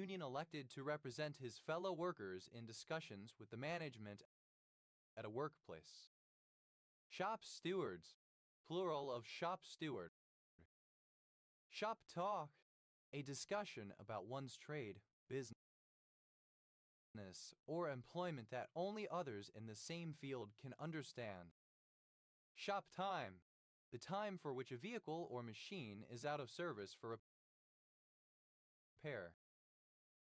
union elected to represent his fellow workers in discussions with the management at a workplace. Shop stewards, plural of shop steward. Shop talk, a discussion about one's trade, business, or employment that only others in the same field can understand. Shop time, the time for which a vehicle or machine is out of service for repair.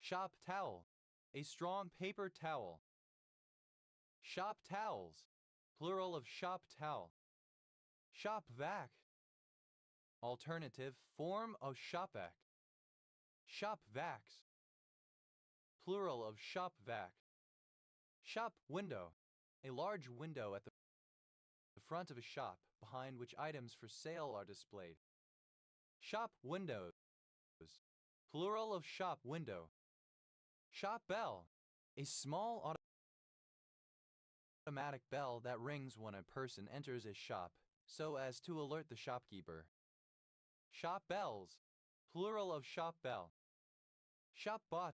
Shop towel, a strong paper towel. Shop towels, plural of shop towel. Shop vac, alternative form of shop vac. Shop vacs, plural of shop vac. Shop window, a large window at the front of a shop behind which items for sale are displayed. Shop windows, plural of shop window. Shop bell, a small automatic bell that rings when a person enters a shop so as to alert the shopkeeper. Shop bells, plural of shop bell. Shop bought,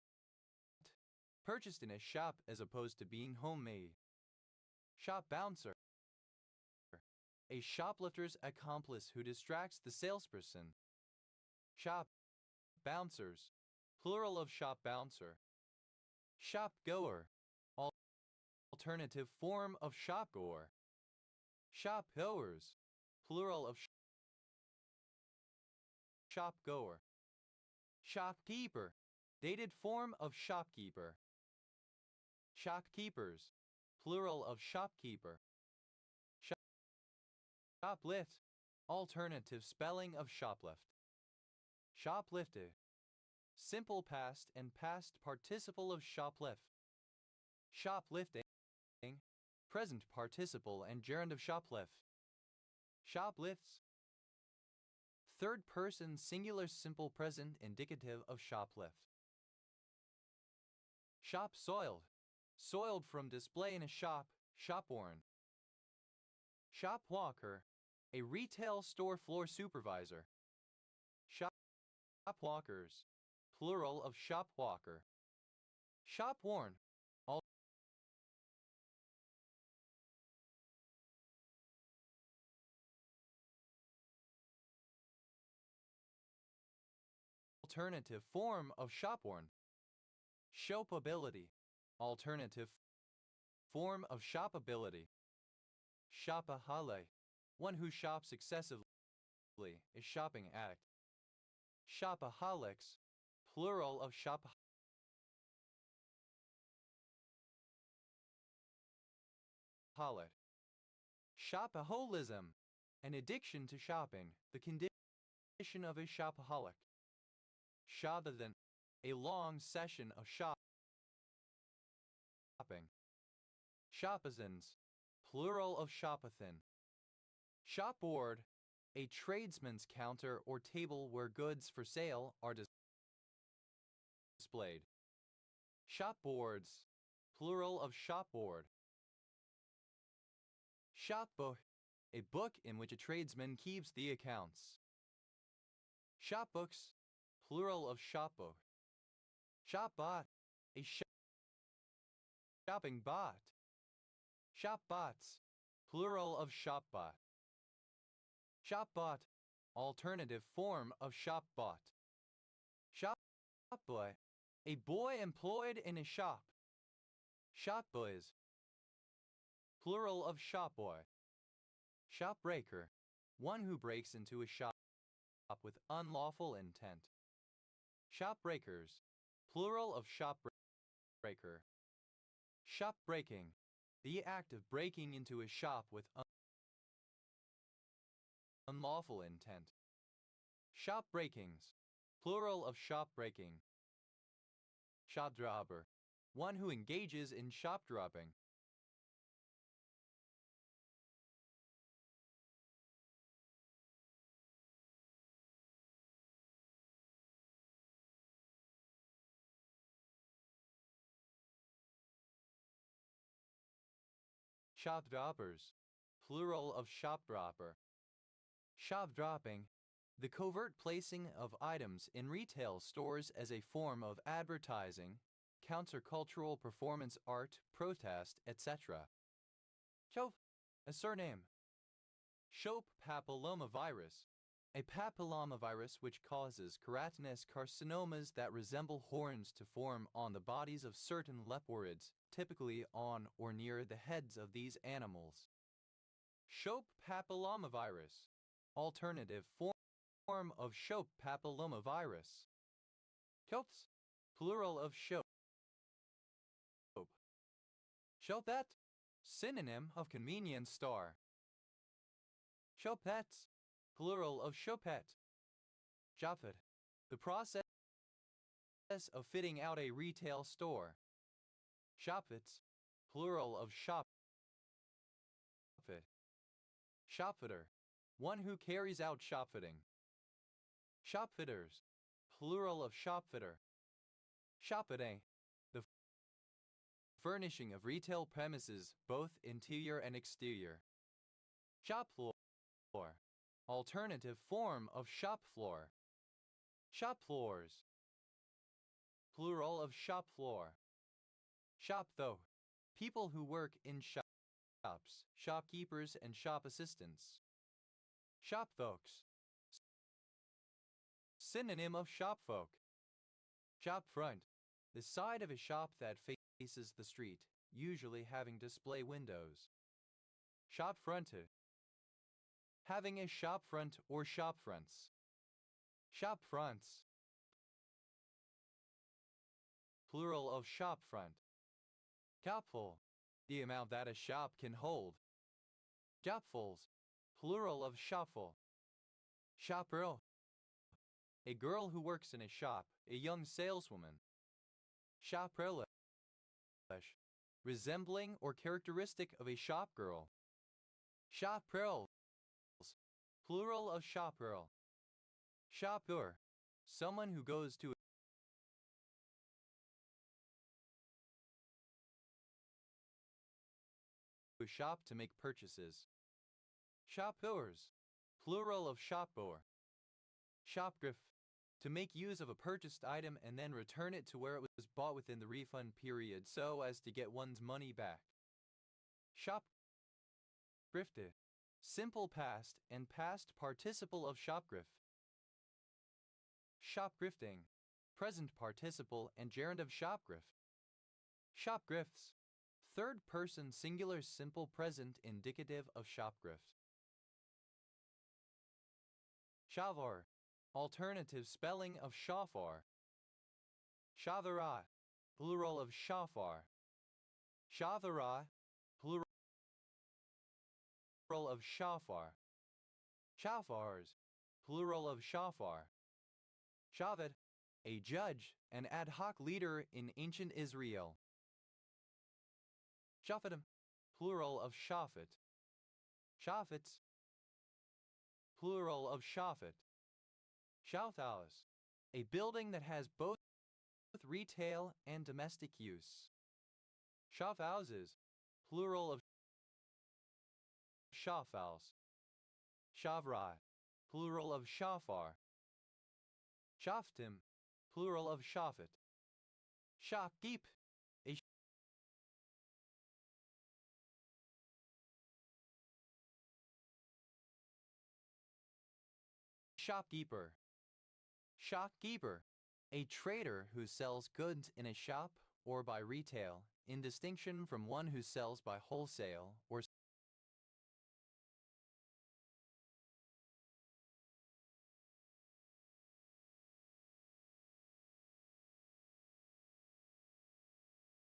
purchased in a shop as opposed to being homemade. Shop bouncer, a shoplifter's accomplice who distracts the salesperson. Shop bouncers, plural of shop bouncer. Shop goer, alternative form of shop goer. Shop goers, plural of shop goer. Shopkeeper, dated form of shopkeeper. Shopkeepers, plural of shopkeeper. Shoplift, alternative spelling of shoplift. Shoplifted, simple past and past participle of shoplift. Shoplifting, present participle and gerund of shoplift. Shoplifts, third person singular simple present indicative of shoplift. Shop soiled, soiled from display in a shop, shop-worn. Shop walker, a retail store floor supervisor. Shop walkers, plural of shop walker. Shop worn, alternative form of shop worn. Shopability, alternative form of shopability. Shopaholic, one who shops excessively, a shopping addict. Shopaholics, plural of shopaholic. Shopaholism, an addiction to shopping, the condition of a shopaholic. Shopathon, a long session of shopping. Shopazins, plural of shopathon. Shopboard, a tradesman's counter or table where goods for sale are displayed. Shopboards, plural of shopboard. Shopbook, a book in which a tradesman keeps the accounts. Shopbooks, plural of shopbook. Shopbot, a shopping bot. Shopbots, plural of shopbot. Shopbot, alternative form of shopbot. Shopboy, a boy employed in a shop. Shopboys, plural of shopboy. Shopbreaker, one who breaks into a shop with unlawful intent. Shopbreakers, plural of shopbreaker. Shopbreaking, the act of breaking into a shop with unlawful intent. Shopbreakings, plural of shopbreaking. Shopdropper, one who engages in shop dropping. Shopdroppers, plural of shopdropper. Shop dropping, The covert placing of items in retail stores as a form of advertising, countercultural performance art, protest, etc. Chov, a surname. Shope papillomavirus. A papillomavirus which causes keratinous carcinomas that resemble horns to form on the bodies of certain leporids, typically on or near the heads of these animals. Shope papillomavirus. Alternative form of Shope papillomavirus. Shops, plural of Shope. Chopette, synonym of convenience store. Chopettes, plural of chopette. Chopet, the process of fitting out a retail store. Shopfits, plural of shop. Shopfitter, one who carries out shopfitting. Shopfitters, plural of shopfitter. Shopfitting, the furnishing of retail premises, both interior and exterior. Shop floor, alternative form of shop floor. Shop floors, plural of shop floor. Shop though, people who work in shops, shopkeepers and shop assistants. Shop folks, synonym of shop folk. Shop front, the side of a shop that faces the street, usually having display windows. Shop fronted, having a shop front or shop fronts. Shop fronts, plural of shop front. Shopful, the amount that a shop can hold. Shopfuls, plural of shopful. Shop girl, a girl who works in a shop, a young saleswoman. Shop relish, resembling or characteristic of a shop girl. Shop pearls, plural of shop girl. Shopper, someone who goes to a shop to make purchases. Shopgoers, plural of shopgoer. Shopgrift, to make use of a purchased item and then return it to where it was bought within the refund period so as to get one's money back. Shopgrifted, simple past and past participle of shopgrift. Shopgrifting, present participle and gerund of shopgrift. Shopgrifts, third person singular simple present indicative of shopgrift. Shavar, alternative spelling of shafar. Shavara, plural of shafar. Shavara, plural of shafar. Shafars, plural of shafar. Shaved, a judge, an ad hoc leader in ancient Israel. Shafetim, plural of shafet. Shafets, plural of shafet. Schaufhaus, a building that has both retail and domestic use. Schaufhauses, plural of Schaufhaus. Shavrai, plural of Shafar. Shaftim, plural of Shafet. Shopkeep, a shopkeeper. Shopkeeper, a trader who sells goods in a shop or by retail, in distinction from one who sells by wholesale or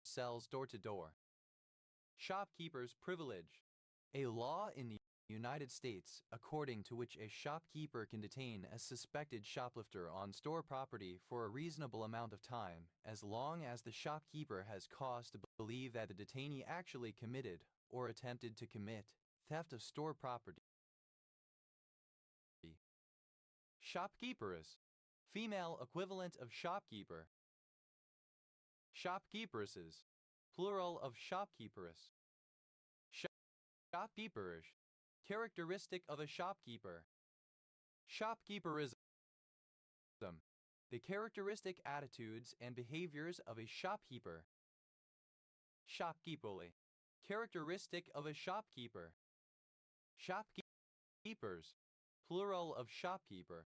sells door to door. Shopkeeper's privilege, a law in the United States according to which a shopkeeper can detain a suspected shoplifter on store property for a reasonable amount of time, as long as the shopkeeper has cause to believe that the detainee actually committed or attempted to commit theft of store property. Shopkeeperess, female equivalent of shopkeeper. Shopkeeperesses, plural of shopkeeperess. Shopkeeperish, characteristic of a shopkeeper. Shopkeeperism. The characteristic attitudes and behaviors of a shopkeeper. Shopkeeperly. Characteristic of a shopkeeper. Shopkeepers. Plural of shopkeeper.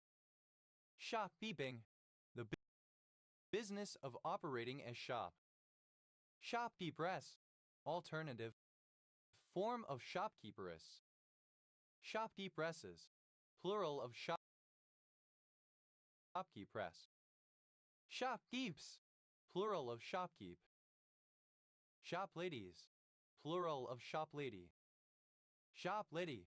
Shopkeeping. The business of operating a shop. Shopkeepress. Alternative form of shopkeeperess. Shopkeepresses. Plural of shopkeepress. Shopkeeps. Plural of shopkeep. Shopladies. Plural of shoplady. Shoplady.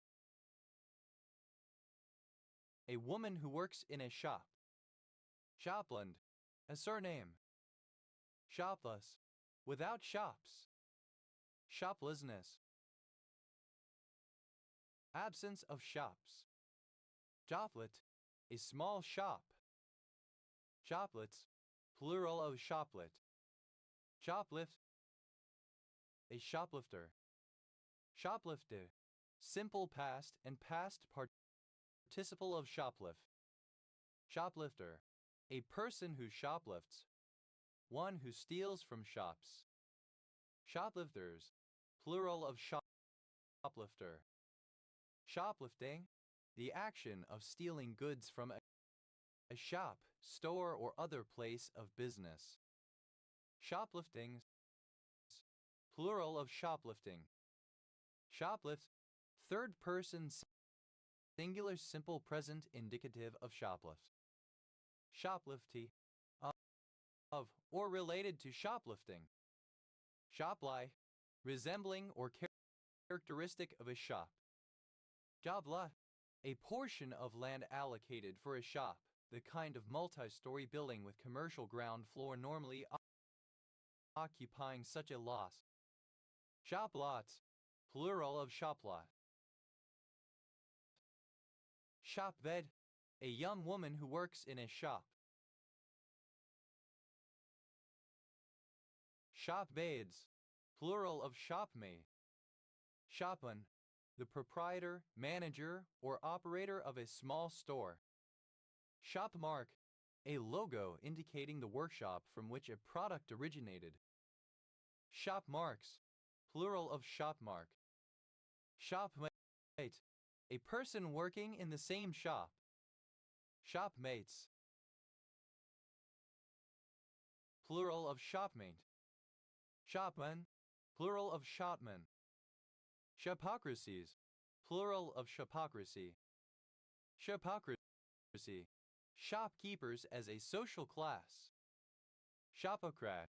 A woman who works in a shop. Shopland. A surname. Shopless. Without shops. Shoplessness. Absence of shops. Shoplet. A small shop. Shoplets. Plural of shoplet. Shoplift. A shoplifter. Shoplifter. Simple past and past participle of shoplift. Shoplifter. A person who shoplifts. One who steals from shops. Shoplifters. Plural of shoplifter. Shoplifting. The action of stealing goods from a shop, store, or other place of business. Shoplifting. Plural of shoplifting. Shoplift. Third person singular simple present indicative of shoplift. Shoplifty. Of or related to shoplifting. Shoplie. Resembling or characteristic of a shop. Job-lot. A portion of land allocated for a shop, the kind of multi-story building with commercial ground floor normally occupying such a lot. Shop-lots. Plural of shop-lot. Shop-bed. A young woman who works in a shop. Shop-maids. Plural of shop-maid. Shopman. The proprietor, manager, or operator of a small store. Shop mark. A logo indicating the workshop from which a product originated. Shop marks. Plural of shop mark. Shopmate. A person working in the same shop. Shopmates. Plural of shopmate. Shopman. Plural of shopman. Shopocracies. Plural of shopocracy. Shopocracy. Shopkeepers as a social class. Shopocrat.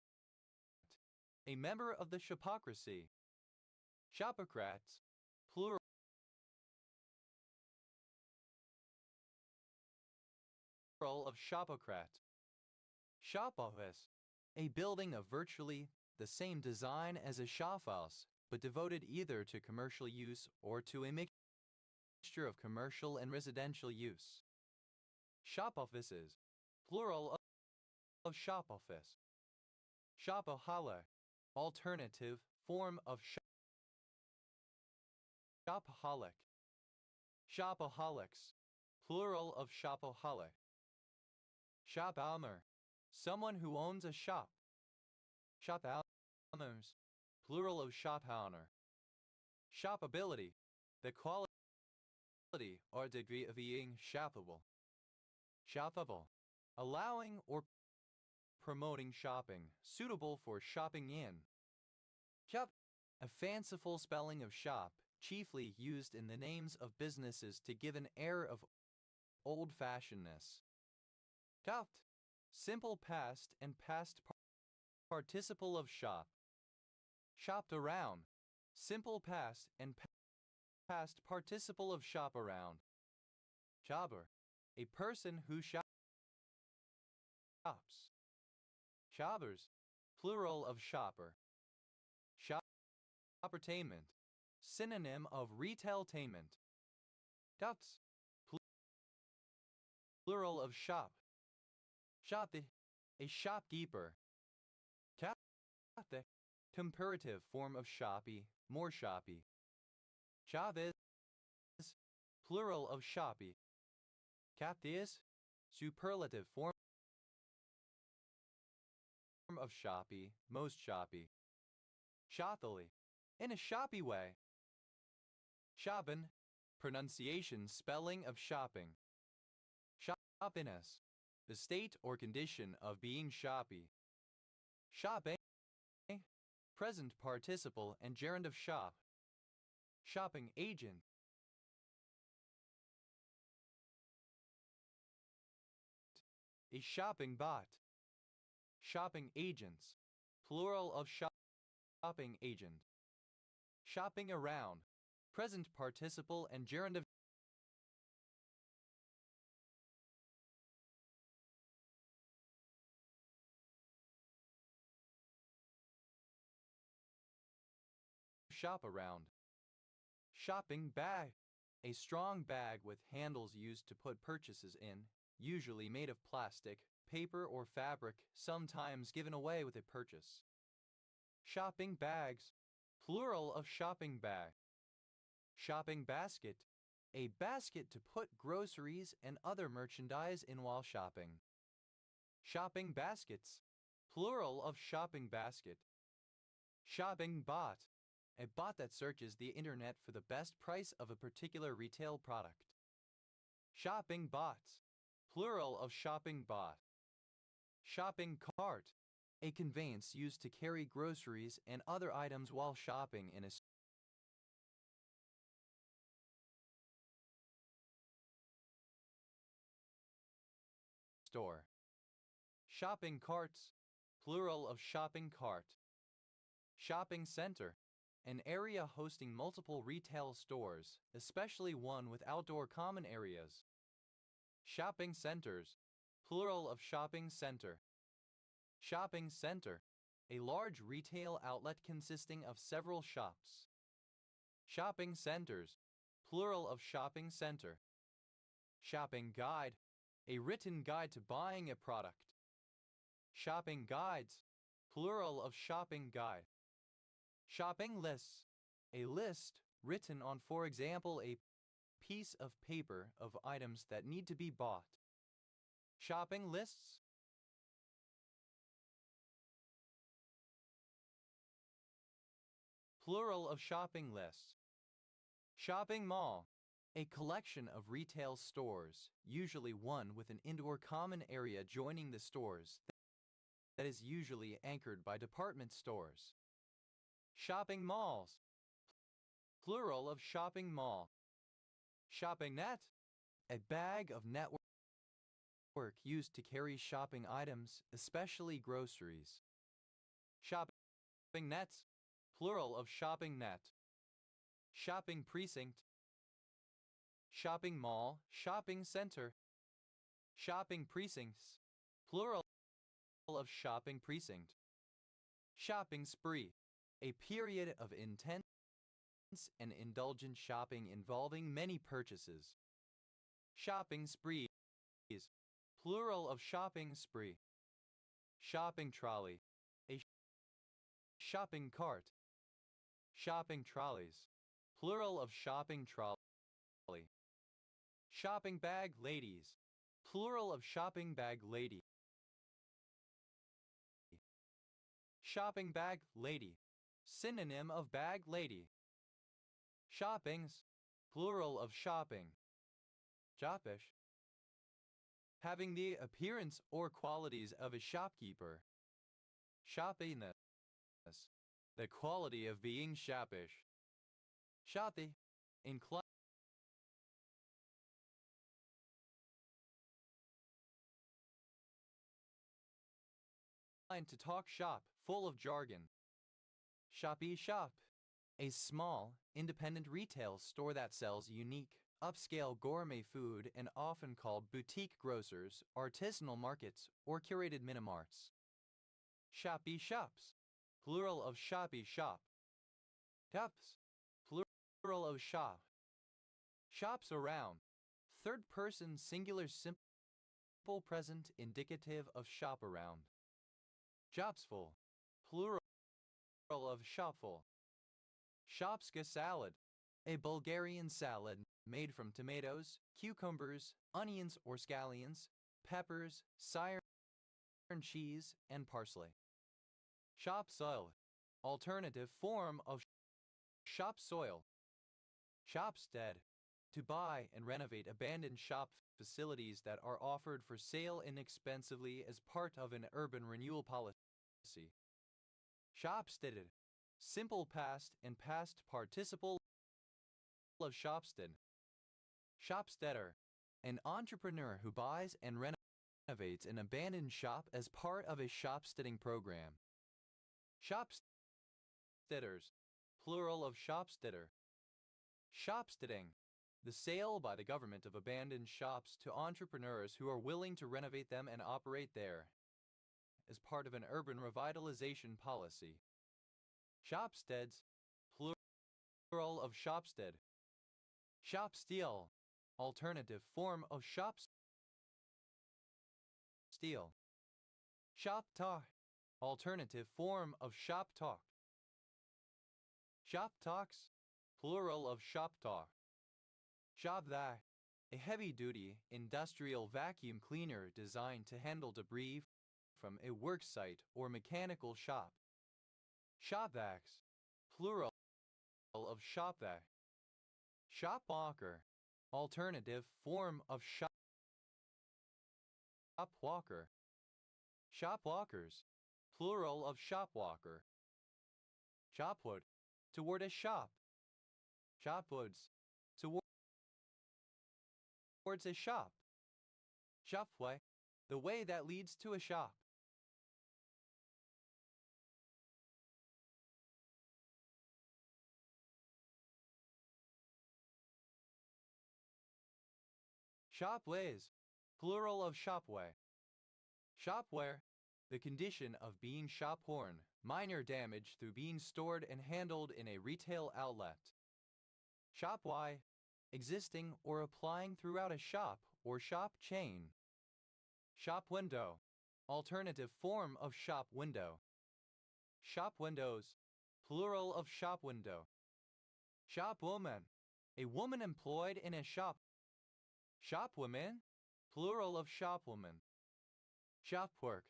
A member of the shopocracy. Shopocrats. Plural of shopocrat. Shop office. A building of virtually the same design as a shophouse, but devoted either to commercial use or to a mixture of commercial and residential use. Shop offices. Plural of shop office. Shopaholic. Alternative form of shopaholic. Shopaholics. Plural of shopaholic. Shop-owner. Someone who owns a shop. Shop-owners. Plural of shop-owner. Shopability. The quality or degree of being shoppable. Shoppable. Allowing or promoting shopping, suitable for shopping in. Shop. A fanciful spelling of shop, chiefly used in the names of businesses to give an air of old-fashionedness. Shopped. Simple past and past participle of shop. Shopped around. Simple past and past participle of shop around. Shopper. A person who shops. Shoppers. Plural of shopper. Shoppertainment. Synonym of retailtainment. Shops. Plural of shop. Shop. A shopkeeper. Shop. Comparative form of shoppy, more shoppy. Shop is. Plural of shoppy. Captius, superlative form of shoppy, most shoppy. Shoppily, in a shoppy way. Shoppen, pronunciation spelling of shopping. Shoppiness, the state or condition of being shoppy. Shopping, present participle and gerund of shop. Shopping agent. A shopping bot. Shopping agents, plural of shopping agent. Shopping around, present participle and gerund of shop around. Shopping bag, a strong bag with handles used to put purchases in, usually made of plastic, paper or fabric, sometimes given away with a purchase. Shopping bags, plural of shopping bag. Shopping basket, a basket to put groceries and other merchandise in while shopping. Shopping baskets, plural of shopping basket. Shopping bot, a bot that searches the internet for the best price of a particular retail product. Shopping bots, plural of shopping bot. Shopping cart, a conveyance used to carry groceries and other items while shopping in a store. Shopping carts, plural of shopping cart. Shopping center, an area hosting multiple retail stores, especially one with outdoor common areas. Shopping centers, plural of shopping center. Shopping center, a large retail outlet consisting of several shops. Shopping centers, plural of shopping center. Shopping guide, a written guide to buying a product. Shopping guides, plural of shopping guide. Shopping lists, a list written on, for example, a piece of paper of items that need to be bought. Shopping lists, plural of shopping lists. Shopping mall, a collection of retail stores, usually one with an indoor common area joining the stores that is usually anchored by department stores. Shopping malls, plural of shopping mall. Shopping net, a bag of network used to carry shopping items, especially groceries. Shopping nets, plural of shopping net. Shopping precinct, shopping mall, shopping center. Shopping precincts, plural of shopping precinct. Shopping spree, a period of intense and indulgent shopping involving many purchases. Shopping sprees, plural of shopping spree. Shopping trolley, a shopping cart. Shopping trolleys, plural of shopping trolley. Shopping bag ladies, plural of shopping bag lady. Shopping bag lady, synonym of bag lady. Shoppings, plural of shopping. Shoppish, having the appearance or qualities of a shopkeeper. Shoppiness, the quality of being shoppish. Shoppy, inclined to talk shop, full of jargon. Shoppy shop, a small, independent retail store that sells unique, upscale gourmet food and often called boutique grocers, artisanal markets, or curated minimarts. Shoppy shops, plural of shoppy shop. Shops, plural of shop. Shops around, third person singular simple present indicative of shop around. Shopsful, plural of shopful. Shopska salad, A Bulgarian salad made from tomatoes, cucumbers, onions or scallions, peppers, Siren cheese, and parsley. Shop soil. Alternative form of shop soil. Shopstead. To buy and renovate abandoned shop facilities that are offered for sale inexpensively as part of an urban renewal policy. Shopsteaded. Simple past and past participle of Shopstead. Shopsteader. An entrepreneur who buys and renovates an abandoned shop as part of a shopsteading program. Shopsteaders. Plural of shopsteader. Shopsteading. The sale by the government of abandoned shops to entrepreneurs who are willing to renovate them and operate there as part of an urban revitalization policy. Shopsteads. Plural of shopstead. Shopsteel. Alternative form of shop steel. Shop talk. Alternative form of shop talk. Shop talks. Plural of shop talk. Shop vac. A heavy-duty industrial vacuum cleaner designed to handle debris from a work site or mechanical shop. Shop vacs. Plural of shop vac. Shop walker. Alternative form of shop walker. Shop walkers. Plural of shop walker. Shopwood. Toward a shop. Shopwoods. Towards a shop. Shopway. The way that leads to a shop. Shopways. Plural of shopway. Shopware. The condition of being shopworn, minor damage through being stored and handled in a retail outlet. Shopwide. Existing or applying throughout a shop or shop chain. Shop window. Alternative form of shop window. Shop windows. Plural of shop window. Shop woman. A woman employed in a shop. Shop women. Plural of shop woman. Shop work.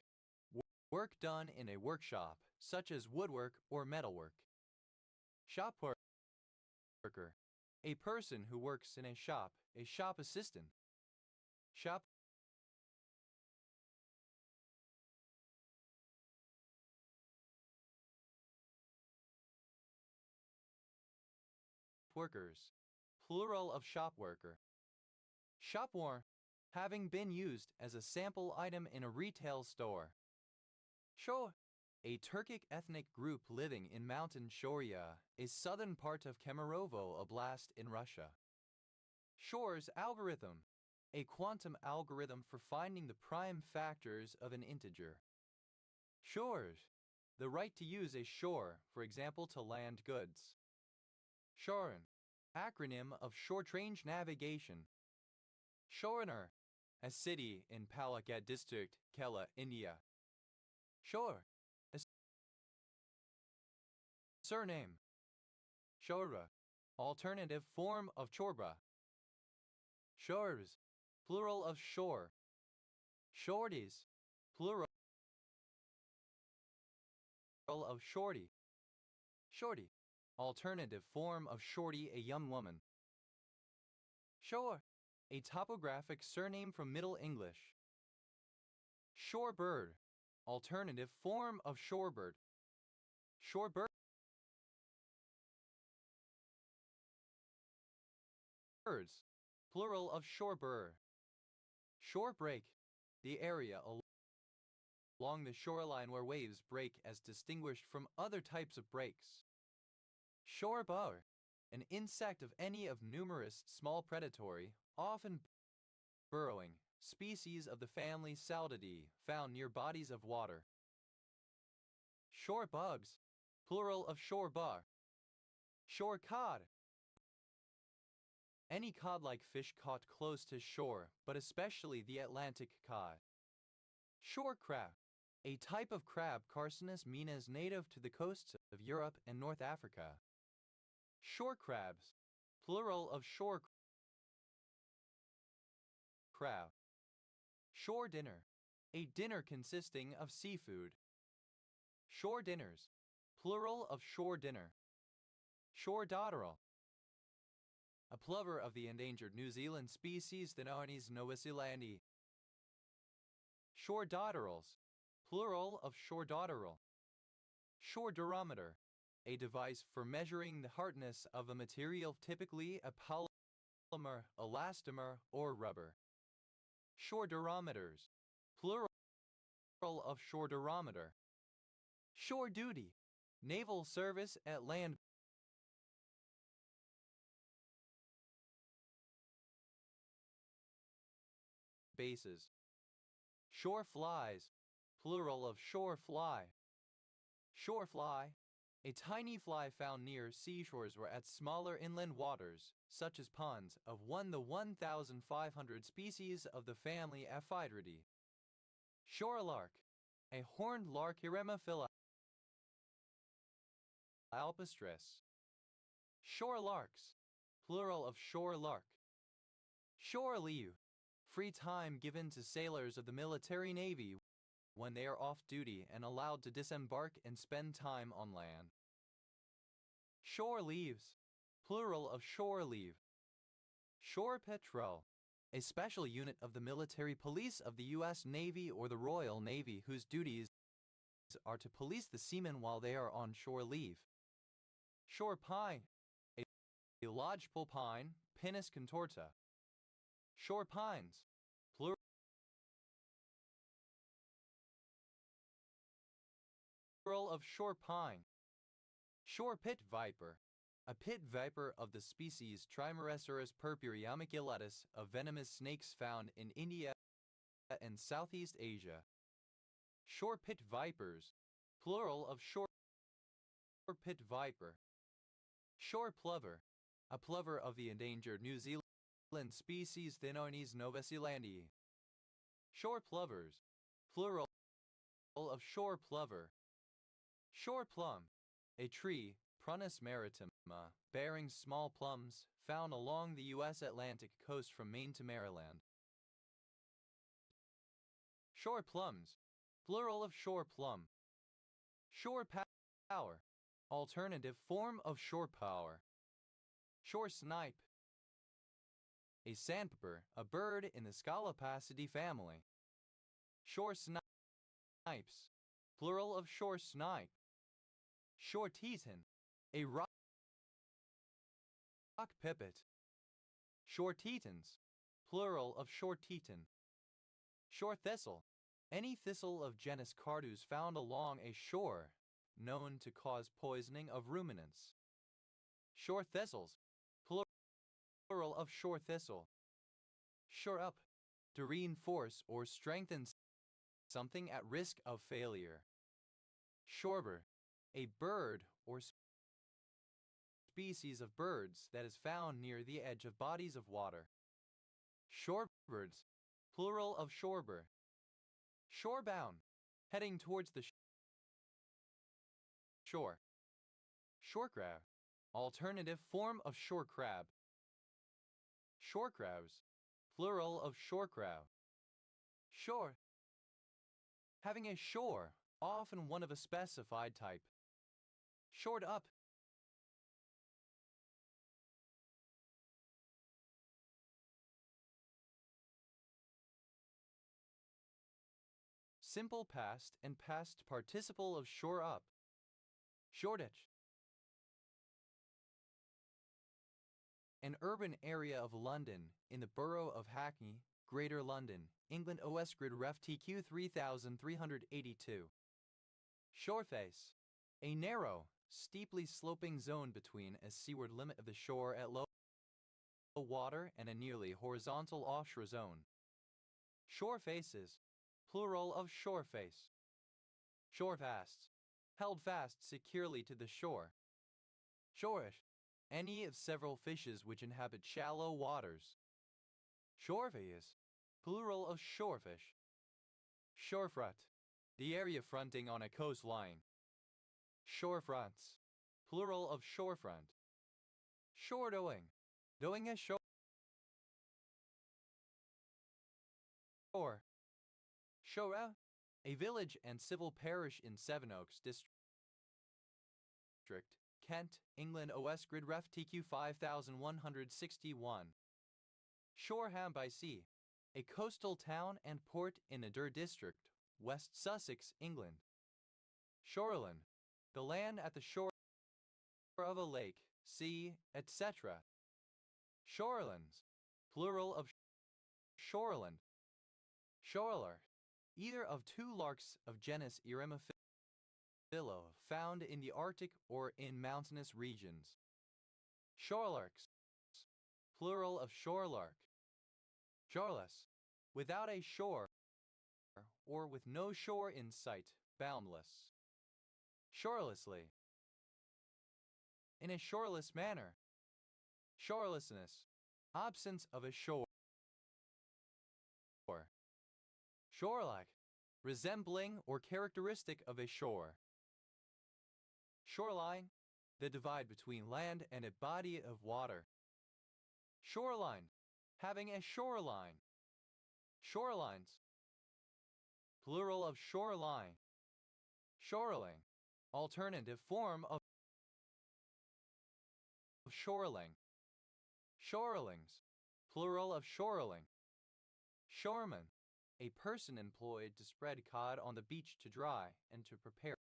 Work done in a workshop, such as woodwork or metalwork. Shop worker. A person who works in a shop, a shop assistant. Shop workers. Plural of shop worker. Shopware. Having been used as a sample item in a retail store. Shor. A Turkic ethnic group living in Mountain Shoria, a southern part of Kemerovo Oblast in Russia. Shor's algorithm. A quantum algorithm for finding the prime factors of an integer. Shores. The right to use a shore, for example to land goods. Shorin. Acronym of Short Range Navigation. Shorener. A city in Palakkad district, Kerala, India. Shore. A surname. Shorba. Alternative form of chorba. Shores. Plural of shore. Shorties. Plural of shorty. Shorty. Alternative form of shorty, a young woman. Shore. A topographic surname from Middle English. Shorebird. Alternative form of shorebird. Shorebirds. Plural of shorebird. Shorebreak. The area along the shoreline where waves break as distinguished from other types of breaks. Shorebird. An insect of any of numerous small predatory, often burrowing, species of the family Saldidae found near bodies of water. Shore bugs. Plural of shore bug. Shore cod. Any cod-like fish caught close to shore, but especially the Atlantic cod. Shore crab. A type of crab Carcinus minae native to the coasts of Europe and North Africa. Shore crabs. plural of shore crab. Shore dinner, a dinner consisting of seafood. Shore dinners, plural of shore dinner. Shore dotterel, a plover of the endangered New Zealand species Thenarnes novazelandii. Shore dotterels, plural of shore dotterel. Shore durometer, a device for measuring the hardness of a material, typically a polymer, elastomer, or rubber. Shore durometers, plural of shore durometer. Shore duty, naval service at land bases. Shore flies, plural of shore fly. Shore fly, a tiny fly found near seashores or at smaller inland waters, such as ponds, of 1 to 1,500 species of the family Aphyridae. Shore lark, a horned lark Eremophila alpestris. Shore larks, plural of shore lark. Shore leave, free time given to sailors of the military navy when they are off duty and allowed to disembark and spend time on land. Shore leaves, plural of shore leave. Shore patrol, a special unit of the military police of the U.S. Navy or the Royal Navy whose duties are to police the seamen while they are on shore leave. Shore pine, a lodgepole pine, Pinus contorta. Shore pines, plural of shore pine. Shore pit viper, a pit viper of the species Trimeresurus purpureamiculatus of venomous snakes found in India and Southeast Asia. Shore pit vipers, plural of shore pit viper. Shore plover, a plover of the endangered New Zealand species Thenarnes novazelandii. Shore plovers, plural of shore plover. Shore plum, a tree, Prunus maritima, bearing small plums, found along the U.S. Atlantic coast from Maine to Maryland. Shore plums, plural of shore plum. Shore power, alternative form of shore power. Shore snipe, a sandpiper, a bird in the Scolopacidae family. Shore snipes, plural of shore snipe. Shore teton, a rock pipit. Shore tetons, plural of shore teton. Shore thistle, any thistle of genus Cardus found along a shore, known to cause poisoning of ruminants. Shore thistles, plural of shore thistle. Shore up, to reinforce or strengthen something at risk of failure. Shorebird, a bird or species of birds that is found near the edge of bodies of water. Shorebirds, plural of shorebird. Shorebound, heading towards the shore. Shore crab, alternative form of shore crab. Shore crabs, plural of shore crab. Shore, having a shore, often one of a specified type. Shored up, simple past and past participle of shore up. Shoreditch, an urban area of London in the borough of Hackney, Greater London, England. OS Grid Ref TQ 3382. Shoreface, a narrow, steeply sloping zone between a seaward limit of the shore at low water and a nearly horizontal offshore zone. Shore faces, plural of shore face. Shore fasts, held fast securely to the shore. Shorish, any of several fishes which inhabit shallow waters. Shoreface, plural of shorefish. Shorefront, the area fronting on a coastline. Shorefronts, plural of shorefront. Shortowing, Doing a shore. Shora, a village and civil parish in Sevenoaks District, Kent, England. OS Grid Ref TQ 5161. Shoreham by Sea, a coastal town and port in Adur District, West Sussex, England. Shoreland, the land at the shore of a lake, sea, etc. Shorelands, plural of shoreland. Shorelark, either of two larks of genus Eremophila found in the Arctic or in mountainous regions. Shorelarks, plural of shorelark. Shoreless, without a shore or with no shore in sight, boundless. Shorelessly, in a shoreless manner. Shorelessness, absence of a shore. Shore-like, resembling or characteristic of a shore. Shoreline, the divide between land and a body of water. Shoreline, having a shoreline. Shorelines, plural of shoreline. Shoreling, alternative form of shoreling. Shorelings, plural of shoreling. Shoreman, a person employed to spread cod on the beach to dry and to prepare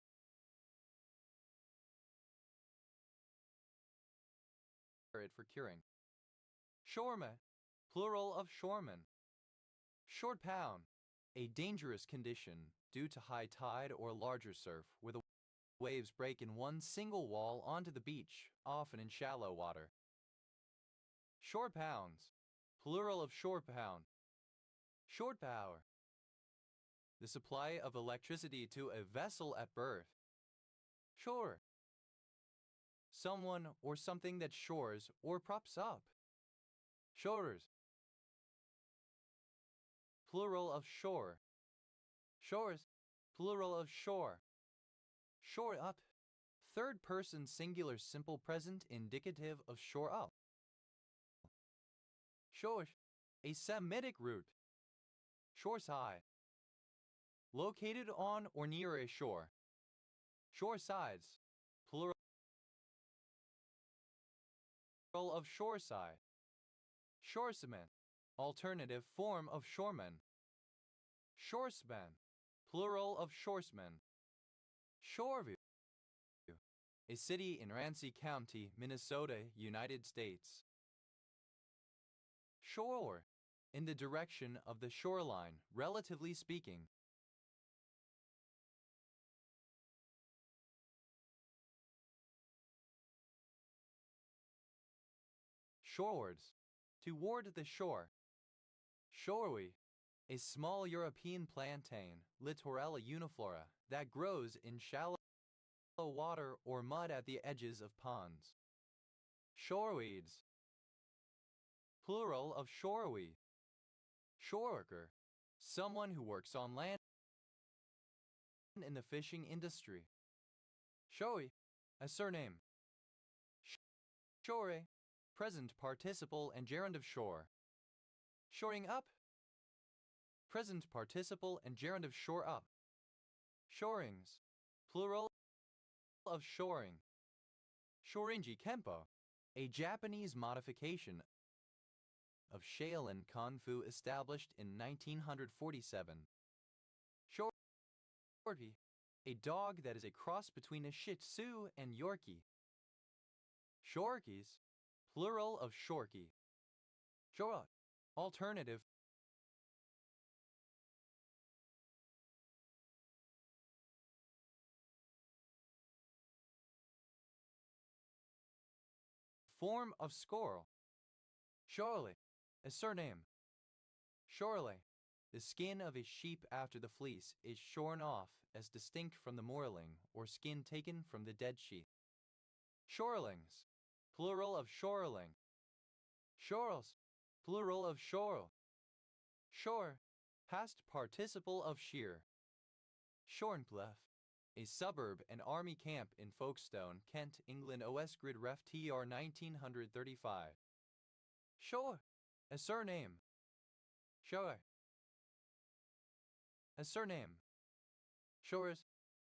it for curing. Shorema, plural of shoreman. Short pound, a dangerous condition due to high tide or larger surf where the waves break in one single wall onto the beach, often in shallow water. Shore pounds, plural of shore pound. Short power, the supply of electricity to a vessel at berth. Shore, someone or something that shores or props up. Shorers, plural of shore. Shores, plural of shore. Shore up, third person singular simple present indicative of shore up. Shore, a Semitic root. Shoreside, located on or near a shore. Shore sides, plural of shoreside. Shoresman, alternative form of shoreman. Shoresman, plural of shoresman. Shoreview, a city in Ramsey County, Minnesota, United States. Shore, in the direction of the shoreline, relatively speaking. Shorewards, toward the shore. Shorewy, a small European plantain, Litorella uniflora, that grows in shallow water or mud at the edges of ponds. Shoreweeds, plural of shoreweed. Shoreworker, someone who works on land in the fishing industry. Showy, a surname. Shore, present participle and gerund of shore. Shoring up, present participle and gerund of shore up. Shorings, plural of shoring. Shorinji Kempo, a Japanese modification of Shaolin Kung Fu established in 1947. Shorty, a dog that is a cross between a Shih Tzu and Yorkie. Shorkies, plural of Shorky. Shora, alternative form of squirrel. Shorley, a surname. Shorley, the skin of a sheep after the fleece is shorn off as distinct from the moorling or skin taken from the dead sheep. Shorelings, plural of shoreling. Shorels, plural of shorel. Shore, past participle of sheer. Shorncliffe, a suburb and army camp in Folkestone, Kent, England. OS Grid Ref TR 1935. Sure. A surname. Sure. A surname. Shores.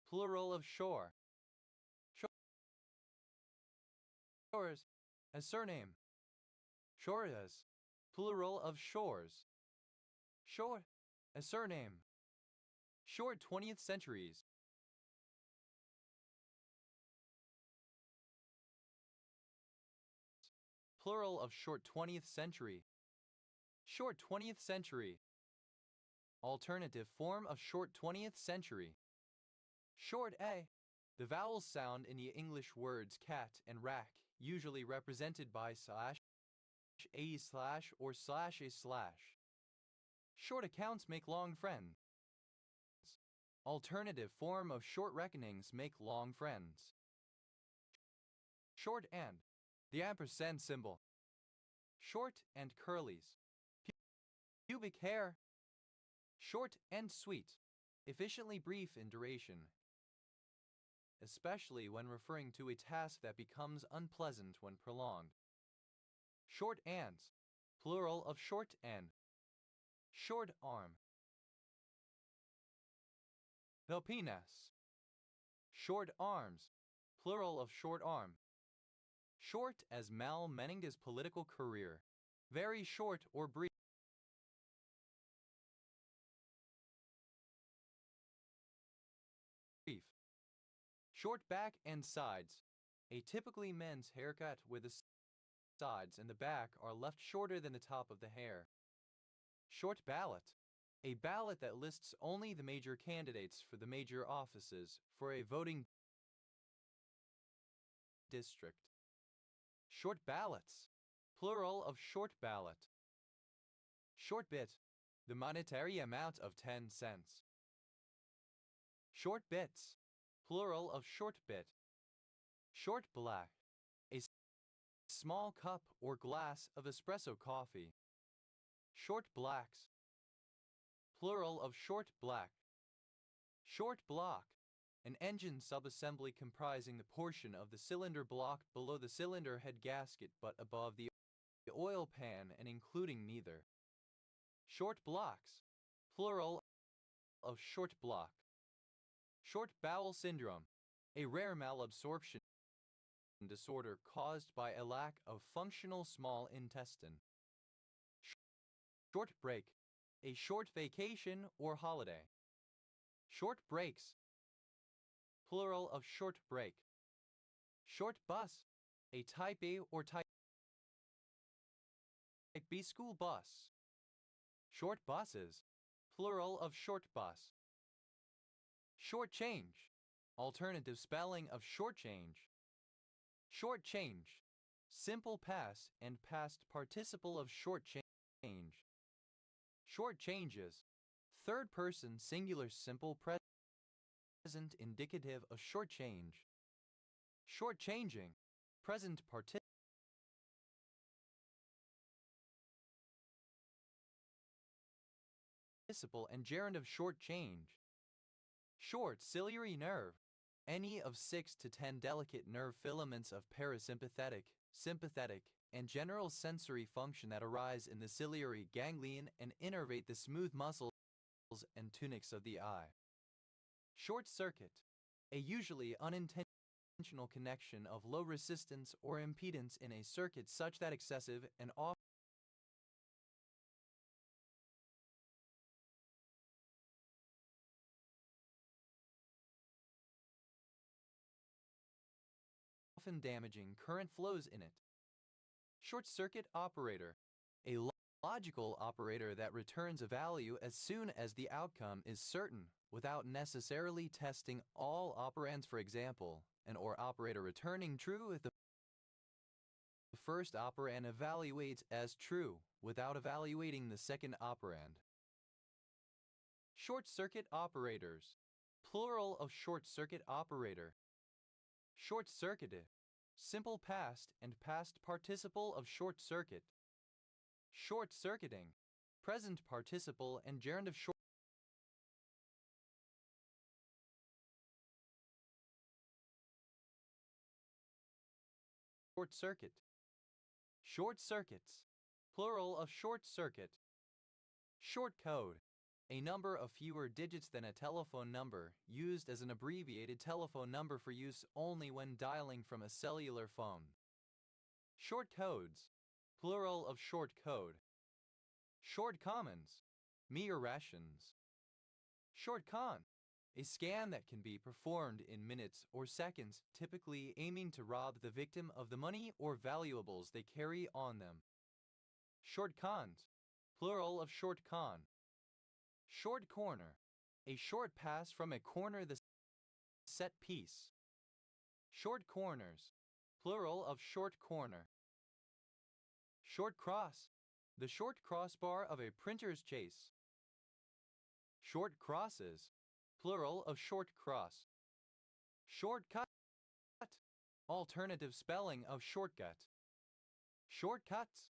Plural of shore. Shores. A surname. Shores. Plural of shores. Short. A surname. Short 20th centuries. Plural of short 20th century. Short 20th century. Alternative form of short 20th century. Short A. The vowel sound in the English words cat and rack, usually represented by slash, a slash, or slash a slash. Short accounts make long friends. Alternative form of short reckonings make long friends. Short and. The ampersand symbol. Short and curlies. Pubic hair. Short and sweet. Efficiently brief in duration, especially when referring to a task that becomes unpleasant when prolonged. Short ands. Plural of short and. Short arm. Pelpinas. Short arms. Plural of short arm. Short as Mal Meninga's political career. Very short or brief. Short back and sides. A typically men's haircut where the sides and the back are left shorter than the top of the hair. Short ballot. A ballot that lists only the major candidates for the major offices for a voting district. Short ballots. Plural of short ballot. Short bit. The monetary amount of 10 cents. Short bits. Plural of short bit. Short black. A small cup or glass of espresso coffee. Short blacks. Plural of short black. Short block. An engine subassembly comprising the portion of the cylinder block below the cylinder head gasket but above the oil pan and including neither. Short blocks. Plural of short block. Short bowel syndrome. A rare malabsorption disorder caused by a lack of functional small intestine. Short break. A short vacation or holiday. Short breaks. Plural of short break. Short bus. A type A or type B school bus. Short buses. Plural of short bus. Short change. Alternative spelling of short change. Short change. Simple past and past participle of short change. Short changes. Third person singular simple present indicative of short change. Short changing. Present participle and gerund of short change. Short ciliary nerve. Any of 6 to 10 delicate nerve filaments of parasympathetic, sympathetic, and general sensory function that arise in the ciliary ganglion and innervate the smooth muscles and tunics of the eye. Short circuit. A usually unintentional connection of low resistance or impedance in a circuit such that excessive and often damaging current flows in it. Short circuit operator. A logical operator that returns a value as soon as the outcome is certain, without necessarily testing all operands. For example, an OR operator returning true if the first operand evaluates as true, without evaluating the second operand. Short circuit operators. Plural of short circuit operator. Short circuited. Simple past and past participle of short circuit. Short circuiting. Present participle and gerund of short circuit. Short circuits. Plural of short circuit. Short code. A number of fewer digits than a telephone number, used as an abbreviated telephone number for use only when dialing from a cellular phone. Short codes. Plural of short code. Short commons. Mere rations. Short con. A scam that can be performed in minutes or seconds, typically aiming to rob the victim of the money or valuables they carry on them. Short cons. Plural of short con. Short corner. A short pass from a corner the set piece. Short corners. Plural of short corner. Short cross. The short crossbar of a printer's chase. Short crosses. Plural of short cross. Shortcut. Alternative spelling of shortcut. Shortcuts.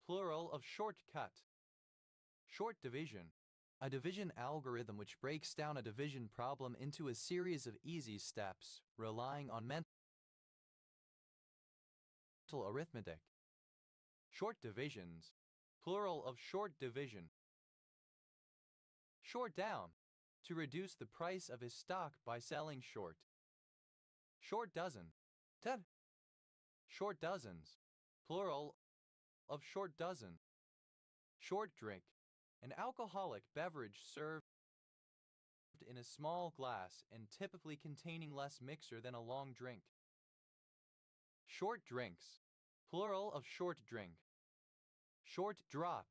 Plural of shortcut. Short division. A division algorithm which breaks down a division problem into a series of easy steps, relying on mental arithmetic. Short divisions. Plural of short division. Short down. To reduce the price of his stock by selling short. Short dozen. Short dozens. Plural of short dozen. Short drink. An alcoholic beverage served in a small glass and typically containing less mixer than a long drink. Short drinks. Plural of short drink. Short drop.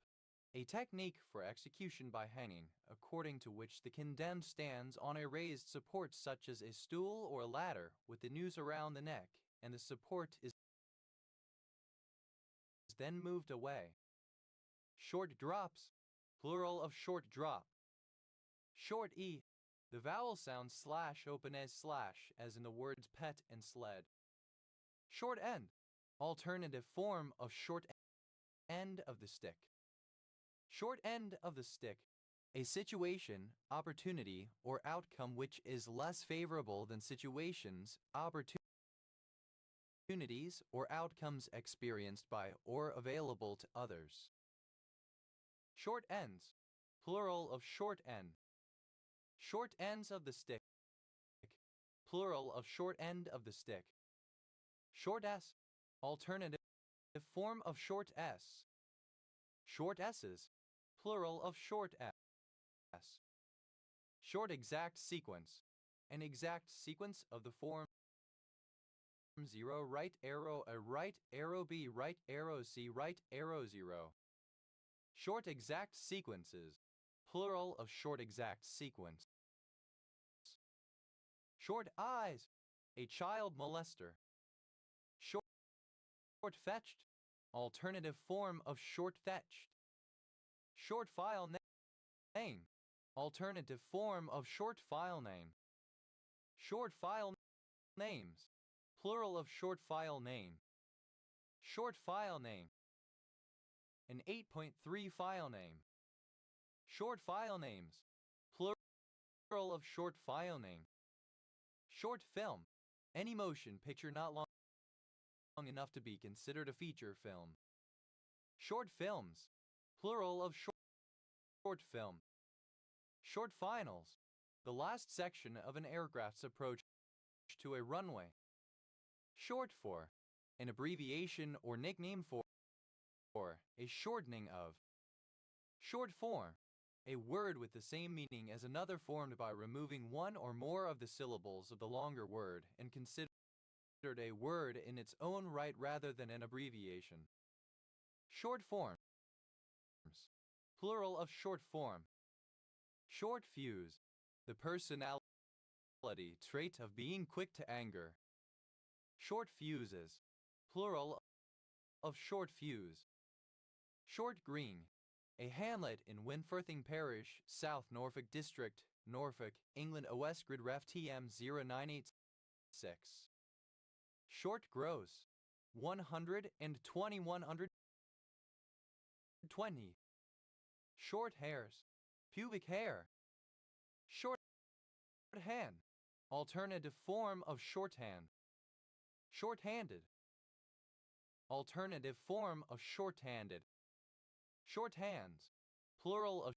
A technique for execution by hanging, according to which the condemned stands on a raised support such as a stool or ladder with the noose around the neck, and the support is then moved away. Short drops. Plural of short drop. Short E. The vowel sound slash open as in the words pet and sled. Short end. Alternative form of short end of the stick. Short end of the stick. A situation, opportunity, or outcome which is less favorable than situations, opportunities, or outcomes experienced by or available to others. Short ends. Plural of short end. Short ends of the stick. Plural of short end of the stick. Short S. Alternative form of short S. Short S's. Plural of short S. Short exact sequence. An exact sequence of the form 0 right arrow A right arrow B right arrow C right arrow 0. Short exact sequences. Plural of short exact sequence. Short eyes. A child molester. Short fetched. Alternative form of short fetched. Short file name. Alternative form of short file name. Short file names. Plural of short file name. Short file name. An 8.3 file name. Short file names. Plural of short file name. Short film. Any motion picture not long enough to be considered a feature film. Short films. Plural of short film. Short finals. The last section of an aircraft's approach to a runway. Short for. An abbreviation or nickname for. A shortening of. Short form. A word with the same meaning as another formed by removing one or more of the syllables of the longer word and considered a word in its own right rather than an abbreviation. Short forms. Plural of short form. Short fuse. The personality trait of being quick to anger. Short fuses. Plural of short fuse. Short Green. A hamlet in Winforthing Parish, South Norfolk District, Norfolk, England. OS Grid Ref TM 0986. Short Gross. 100 and 2120. Short hairs. Pubic hair. Shorthand. Alternative form of shorthand. Short-handed. alternative form of shorthanded. Shorthands, plural of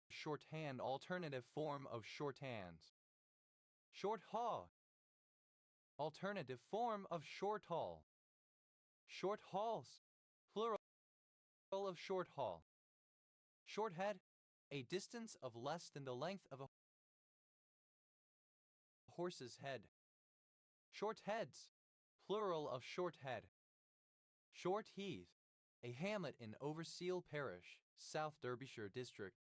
shorthand, alternative form of shorthands. Short haul, alternative form of short haul. Short hauls, plural of short haul. Short head, a distance of less than the length of a horse's head. Short heads, plural of short head. Short Heath, a hamlet in Overseal Parish, South Derbyshire District,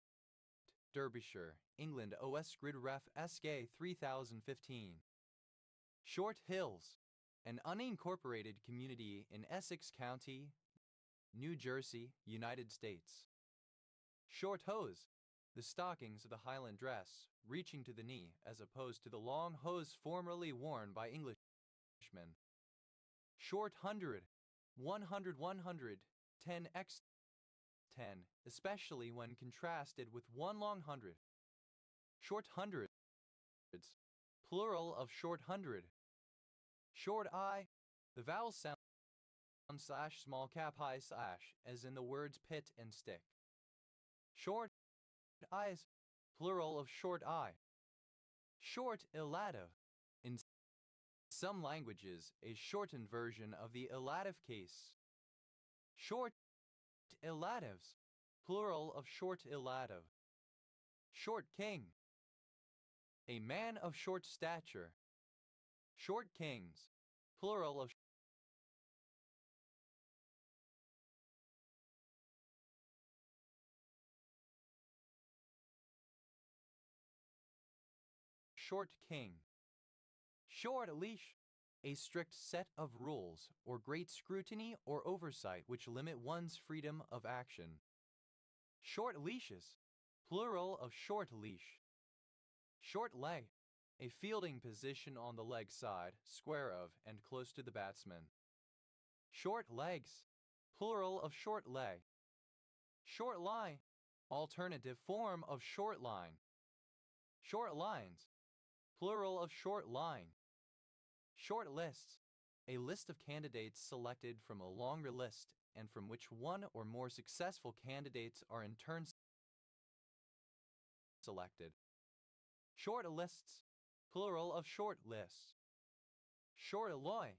Derbyshire, England. OS Grid Ref SK 3015. Short Hills, an unincorporated community in Essex County, New Jersey, United States. Short hose, the stockings of the Highland dress, reaching to the knee as opposed to the long hose formerly worn by Englishmen. Short hundred, 100, 100, 10x 10, especially when contrasted with one long hundred. Short hundreds, plural of short hundred. Short eye, the vowel sound slash small cap high slash, as in the words pit and stick. Short eyes, plural of short eye. Short elative, in some languages, a shortened version of the elative case. Short elatives, plural of short elative. Short king, a man of short stature. Short kings, plural of short king. Short leash, a strict set of rules or great scrutiny or oversight which limit one's freedom of action. Short leashes, plural of short leash. Short leg, a fielding position on the leg side, square of, and close to the batsman. Short legs, plural of short leg. Short line, alternative form of short line. Short lines, plural of short line. Short lists, a list of candidates selected from a longer list and from which one or more successful candidates are in turn selected. Short lists, plural of short lists. Short loin,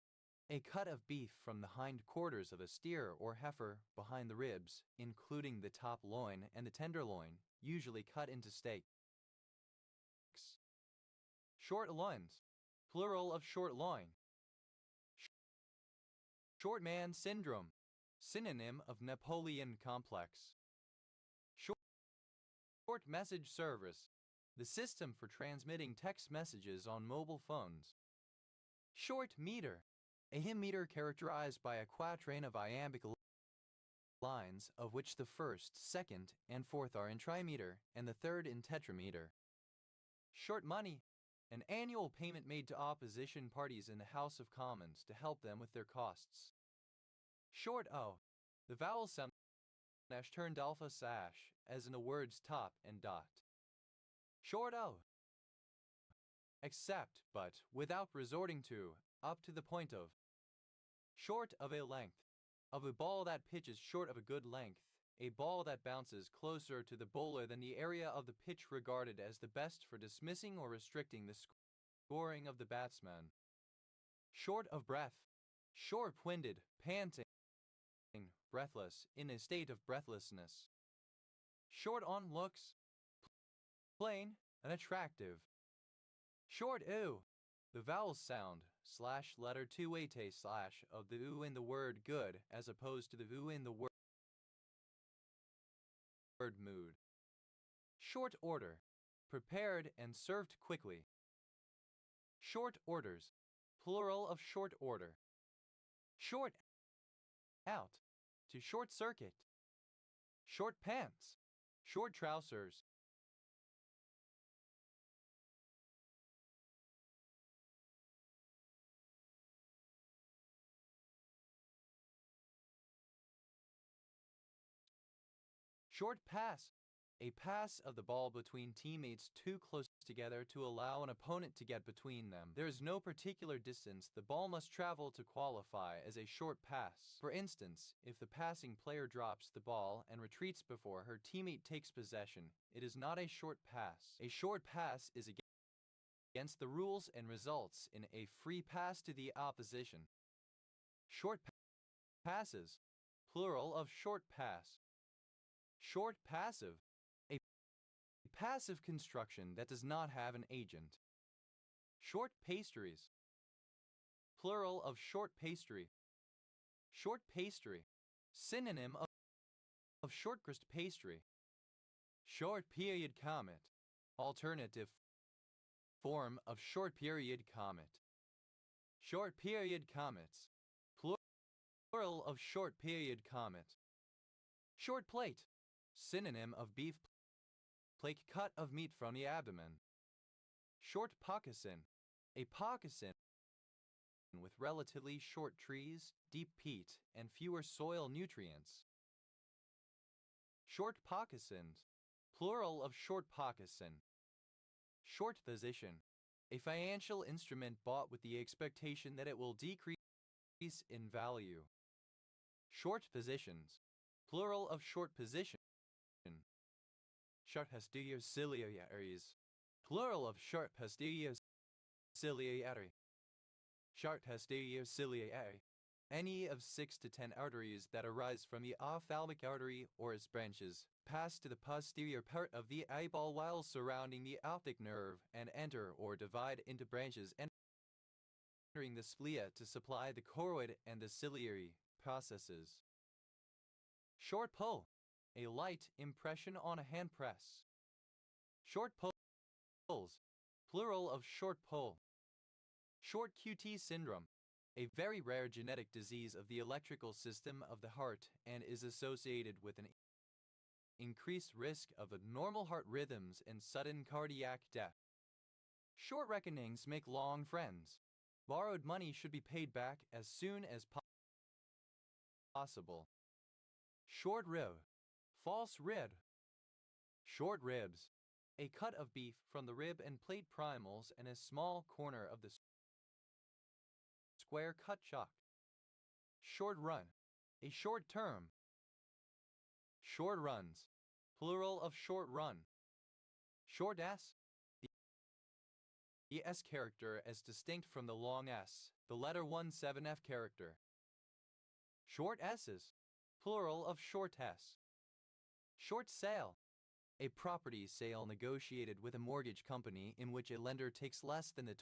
a cut of beef from the hind quarters of a steer or heifer behind the ribs, including the top loin and the tenderloin, usually cut into steaks. Short loins, plural of short loin. Short man syndrome, synonym of Napoleon complex. Short message service, the system for transmitting text messages on mobile phones. Short meter, a hymn meter characterized by a quatrain of iambic lines, of which the first, second, and fourth are in trimeter, and the third in tetrameter. Short money, an annual payment made to opposition parties in the House of Commons to help them with their costs. Short o, the vowel sound turned alpha sash, as in the words top and dot. Short o, except, but, without resorting to, up to the point of. Short of a length, of a ball that pitches short of a good length, a ball that bounces closer to the bowler than the area of the pitch regarded as the best for dismissing or restricting the scoring of the batsman. Short of breath, short-winded, panting, breathless, in a state of breathlessness. Short on looks, plain, and attractive. Short oo, the vowel sound slash letter 2 slash of the oo in the word good as opposed to the oo in the word mood. Short order, prepared and served quickly. Short orders, plural of short order. Short out, to short circuit. Short pants, short trousers. Short pass, a pass of the ball between teammates too close together to allow an opponent to get between them. There is no particular distance the ball must travel to qualify as a short pass. For instance, if the passing player drops the ball and retreats before her teammate takes possession, it is not a short pass. A short pass is against the rules and results in a free pass to the opposition. Short passes, plural of short pass. Short passive, a passive construction that does not have an agent. Short pastries, plural of short pastry. Short pastry, synonym of short crust pastry. Short period comet, alternative form of short period comet. Short period comets, plural of short period comet. Short plate, synonym of beef plate cut of meat from the abdomen. Short moccasin, a moccasin with relatively short trees, deep peat, and fewer soil nutrients. Short moccasins, plural of short moccasin. Short position, a financial instrument bought with the expectation that it will decrease in value. Short positions, plural of short position. Short pastilles, plural of short pastilles. Short pastilles, any of 6 to 10 arteries that arise from the ophthalmic artery or its branches, pass to the posterior part of the eyeball while surrounding the optic nerve and enter or divide into branches entering the sclea to supply the choroid and the ciliary processes. Short pull, a light impression on a hand press. Short pulls, plural of short pull. Short QT syndrome, a very rare genetic disease of the electrical system of the heart and is associated with an increased risk of abnormal heart rhythms and sudden cardiac death. Short reckonings make long friends. Borrowed money should be paid back as soon as possible. Short rib, false rib. Short ribs, a cut of beef from the rib and plate primals and a small corner of the square cut shock. Short run, a short term. Short runs, plural of short run. Short S, the S character as distinct from the long S, the letter 17F character. Short S's, plural of short S. Short sale, a property sale negotiated with a mortgage company in which a lender takes less than the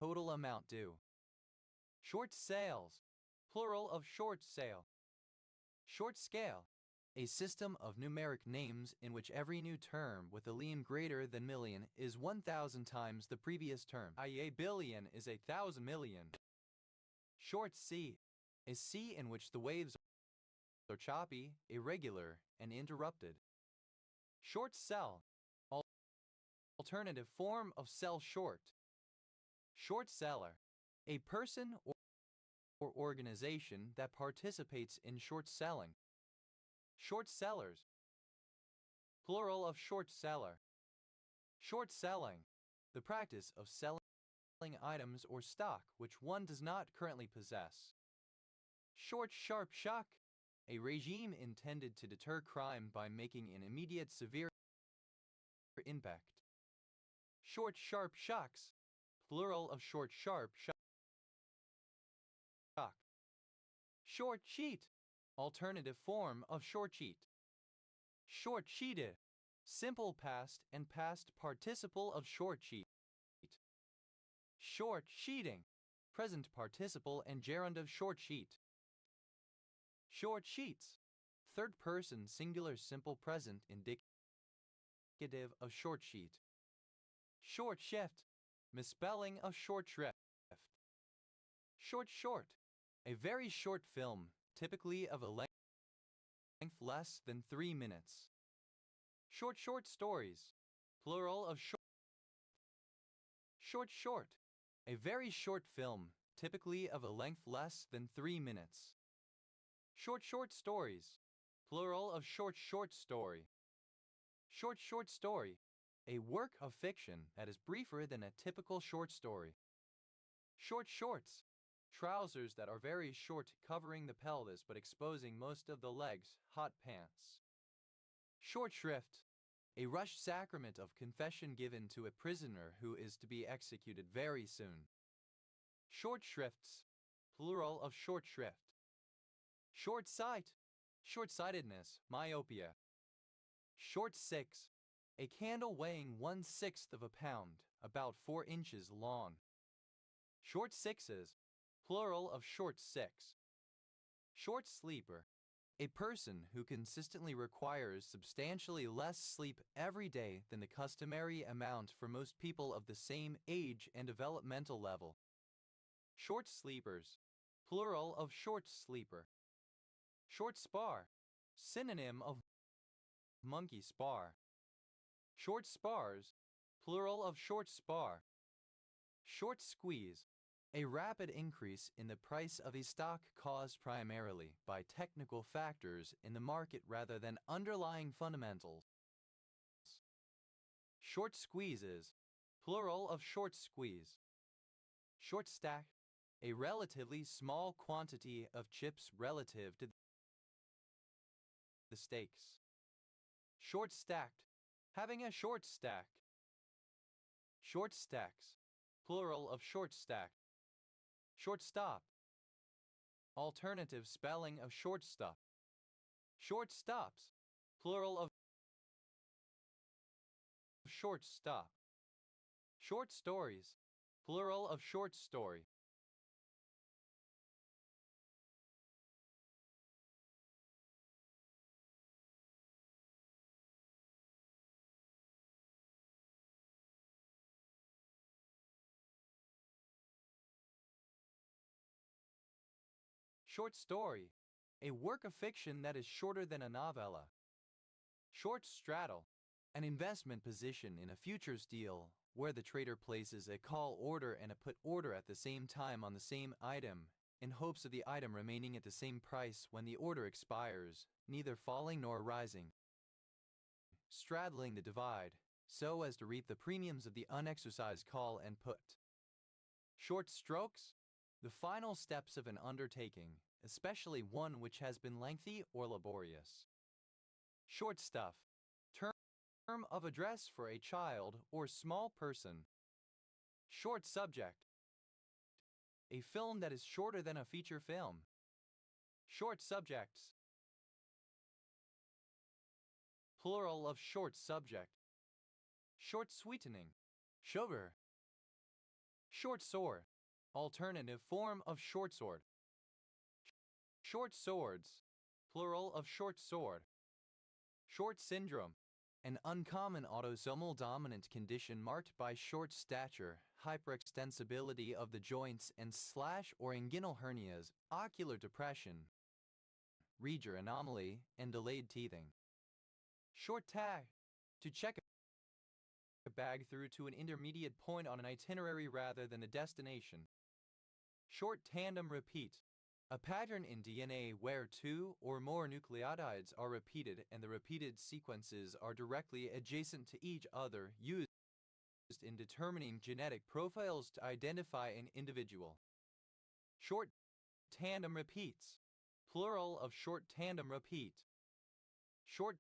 total amount due. Short sales, plural of short sale. Short scale, a system of numeric names in which every new term with a lien greater than million is 1,000 times the previous term, i.e. a billion is 1,000 million. Short sea, a sea in which the waves are choppy, irregular, and interrupted. Short sell, alternative form of sell short. Short seller, a person or organization that participates in short selling. Short sellers, plural of short seller. Short selling, the practice of selling items or stock which one does not currently possess. Short sharp shock, a regime intended to deter crime by making an immediate severe impact. Short sharp shocks, plural of short sharp shock. Short sheet, alternative form of short sheet. Short sheeted, simple past and past participle of short sheet. Short sheeting, present participle and gerund of short sheet. Short sheets, third person singular simple present indicative of short sheet. Short shift, misspelling of short shrift. Short short, a very short film, typically of a length less than 3 minutes. Short stories, plural of short short, a very short film, typically of a length less than 3 minutes. Short stories, Plural of short story. Short story. A work of fiction that is briefer than a typical short story. Shorts. Trousers that are very short, covering the pelvis but exposing most of the legs, hot pants. Short shrift. A rushed sacrament of confession given to a prisoner who is to be executed very soon. Short shrifts. Plural of short shrift. Short sight. Short-sightedness, myopia. Short six. A candle weighing 1/6 of a pound, about 4 inches long. Short sixes. Plural of short six. Short sleeper. A person who consistently requires substantially less sleep every day than the customary amount for most people of the same age and developmental level. Short sleepers. Plural of short sleeper. Short spar. Synonym of monkey spar. Short spars. Plural of short spar. Short squeeze. A rapid increase in the price of a stock caused primarily by technical factors in the market rather than underlying fundamentals. Short squeezes. Plural of short squeeze. Short stack. A relatively small quantity of chips relative to the stakes. Short stacked. Having a short stack. Short stacks. Plural of short stack. Shortstop. Alternative spelling of shortstop. Short stops. Plural of shortstop. Short stories. Plural of short story. Short story. A work of fiction that is shorter than a novella. Short straddle. An investment position in a futures deal where the trader places a call order and a put order at the same time on the same item in hopes of the item remaining at the same price when the order expires, neither falling nor rising. Straddling the divide, so as to reap the premiums of the unexercised call and put. Short strokes. The final steps of an undertaking, especially one which has been lengthy or laborious. Short stuff. Term of address for a child or small person. Short subject. A film that is shorter than a feature film. Short subjects. Plural of short subject. Short sweetening. Sugar. Short sword. Alternative form of short sword. Short swords. Plural of short sword. Short syndrome. An uncommon autosomal dominant condition marked by short stature, hyperextensibility of the joints and slash or inguinal hernias, ocular depression, Rieger anomaly, and delayed teething. Short tag. To check a bag through to an intermediate point on an itinerary rather than the destination. Short tandem repeat. A pattern in DNA where two or more nucleotides are repeated and the repeated sequences are directly adjacent to each other, used in determining genetic profiles to identify an individual. Short tandem repeats. Plural of short tandem repeat. Short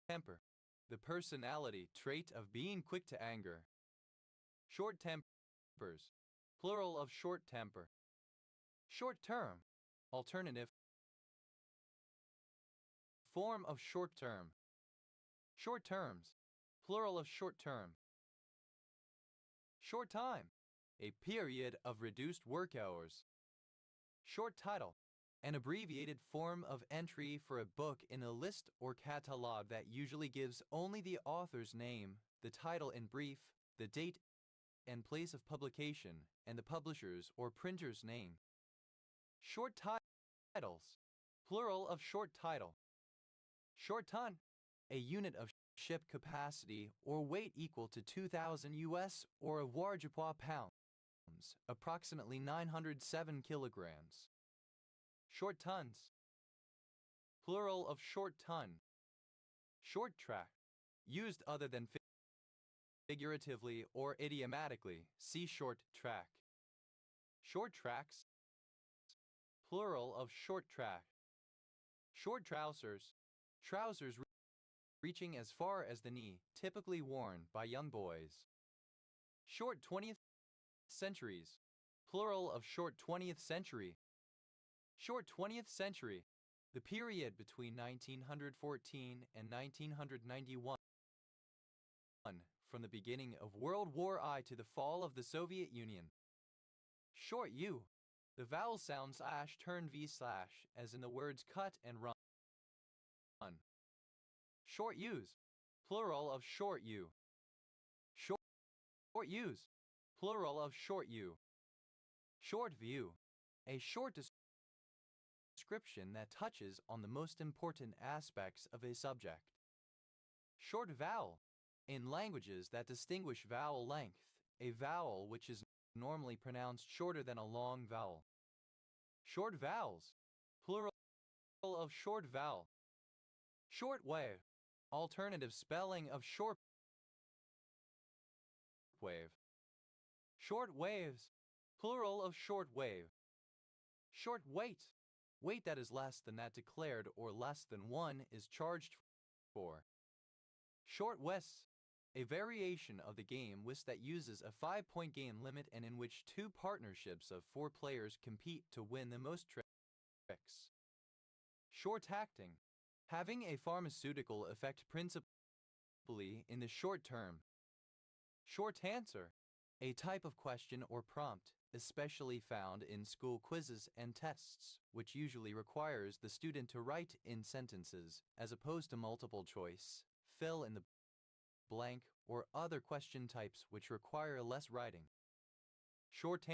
temper. The personality trait of being quick to anger. Short tempers. Plural of short temper. Short term. Alternative form of short term. Short terms. Plural of short term. Short time. A period of reduced work hours. Short title. An abbreviated form of entry for a book in a list or catalog that usually gives only the author's name, the title in brief, the date and place of publication, and the publisher's or printer's name. Short titles. Plural of short title. Short ton. A unit of ship capacity or weight equal to 2,000 US or avoirdupois pounds, approximately 907 kilograms. Short tons. plural of short ton. Short track, used other than figuratively or idiomatically, see short track. Short tracks, plural of short track. Short trousers, trousers reaching as far as the knee, typically worn by young boys. Short 20th centuries, plural of short 20th century. Short 20th century, the period between 1914 and 1991, from the beginning of World War I to the fall of the Soviet Union. Short U, the vowel sound / turn V / as in the words cut and run. Short U's, plural of short U. Short U's, plural of short U. Short view, a short description that touches on the most important aspects of a subject. Short vowel, in languages that distinguish vowel length, a vowel which is normally pronounced shorter than a long vowel. Short vowels, plural of short vowel. Short wave, alternative spelling of short wave. Short waves, plural of short wave. Short weight, weight that is less than that declared or less than one is charged for. Short whist, a variation of the game whist that uses a 5-point game limit and in which 2 partnerships of 4 players compete to win the most tricks. Short acting, having a pharmaceutical effect principally in the short term. Short answer, a type of question or prompt, especially found in school quizzes and tests, which usually requires the student to write in sentences, as opposed to multiple choice, fill in the blank, or other question types which require less writing. Short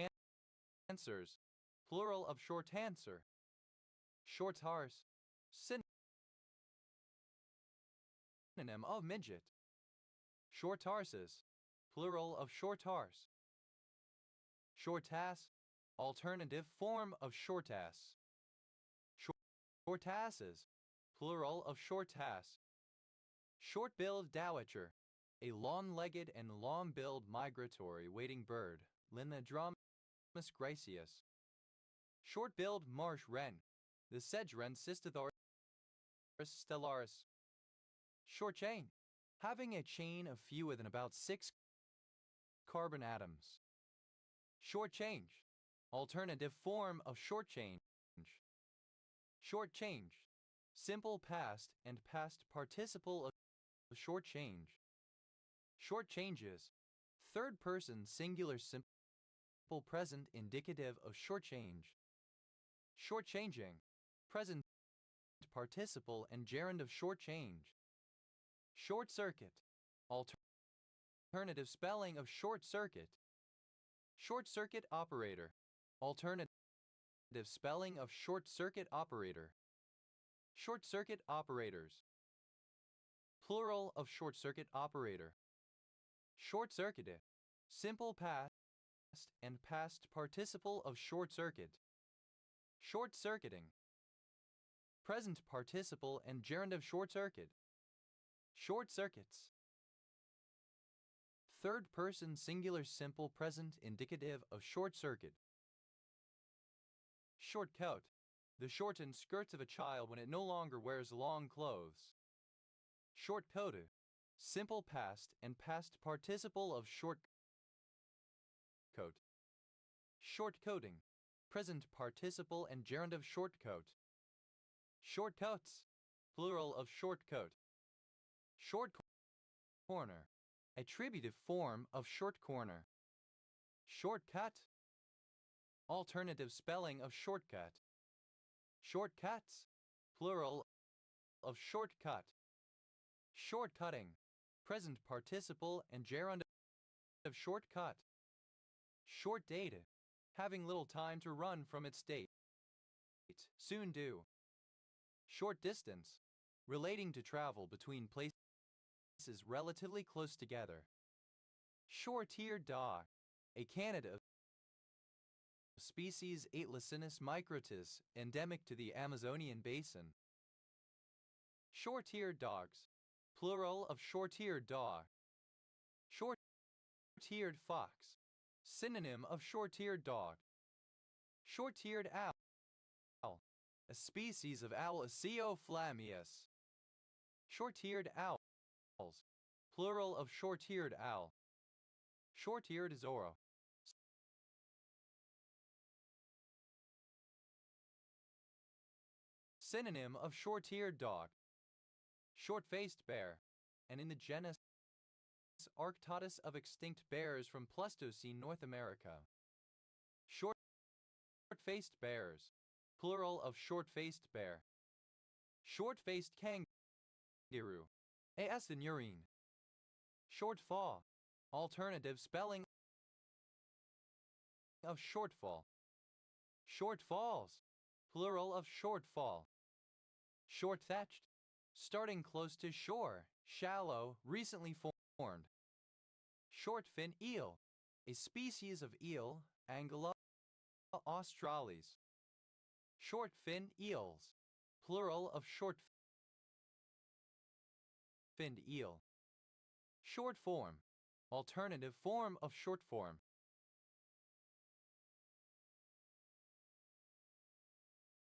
answers, plural of short answer. Short arse, synonym of midget. Short arses, plural of short arse. Short ass, alternative form of short ass. Short asses, plural of short ass. Short-billed dowitcher, a long-legged and long-billed migratory wading bird, Linodromus gracius. Short-billed marsh wren, the sedge wren Cysthosaurus stellaris. Short chain, having a chain of fewer than about 6 carbon atoms. Short change, alternative form of short change. Short change, simple past and past participle of short change. Short changes, third person singular simple present indicative of short change. Short changing, present participle and gerund of short change. Short circuit, alternative spelling of short circuit. Short circuit operator, alternative spelling of short circuit operator. Short circuit operators, plural of short circuit operator. Short circuited, simple past and past participle of short circuit. Short circuiting, present participle and gerund of short circuit. Short circuits, third person singular simple present indicative of short circuit. Short coat, the shortened skirts of a child when it no longer wears long clothes. Short coated, simple past and past participle of short coat. Short coating, present participle and gerund of short coat. Short coats, plural of short coat. Short corner, attributive form of short corner. Shortcut, alternative spelling of shortcut. Shortcuts, plural of shortcut. Shortcutting, present participle and gerund of shortcut. Short dated, having little time to run from its date. Soon do. Short distance, relating to travel between places relatively close together. Short-eared dog, a Canada species Atlacinus microtus, endemic to the Amazonian basin. Short-eared dogs, plural of short-eared dog. Short-eared fox, synonym of short-eared dog. Short-eared owl, a species of owl Aceophlamius. Short-eared owls, plural of short-eared owl. Short-eared Zorro. Synonym of short-eared dog. Short-faced bear, and in the genus Arctodus of extinct bears from Pleistocene North America. Short-faced bears, plural of short-faced bear. Short-faced kangaroo, Aesinurine. Shortfall, alternative spelling of shortfall. Shortfalls, plural of shortfall. Short-thatched, starting close to shore, shallow, recently formed. Short-fin eel, a species of eel, Angula australis. Short-fin eels, plural of short-finned eel. Short form, alternative form of short form.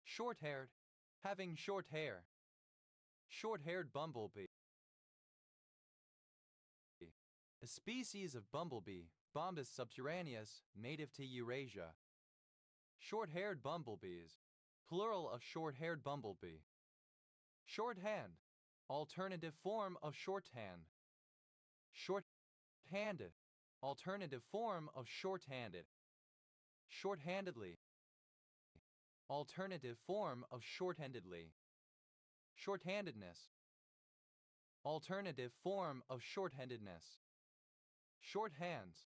Short-haired, having short hair. Short-haired bumblebee, a species of bumblebee, Bombus subterraneus, native to Eurasia. Short-haired bumblebees, plural of short-haired bumblebee. Shorthand, alternative form of shorthand. Short-handed, alternative form of short-handed. Short-handedly, alternative form of short-handedly. Short-handedness, alternative form of short-handedness. Shorthands,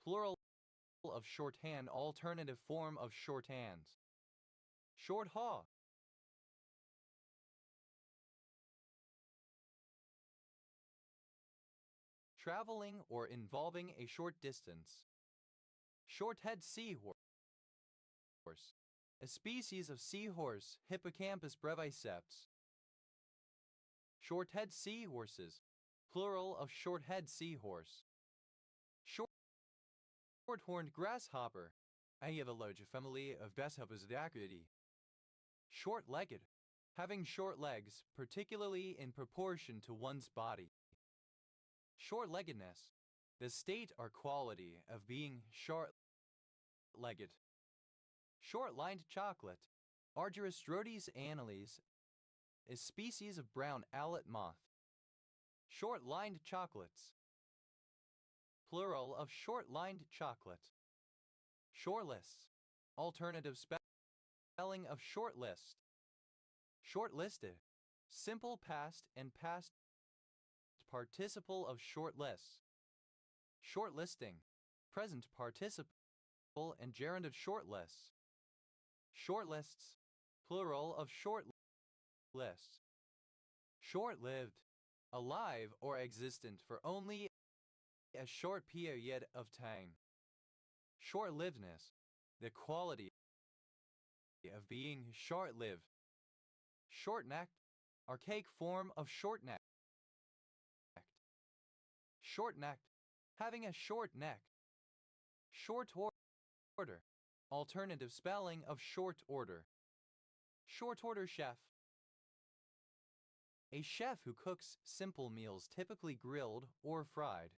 plural of shorthand, alternative form of shorthands. Short haw, traveling or involving a short distance. Short-head seahorse, a species of seahorse, Hippocampus breviceps. Short-head seahorses, plural of short-head seahorse. Short-horned grasshopper, Aeologia family of Besshopusdacridae. Short-legged, having short legs, particularly in proportion to one's body. Short-leggedness, the state or quality of being short-legged. Short-lined chocolate, Argyrostrodies annuales, a species of brown owlet moth. Short-lined chocolates, plural of short-lined chocolate. Shortlists, alternative spelling of shortlist. Shortlisted, simple past and past participle of shortlists. Shortlisting, present participle and gerund of shortlists. Shortlists, plural of shortlists. Short-lived, alive or existent for only a short period of time. Short-livedness, the quality of being short-lived. Short-necked, archaic form of short-necked. Short-necked, having a short neck. Short order, alternative spelling of short order. Short order chef, a chef who cooks simple meals typically grilled or fried.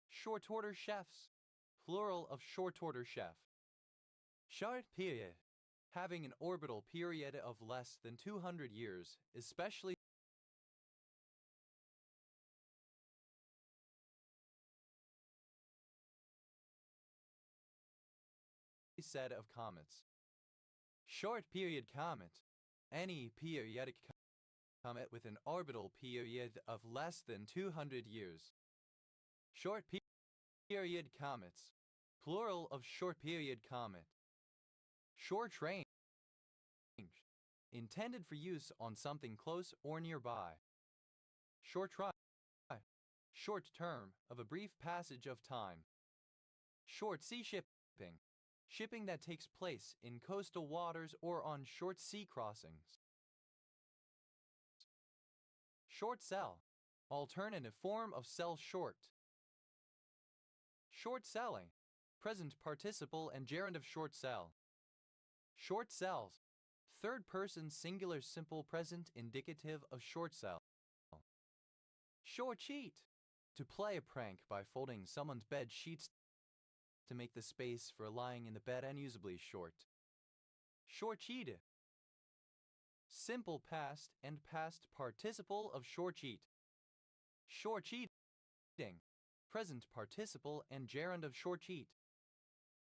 Short order chefs, plural of short order chef. Short period, having an orbital period of less than 200 years, especially set of comets. Short period comet, any periodic comet with an orbital period of less than 200 years. Short period comets, plural of short period comet. Short range, intended for use on something close or nearby. Short try, short term, of a brief passage of time. Short sea shipping, shipping that takes place in coastal waters or on short sea crossings. Short sell. Alternative form of sell short. Short selling. Present participle and gerund of short sell. Short sells. Third person singular simple present indicative of short sell. Short cheat. To play a prank by folding someone's bed sheets to make the space for lying in the bed unusably short. Short cheated. Simple past and past participle of short cheat. Short cheating. Present participle and gerund of short cheat.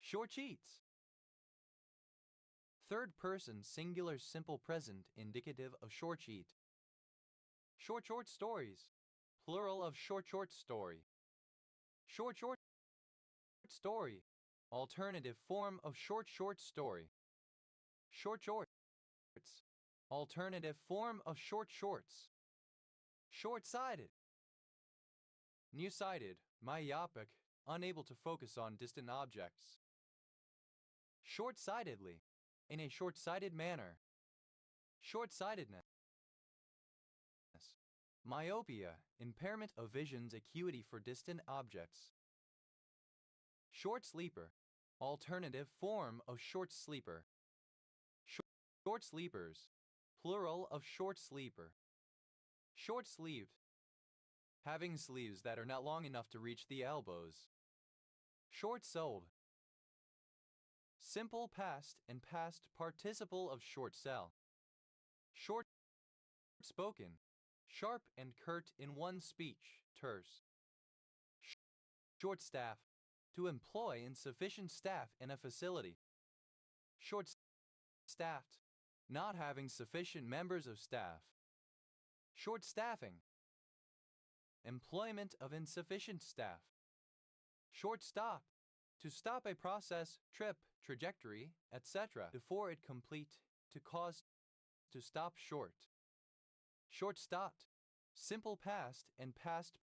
Short cheats. Third person singular simple present indicative of short cheat. Short stories. Plural of short story. Short story. Alternative form of short story. Short shorts. Alternative form of short shorts. Short-sighted. Nearsighted, myopic, unable to focus on distant objects. Short-sightedly. In a short-sighted manner. Short-sightedness. Myopia, impairment of vision's acuity for distant objects. Short sleeper. Alternative form of short sleeper. Short sleepers. Plural of short sleeper. Short-sleeved. Having sleeves that are not long enough to reach the elbows. Short-sold. Simple past and past participle of short sell. Short-spoken. Sharp and curt in one's speech, terse. Short-staff. To employ insufficient staff in a facility. Short-staffed. Not having sufficient members of staff. Short-staffing. Employment of insufficient staff. Short-stop. To stop a process, trip, trajectory, etc. before it complete, to cause to stop short. Short-stopped. Simple past and past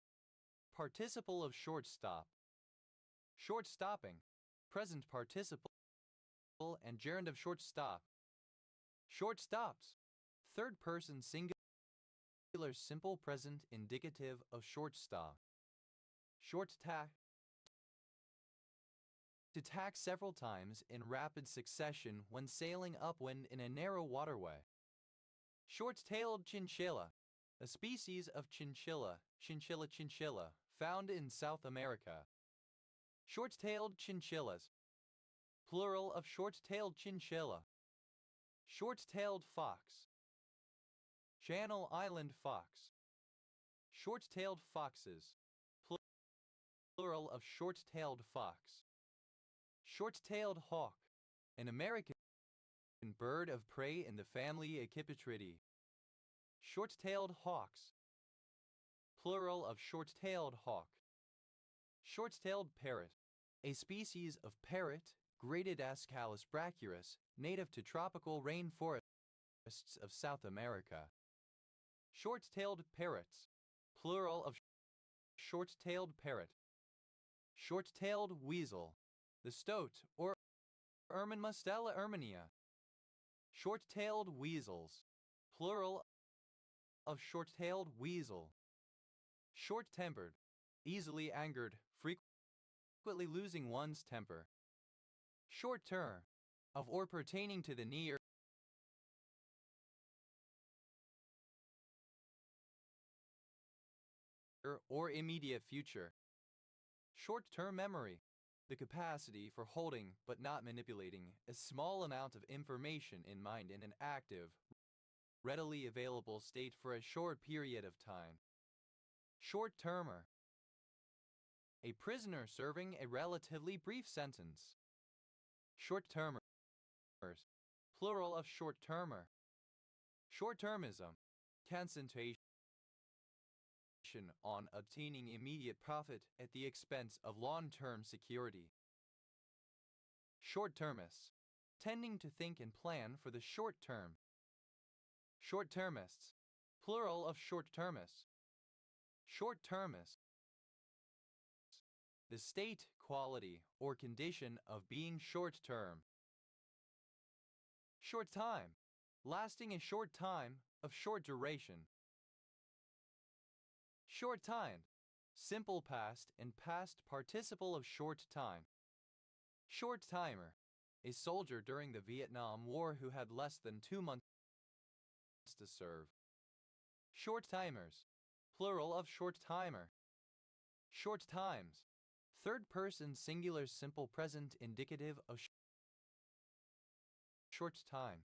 participle of short-stop. Short-stopping. Present participle and gerund of short-stop. Short-stops. Third person singular simple present indicative of short-stop. Short-tack. To tack several times in rapid succession when sailing upwind in a narrow waterway. Short-tailed chinchilla. A species of chinchilla, chinchilla, found in South America. Short-tailed chinchillas. Plural of short-tailed chinchilla. Short-tailed fox. Channel Island fox. Short-tailed foxes. Plural of short-tailed fox. Short-tailed hawk. An American bird of prey in the family Accipitridae. Short-tailed hawks. Plural of short-tailed hawk. Short-tailed parrot. A species of parrot, graded Ascalis brachyurus, native to tropical rainforests of South America. Short-tailed parrots. Plural of short-tailed parrot. Short-tailed weasel. The stoat, or Ermine mustela erminia. Short-tailed weasels. Plural of short-tailed weasel. Short-tempered. Easily angered, frequently losing one's temper. Short-term. Of or pertaining to the near or immediate future. Short-term memory. The capacity for holding but not manipulating a small amount of information in mind in an active, readily available state for a short period of time. Short-termer. A prisoner serving a relatively brief sentence. Short-termers. Plural of short-termer. Short-termism. Concentration on obtaining immediate profit at the expense of long-term security. Short-termists. Tending to think and plan for the short term. Short-termists. Plural of short-termists. Short-termists. The state, quality, or condition of being short-term. Short time. Lasting a short time, of short duration. Short time. Simple past and past participle of short time. Short timer. A soldier during the Vietnam War who had less than 2 months to serve. Short timers. Plural of short timer. Short times. Third person singular simple present indicative of short time.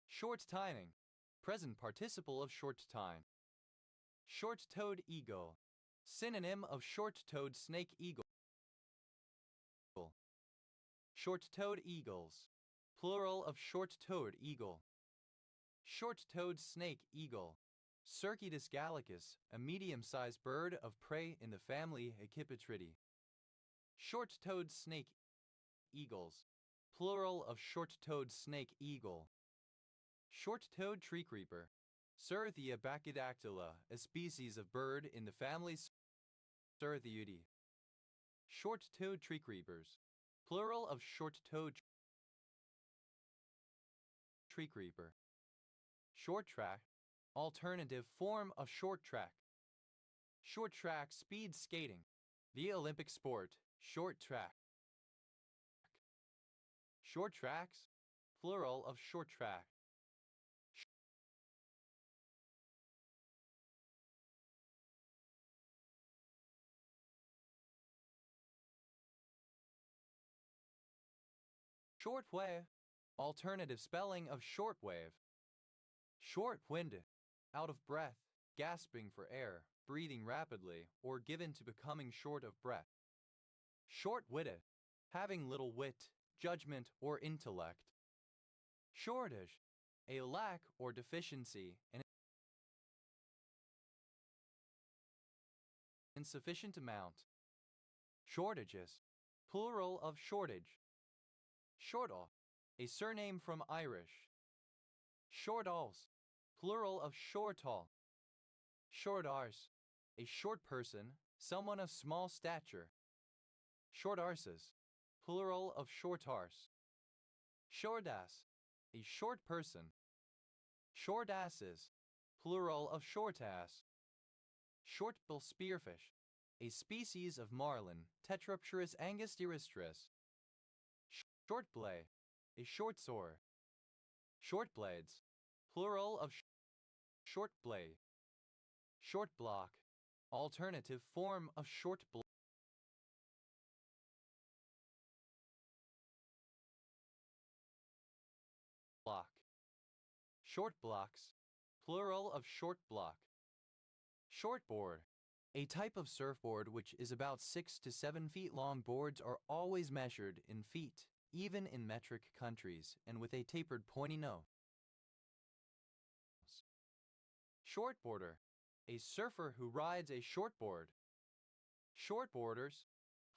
Short timing. Present participle of short time. Short-toed eagle. Synonym of short-toed snake eagle. Short-toed eagles. Plural of short-toed eagle. Short-toed snake eagle. Circaetus gallicus, a medium-sized bird of prey in the family Accipitridae. Short-toed snake eagles. Plural of short-toed snake eagle. Short-toed tree creeper. Certhia brachydactyla, a species of bird in the family Certhiidae. Short-toed tree creepers. Plural of short-toed tree creeper. Short track. Alternative form of short track. Short track speed skating. The Olympic sport, short track. Short tracks. Plural of short track. Short wave. Alternative spelling of short wave. Short-winded. Out of breath, gasping for air, breathing rapidly, or given to becoming short of breath. Short-witted. Having little wit, judgment, or intellect. Shortage. A lack or deficiency, an insufficient amount. Shortages. Plural of shortage. Shortall. A surname from Irish. Shortalls. Plural of shortall. Short-arse. A short person, someone of small stature. Short-arses. Plural of short-arse. Short-ass. A short person. Short-asses. Plural of short-ass. Short-bill spearfish. A species of marlin, Tetrapterus angustirostris. Short-blade. A short sword. Short blades. Plural of short blade. Short block. Alternative form of short block. Short blocks. Plural of short block. Shortboard. A type of surfboard which is about 6 to 7 feet long. Boards are always measured in feet, even in metric countries, and with a tapered pointy nose. Shortboarder. A surfer who rides a shortboard. Shortboarders.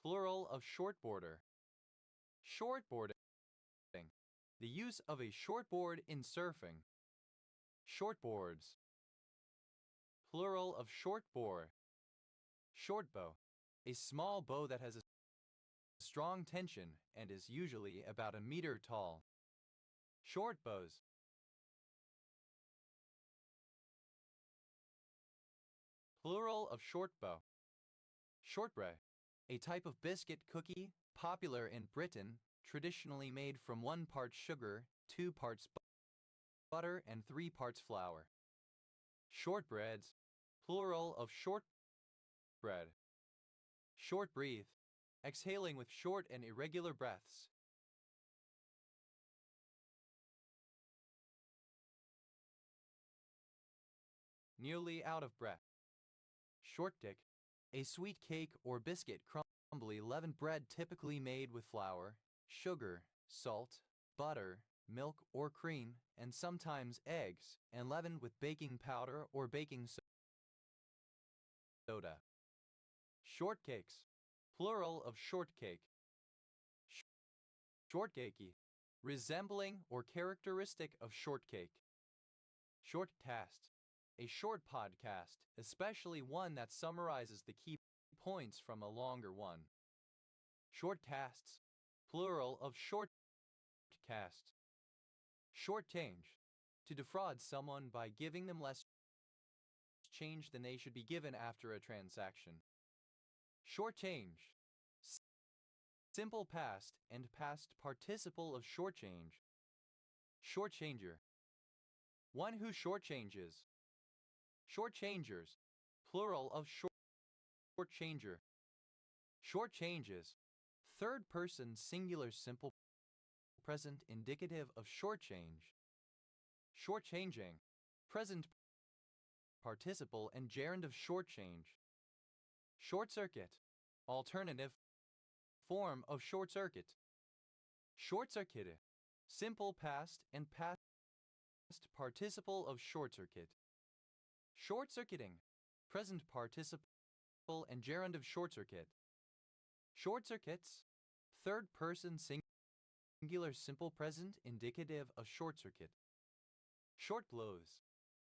Plural of shortboarder. Shortboarding. The use of a shortboard in surfing. Shortboards. Plural of shortboard. Shortbow. A small bow that has a strong tension and is usually about a meter tall. Shortbows. Plural of shortbow. Shortbread. A type of biscuit cookie, popular in Britain, traditionally made from 1 part sugar, 2 parts butter, and 3 parts flour. Shortbreads. Plural of shortbread. Short breath. Exhaling with short and irregular breaths. Nearly out of breath. Shortcake. A sweet cake or biscuit crumbly leavened bread typically made with flour, sugar, salt, butter, milk or cream, and sometimes eggs, and leavened with baking powder or baking soda. Shortcakes. Plural of shortcake. Shortcakey. Resembling or characteristic of shortcake. Shortcast. A short podcast, especially one that summarizes the key points from a longer one. Shortcasts. Plural of shortcast. Shortchange. To defraud someone by giving them less change than they should be given after a transaction. Shortchange. Simple past and past participle of shortchange. Shortchanger. One who shortchanges. Shortchangers. Plural of shortchanger. Shortchanges. Third person singular simple present indicative of shortchange. Shortchanging. Present participle and gerund of shortchange. Short circuit. Alternative form of short circuit. Short circuited. Simple past and past participle of short circuit. Short circuiting. Present participle and gerund of short circuit. Short circuits. Third person singular simple present indicative of short circuit. Short blows.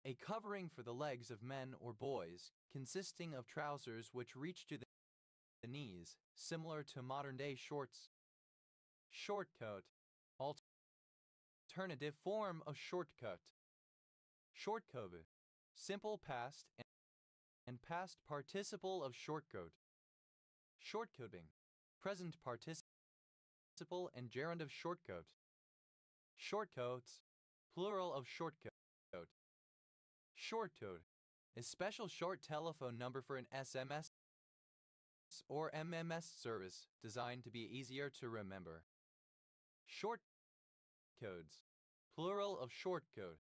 A covering for the legs of men or boys, consisting of trousers which reach to the knees, similar to modern-day shorts. Shortcoat. Alternative form of shortcut. Shortcoat. Simple past and past participle of shortcoat. Shortcoating. Present participle and gerund of shortcoat. Shortcoats. Plural of shortcoat. Shortcode. A special short telephone number for an SMS or MMS service designed to be easier to remember. Short codes. Plural of shortcode.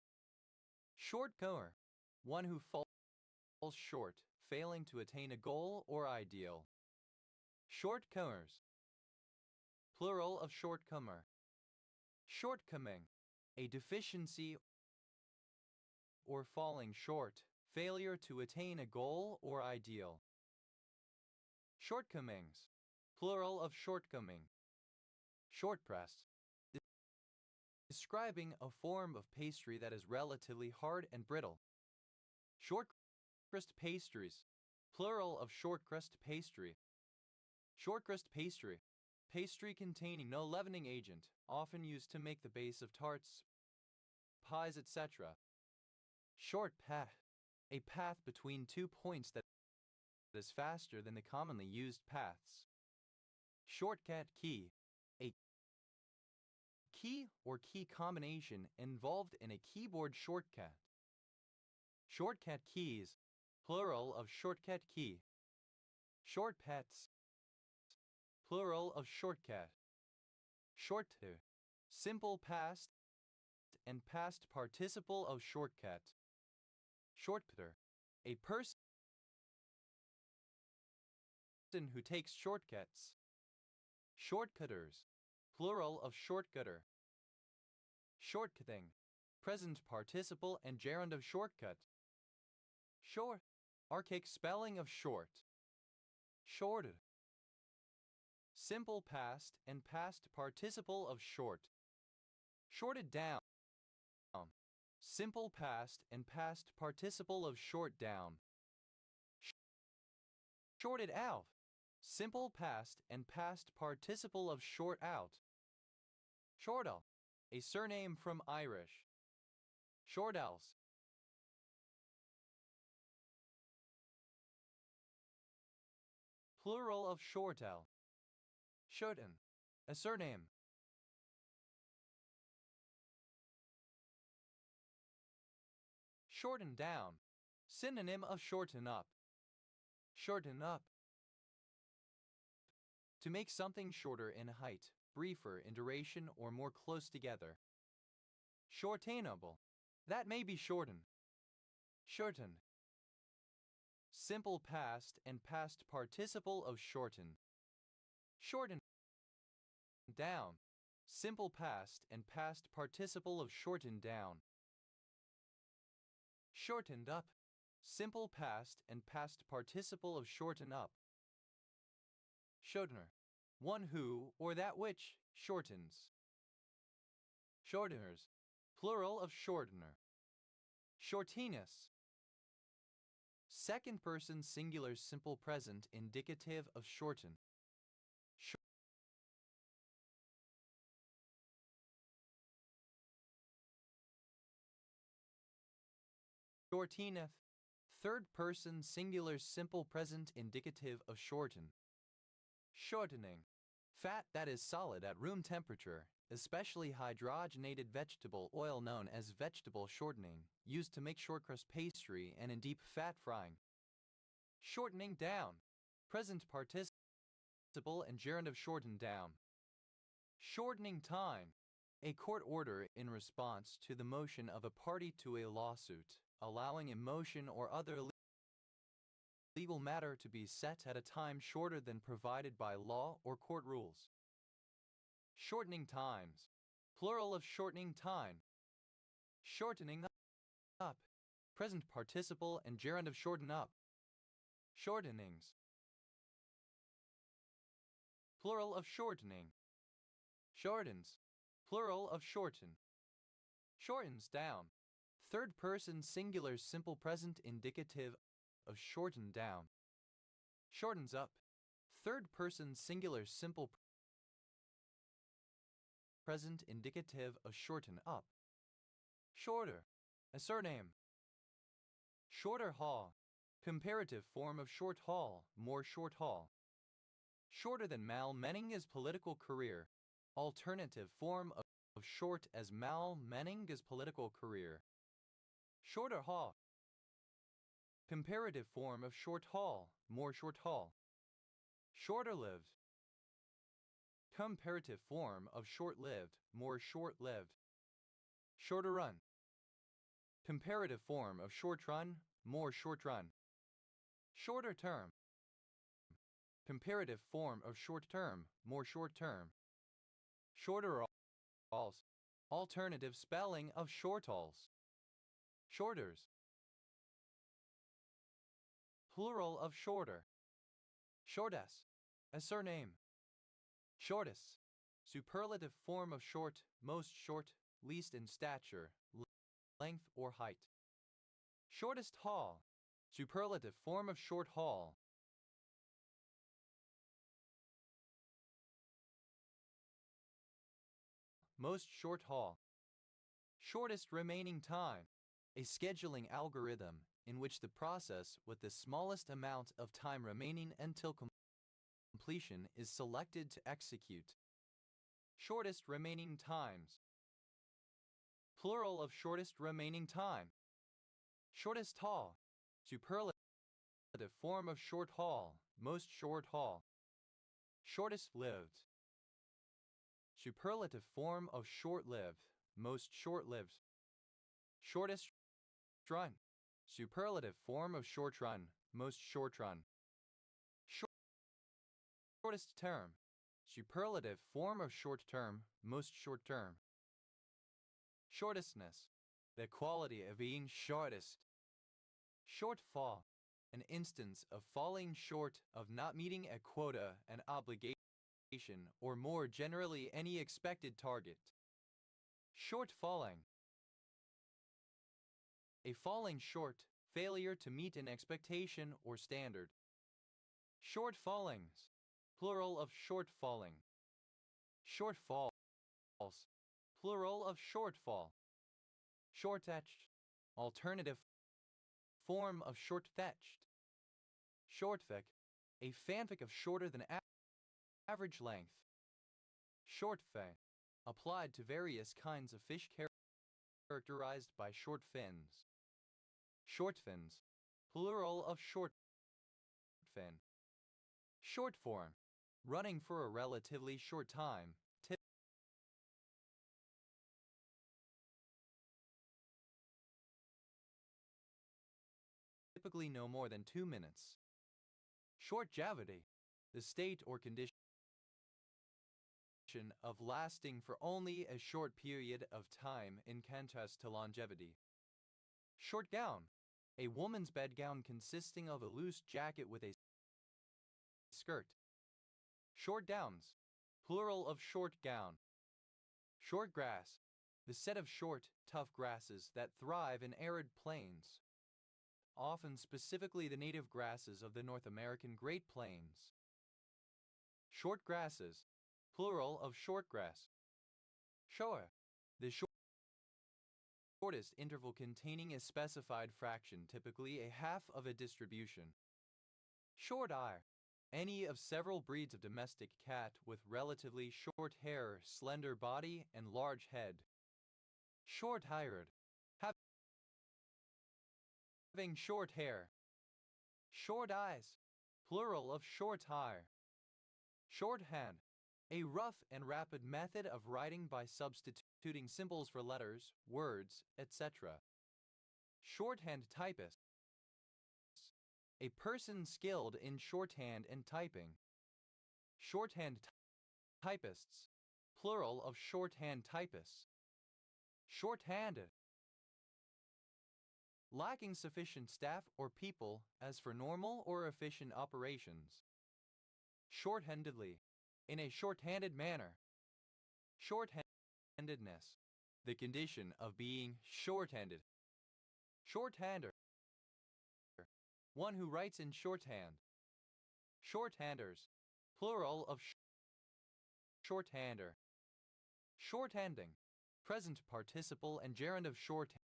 Shortcomer. One who falls short, failing to attain a goal or ideal. Shortcomers. Plural of shortcomer. Shortcoming. A deficiency or falling short, failure to attain a goal or ideal. Shortcomings. Plural of shortcoming. Shortpress. Describing a form of pastry that is relatively hard and brittle. Shortcrust pastries. Plural of shortcrust pastry. Shortcrust pastry. Pastry containing no leavening agent, often used to make the base of tarts, pies, etc. Short path. A path between 2 points that is faster than the commonly used paths. Shortcut key. A key or key combination involved in a keyboard shortcut. Shortcut keys. Plural of shortcut key. Short pets. Plural of shortcut. Short to. Simple past and past participle of shortcut. Shortcutter. A person who takes shortcuts. Shortcutters. Plural of shortcutter. Shortcutting. Present participle and gerund of shortcut. Short. Archaic spelling of short. Shorted. Simple past and past participle of short. Shorted down. Simple past and past participle of short down. Shorted out. Simple past and past participle of short out. Shortall. A surname from Irish. Shortells. Plural of shortell. Shorten. A surname. Shorten down. Synonym of shorten up. Shorten up. To make something shorter in height, briefer in duration, or more close together. Shortainable. That may be shortened. Shorten. Simple past and past participle of shorten. Shorten down. Simple past and past participle of shorten down. Shortened up. Simple past and past participle of shorten up. Shortener. One who or that which shortens. Shorteners. Plural of shortener. Shortiness. Second person singular simple present indicative of shorten. Shorteneth. Third person singular simple present indicative of shorten. Shortening. Fat that is solid at room temperature, especially hydrogenated vegetable oil known as vegetable shortening, used to make shortcrust pastry and in deep fat frying. Shortening down. Present participle and gerund of shorten down. Shortening time. A court order in response to the motion of a party to a lawsuit, allowing a motion or other legal matter to be set at a time shorter than provided by law or court rules. Shortening times. Plural of shortening time. Shortening up. Present participle and gerund of shorten up. Shortenings. Plural of shortening. Shortens. Plural of shorten. Shortens down. Third person singular simple present indicative of shorten down. Shortens up. Third person singular simple present indicative of shorten up. Shorter. A surname. Shorter haul. Comparative form of short haul, more short haul. Shorter than Mal Menninger's political career. Alternative form of short as Mal Menninger's political career. Shorter haul. Comparative form of short haul, more short haul. Shorter lived. Comparative form of short-lived, more short-lived. Shorter run. Comparative form of short run, more short run. Shorter term. Comparative form of short term, more short term. Shorter alls. Alternative spelling of short alls. Shorters. Plural of shorter. Shortess. A surname. Shortest. Superlative form of short, most short, least in stature, length or height. Shortest haul. Superlative form of short haul. Most short haul. Shortest remaining time. A scheduling algorithm in which the process with the smallest amount of time remaining until completion is selected to execute. Shortest remaining times. Plural of shortest remaining time. Shortest haul. Superlative form of short haul, most short haul. Shortest lived. Superlative form of short-lived, most short-lived. Shortest run. Superlative form of short run, most short run. Shortest term. Superlative form of short term, most short term. Shortestness. The quality of being shortest. Shortfall. An instance of falling short of not meeting a quota, an obligation, or more generally any expected target. Short falling. A falling short, failure to meet an expectation or standard. Short fallings. Plural of short falling. Shortfalls. Plural of shortfall. Short-etched. Alternative form of short-fetched. Shortfic. A fanfic of shorter than average length. Short-fin. Applied to various kinds of fish characterized by short fins. Short fins. Plural of short fin. Short form. Running for a relatively short time, typically no more than 2 minutes. Shortgevity. The state or condition of lasting for only a short period of time in contrast to longevity. Short gown. A woman's bedgown consisting of a loose jacket with a skirt. Short downs. Plural of short gown. Short grass. The set of short, tough grasses that thrive in arid plains. Often specifically the native grasses of the North American Great Plains. Short grasses. Plural of short grass. Shore. The shortest interval containing a specified fraction, typically a half of a distribution. Short hair. Any of several breeds of domestic cat with relatively short hair, slender body, and large head. Short-haired. Having short hair. Short eyes. Plural of short hair. Shorthand. A rough and rapid method of writing by substituting symbols for letters, words, etc. Shorthand typist. A person skilled in shorthand and typing. Shorthand typists. Plural of shorthand typists. Shorthanded. Lacking sufficient staff or people as for normal or efficient operations. Shorthandedly. In a shorthanded manner. Shorthandedness. The condition of being shorthanded. Shorthander. One who writes in shorthand. Shorthanders. Plural of shorthander. Shorthanding. Present participle and gerund of shorthand.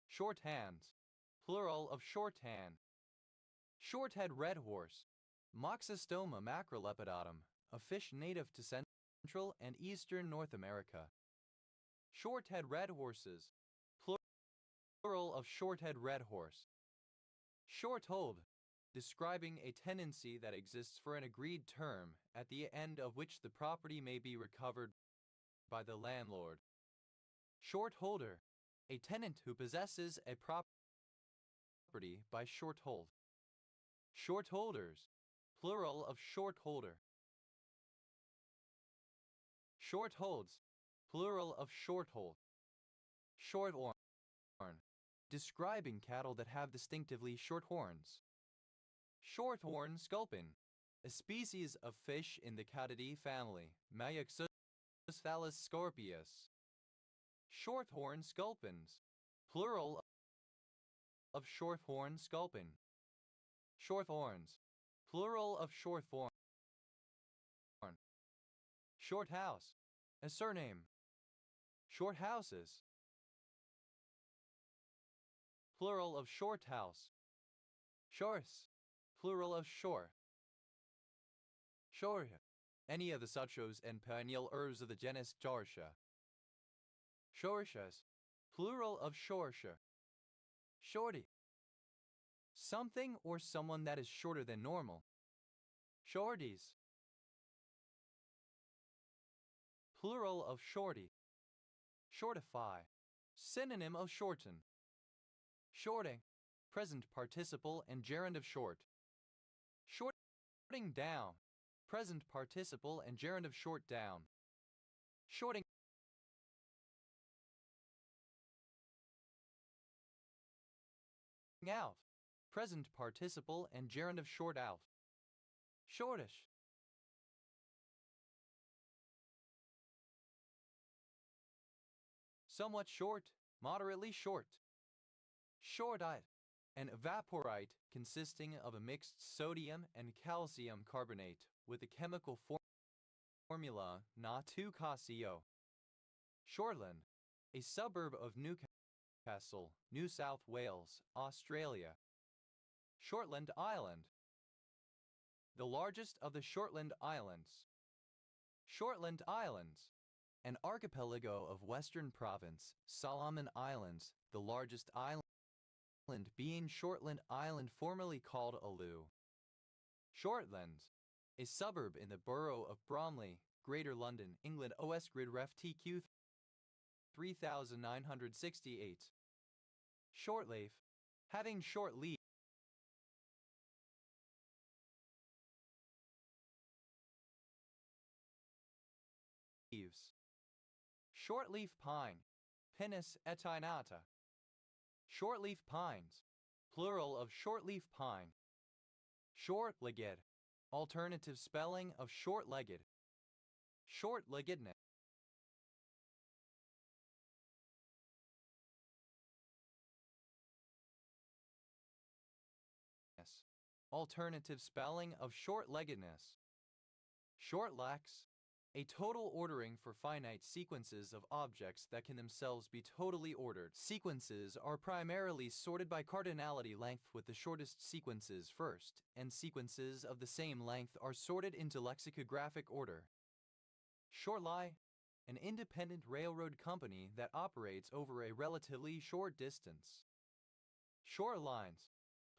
Shorthands. Plural of shorthand. Shorthead red horse. Moxostoma macrolepidatum, a fish native to Central and Eastern North America. Shorthead red horses. Plural of shorthead red horse. Shorthold. Describing a tenancy that exists for an agreed term, at the end of which the property may be recovered by the landlord. Shortholder. A tenant who possesses a property by shorthold. Shortholders. Plural of shortholder. Shortholds. Plural of shorthold. Shorthorn. Describing cattle that have distinctively short horns. Shorthorn sculpin. A species of fish in the Catidae family, Myaxocephalus scorpius. Shorthorn sculpins. Plural of shorthorn sculpin. Shorthorns. Plural of shorthorn. Shorthouse. A surname. Shorthouses. Plural of shorthouse. Shorse. Plural of shore. Shoria. Any of the suchos and perennial herbs of the genus Jorsha. Shorshas. Plural of shorsha. Shorty. Something or someone that is shorter than normal. Shorties. Plural of shorty. Shortify. Synonym of shorten. Shorting. Present participle and gerund of short. Shorting down. Present participle and gerund of short down. Shorting out. Present participle and gerund of short out. Shortish. Somewhat short, moderately short. Shortite. An evaporite consisting of a mixed sodium and calcium carbonate with the chemical formula Na2CaCO. Shortland. A suburb of Newcastle, New South Wales, Australia. Shortland Island. The largest of the Shortland Islands. Shortland Islands. An archipelago of Western Province, Solomon Islands, the largest island being Shortland Island, formerly called Alu. Shortlands. A suburb in the borough of Bromley, Greater London, England. OS Grid Ref TQ 3968. Shortleaf. Having short leaves. Shortleaf pine. Pinus etinnata. Shortleaf pines. Plural of shortleaf pine. Short-legged. Alternative spelling of short-legged. Short-leggedness. Alternative spelling of short-leggedness. Short lax. A total ordering for finite sequences of objects that can themselves be totally ordered. Sequences are primarily sorted by cardinality length, with the shortest sequences first, and sequences of the same length are sorted into lexicographic order. Short-lie, an independent railroad company that operates over a relatively short distance. Short lines,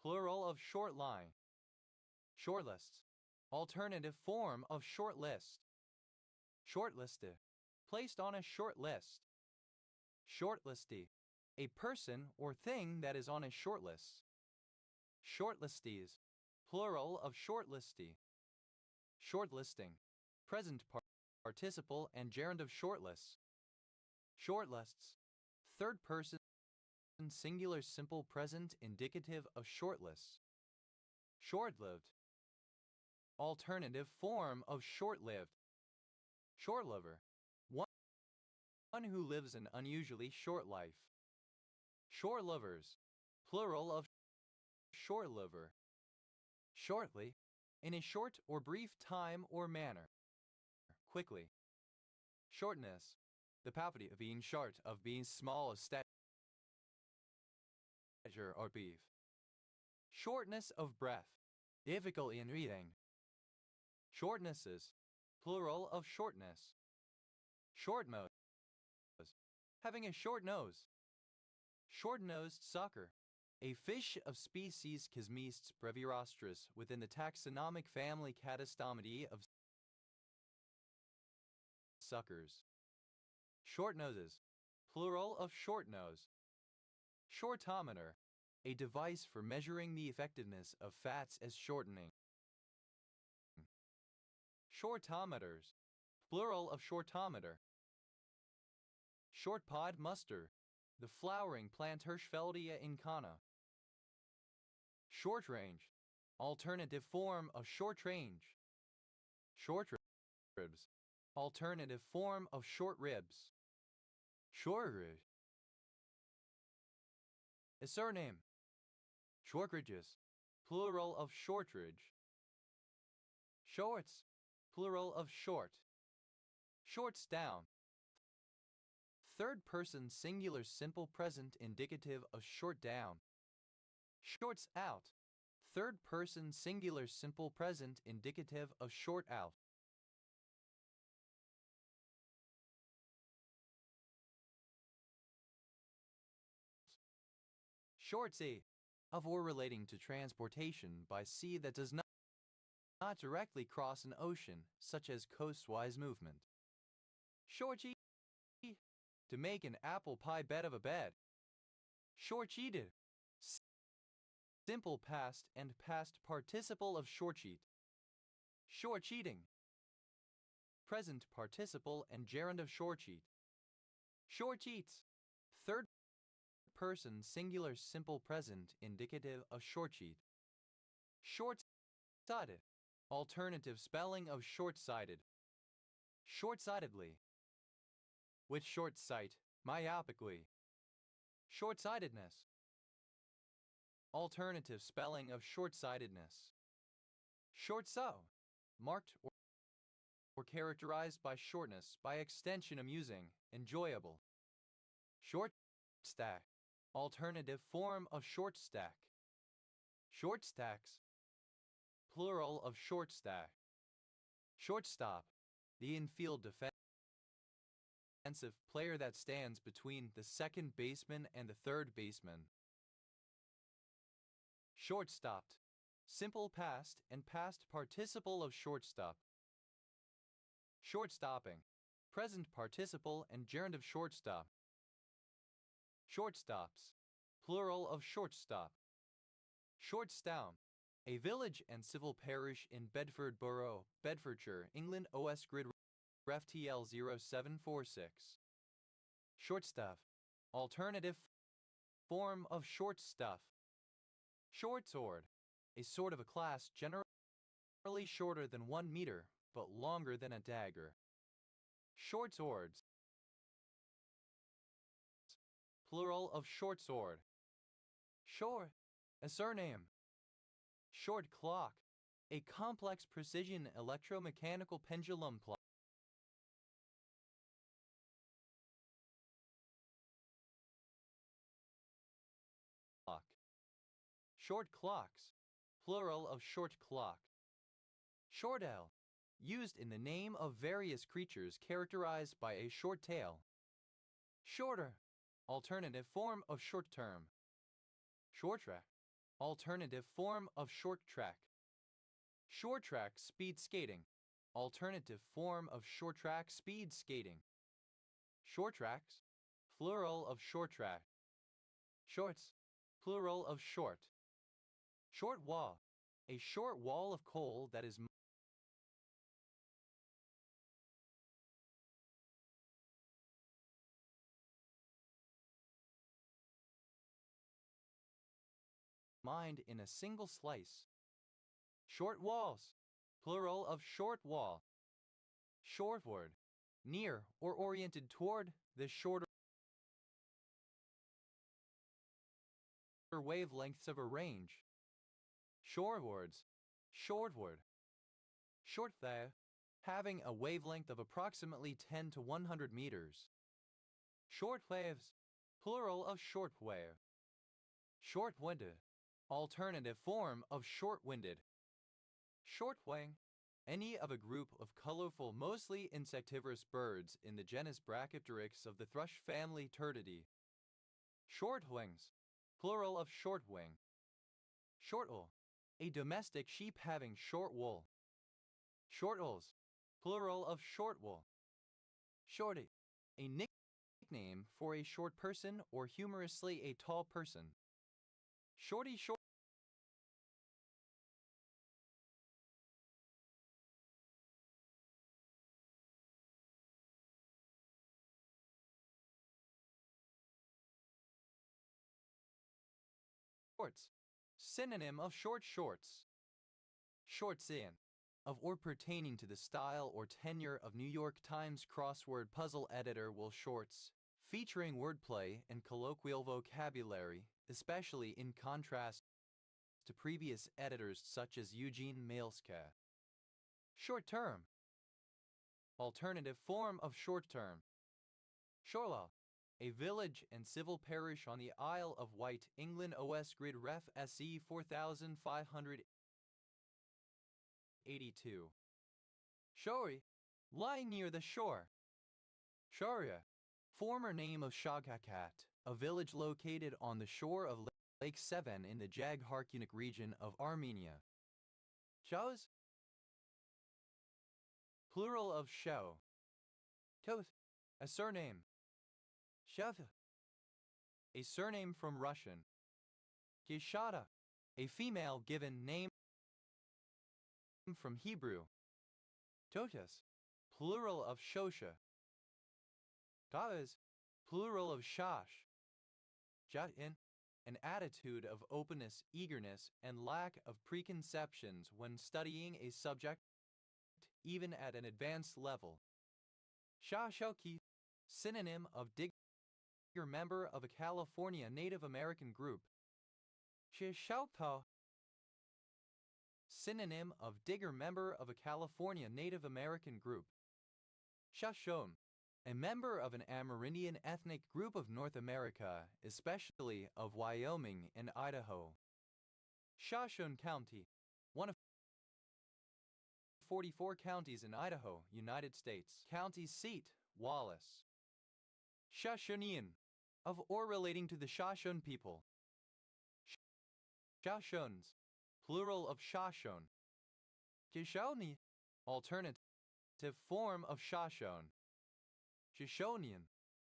plural of short line. Shortlists, alternative form of short list. Shortlisted, placed on a short list. Shortlistee, a person or thing that is on a short list. Shortlistees, plural of shortlistee. Shortlisting, present participle and gerund of shortlists. Shortlists, third person singular simple present indicative of shortlists. Short-lived, alternative form of short-lived. Short-liver, one who lives an unusually short life. Short-livers, plural of short-liver. Shortly, in a short or brief time or manner. Quickly. Shortness, the property of being short, of being small of stature or beef. Shortness of breath, difficulty in reading. Shortnesses, plural of shortness. Short nose, having a short nose. Short-nosed sucker, a fish of species Chasmistes brevirostris within the taxonomic family Catastomatidae of suckers. Short noses, plural of short nose. Shortometer, a device for measuring the effectiveness of fats as shortening. Shortometers, plural of shortometer. Short pod mustard, the flowering plant Hirschfeldia incana. Short range, alternative form of short range. Short ribs, alternative form of short ribs. Short rib, a surname. Shortridges, plural of shortridge. Shorts, plural of short. Shorts down, third person singular simple present indicative of short down. Shorts out, third person singular simple present indicative of short out. Short sea, of or relating to transportation by sea that does not directly cross an ocean, such as coastwise movement. Short-cheated, to make an apple pie bed of a bed. Short-cheated, simple past and past participle of short-cheat. Short-cheating, present participle and gerund of short-cheat. Short-cheats, third person singular simple present indicative of short-cheat. Short-sighted, alternative spelling of short-sighted. Short-sightedly, with short sight, myopically. Short-sightedness, alternative spelling of short-sightedness. Short-so, marked or characterized by shortness, by extension amusing, enjoyable. Short-stack, alternative form of short-stack. Short-stacks, plural of short-stack. Shortstop, the infield defensive player that stands between the second baseman and the third baseman. Shortstopped, simple past and past participle of shortstop. Shortstopping, present participle and gerund of shortstop. Shortstops, plural of shortstop. Shortstown, a village and civil parish in Bedford Borough, Bedfordshire, England. OS Grid Ref TL 0746. Shortstuff, alternative form of short stuff. Short sword, a sword of a class generally shorter than 1 meter, but longer than a dagger. Short swords, plural of short sword. Short, a surname. Short clock, a complex precision electromechanical pendulum clock. Short clocks, plural of short clock. Short L, used in the name of various creatures characterized by a short tail. Shorter, alternative form of short term. Short track, alternative form of short track. Short track speed skating, alternative form of short track speed skating. Short tracks, plural of short track. Shorts, plural of short. Short wall, a short wall of coal that is mined in a single slice. Short walls, plural of short wall. Shortward, near or oriented toward the shorter wavelengths of a range. Shorewards, shortward. Short wave, having a wavelength of approximately 10 to 100 meters. Short waves, plural of short wave. Short-winded, alternative form of short-winded. Short-wing, any of a group of colorful, mostly insectivorous birds in the genus Brachypteryx of the thrush family Turdidae. Short-wings, plural of short-wing. Short-wool, a domestic sheep having short wool. Short-wools, plural of short-wool. Shorty, a nickname for a short person or humorously a tall person. Shorty short. Shorts, synonym of short shorts. Shorts in, of or pertaining to the style or tenure of New York Times crossword puzzle editor Will Shortz, featuring wordplay and colloquial vocabulary, especially in contrast to previous editors such as Eugene Maelske. Short term, alternative form of short term. Shorelaw, a village and civil parish on the Isle of Wight, England. OS Grid Ref SE 4582. Shori, lying near the shore. Sharia, former name of Shagakat, a village located on the shore of Lake Sevan in the Jagharkunik region of Armenia. Shows, plural of show. Toth, a surname. Shev, a surname from Russian. Kishada, a female given name from Hebrew. Totus, plural of shosha. Tavas, plural of shash. Jat in, an attitude of openness, eagerness, and lack of preconceptions when studying a subject, even at an advanced level. Shashoki, synonym of digger, member of a California Native American group. Shishaupo, synonym of digger, member of a California Native American group. Shoshone, a member of an Amerindian ethnic group of North America, especially of Wyoming and Idaho. Shoshone County, one of 44 counties in Idaho, United States. County seat, Wallace. Shoshonean, of or relating to the Shoshone people. Shoshones, plural of Shoshone. Shoshone, alternative form of Shoshone. Shoshonean,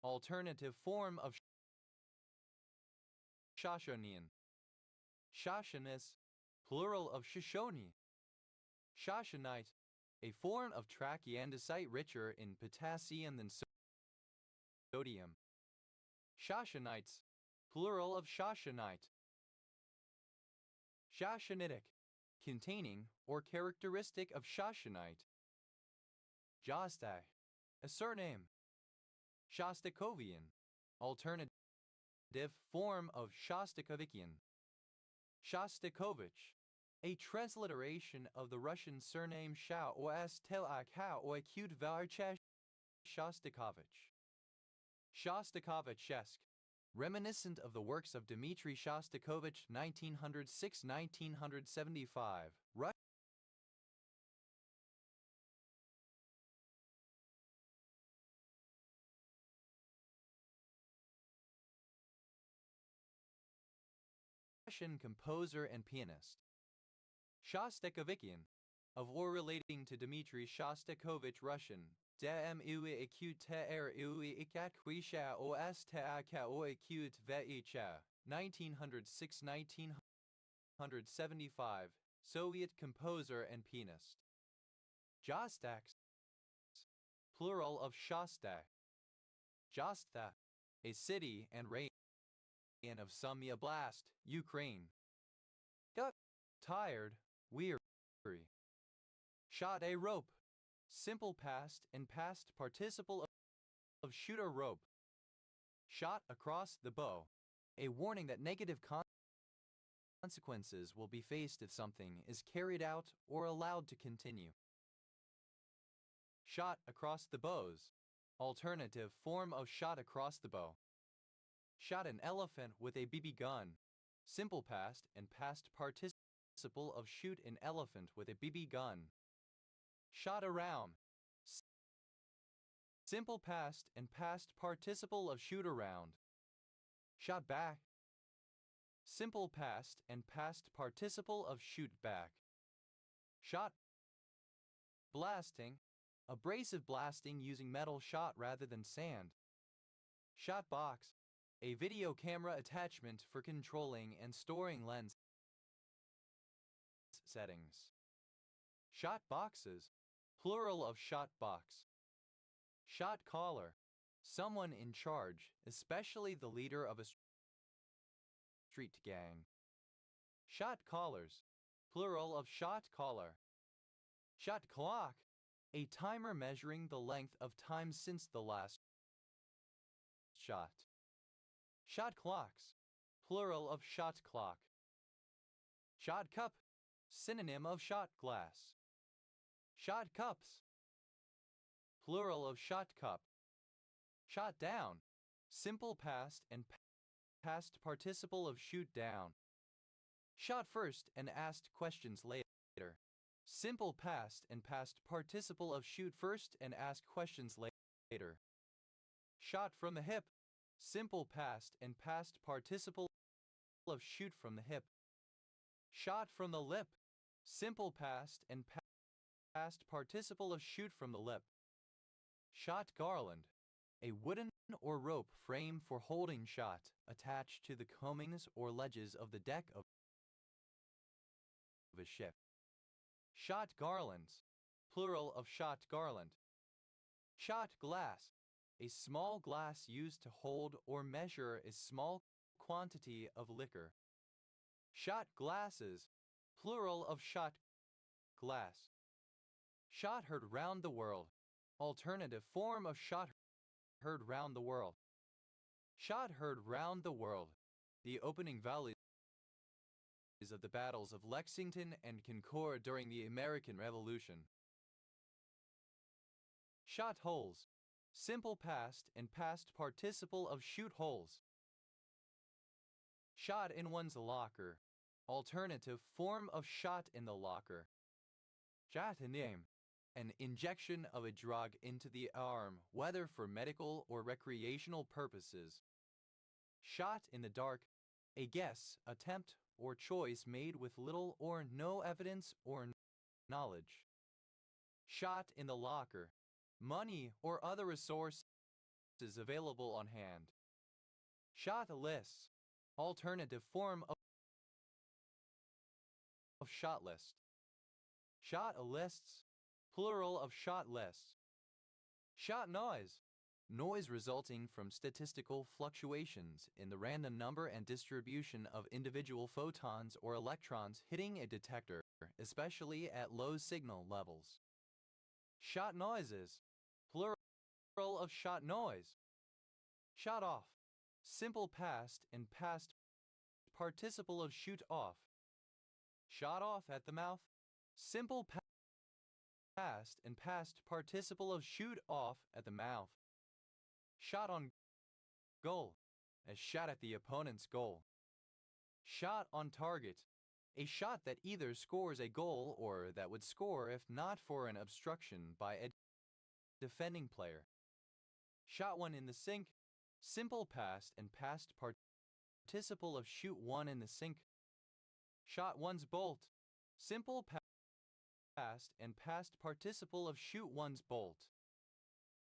alternative form of Shoshonean. Shoshonis, plural of Shoshone. Shoshonite, a form of trachyandesite richer in potassium than sodium. Shoshonites, plural of Shoshonite. Shoshonitic, containing or characteristic of Shoshonite. Jostai, a surname. Shostakovian, alternative form of Shostakovichian. Shostakovich, a transliteration of the Russian surname Shao or Stelakha or acute Varchesh Shostakovich. Shostakovichesque, reminiscent of the works of Dmitry Shostakovich 1906-1975, Russian composer and pianist. Shostakovichian, of or relating to Dmitry Shostakovich Russian, Dem uwe acute ter uwe ikat kwisha o aka o acute veicha, 1906-1975, Soviet composer and pianist. Jostaks, plural of Shostak. Josta, a city and region of Sumy Oblast, Ukraine. Tired, weary. Shot a rope, simple past and past participle of shoot a rope. Shot across the bow, a warning that negative consequences will be faced if something is carried out or allowed to continue. Shot across the bows, alternative form of shot across the bow. Shot an elephant with a BB gun, simple past and past participle of shoot an elephant with a BB gun. Shot around, simple past and past participle of shoot around. Shot back, simple past and past participle of shoot back. Shot blasting, abrasive blasting using metal shot rather than sand. Shot box, a video camera attachment for controlling and storing lens settings. Shot boxes, plural of shot box. Shot caller, someone in charge, especially the leader of a street gang. Shot callers, plural of shot caller. Shot clock, a timer measuring the length of time since the last shot. Shot clocks, plural of shot clock. Shot cup, synonym of shot glass. Shot cups, plural of shot cup. Shot down, simple past and past participle of shoot down. Shot first and asked questions later. Simple past and past participle of shoot first and ask questions later. Shot from the hip, simple past and past participle of shoot from the hip. Shot from the lip, simple past and past participle of shoot from the lip. Shot garland, a wooden or rope frame for holding shot attached to the coamings or ledges of the deck of a ship. Shot garlands, plural of shot garland. Shot glass, a small glass used to hold or measure a small quantity of liquor. Shot glasses, plural of shot glass. Shot heard round the world, alternative form of shot heard round the world. Shot heard round the world, the opening volleys of the battles of Lexington and Concord during the American Revolution. Shot holes, simple past and past participle of shoot holes. Shot in one's locker, alternative form of shot in the locker. Shatanim, an injection of a drug into the arm, whether for medical or recreational purposes. Shot in the dark, a guess, attempt, or choice made with little or no evidence or knowledge. Shot in the locker, money or other resources available on hand. Shot lists, alternative form of shot list. Shot lists, plural of shot lists. Shot noise, noise resulting from statistical fluctuations in the random number and distribution of individual photons or electrons hitting a detector, especially at low signal levels. Shot noises, plural of shot noise. Shot off, simple past and past participle of shoot off. Shot off at the mouth. Simple past and past participle of shoot off at the mouth. Shot on goal. A shot at the opponent's goal. Shot on target. A shot that either scores a goal or that would score if not for an obstruction by a defending player. Shot one in the sink. Simple past and past participle of shoot one in the sink. Shot one's bolt. Simple past and past participle of shoot one's bolt.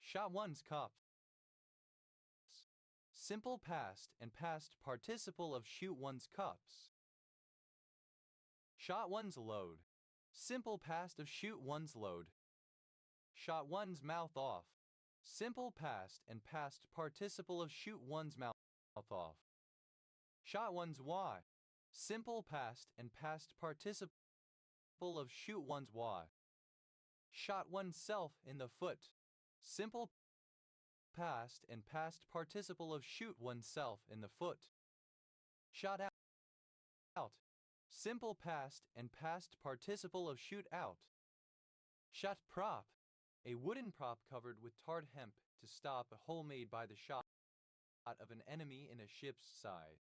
Shot one's cup. Simple past and past participle of shoot one's cups. Shot one's load. Simple past of shoot one's load. Shot one's mouth off. Simple past and past participle of shoot one's mouth off. Shot one's Y. Simple past and past participle of shoot one's Y. Shot oneself in the foot. Simple past and past participle of shoot oneself in the foot. Shot out. Simple past and past participle of shoot out. Shot prop. A wooden prop covered with tarred hemp to stop a hole made by the shot of an enemy in a ship's side.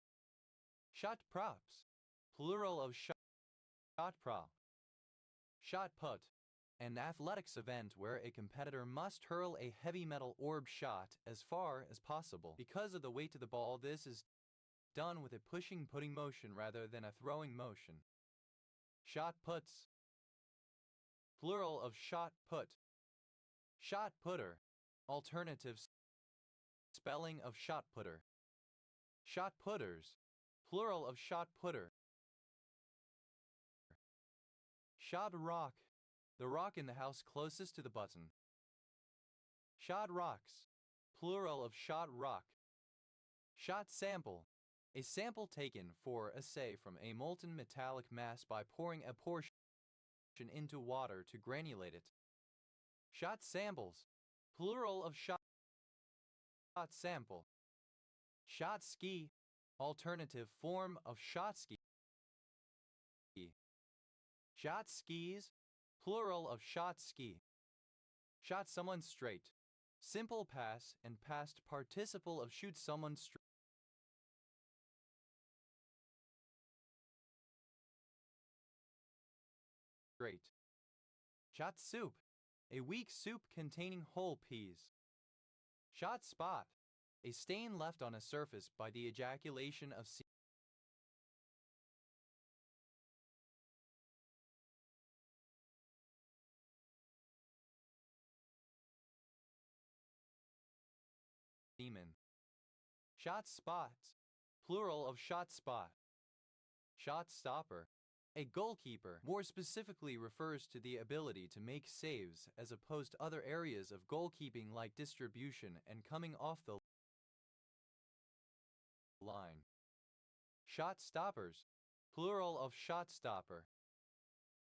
Shot props. Plural of shot prop. Shot put. An athletics event where a competitor must hurl a heavy metal orb shot as far as possible. Because of the weight of the ball, this is done with a pushing-putting motion rather than a throwing motion. Shot puts. Plural of shot put. Shot putter. Alternative spelling of shot putter. Shot putters. Plural of shot putter. Shot rock. The rock in the house closest to the button. Shot rocks. Plural of shot rock. Shot sample. A sample taken for assay from a molten metallic mass by pouring a portion into water to granulate it. Shot samples. Plural of shot sample. Shot ski. Alternative form of shot ski. Shot skis. Plural of shot ski. Shot someone straight. Simple pass and past participle of shoot someone straight. Shot soup. A weak soup containing whole peas. Shot spot. A stain left on a surface by the ejaculation of semen. Shot spots. Plural of shot spot. Shot stopper. A goalkeeper more specifically refers to the ability to make saves as opposed to other areas of goalkeeping like distribution and coming off the line. Shot stoppers. Plural of shot stopper.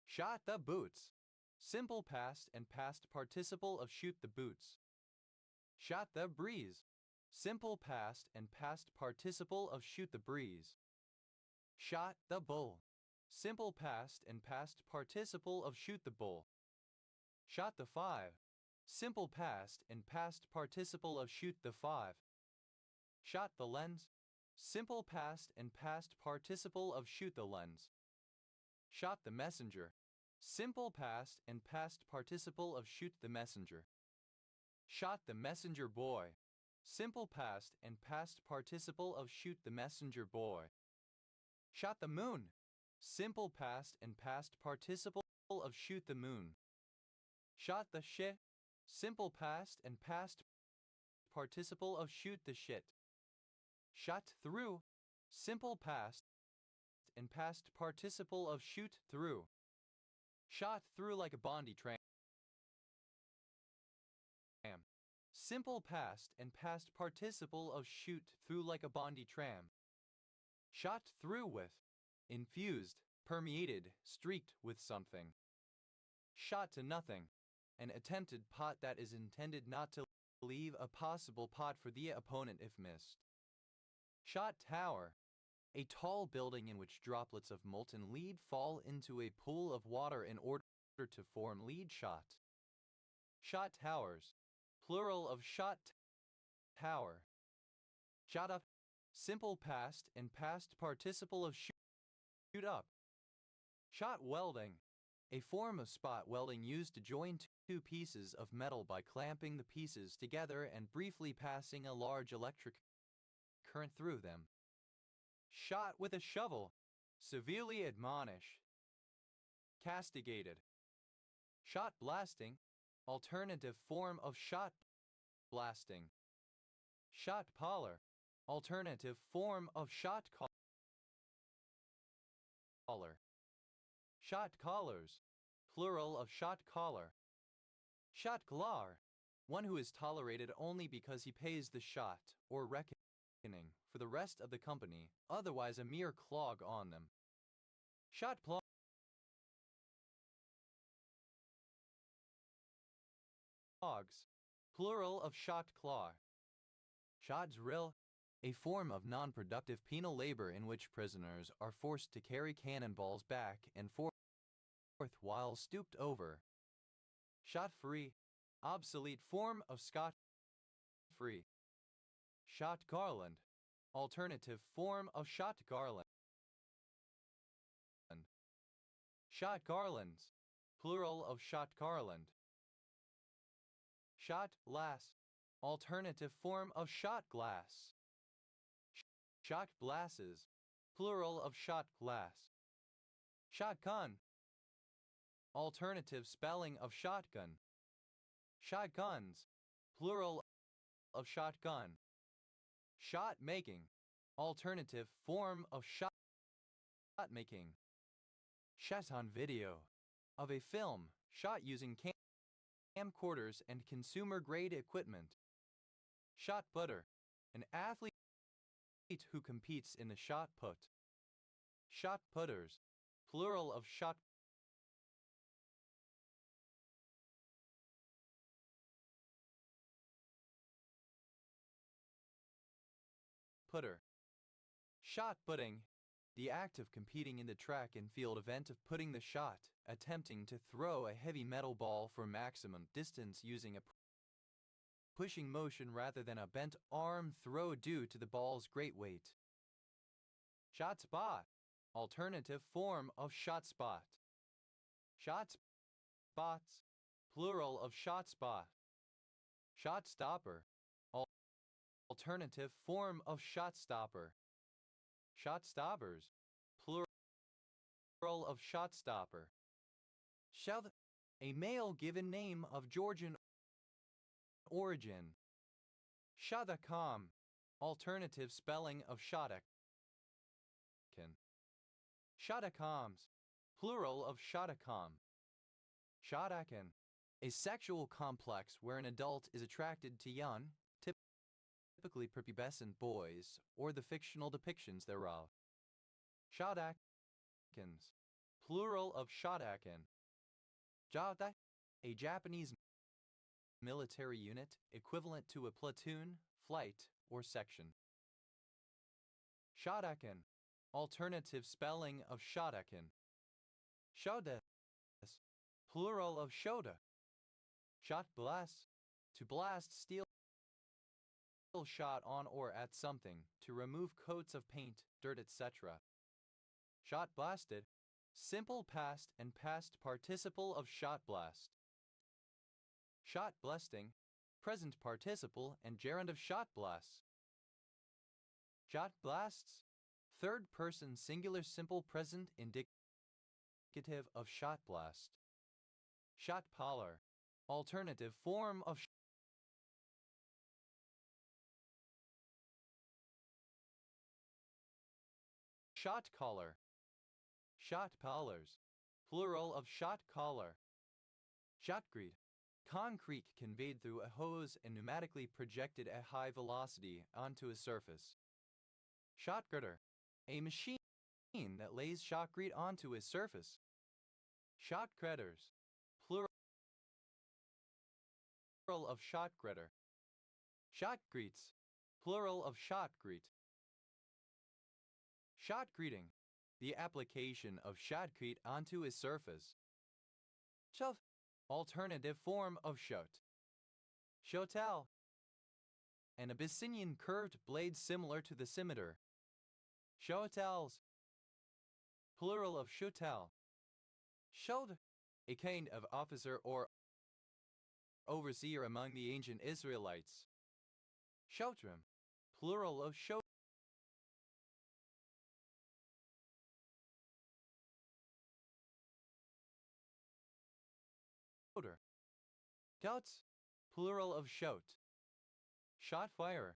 Shot the boots. Simple past and past participle of shoot the boots. Shot the breeze. Simple past and past participle of shoot the breeze. Shot the bull. Simple past and past participle of shoot the bull. Shot the 5. Simple past and past participle of shoot the 5. Shot the lens. Simple past and past participle of shoot the lens. Shot the messenger. Simple past and past participle of shoot the messenger. Shot the messenger boy. Simple past and past participle of shoot the messenger boy. Shot the moon. Simple past and past participle of shoot the moon. Shot the shit. Simple past and past participle of shoot the shit. Shot through. Simple past and past participle of shoot through. Shot through like a Bondi tram. Simple past and past participle of shoot through like a Bondi tram. Shot through with. Infused, permeated, streaked with something. Shot to nothing. An attempted pot that is intended not to leave a possible pot for the opponent if missed. Shot tower. A tall building in which droplets of molten lead fall into a pool of water in order to form lead shot. Shot towers, plural of shot tower. Shot up, simple past and past participle of shoot up. Shot welding, a form of spot welding used to join two pieces of metal by clamping the pieces together and briefly passing a large electric current through them. Shot with a shovel, severely admonish. Castigated. Shot blasting, alternative form of shot blasting. Shot collar, alternative form of shot collar. Shot collars, plural of shot collar. Shot glar, one who is tolerated only because he pays the shot or reckoning for the rest of the company, otherwise a mere clog on them. Shot clogs, plural of shot claw. Shot drill, a form of non-productive penal labor in which prisoners are forced to carry cannonballs back and forth while stooped over. Shot free, obsolete form of scot free. Shot garland, alternative form of shot garland. Shot garlands, plural of shot garland. Shot glass, alternative form of shot glass. Shot glasses, plural of shot glass. Shotgun, alternative spelling of shotgun. Shotguns, plural of shotgun. Shot making, alternative form of shot making. Shot on video, of a film shot using camcorders and consumer-grade equipment. Shot putter, an athlete who competes in the shot put. Shot putters, plural of shot putter. Shot putting, the act of competing in the track and field event of putting the shot, attempting to throw a heavy metal ball for maximum distance using a pushing motion rather than a bent arm throw due to the ball's great weight. Shot spot, alternative form of shot spot. Shot spots, plural of shot spot. Shot stopper, alternative form of shot stopper. Shot stoppers, plural of shot stopper. Shove, a male given name of Georgian origin. Shadakam, alternative spelling of Shadakan. Shadakams, plural of Shadakam. Shadakan, a sexual complex where an adult is attracted to young, typically prepubescent boys, or the fictional depictions thereof. Shadakans, plural of Shadakan. Jada, a Japanese military unit equivalent to a platoon, flight, or section. Shodakan, alternative spelling of Shodakan. Shodas, plural of Shoda. Shot blast, to blast steel shot on or at something, to remove coats of paint, dirt, etc. Shot blasted, simple past and past participle of shot blast. Shot blasting, present participle and gerund of shot blasts. Shot blasts, third person singular simple present indicative of shot blast. Shot collar, alternative form of shot collar. Shot collars, plural of shot collar. Shotcrete, concrete conveyed through a hose and pneumatically projected at high velocity onto a surface. Shotgirder, a machine that lays shotcrete onto a surface. Shotcredders, plural of shotcredder. Shotcretes, plural of shotcrete. Shotcreting. The application of shotcrete onto a surface. Shot. Alternative form of shot. Shotel. An Abyssinian curved blade similar to the scimitar. Shotels. Plural of shotel. Shod. A kind of officer or overseer among the ancient Israelites. Shotrim. Plural of shoter. Doubts. Plural of shout. Shot firer.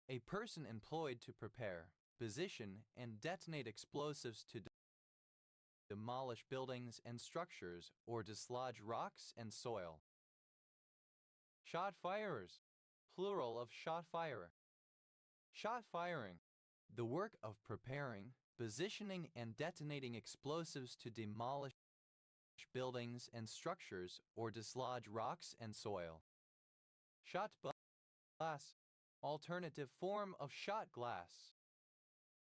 A person employed to prepare, position, and detonate explosives to demolish buildings and structures or dislodge rocks and soil. Shot firers. Plural of shot firer. Shot firing. The work of preparing, positioning, and detonating explosives to demolish buildings and structures or dislodge rocks and soil. Shot glass. Alternative form of shot glass.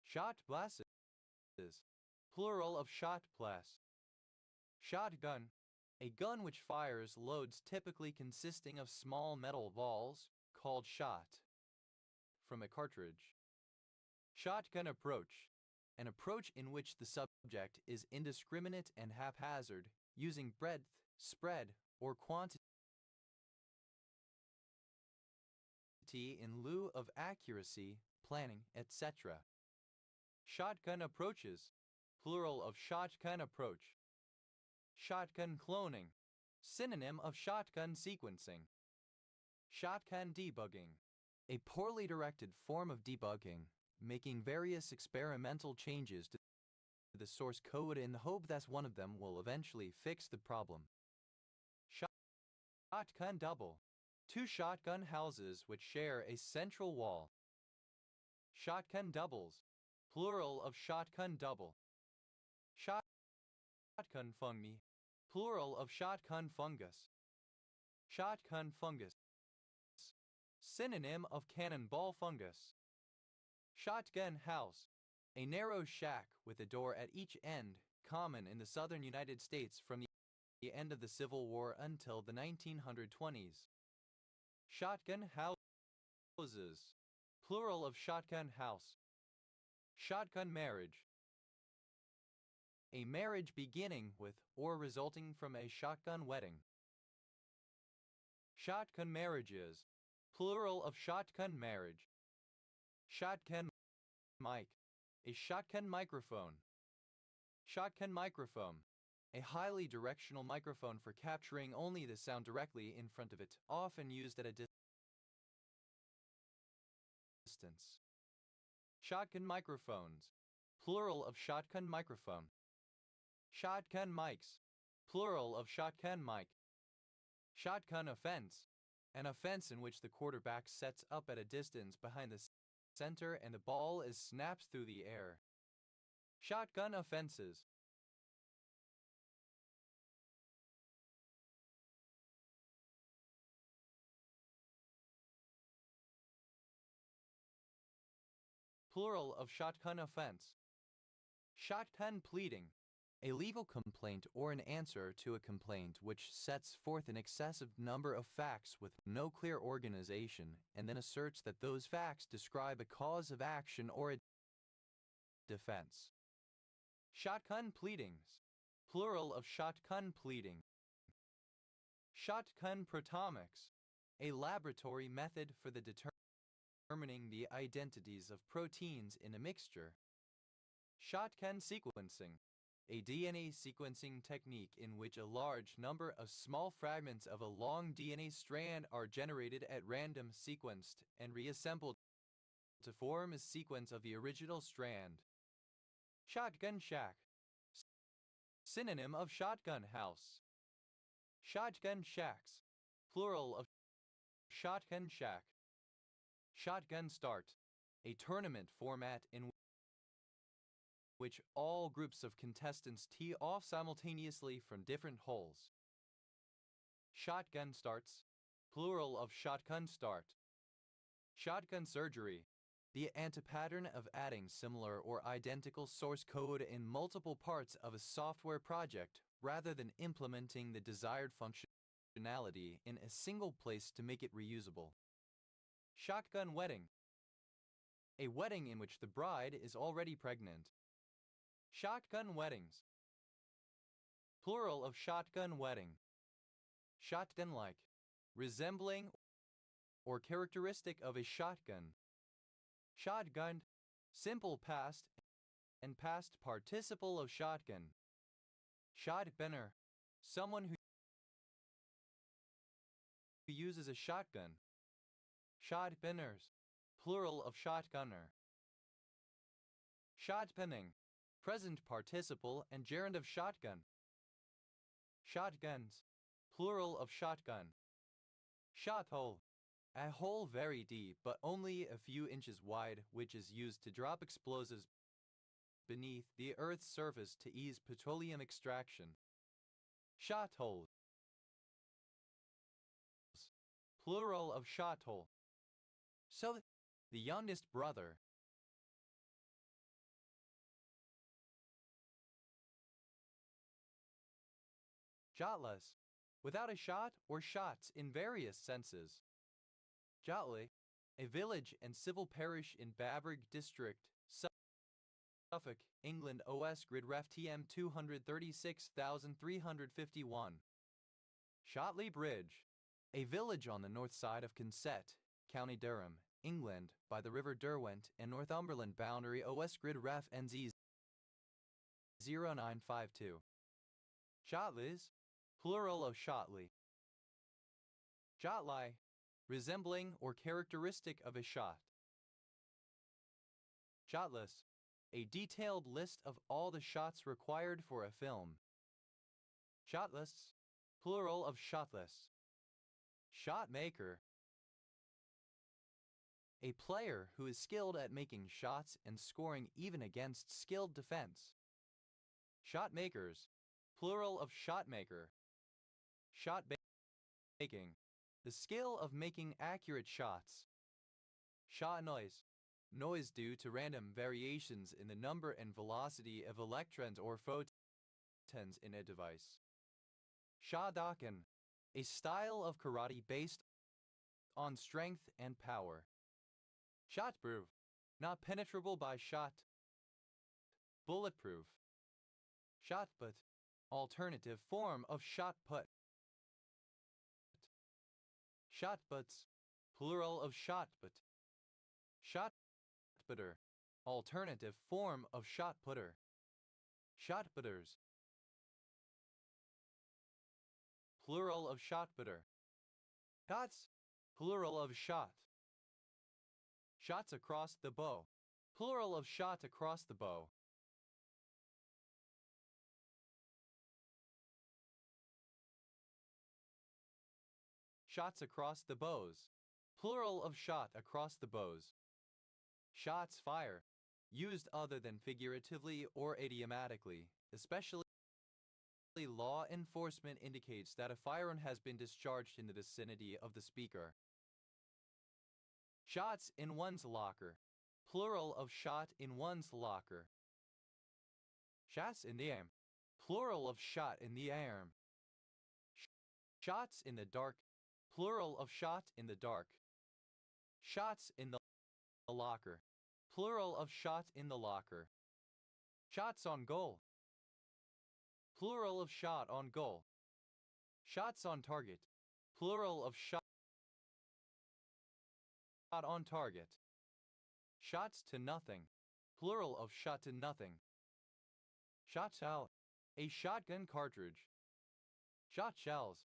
Shot glasses. Plural of shot glass. Shotgun. A gun which fires loads typically consisting of small metal balls, called shot, from a cartridge. Shotgun approach. An approach in which the subject is indiscriminate and haphazard, using breadth, spread, or quantity in lieu of accuracy, planning, etc. Shotgun approaches. Plural of shotgun approach. Shotgun cloning. Synonym of shotgun sequencing. Shotgun debugging. A poorly directed form of debugging, making various experimental changes to the source code in the hope that one of them will eventually fix the problem. Shotgun double. Two shotgun houses which share a central wall. Shotgun doubles. Plural of shotgun double. Shotgun fungi. Plural of shotgun fungus. Shotgun fungus. Synonym of cannonball fungus. Shotgun house. A narrow shack with a door at each end, common in the southern United States from the end of the Civil War until the 1920s. Shotgun houses. Plural of shotgun house. Shotgun marriage. A marriage beginning with or resulting from a shotgun wedding. Shotgun marriages. Plural of shotgun marriage. Shotgun mic. A shotgun microphone. Shotgun microphone. A highly directional microphone for capturing only the sound directly in front of it, often used at a distance. Shotgun microphones. Plural of shotgun microphone. Shotgun mics. Plural of shotgun mic. Shotgun offense. An offense in which the quarterback sets up at a distance behind the center and the ball is snapped through the air. Shotgun offenses. Plural of shotgun offense. Shotgun pleading. A legal complaint or an answer to a complaint which sets forth an excessive number of facts with no clear organization and then asserts that those facts describe a cause of action or a defense. Shotgun pleadings. Plural of shotgun pleading. Shotgun proteomics. A laboratory method for the determining the identities of proteins in a mixture. Shotgun sequencing. A DNA sequencing technique in which a large number of small fragments of a long DNA strand are generated at random, sequenced, and reassembled to form a sequence of the original strand. Shotgun shack. Synonym of shotgun house. Shotgun shacks. Plural of shotgun shack. Shotgun start. A tournament format in which all groups of contestants tee off simultaneously from different holes. Shotgun starts. Plural of shotgun start. Shotgun surgery. the anti-pattern of adding similar or identical source code in multiple parts of a software project rather than implementing the desired functionality in a single place to make it reusable. Shotgun wedding. A wedding in which the bride is already pregnant. Shotgun weddings. Plural of shotgun wedding. Shotgun-like, resembling or characteristic of a shotgun. Shotgunned, simple past and past participle of shotgun. Shotgunner, someone who uses a shotgun. Shotgunners, plural of shotgunner. Shotgunning, present participle and gerund of shotgun. Shotguns, plural of shotgun. Shot hole, a hole very deep but only a few inches wide, which is used to drop explosives beneath the Earth's surface to ease petroleum extraction. Shot holes, plural of shot hole. So, the youngest brother. Jotless, without a shot or shots in various senses. Jotley, a village and civil parish in Babrig district, Suffolk, England. OS Grid Ref TM 236351. Shotley Bridge, a village on the north side of Consett, County Durham, England, by the River Derwent and Northumberland boundary. OS Grid Ref NZ 0952. Shotleys, plural of Shotley. Shotlie, resembling or characteristic of a shot. Shotless, a detailed list of all the shots required for a film. Shotless, plural of shotless. Shotmaker, a player who is skilled at making shots and scoring even against skilled defense. Shotmakers, plural of shotmaker. Shot making, the skill of making accurate shots. Shot noise, noise due to random variations in the number and velocity of electrons or photons in a device. Shodokan, a style of karate based on strength and power. Shotproof, not penetrable by shot. Bulletproof. Shotput, alternative form of shot put. Shotputs, plural of shotput. Shotputter, alternative form of shot putter. Shotputters, plural of shotputter. Shots, plural of shot. Shots across the bow, plural of shot across the bow. Shots across the bows, plural of shot across the bows. Shots fire, used other than figuratively or idiomatically, especially law enforcement indicates that a firearm has been discharged in the vicinity of the speaker. Shots in one's locker, plural of shot in one's locker. Shots in the air, plural of shot in the air. Shots in the dark, plural of shot in the dark. Shots in the locker, plural of shot in the locker. Shots on goal, plural of shot on goal. Shots on target, plural of shot on target. Shots to nothing, plural of shot to nothing. Shots out, a shotgun cartridge. Shot shells,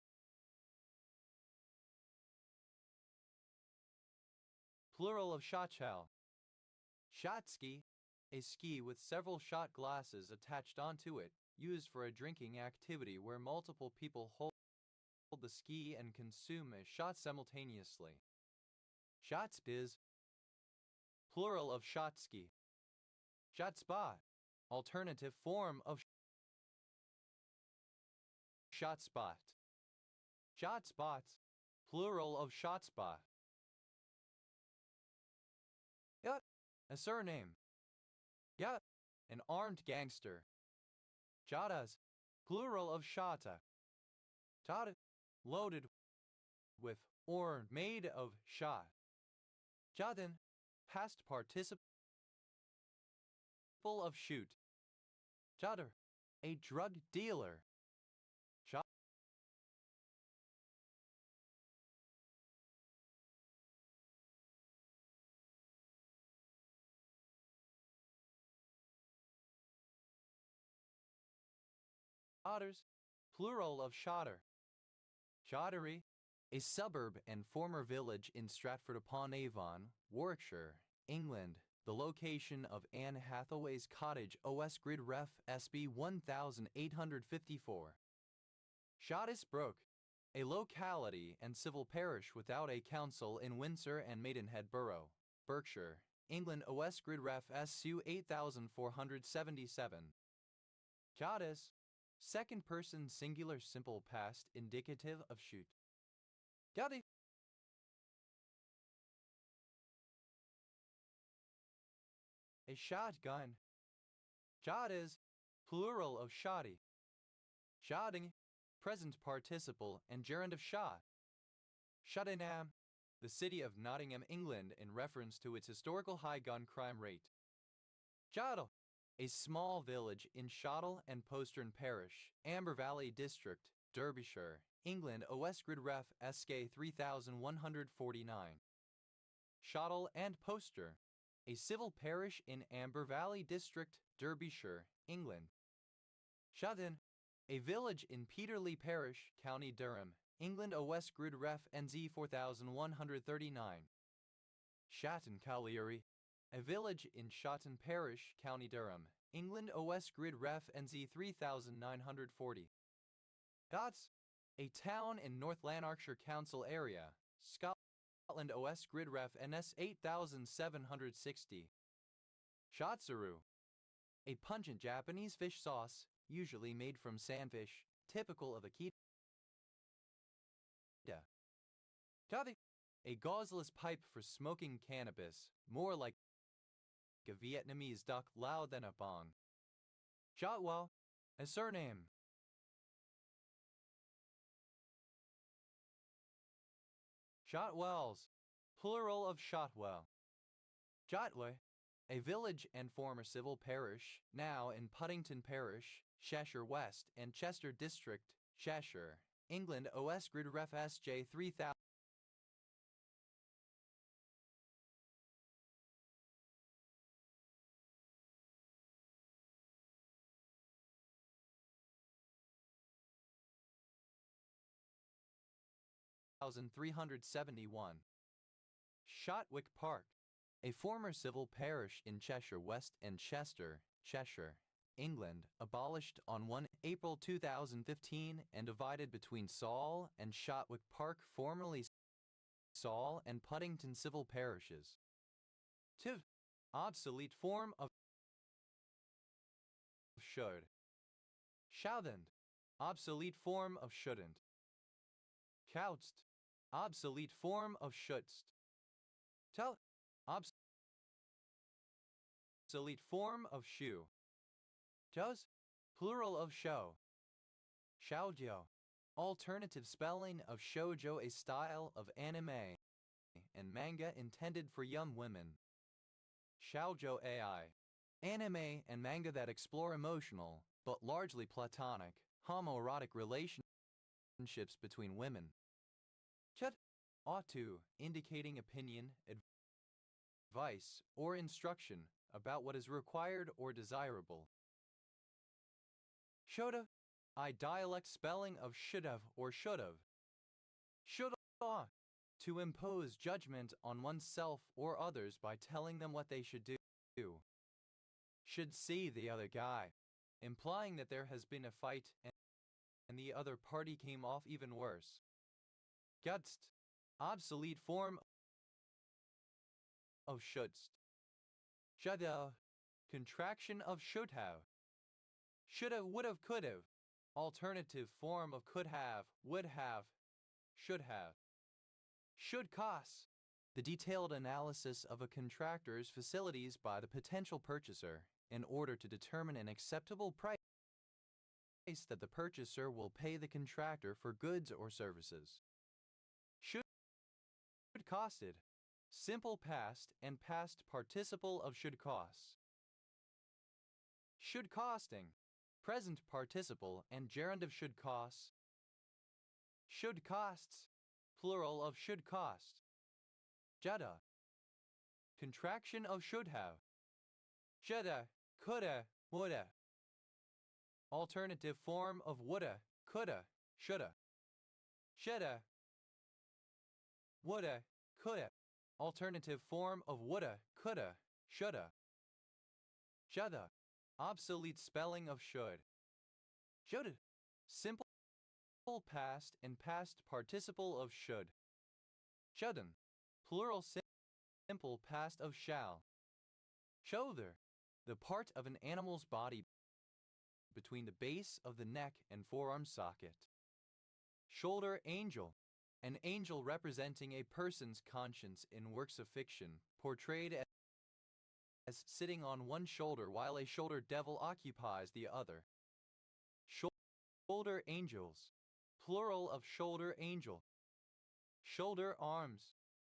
plural of shot shell. Shot ski, a ski with several shot glasses attached onto it, used for a drinking activity where multiple people hold the ski and consume a shot simultaneously. Shot spiz, plural of shot ski. Shot spot, alternative form of shot spot. Shot spots, plural of shot spot. a surname. Ya, an armed gangster. Jadas, plural of shata. Tada, loaded with or made of shot. Jaden, past participle of shoot. Jadar, a drug dealer. Shotters, plural of shotter. Shottery, a suburb and former village in Stratford-upon-Avon, Warwickshire, England, the location of Anne Hathaway's cottage OS Grid Ref SB 1854. Shottesbrooke, a locality and civil parish without a council in Windsor and Maidenhead Borough, Berkshire, England OS Grid Ref SU 8477. Jadis, second person singular simple past indicative of shoot. Jadi, a shotgun. Jadis, plural of shoddy. Shodding, present participle and gerund of shot. Shottingham, the city of Nottingham, England, in reference to its historical high gun crime rate. Jottle, a small village in Shottle and Postern Parish, Amber Valley District, Derbyshire, England OS Grid Ref SK 3149. Shottle and Poster, a civil parish in Amber Valley District, Derbyshire, England. Shotton, a village in Peterlee Parish, County Durham, England OS Grid Ref NZ 4139. Shatton Colliery, a village in Shotton Parish, County Durham, England OS Grid Ref NZ 3940. Dots, a town in North Lanarkshire Council area, Scotland OS Grid Ref NS 8760. Shotsuru, a pungent Japanese fish sauce, usually made from sandfish, typical of Akita. Tavi, a gauzeless pipe for smoking cannabis, more like a Vietnamese duck lao than a bong. Shotwell, a surname. Shotwells, plural of Shotwell. Jotley, a village and former civil parish, now in Puddington Parish, Cheshire West and Chester District, Cheshire, England OS Grid Ref SJ 3000. 371. Shotwick Park, a former civil parish in Cheshire West and Chester, Cheshire, England, abolished on 1 April 2015 and divided between Saul and Shotwick Park, formerly Saul and Puddington civil parishes. 2. Obsolete form of should. Shouldn't, obsolete form of shouldn't. Couched, obsolete form of shouldst. Tell, obsolete form of shoe. Joes, plural of show. Shoujo, alternative spelling of shoujo, a style of anime and manga intended for young women. Shoujo AI, anime and manga that explore emotional, but largely platonic, homoerotic relationships between women. Chut, ought to, indicating opinion, advice, or instruction about what is required or desirable. Shoda, I dialect spelling of should've or should've. Shoulda, to impose judgment on oneself or others by telling them what they should do. Should see the other guy, implying that there has been a fight and the other party came off even worse. Gutst, obsolete form of shouldst. Shoulda, contraction of should have. Shoulda, would've, could've, alternative form of could have, would have, should have. Should cost, The detailed analysis of a contractor's facilities by the potential purchaser in order to determine an acceptable price that the purchaser will pay the contractor for goods or services. Should costed. Simple past and past participle of should costs. Should costing. Present participle and gerund of should costs. Should costs. Plural of should cost. Shoulda. Contraction of should have. Shoulda, coulda, woulda. Alternative form of woulda, coulda, shoulda. Shoulda, woulda, coulda. Alternative form of woulda, coulda, shoulda. Shoulda. Obsolete spelling of should. Should. Simple past and past participle of should. Shouldn't. Plural simple past of shall. Shoulder. The part of an animal's body between the base of the neck and forearm socket. Shoulder angel. An angel representing a person's conscience in works of fiction, portrayed as sitting on one shoulder while a shoulder devil occupies the other. Shoulder angels. Plural of shoulder angel. Shoulder arms.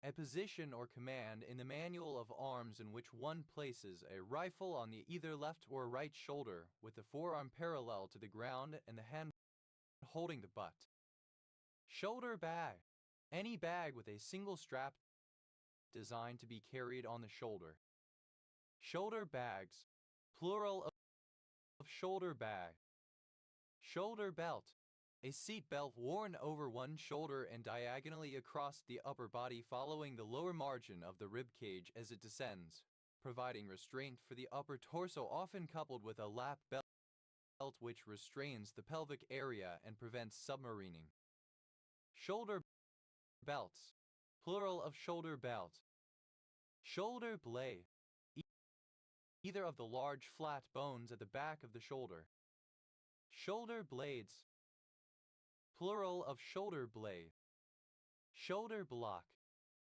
A position or command in the manual of arms in which one places a rifle on the either left or right shoulder with the forearm parallel to the ground and the hand holding the butt. Shoulder bag. Any bag with a single strap designed to be carried on the shoulder. Shoulder bags. Plural of shoulder bag. Shoulder belt. A seat belt worn over one shoulder and diagonally across the upper body following the lower margin of the rib cage as it descends, providing restraint for the upper torso, often coupled with a lap belt which restrains the pelvic area and prevents submarining. Shoulder belts. Plural of shoulder belt. Shoulder blade. Either of the large flat bones at the back of the shoulder. Shoulder blades. Plural of shoulder blade. Shoulder block.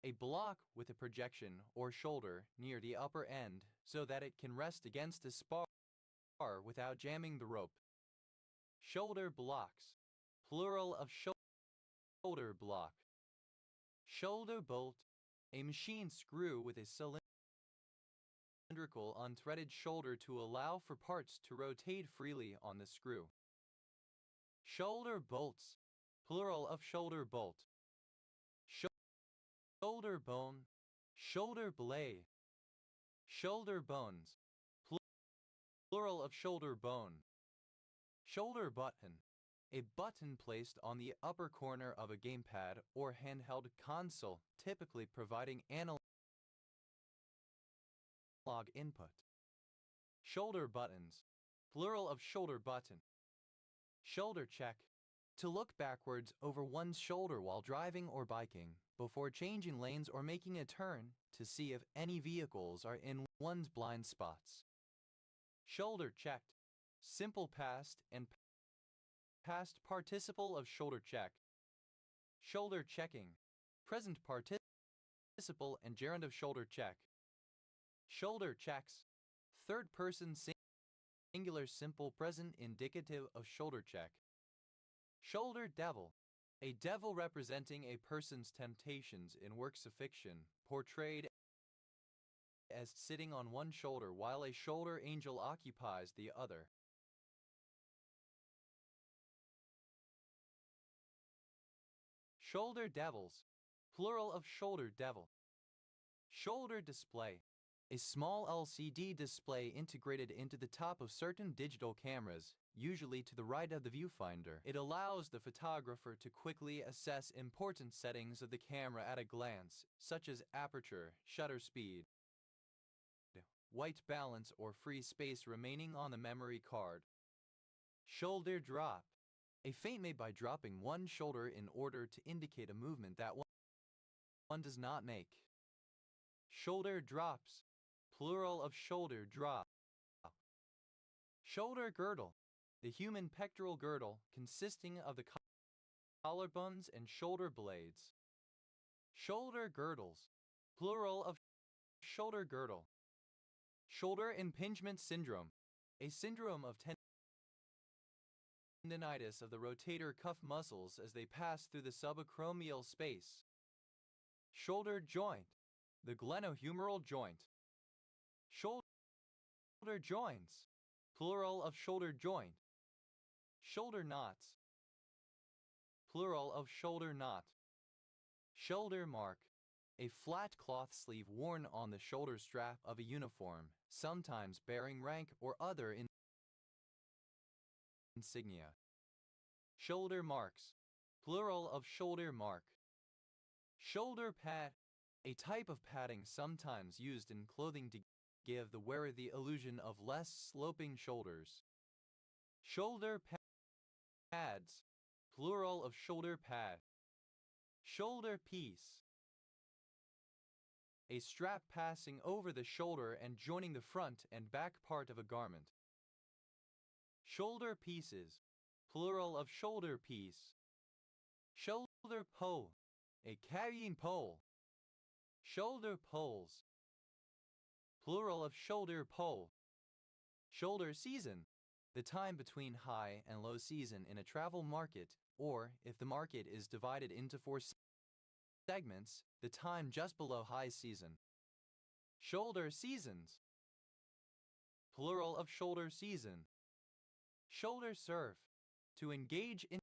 A block with a projection or shoulder near the upper end so that it can rest against a spar without jamming the rope. Shoulder blocks. Plural of shoulder block. Shoulder bolt. A machine screw with a cylindrical unthreaded shoulder to allow for parts to rotate freely on the screw. Shoulder bolts. Plural of shoulder bolt. Shoulder bone. Shoulder blade. Shoulder bones. Plural of shoulder bone. Shoulder button. A button placed on the upper corner of a gamepad or handheld console, typically providing analog input. Shoulder buttons. Plural of shoulder button. Shoulder check. To look backwards over one's shoulder while driving or biking, before changing lanes or making a turn, to see if any vehicles are in one's blind spots. Shoulder checked. Simple past and past participle of shoulder check. Shoulder checking. Present participle and gerund of shoulder check. Shoulder checks. Third person singular simple present indicative of shoulder check. Shoulder devil. A devil representing a person's temptations in works of fiction, portrayed as sitting on one shoulder while a shoulder angel occupies the other. Shoulder devils. Plural of shoulder devil. Shoulder display. A small LCD display integrated into the top of certain digital cameras, usually to the right of the viewfinder. It allows the photographer to quickly assess important settings of the camera at a glance, such as aperture, shutter speed, white balance, or free space remaining on the memory card. Shoulder drop. A feint made by dropping one shoulder in order to indicate a movement that one does not make. Shoulder drops. Plural of shoulder drop. Shoulder girdle. The human pectoral girdle consisting of the collarbones and shoulder blades. Shoulder girdles. Plural of shoulder girdle. Shoulder impingement syndrome, a syndrome of tendinitis of the rotator cuff muscles as they pass through the subacromial space. Shoulder joint, the glenohumeral joint. Shoulder joints, plural of shoulder joint. Shoulder knots, plural of shoulder knot. Shoulder mark, a flat cloth sleeve worn on the shoulder strap of a uniform, sometimes bearing rank or other insignia. Shoulder marks, plural of shoulder mark. Shoulder pad, a type of padding sometimes used in clothing to give the wearer the illusion of less sloping shoulders. Shoulder pads, plural of shoulder pad. Shoulder piece, a strap passing over the shoulder and joining the front and back part of a garment. Shoulder pieces, plural of shoulder piece. Shoulder pole, a carrying pole. Shoulder poles, plural of shoulder pole. Shoulder season, the time between high and low season in a travel market, or, if the market is divided into 4 segments, the time just below high season. Shoulder seasons, plural of shoulder season. Shoulder surf, to engage in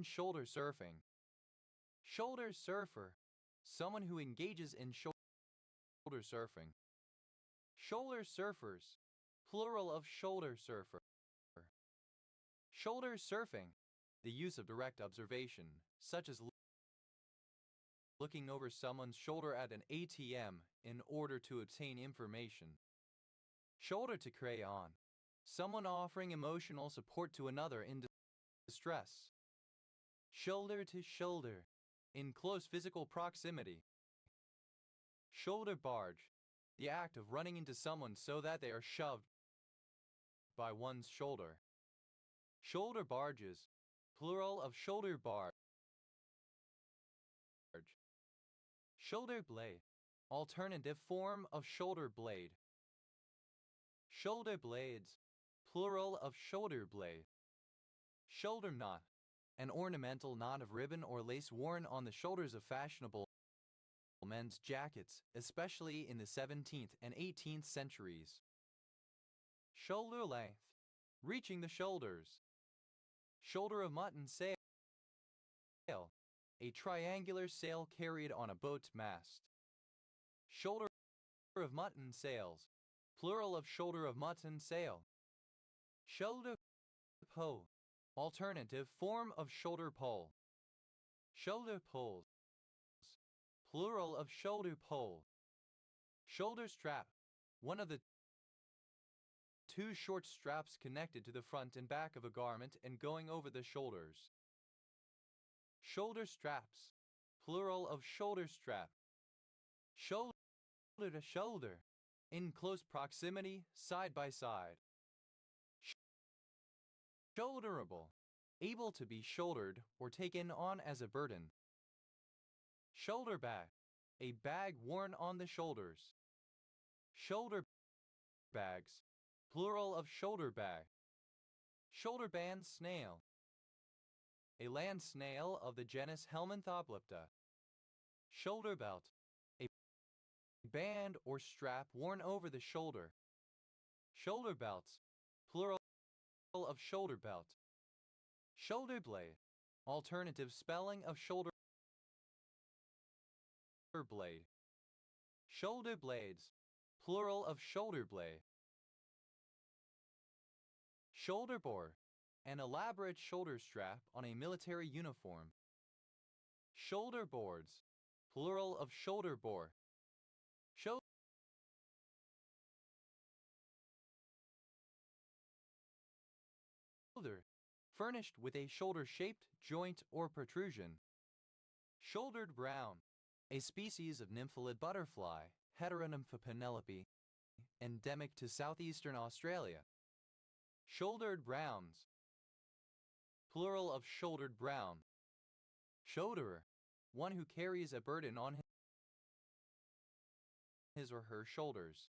shoulder surfing. Shoulder surfer, someone who engages in shoulder surfing. Shoulder surfers, plural of shoulder surfer. Shoulder surfing, the use of direct observation, such as looking over someone's shoulder at an ATM in order to obtain information. Shoulder to crayon, someone offering emotional support to another in distress. Shoulder to shoulder, in close physical proximity. Shoulder barge, the act of running into someone so that they are shoved by one's shoulder. Shoulder barges, plural of shoulder barge. Shoulder blade, alternative form of shoulder blade. Shoulder blades, plural of shoulder blade. Shoulder knot, an ornamental knot of ribbon or lace worn on the shoulders of fashionable men's jackets, especially in the 17th and 18th centuries. Shoulder length, reaching the shoulders. Shoulder of mutton sail, a triangular sail carried on a boat's mast. Shoulder of mutton sails, plural of shoulder of mutton sail. Shoulder pole, alternative form of shoulder pole. Shoulder poles, plural of shoulder pole. Shoulder strap, one of the 2 short straps connected to the front and back of a garment and going over the shoulders. Shoulder straps, plural of shoulder strap. Shoulder to shoulder, in close proximity, side by side. Shoulderable, able to be shouldered or taken on as a burden. Shoulder bag, a bag worn on the shoulders. Shoulder bags, plural of shoulder bag. Shoulder band snail, a land snail of the genus Helminthopolypta. Shoulder belt, a band or strap worn over the shoulder. Shoulder belts, plural of shoulder belt. Shoulder blade, alternative spelling of shoulder blade. Shoulder blades, plural of shoulder blade. Shoulder bore, an elaborate shoulder strap on a military uniform. Shoulder boards, plural of shoulder bore. Shoulder furnished with a shoulder-shaped joint or protrusion. Shouldered brown, a species of nymphalid butterfly, Heteronympha penelope, endemic to southeastern Australia. Shouldered browns, plural of shouldered brown. Shoulderer, one who carries a burden on his or her shoulders.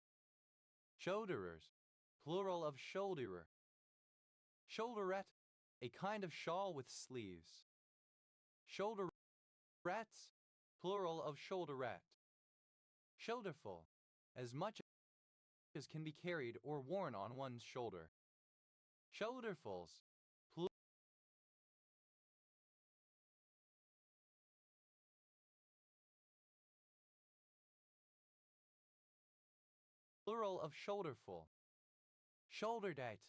Shoulderers, plural of shoulderer. Shoulderette, a kind of shawl with sleeves. Shoulderettes, plural of shoulderette. Shoulderful, as much as can be carried or worn on one's shoulder. Shoulderfuls, plural of shoulderful. Shoulderdate,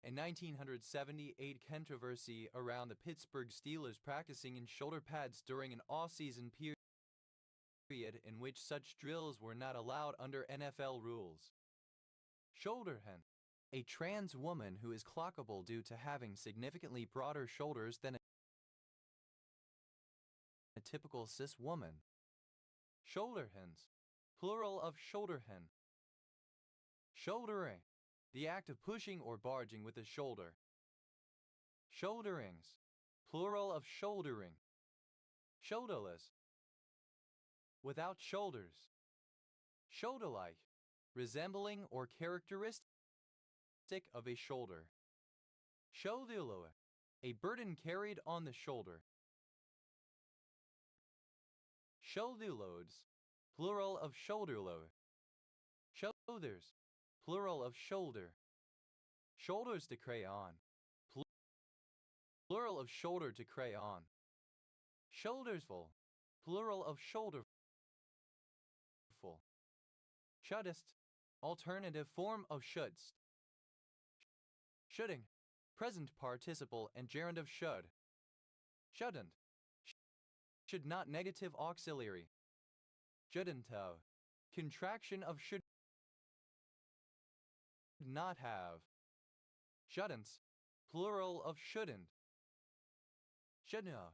a 1978 controversy around the Pittsburgh Steelers practicing in shoulder pads during an off-season period in which such drills were not allowed under NFL rules. Shoulderhen, a trans woman who is clockable due to having significantly broader shoulders than a typical cis woman. Shoulderhens, plural of shoulderhen. Shouldering, the act of pushing or barging with the shoulder. Shoulderings, plural of shouldering. Shoulderless, without shoulders. Shoulder-like, resembling or characteristic of a shoulder. Shoulderload, a burden carried on the shoulder. Shoulderloads, plural of shoulderload. Shoulders, plural of shoulder. Shoulders to crayon, plural of shoulder to crayon. Shouldersful, plural of shoulderful. Shouldest, alternative form of shouldst. Shoulding, present participle and gerund of should. Shouldn't, should not negative auxiliary. Shouldn't have, contraction of should not have. Shouldn'ts, plural of shouldn't. Shouldna,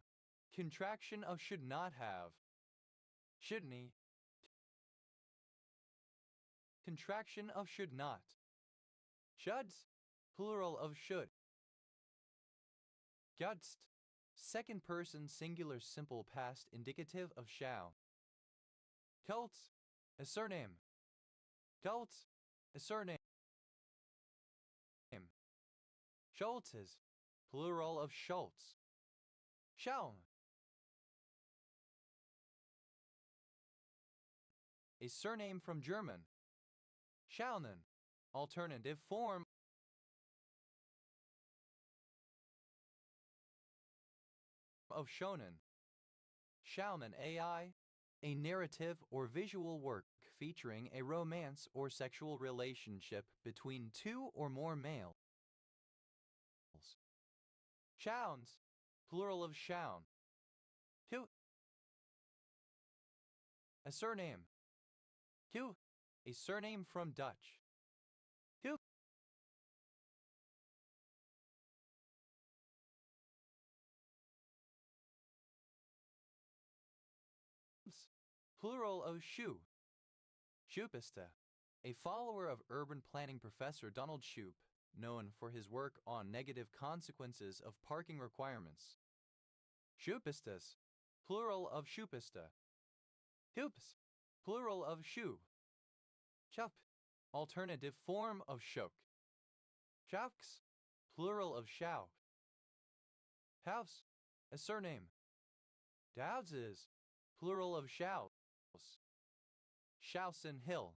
contraction of should not have. Shouldn't, contraction of should not. Shoulds, plural of should. Gudst, second person singular simple past indicative of shall. Cults, a surname. Cults, a surname. Schultzes, plural of Schultz. Schaum, a surname from German. Schaunen, alternative form of shonen. Schauman AI, a narrative or visual work featuring a romance or sexual relationship between two or more males. Schauns, plural of schaun. Hu, a surname. Hu, a surname from Dutch. Hu, plural of shoe. Shoepiste, a follower of urban planning professor Donald Shoup, known for his work on negative consequences of parking requirements. Shoepistes, plural of shoepiste. Hoops, plural of shoe. Chup, alternative form of shoke. Chauks, plural of shauk. House, a surname. Dowses, plural of shouse. Shausen Hill,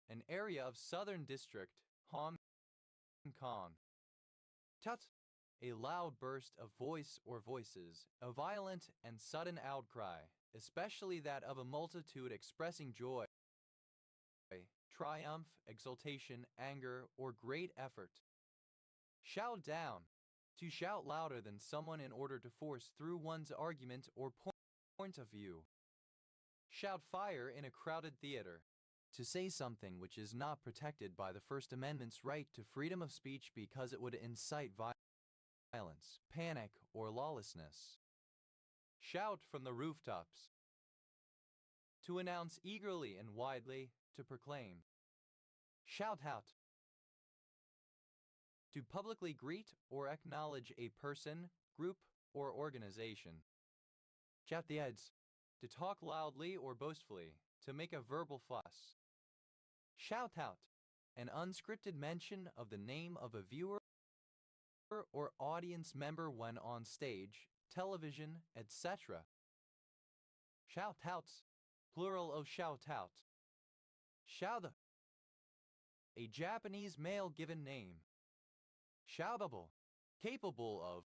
an area of Southern District, Hong Kong. Tut, a loud burst of voice or voices, a violent and sudden outcry, especially that of a multitude expressing joy, triumph, exultation, anger, or great effort. Shout down, to shout louder than someone in order to force through one's argument or point of view. Shout fire in a crowded theater, to say something which is not protected by the First Amendment's right to freedom of speech because it would incite violence, panic, or lawlessness. Shout from the rooftops, to announce eagerly and widely, to proclaim. Shout out, to publicly greet or acknowledge a person, group, or organization. Shout the heads, to talk loudly or boastfully, to make a verbal fuss. Shout out. An unscripted mention of the name of a viewer or audience member when on stage, television, etc. Shout outs. Plural of shout out. Shout. A Japanese male given name. Shoutable. Capable of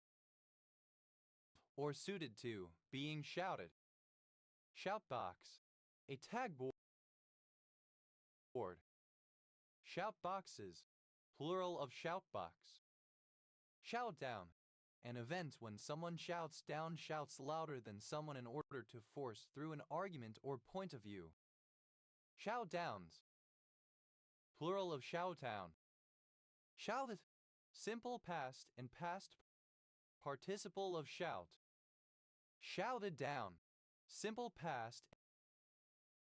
or suited to being shouted. Shoutbox. A tag board. Shoutboxes. Plural of shoutbox. Shout down. An event when someone shouts down, shouts louder than someone in order to force through an argument or point of view. Shout downs. Plural of shout down. Shouted. Simple past and past participle of shout. Shouted down. Simple past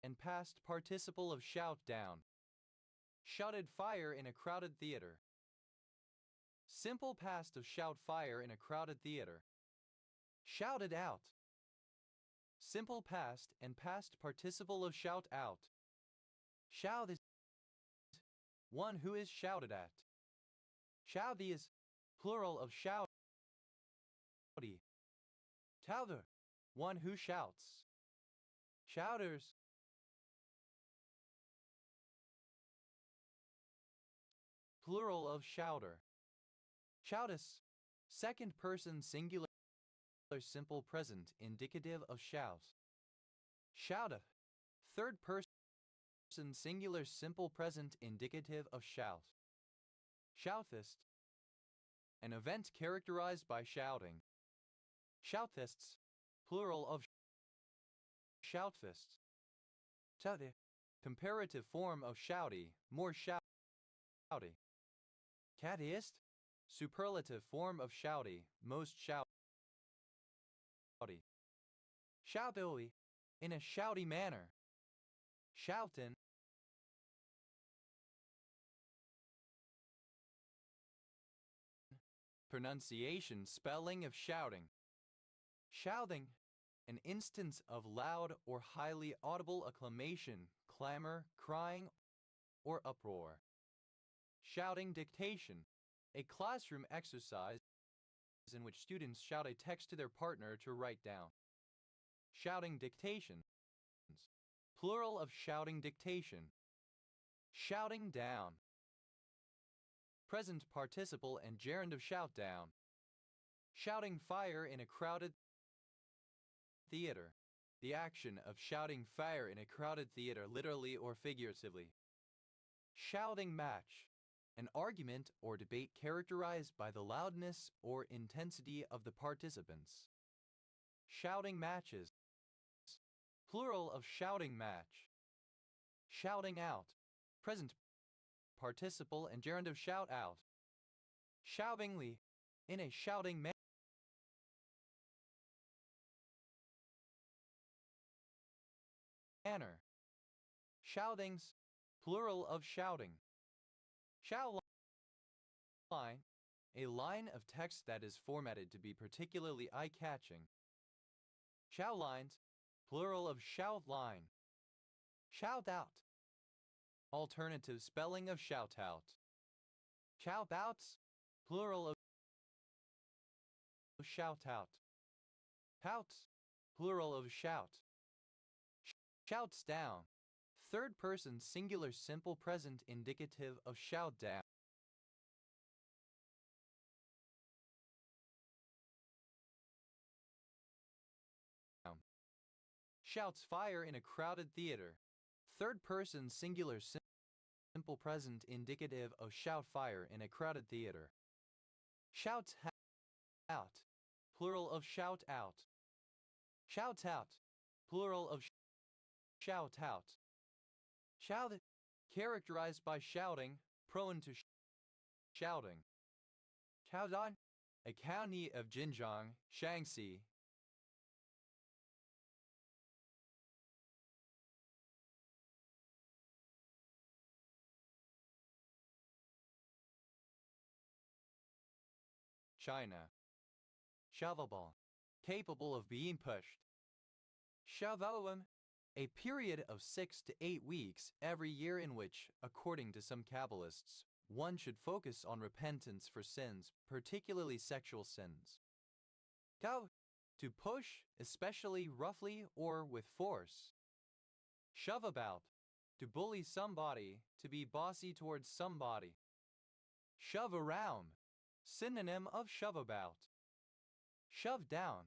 and past participle of shout down. Shouted fire in a crowded theater. Simple past of shout fire in a crowded theater. Shouted out. Simple past and past participle of shout out. Shout is one who is shouted at. Shouty is plural of shouty. Shouter, one who shouts. Shouters. Plural of shouter. Shoutus, second person singular simple present indicative of shout. Shouta, third person singular simple present indicative of shout. Shoutist, an event characterized by shouting. Shoutists, plural of shoutfists. Shouty, comparative form of shouty, more shouty. Cattiest, superlative form of shouty, most shouty. Shoutily, in a shouty manner. Shoutin. Pronunciation spelling of shouting. Shouting, an instance of loud or highly audible acclamation, clamor, crying, or uproar. Shouting dictation, a classroom exercise in which students shout a text to their partner to write down. Shouting dictations, plural of shouting dictation. Shouting down, present participle and gerund of shout down. Shouting fire in a crowded theater, the action of shouting fire in a crowded theater literally or figuratively. Shouting match, an argument or debate characterized by the loudness or intensity of the participants. Shouting matches, plural of shouting match. Shouting out, present participle and gerund of shout out. Shoutingly, in a shouting manner. Shoutings, plural of shouting. Shout line, a line of text that is formatted to be particularly eye-catching. Shout lines, plural of shout line. Shout out, alternative spelling of shout out. Shout outs, plural of shout out. Pouts, plural of shout. Shouts down, third person singular simple present indicative of shout down. Shouts fire in a crowded theater, third person singular simple present indicative of shout fire in a crowded theater. Shouts out, plural of shout out. Shouts out, plural of shout out. Shouted, characterized by shouting, prone to shouting. Chaodong, a county of Jinjiang, Shaanxi. China. Shovable, capable of being pushed. Shovelim, A period of 6 to 8 weeks every year in which, according to some Kabbalists, one should focus on repentance for sins, particularly sexual sins. Tau, to push, especially roughly or with force. Shove about, to bully somebody, to be bossy towards somebody. Shove around, synonym of shove about. Shove down,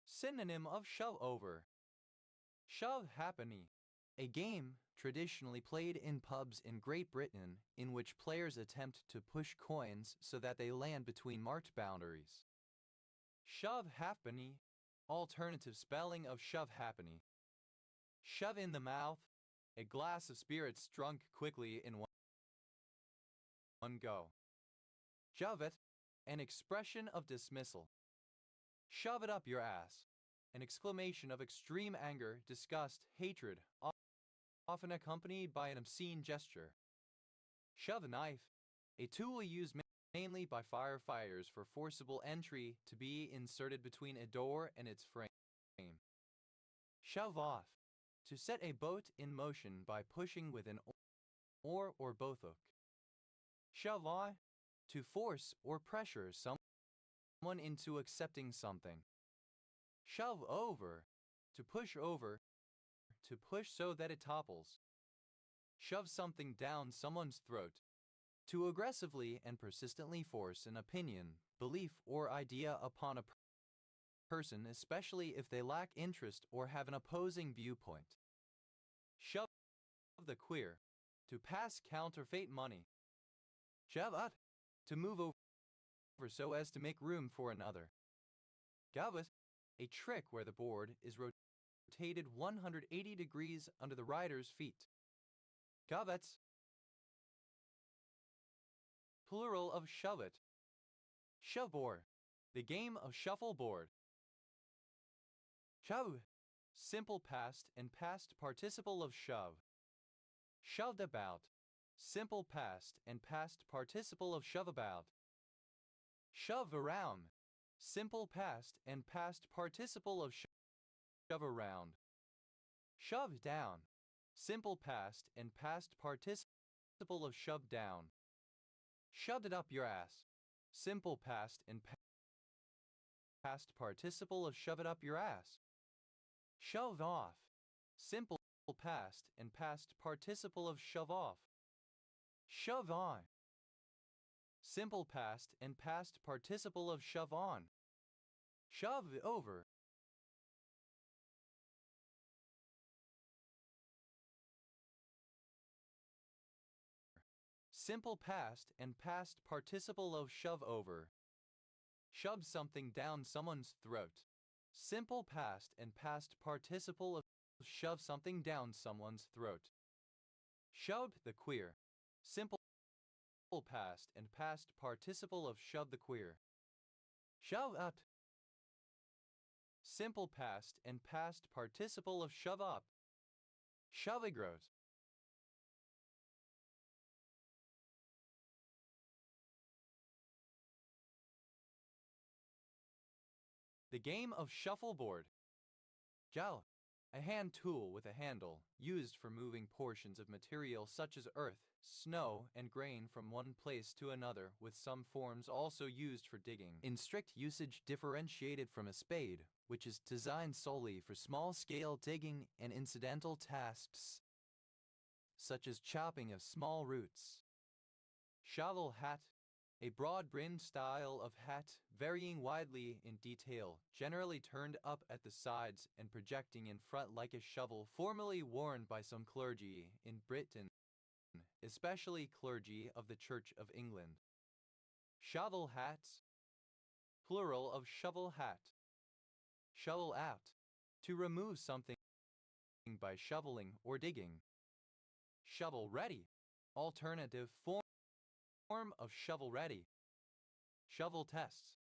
synonym of shove over. Shove ha'penny, a game traditionally played in pubs in Great Britain in which players attempt to push coins so that they land between marked boundaries. Shove halfpenny, alternative spelling of shove ha'penny. Shove in the mouth, a glass of spirits drunk quickly in one go. Shove it, an expression of dismissal. Shove it up your ass, an exclamation of extreme anger, disgust, hatred, often accompanied by an obscene gesture. Shove a knife, a tool used mainly by firefighters for forcible entry to be inserted between a door and its frame. Shove off, to set a boat in motion by pushing with an oar or boat hook. Shove on, to force or pressure someone into accepting something. Shove over, to push over, to push so that it topples. Shove something down someone's throat, to aggressively and persistently force an opinion, belief, or idea upon a person, especially if they lack interest or have an opposing viewpoint. Shove the queer, to pass counterfeit money. Shove out, to move over so as to make room for another. Gavet, a trick where the board is rotated 180 degrees under the rider's feet. Gavets, plural of shove it. Shoveboard, the game of shuffleboard. Shove, simple past and past participle of shove. Shoved about, simple past and past participle of shove about. Shove around, simple past and past participle of shove around. Shove down, simple past and past participle of shove down. Shoved it up your ass, simple past and past participle of shove it up your ass. Shove off, simple past and past participle of shove off. Shove on, simple past and past participle of shove on. Shove over. Simple past and past participle of shove over. Shove something down someone's throat. Simple past and past participle of shove something down someone's throat. Shove the queer. Simple past and past participle of shove the queer. Shove up. Simple past and past participle of shove up. Shovigros. The game of shuffleboard. Jowl, a hand tool with a handle, used for moving portions of material such as earth, snow, and grain from one place to another, with some forms also used for digging. In strict usage differentiated from a spade, which is designed solely for small-scale digging and incidental tasks, such as chopping of small roots. Shovel hat, a broad-brimmed style of hat, varying widely in detail, generally turned up at the sides and projecting in front like a shovel, formerly worn by some clergy in Britain, especially clergy of the Church of England. Shovel hats, plural of shovel hat. Shovel out, to remove something by shoveling or digging. Shovel ready, alternative form of shovel ready. Shovel tests,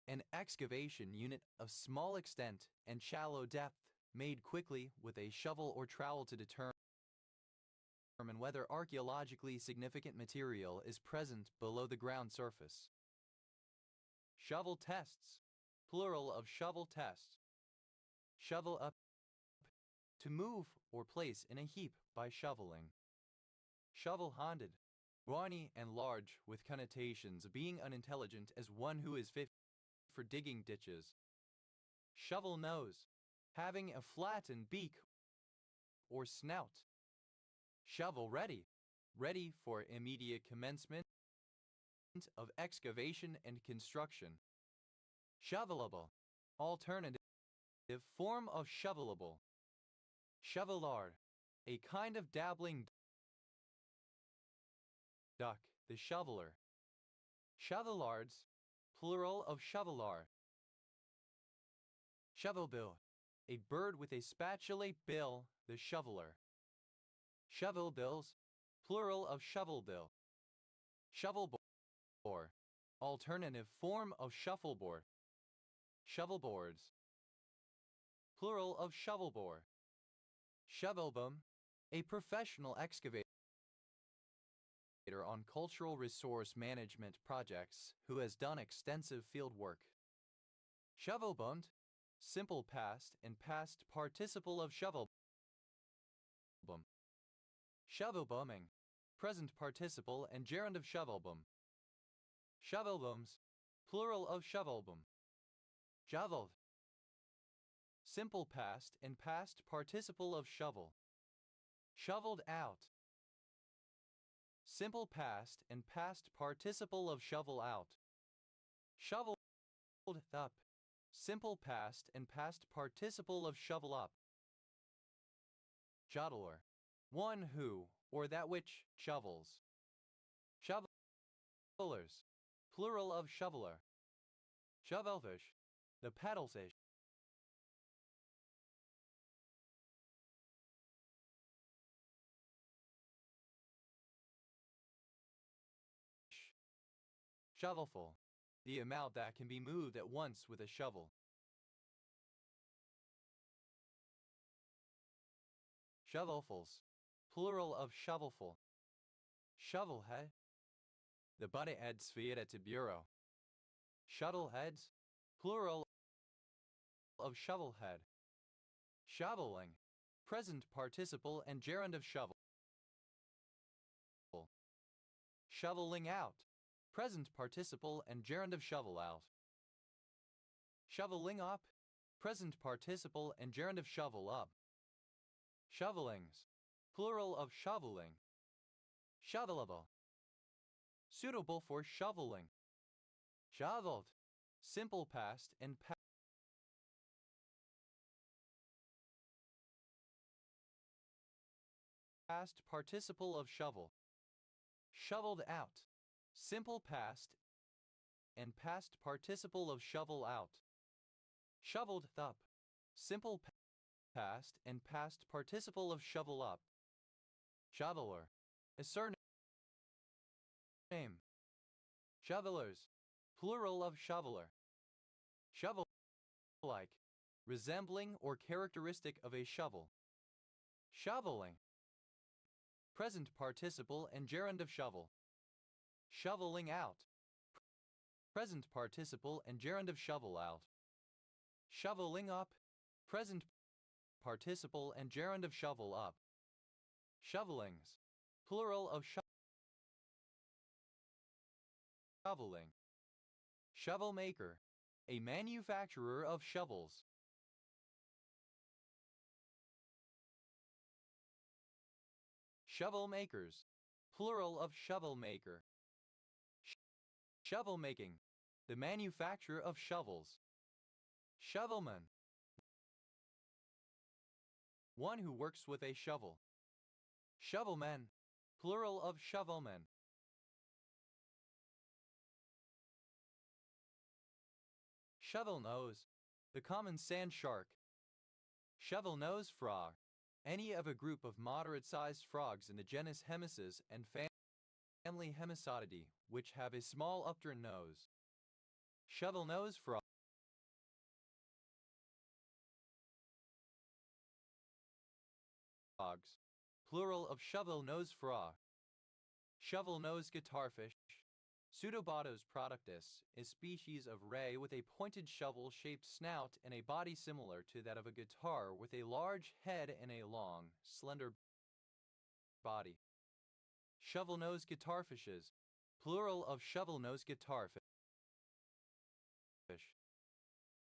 an excavation unit of small extent and shallow depth, made quickly with a shovel or trowel to determine whether archaeologically significant material is present below the ground surface. Shovel tests, plural of shovel tests. Shovel up, To move or place in a heap by shoveling. Shovel-handed. Brawny and large with connotations of being unintelligent as one who is fit for digging ditches. Shovel nose. Having a flattened beak or snout. Shovel ready. Ready for immediate commencement of excavation and construction. Shovelable. Alternative form of shovelable. Chevelard. A kind of dabbling duck, the shoveler. Chevelards, plural of chevelard. Shovelbill. A bird with a spatulate bill, the shoveler. Shovelbills, plural of shovelbill. Shovelboard. Alternative form of shuffleboard. Shovelboards. Plural of shovelboard. Shovelbum. A professional excavator on cultural resource management projects who has done extensive field work. Shovelbummed. Simple past and past participle of shovelbum. Shovelbumming. Present participle and gerund of shovelbum. Shovelbums. Plural of shovelbum. Shoveled. Simple past and past participle of shovel. Shoveled out. Simple past and past participle of shovel out. Shoveled up. Simple past and past participle of shovel up. Shoveler. One who, or that which, shovels. Shovelers. Plural of shoveler. Shovelfish. The paddlefish. Shovelful. The amount that can be moved at once with a shovel. Shovelfuls. Plural of shovelful. Shovelhead. The buttheads at the bureau. Shuttleheads. Plural of shovelhead. Shoveling. Present participle and gerund of shovel. Shoveling out. Present participle and gerund of shovel out. Shoveling up. Present participle and gerund of shovel up. Shovelings. Plural of shoveling. Shovelable. Suitable for shoveling. Shoveled. Simple past and past participle of shovel. Shoveled out. Simple past and past participle of shovel out. Shoveled up. Simple past and past participle of shovel up. Shoveler. A surname. Shovelers. Plural of shoveler. Shovel-like. Resembling or characteristic of a shovel. Shoveling. Present participle and gerund of shovel. Shoveling out. Present participle and gerund of shovel out. Shoveling up. Present participle and gerund of shovel up. Shovelings. Plural of shoveling. Shovel maker. A manufacturer of shovels. Shovel makers. Plural of shovel maker. Shovel making. The manufacture of shovels. Shovelman. One who works with a shovel. Shovelmen. Plural of shovelmen. Shovel nose. The common sand shark. Shovel nose frog. Any of a group of moderate-sized frogs in the genus Hemises and family Hemisidae, which have a small upturned nose. Shovel nose frog. Frogs. Plural of shovel nose frog. Shovel nose guitarfish. Pseudobotos productus is species of ray with a pointed shovel-shaped snout and a body similar to that of a guitar with a large head and a long, slender body. Shovel-nosed guitarfishes, plural of shovel-nosed guitarfish.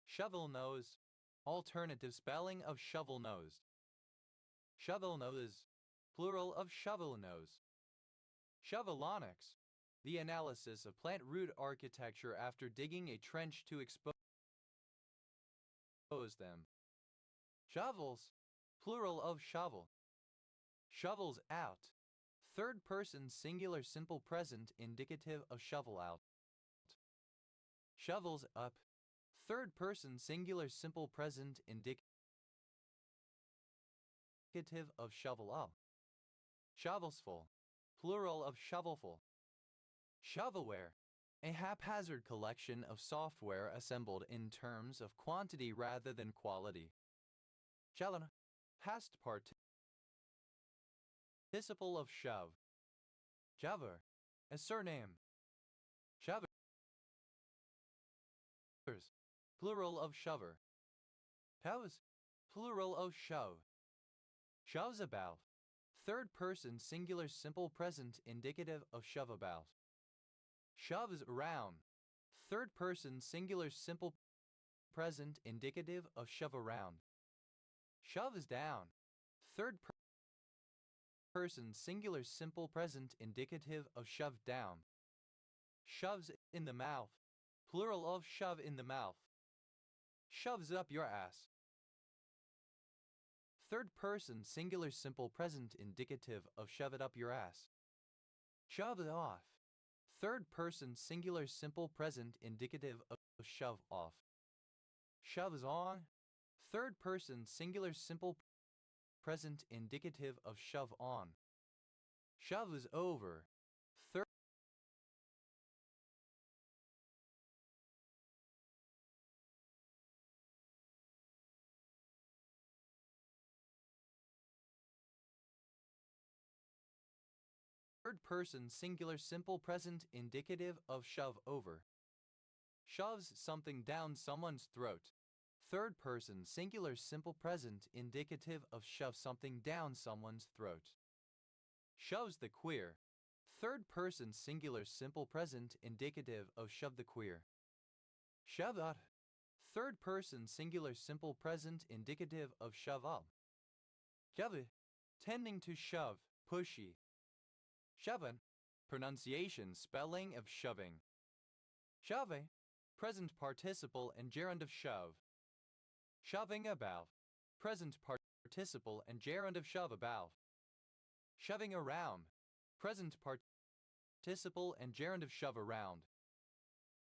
Shovel-nose, alternative spelling of shovel-nosed. Shovel-nose, plural of shovel-nose. Shovelonics, the analysis of plant root architecture after digging a trench to expose them. Shovels, plural of shovel. Shovels out, third person singular simple present indicative of shovel out. Shovels up, third person singular simple present indicative of shovel up. Shovelsful, plural of shovelful. Shovelware, a haphazard collection of software assembled in terms of quantity rather than quality. Shalon, past participle of shove. Shover, a surname. Shovers, plural of shover. Shoves, plural of shove. Shoves about, third person singular simple present indicative of shove about. Shoves around, third person singular simple present indicative of shove around. Shoves down, third person singular simple present indicative of shove down. Shoves in the mouth, plural of shove in the mouth. Shoves up your ass. Third person singular simple present indicative of shove it up your ass. Shove it off, third person singular simple present indicative of shove off. Shoves on, third person singular simple present indicative of shove on. Shoves over, third person singular simple present indicative of shove over. Shoves something down someone's throat. Third person singular simple present indicative of shove something down someone's throat. Shoves the queer. Third person singular simple present indicative of shove the queer. Shove up. Third person singular simple present indicative of shove up. Shove, tending to shove, pushy. Shovin, pronunciation spelling of shoving. Shove, present participle and gerund of shove. Shoving about, present participle and gerund of shove about. Shoving around, present participle and gerund of shove around.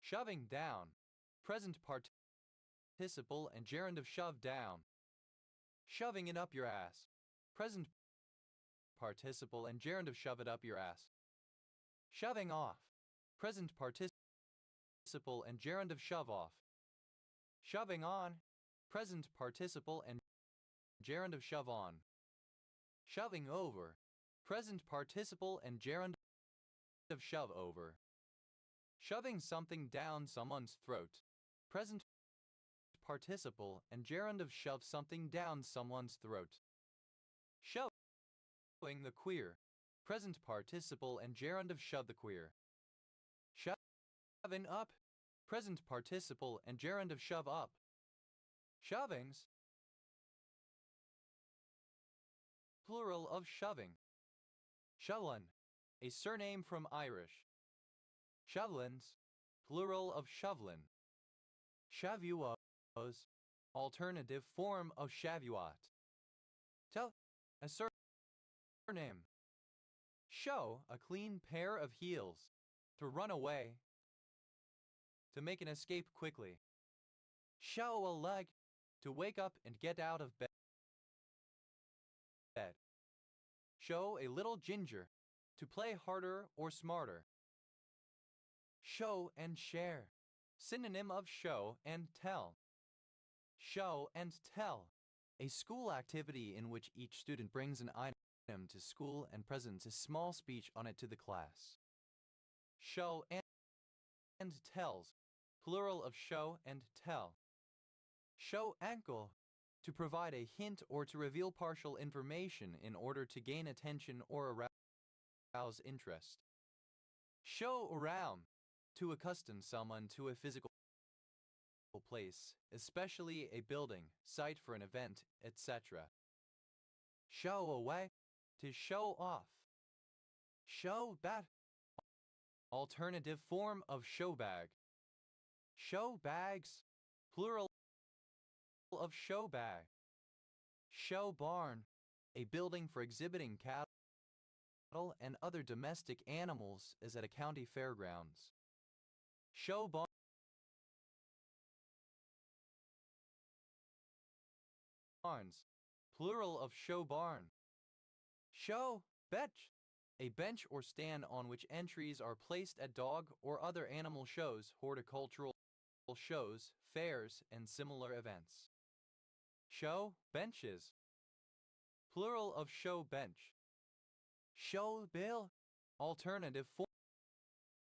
Shoving down, present participle and gerund of shove down. Shoving it up your ass, present participle and gerund of shove it up your ass. Shoving off, present participle and gerund of shove off. Shoving on, present participle and gerund of shove on. Shoving over, present participle and gerund of shove over. Shoving something down someone's throat, present participle and gerund of shove something down someone's throat. Shoving the queer, present participle and gerund of shove the queer. Shoving up, present participle and gerund of shove up. Shovings, plural of shoving. Shovelin, a surname from Irish. Shovelins, plural of shovelin. Shavuos, alternative form of shavuot. Tell, a surname. Show, a clean pair of heels. To run away. To make an escape quickly. Show a leg, to wake up and get out of bed. Show a little ginger, to play harder or smarter. Show and share, synonym of show and tell. Show and tell, a school activity in which each student brings an item to school and presents a small speech on it to the class. Show and and tells, plural of show and tell. Show ankle, to provide a hint or to reveal partial information in order to gain attention or arouse interest. Show around, to accustom someone to a physical place, especially a building, site for an event, etc. Show away, to show off. Show bat, alternative form of show bag. Show bags, plural of show bag. Show barn, a building for exhibiting cattle and other domestic animals as at a county fairgrounds. Show barns, plural of show barn. Show bench, a bench or stand on which entries are placed at dog or other animal shows, horticultural shows, fairs, and similar events. Show benches, plural of show bench. Show bill, alternative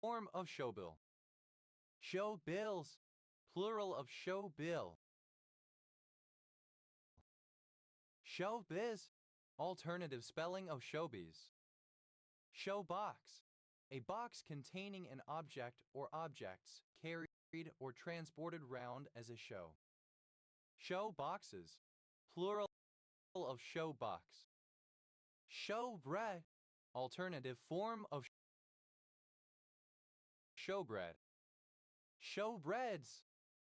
form of show bill. Show bills, plural of show bill. Show biz, alternative spelling of showbiz. Show box, a box containing an object or objects carried or transported round as a show. Show boxes, plural of show box. Show bread, alternative form of show bread. Show breads,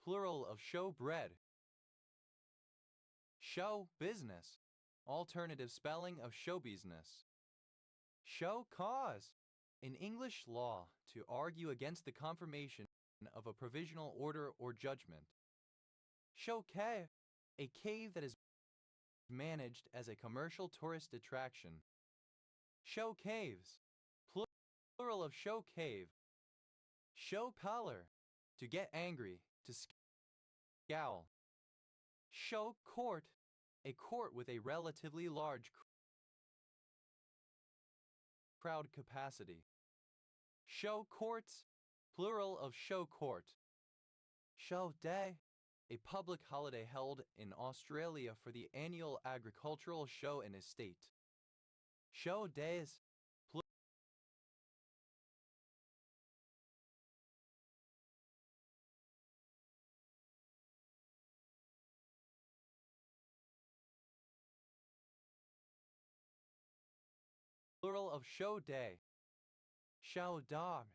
plural of show bread. Show business, alternative spelling of show business. Show cause, in English law, to argue against the confirmation of a provisional order or judgment. Show cave, a cave that is managed as a commercial tourist attraction. Show caves, plural of show cave. Show color, to get angry, to scowl. Show court, a court with a relatively large crowd capacity. Show courts, plural of show court. Show day, a public holiday held in Australia for the annual agricultural show in a state. Show days, plural of show day. Show dog,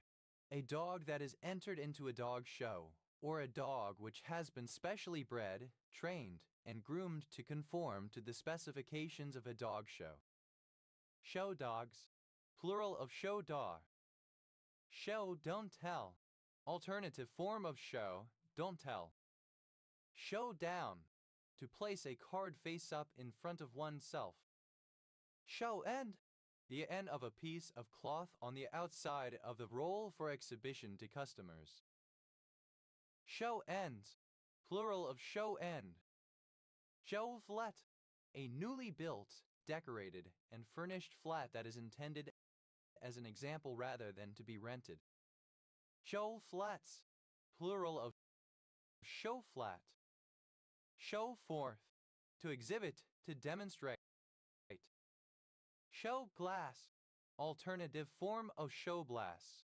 a dog that is entered into a dog show, or a dog which has been specially bred, trained, and groomed to conform to the specifications of a dog show. Show dogs, plural of show dog. Show don't tell, alternative form of show, don't tell. Show down, to place a card face up in front of oneself. Show end, the end of a piece of cloth on the outside of the roll for exhibition to customers. Show ends, plural of show end. Show flat, a newly built, decorated, and furnished flat that is intended as an example rather than to be rented. Show flats, plural of show flat. Show forth, to exhibit, to demonstrate. Show glass, alternative form of show glass.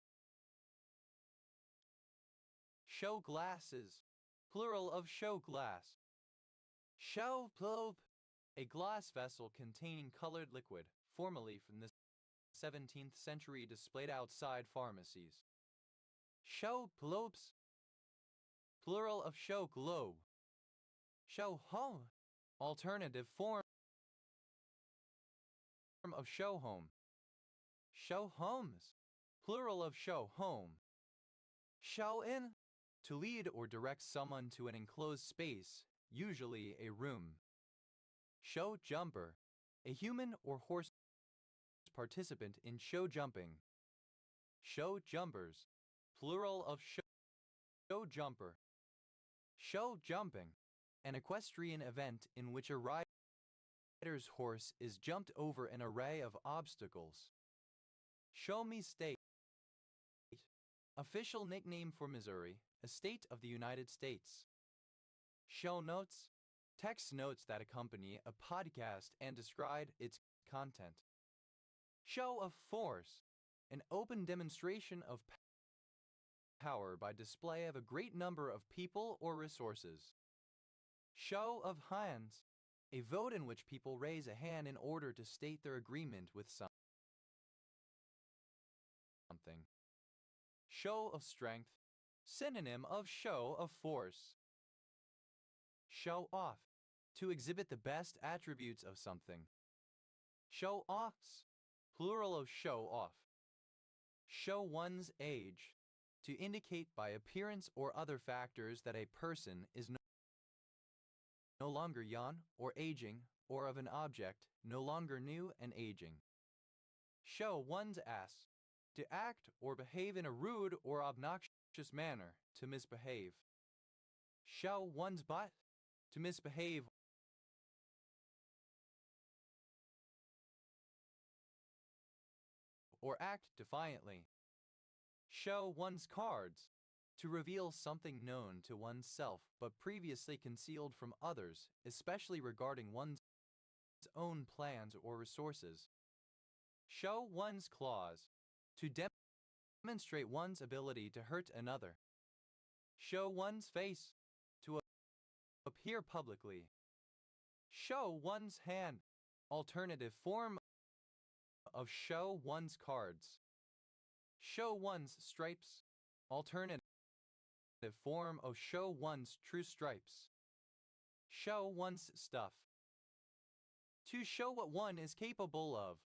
Show glasses, plural of show glass. Show globe, a glass vessel containing colored liquid, formerly from the 17th century displayed outside pharmacies. Show globes, plural of show globe. Show home, alternative form of show home. Show homes, plural of show home. Show in, to lead or direct someone to an enclosed space, usually a room. Show jumper, a human or horse participant in show jumping. Show jumpers, plural of show jumper. Show jumping, an equestrian event in which a rider's horse is jumped over an array of obstacles. Show me state, Official nickname for Missouri, a state of the United States. Show notes, text notes that accompany a podcast and describe its content. Show of force, an open demonstration of power by display of a great number of people or resources. Show of hands, a vote in which people raise a hand in order to state their agreement with something. Show of strength, synonym of show of force. Show off, to exhibit the best attributes of something. Show offs, plural of show off. Show one's age, to indicate by appearance or other factors that a person is no longer young or aging, or of an object no longer new and aging. Show one's ass, to act or behave in a rude or obnoxious manner, to misbehave. Show one's butt, to misbehave or act defiantly. Show one's cards, to reveal something known to oneself but previously concealed from others, especially regarding one's own plans or resources. Show one's claws, to demonstrate one's ability to hurt another. Show one's face, to appear publicly. Show one's hand, alternative form of show one's cards. Show one's stripes, alternative form of show one's true stripes. Show one's stuff, to show what one is capable of.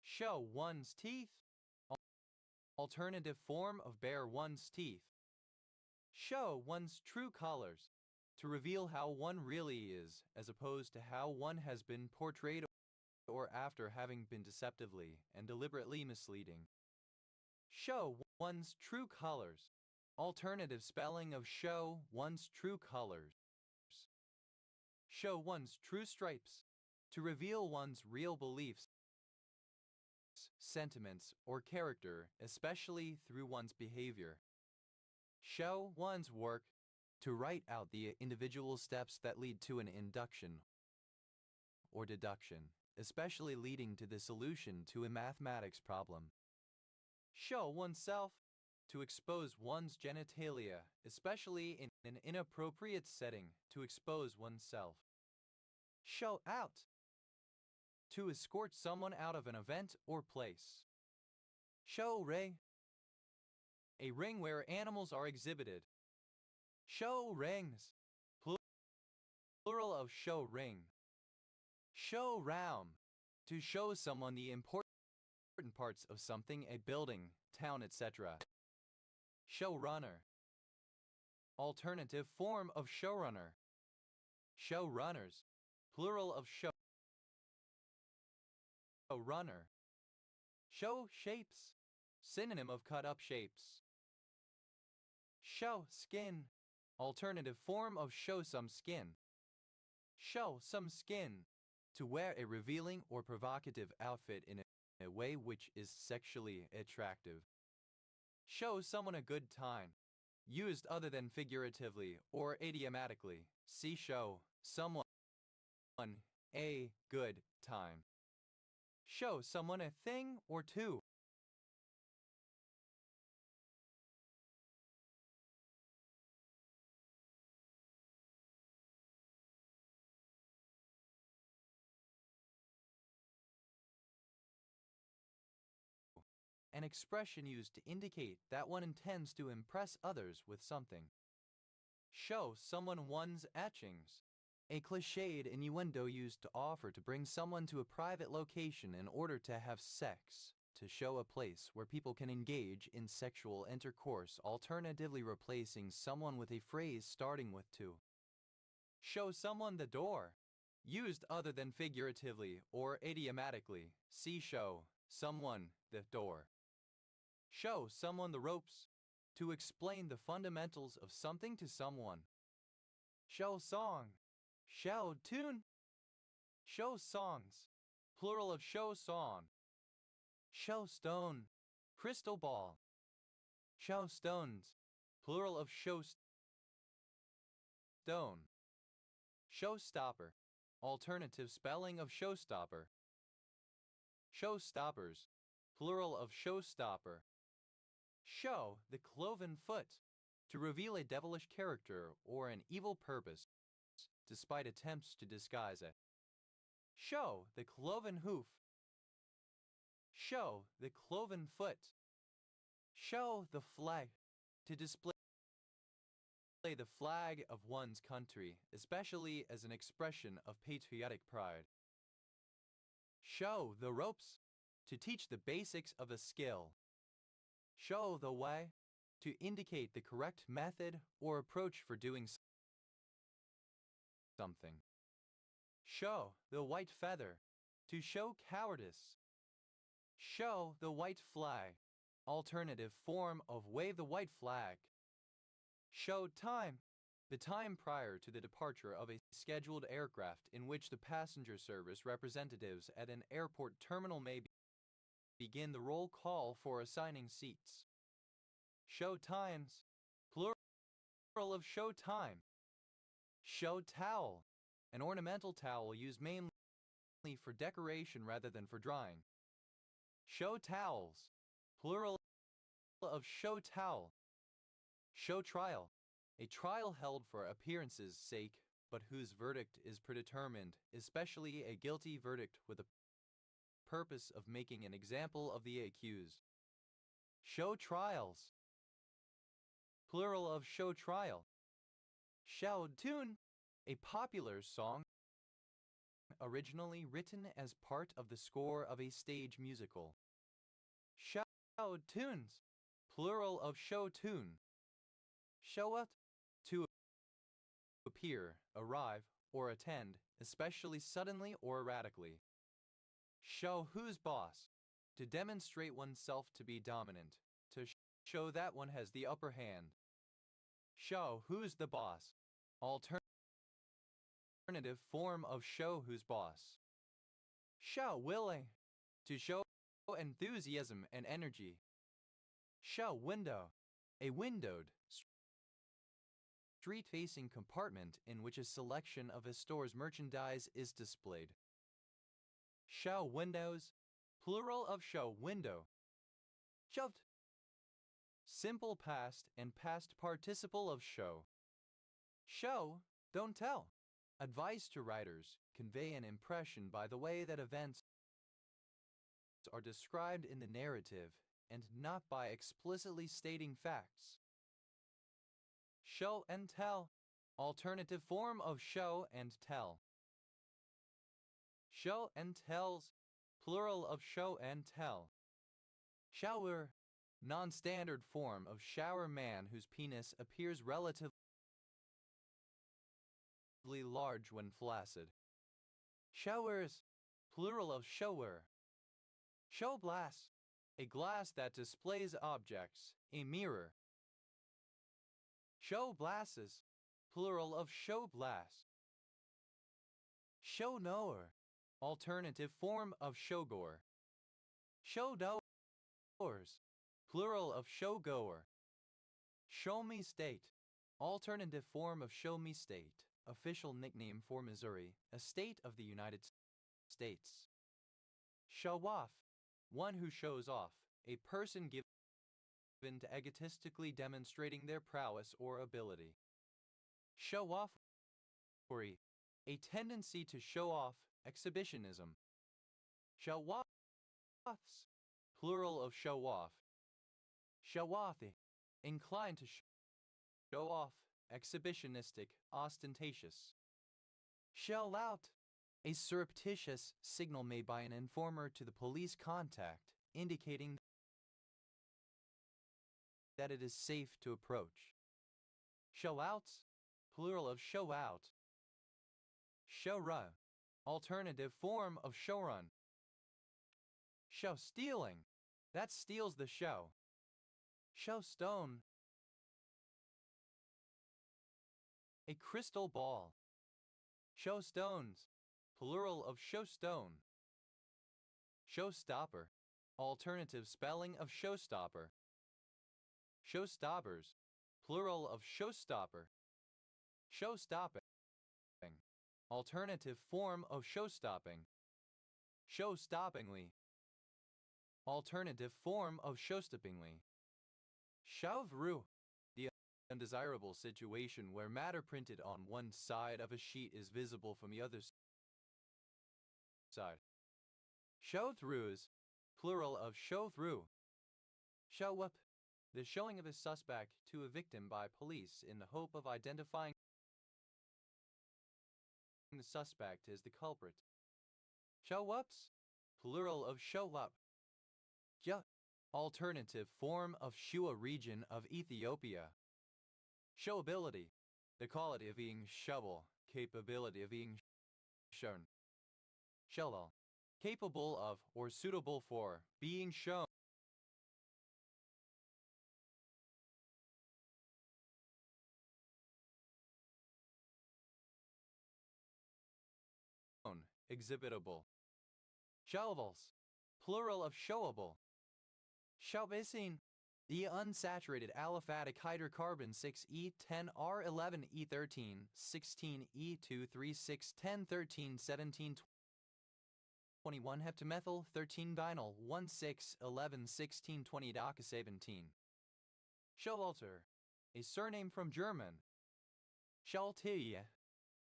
Show one's teeth, alternative form of bare one's teeth. Show one's true colors, to reveal how one really is, as opposed to how one has been portrayed or after having been deceptively and deliberately misleading. Show one's true colors, alternative spelling of show one's true colors. Show one's true stripes, to reveal one's real beliefs, sentiments, or character, especially through one's behavior. Show one's work, to write out the individual steps that lead to an induction or deduction, especially leading to the solution to a mathematics problem. Show oneself, to expose one's genitalia, especially in an inappropriate setting, to expose oneself. Show out, to escort someone out of an event or place. Show ring, a ring where animals are exhibited. Show rings, plural of show ring. Show round, to show someone the important parts of something, a building, town, etc. Showrunner, alternative form of showrunner. Showrunners, plural of showrunner. Show shapes, synonym of cut up shapes. Show skin, alternative form of show some skin. Show some skin, to wear a revealing or provocative outfit in a way which is sexually attractive. Show someone a good time, used other than figuratively or idiomatically. See show someone a good time. Show someone a thing or two. An expression used to indicate that one intends to impress others with something. Show someone one's etchings, a cliched innuendo used to offer to bring someone to a private location in order to have sex, to show a place where people can engage in sexual intercourse, alternatively replacing someone with a phrase starting with to. Show someone the door, used other than figuratively or idiomatically. See show someone the door. Show someone the ropes, to explain the fundamentals of something to someone. Show song, show tune. Show songs, plural of show song. Show stone, crystal ball. Show stones, plural of show stone. Showstopper, alternative spelling of showstopper. Showstoppers, plural of showstopper. Show the cloven foot, to reveal a devilish character or an evil purpose, despite attempts to disguise it. Show the cloven hoof. Show the cloven foot. Show the flag, to display the flag of one's country, especially as an expression of patriotic pride. Show the ropes, to teach the basics of a skill. Show the way, to indicate the correct method or approach for doing something. Show the white feather, to show cowardice. Show the white flag, alternative form of wave the white flag. Show time, the time prior to the departure of a scheduled aircraft in which the passenger service representatives at an airport terminal may begin the roll call for assigning seats. Show times, plural of show time. Show towel, an ornamental towel used mainly for decoration rather than for drying. Show towels, plural of show towel. Show trial, a trial held for appearance's sake, but whose verdict is predetermined, especially a guilty verdict with the purpose of making an example of the accused. Show trials, plural of show trial. Show tune, a popular song originally written as part of the score of a stage musical. Show tunes, plural of show tune. Show up, to appear, arrive, or attend, especially suddenly or erratically. Show who's boss, to demonstrate oneself to be dominant, to show that one has the upper hand. Show who's the boss, alternative form of show who's boss. Show willing, to show enthusiasm and energy. Show window, a windowed, street-facing compartment in which a selection of a store's merchandise is displayed. Show windows, plural of show window. Shoved, simple past and past participle of show. Show, don't tell. Advice to writers, convey an impression by the way that events are described in the narrative and not by explicitly stating facts. Show and tell, alternative form of show and tell. Show and tells, plural of show and tell. Shower, non-standard form of shower man whose penis appears relatively large when flaccid. Showers, plural of shower. Show glass, a glass that displays objects, a mirror. Show glasses, plural of show glass. Show knower, alternative form of showgoer. Show doors, plural of showgoer. Show me state, alternative form of show me state, official nickname for Missouri, a state of the United States. Show off, one who shows off, a person given to egotistically demonstrating their prowess or ability. Show off, a tendency to show off, exhibitionism. Show offs, plural of show off. Show offy, inclined to show off, exhibitionistic, ostentatious. Shell out, a surreptitious signal made by an informer to the police contact, indicating that it is safe to approach. Show outs, plural of show out. Show run, alternative form of show run. Show stealing, that steals the show. Show stone, a crystal ball. Show stones, plural of show stone. Showstopper, alternative spelling of showstopper. Showstoppers, plural of showstopper. Showstopping, alternative form of showstopping. Showstoppingly, alternative form of showstoppingly. Show-through, the undesirable situation where matter printed on one side of a sheet is visible from the other side. Show-throughs, plural of show-through. Show-up, the showing of a suspect to a victim by police in the hope of identifying the suspect as the culprit. Show-ups, plural of show-up. Ja, alternative form of Shua region of Ethiopia. Showability, the quality of being showable, capability of being shown. Showable, capable of or suitable for being shown. Exhibitable. Showables, plural of showable. Showbasine, the unsaturated aliphatic hydrocarbon 6E10R11E13, 16E236, 10, 13, 17, 21 heptamethyl 13 vinyl 16 11 16 20 DACA 17. Showalter, a surname from German. Shawaltier,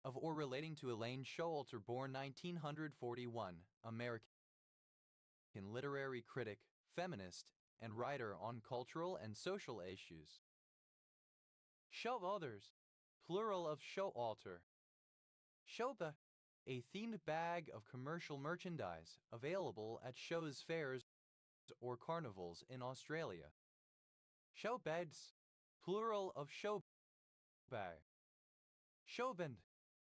of or relating to Elaine Showalter, born 1941, American literary critic, feminist, and writer on cultural and social issues. Showothers, plural of showalter. Showba, a themed bag of commercial merchandise available at shows, fairs, or carnivals in Australia. Showbeds, plural of showbag. Showband,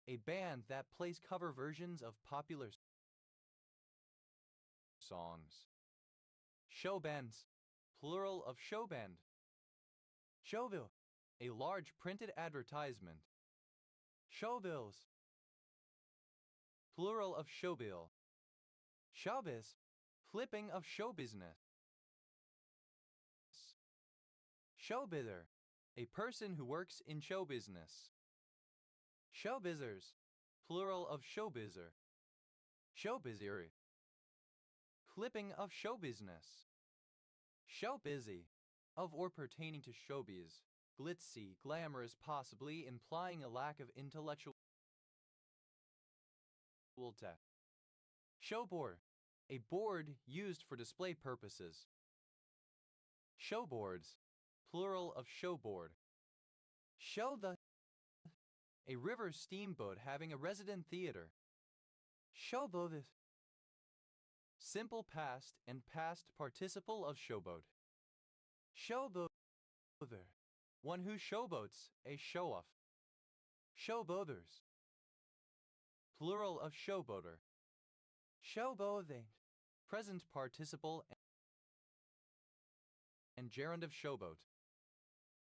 a band that plays cover versions of popular songs. Showbands, plural of showband. Showbill, a large printed advertisement. Showbills, plural of showbill. Showbiz, flipping of show business. Showbizzer, a person who works in show business. Showbizzers, plural of showbizzer. Showbizzery, clipping of show business. Showbusy, of or pertaining to showbiz, glitzy, glamorous, possibly implying a lack of intellectual depth. Showboard, a board used for display purposes. Showboards, plural of showboard. Show the, a river steamboat having a resident theater. Showboat, simple past and past participle of showboat. Showboater, one who showboats, a show-off. Showboaters, plural of showboater. Showboating, present participle and gerund of showboat.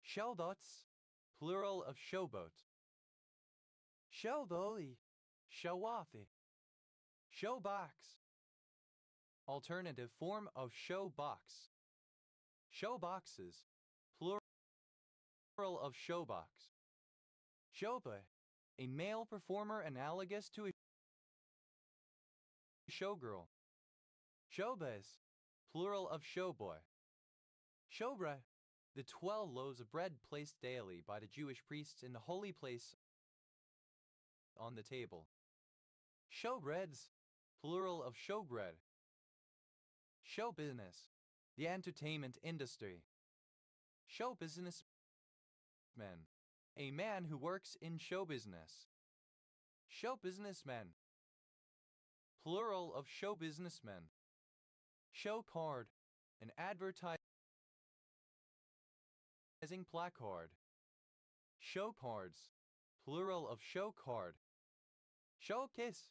Showboats, plural of showboat. Showboaty, show-offy. Showbox, alternative form of showbox. Showboxes, plural of showbox. Showboy, a male performer analogous to a showgirl. Showbiz, plural of showboy. Showbread, the 12 loaves of bread placed daily by the Jewish priests in the holy place on the table. Showbreads, plural of showbread. Show business, the entertainment industry. Show businessman, a man who works in show business. Show businessmen, plural of show businessmen. Show card, an advertising placard. Show cards, plural of show card. Showcase,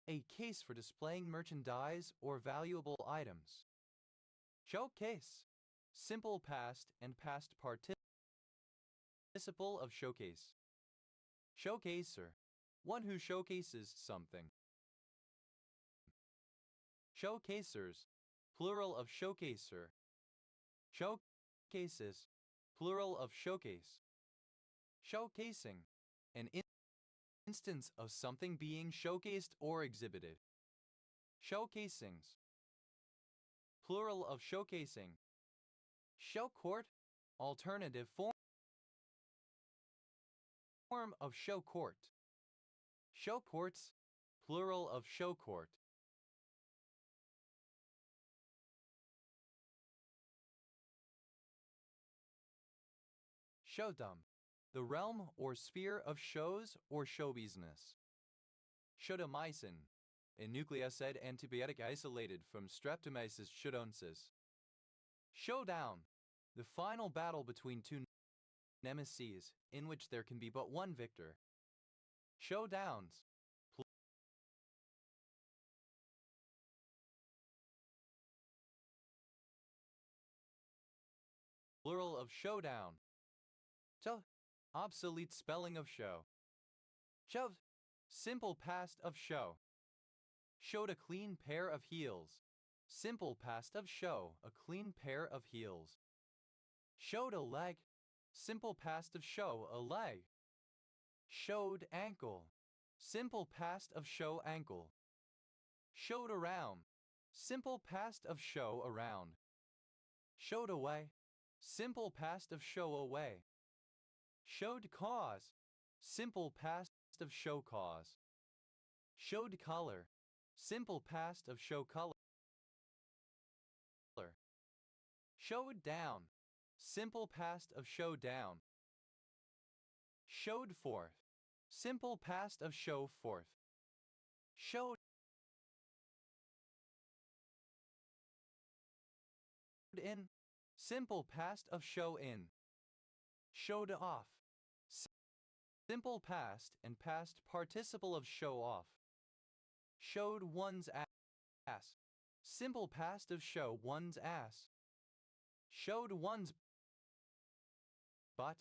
a case for displaying merchandise or valuable items. Showcase, simple past and past participle of showcase. Showcaser, one who showcases something. Showcasers, plural of showcaser. Showcases, plural of showcase. Showcasing, an instance of something being showcased or exhibited. Showcasings, plural of showcasing. Show court, alternative form of show court. Show courts, plural of show court. Showdom, the realm or sphere of shows or show business. Showdomycin, a nucleoside antibiotic isolated from Streptomyces pseudoensis. Showdown, the final battle between two nemeses, in which there can be but one victor. Showdowns, plural of showdown. Obsolete spelling of show. Shoved, simple past of show. Showed a clean pair of heels. Simple past of show, a clean pair of heels. Showed a leg. Simple past of show, a leg. Showed ankle. Simple past of show, ankle. Showed around. Simple past of show, around. Showed away. Simple past of show, away. Showed cause. Simple past of show, cause. Showed color. Simple past of show, color. Showed down. Simple past of show, down. Showed forth. Simple past of show, forth. Showed in. Simple past of show, in. Showed off. Simple past and past participle of show off. Showed one's ass. Simple past of show one's ass. Showed one's butt.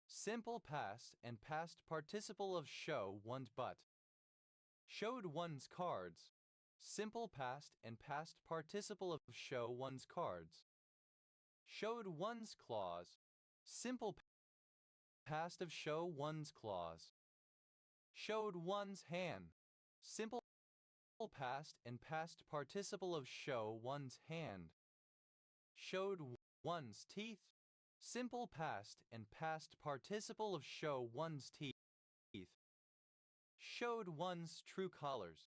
Simple past and past participle of show one's butt. Showed one's cards. Simple past and past participle of show one's cards. Showed one's claws. Simple past of show one's claws. Showed one's hand. Simple past and past participle of show one's hand. Showed one's teeth. Simple past and past participle of show one's teeth. Showed one's true colors.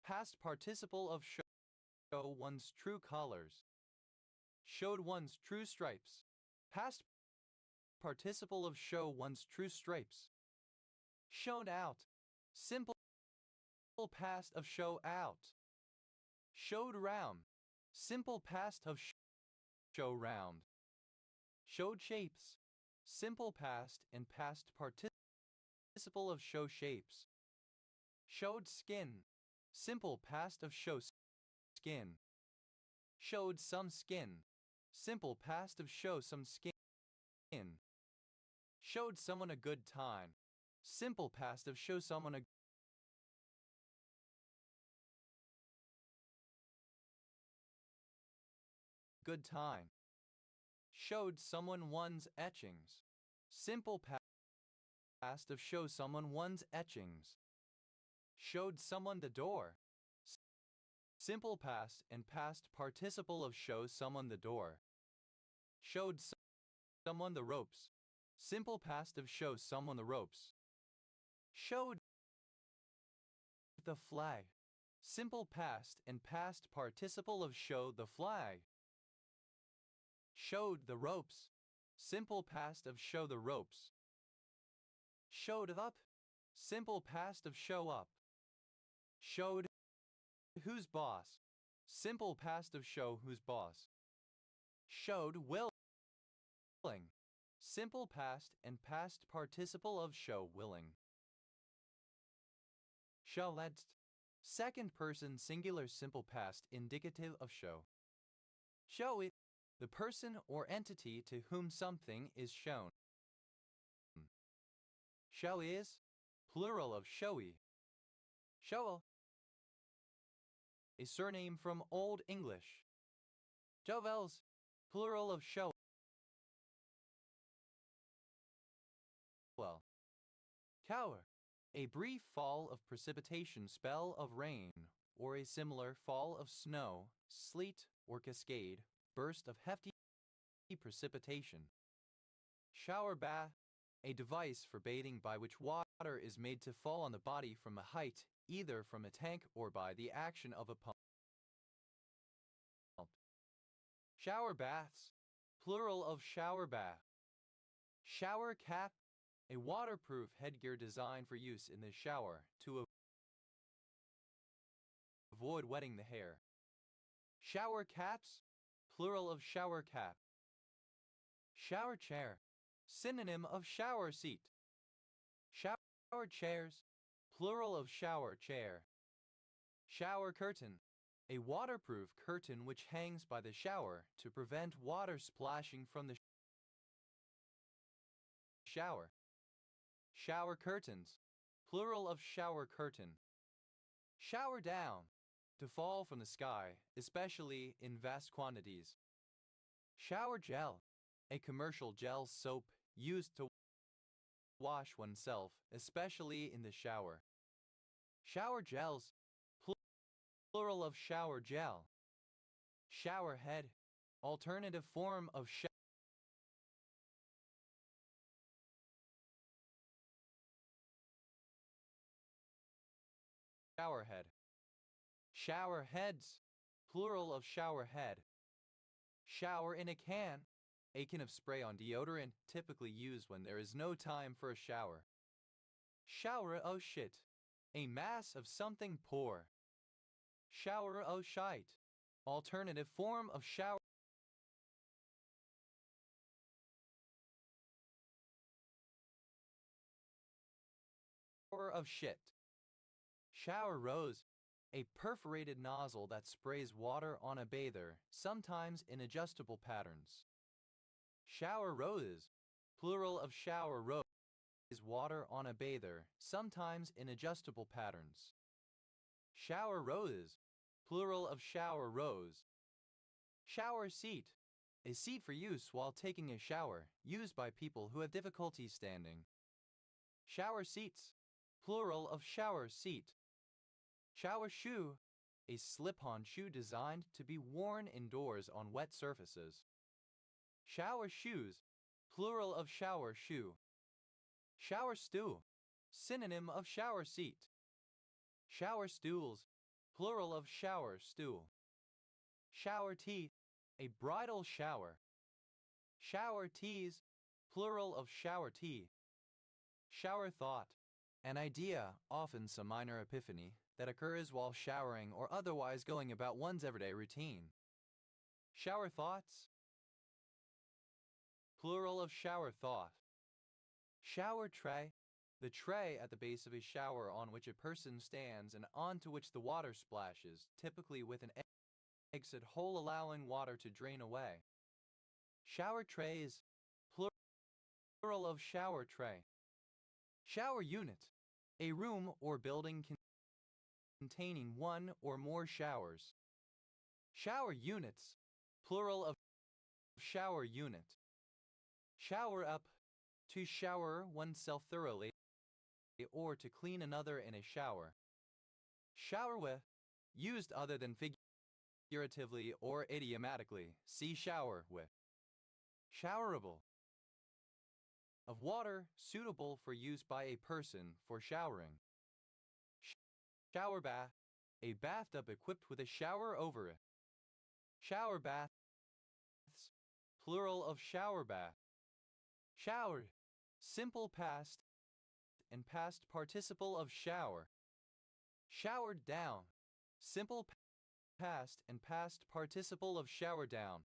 Past participle of show one's true colors. Showed one's true stripes. Past participle of show one's true stripes. Showed out. Simple past of show out. Showed round. Simple past of show round. Showed shapes. Simple past and past participle of show shapes. Showed skin. Simple past of show skin. Showed some skin. Simple past of show some skin. Showed someone a good time. Simple past of show someone a good time. Showed someone one's etchings. Simple past of show someone one's etchings. Showed someone the door. Simple past and past participle of show someone the door. Showed someone the ropes. Simple past of show someone the ropes. Showed the flag. Simple past and past participle of show the flag. Showed the ropes. Simple past of show the ropes. Showed up. Simple past of show up. Showed who's boss. Simple past of show who's boss. Showed willing. Simple past and past participle of show willing. Showed. Second person singular simple past indicative of show. Show it. The person or entity to whom something is shown. Show is, plural of showy. Show, a surname from Old English. Jovels, plural of show. Shower. A brief fall of precipitation, spell of rain, or a similar fall of snow, sleet, or cascade, burst of hefty precipitation. Shower bath. A device for bathing by which water is made to fall on the body from a height, either from a tank or by the action of a pump. Shower baths. Plural of shower bath. Shower cap. A waterproof headgear designed for use in the shower to avoid wetting the hair. Shower caps. Plural of shower cap. Shower chair. Synonym of shower seat. Shower chairs. Plural of shower chair. Shower curtain. A waterproof curtain which hangs by the shower to prevent water splashing from the shower. Shower curtains. Plural of shower curtain. Shower down. To fall from the sky, especially in vast quantities. Shower gel. A commercial gel soap used to wash oneself, especially in the shower. Shower gels. Plural of shower gel. Shower head. Alternative form of shower head. Shower heads. Plural of shower head. Shower in a can. A can of spray on deodorant, typically used when there is no time for a shower. Shower o' shit. A mass of something poor. Shower o' shite. Alternative form of shower of shit. Shower rose. A perforated nozzle that sprays water on a bather, sometimes in adjustable patterns. Shower roses. Plural of shower rose. Water on a bather, sometimes in adjustable patterns. Shower roses. Plural of shower rose. Shower seat. A seat for use while taking a shower, used by people who have difficulty standing. Shower seats. Plural of shower seat. Shower shoe. A slip-on shoe designed to be worn indoors on wet surfaces. Shower shoes. Plural of shower shoe. Shower stool. Synonym of shower seat. Shower stools. Plural of shower stool. Shower tea. A bridal shower. Shower teas. Plural of shower tea. Shower thought. An idea, often some minor epiphany, that occurs while showering or otherwise going about one's everyday routine. Shower thoughts. Plural of shower thought. Shower tray. The tray at the base of a shower on which a person stands and onto which the water splashes, typically with an exit hole allowing water to drain away. Shower trays. Plural of shower tray. Shower unit. A room or building containing one or more showers. Shower units. Plural of shower unit. Shower up. To shower oneself thoroughly or to clean another in a shower. Shower with. Used other than figuratively or idiomatically. See shower with. Showerable. Of water suitable for use by a person for showering. Shower bath. A bathtub equipped with a shower over it. Shower baths. Plural of shower bath. Showered. Simple past and past participle of shower. Showered down. Simple past and past participle of shower down.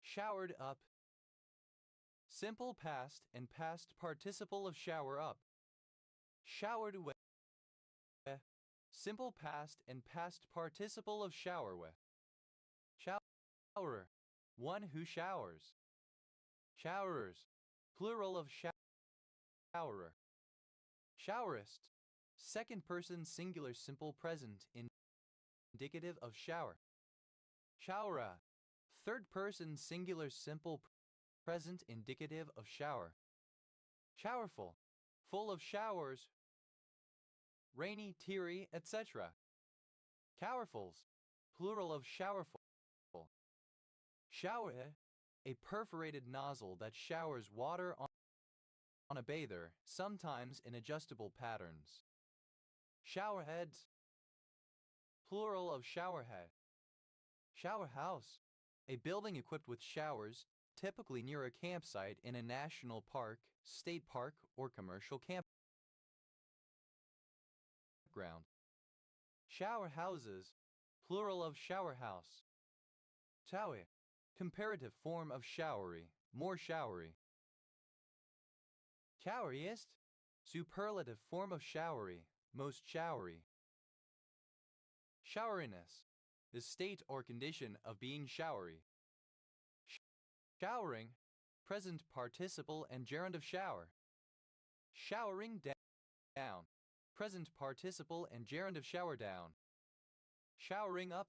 Showered up. Simple past and past participle of shower up. Showered with. Simple past and past participle of shower with. Showerer. One who showers. Showerers. Plural of showerer. Showerist. Second person singular simple present indicative of shower. Showera. Third person singular simple present indicative of shower. Showerful. full of showers, rainy, teary, etc. Showerfuls, plural of showerful. Shower, a perforated nozzle that showers water on a bather, sometimes in adjustable patterns. Showerheads, plural of showerhead. Shower house, a building equipped with showers, typically near a campsite in a national park, state park, or commercial campground. Shower houses, plural of shower house. Showy, comparative form of showery, more showery. Showeriest, superlative form of showery, most showery. Showeriness, the state or condition of being showery. Showering, present participle and gerund of shower. Showering down, present participle and gerund of shower down. Showering up,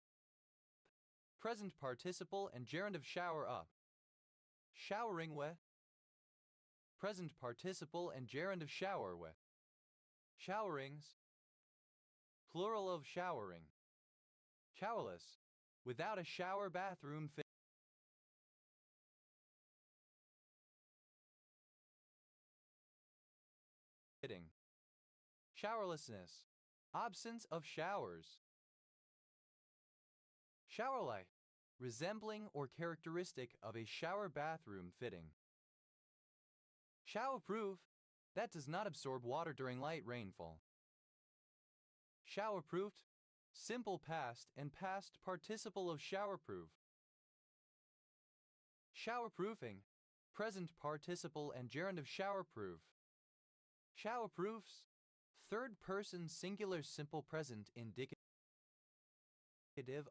present participle and gerund of shower up. Showering with, present participle and gerund of shower with. Showerings, plural of showering. Showerless, without a shower bathroom fitting. Showerlessness, absence of showers. Showerlike, resembling or characteristic of a shower bathroom fitting. Showerproof, that does not absorb water during light rainfall. Showerproofed, simple past and past participle of showerproof. Showerproofing, present participle and gerund of showerproof. Showerproofs, third person singular simple present indicative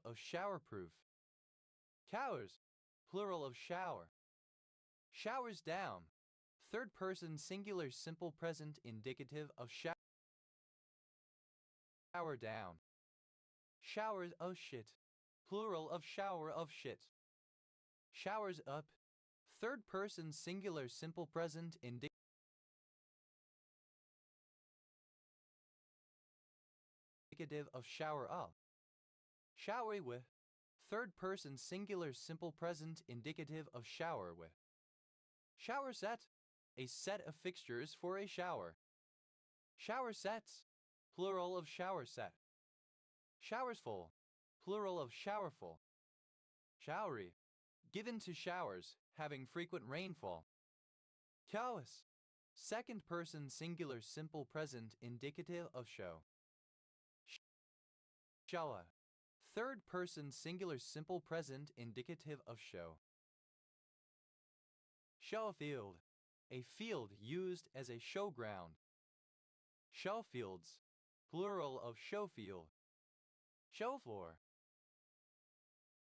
of showerproof. Showers, plural of shower. Showers down, third person singular simple present indicative of shower down. Showers of shit, plural of shower of shit. Showers up, third person singular simple present indicative of shower up. Showery with, third person singular simple present indicative of shower with. Shower set, a set of fixtures for a shower. Shower sets, plural of shower set. Showers full, plural of showerful. Showery, given to showers, having frequent rainfall. Showers, second person singular simple present indicative of show. Showa, third person singular simple present indicative of show. Show field, a field used as a showground. Show fields, plural of show field. Show floor,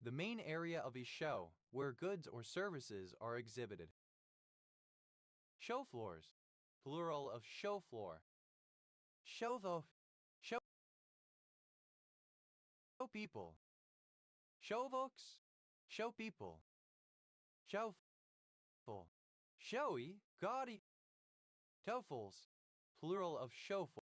the main area of a show where goods or services are exhibited. Show floors, plural of show floor. Show people. Show folks, show people. Show full, showy, gaudy. Tofuls, plural of showful.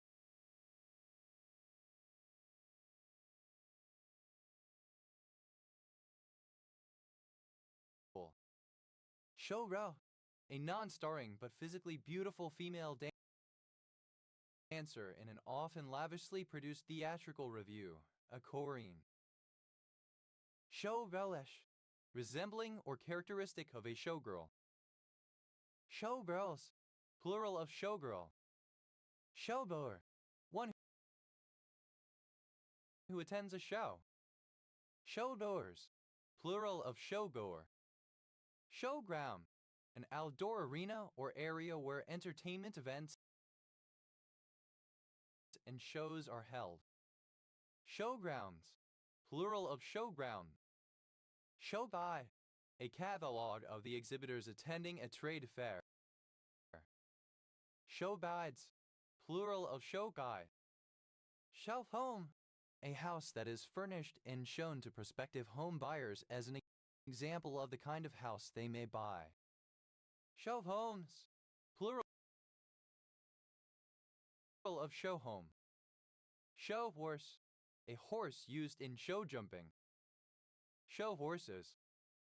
Showro, a non-starring but physically beautiful female dancer in an often lavishly produced theatrical review, a chorine. Show relish, resembling or characteristic of a showgirl. Showgirls, plural of showgirl. Showgoer, one who attends a show. Showdoors, plural of showgoer. Showground, an outdoor arena or area where entertainment events and shows are held. Showgrounds, plural of showground. Show by, a catalog of the exhibitors attending a trade fair. Show guides, plural of show guide. Shelf home, a house that is furnished and shown to prospective home buyers as an example of the kind of house they may buy. Shelf homes, plural of show home. Show horse, a horse used in show jumping. Show horses,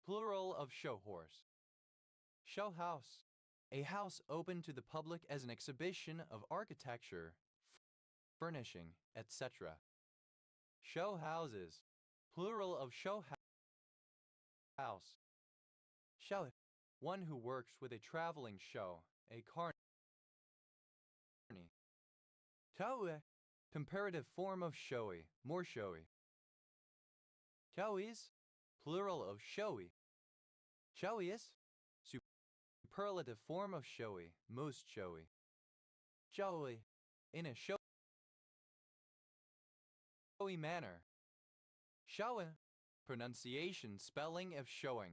plural of show horse. Show house, a house open to the public as an exhibition of architecture, furnishing, etc. Show houses, plural of show house. Show, one who works with a traveling show, a carny. Showy, comparative form of showy, more showy. Showies, plural of showy. Showiest, superlative form of showy, most showy. Showy, in a showy manner. Showy, pronunciation spelling of showing.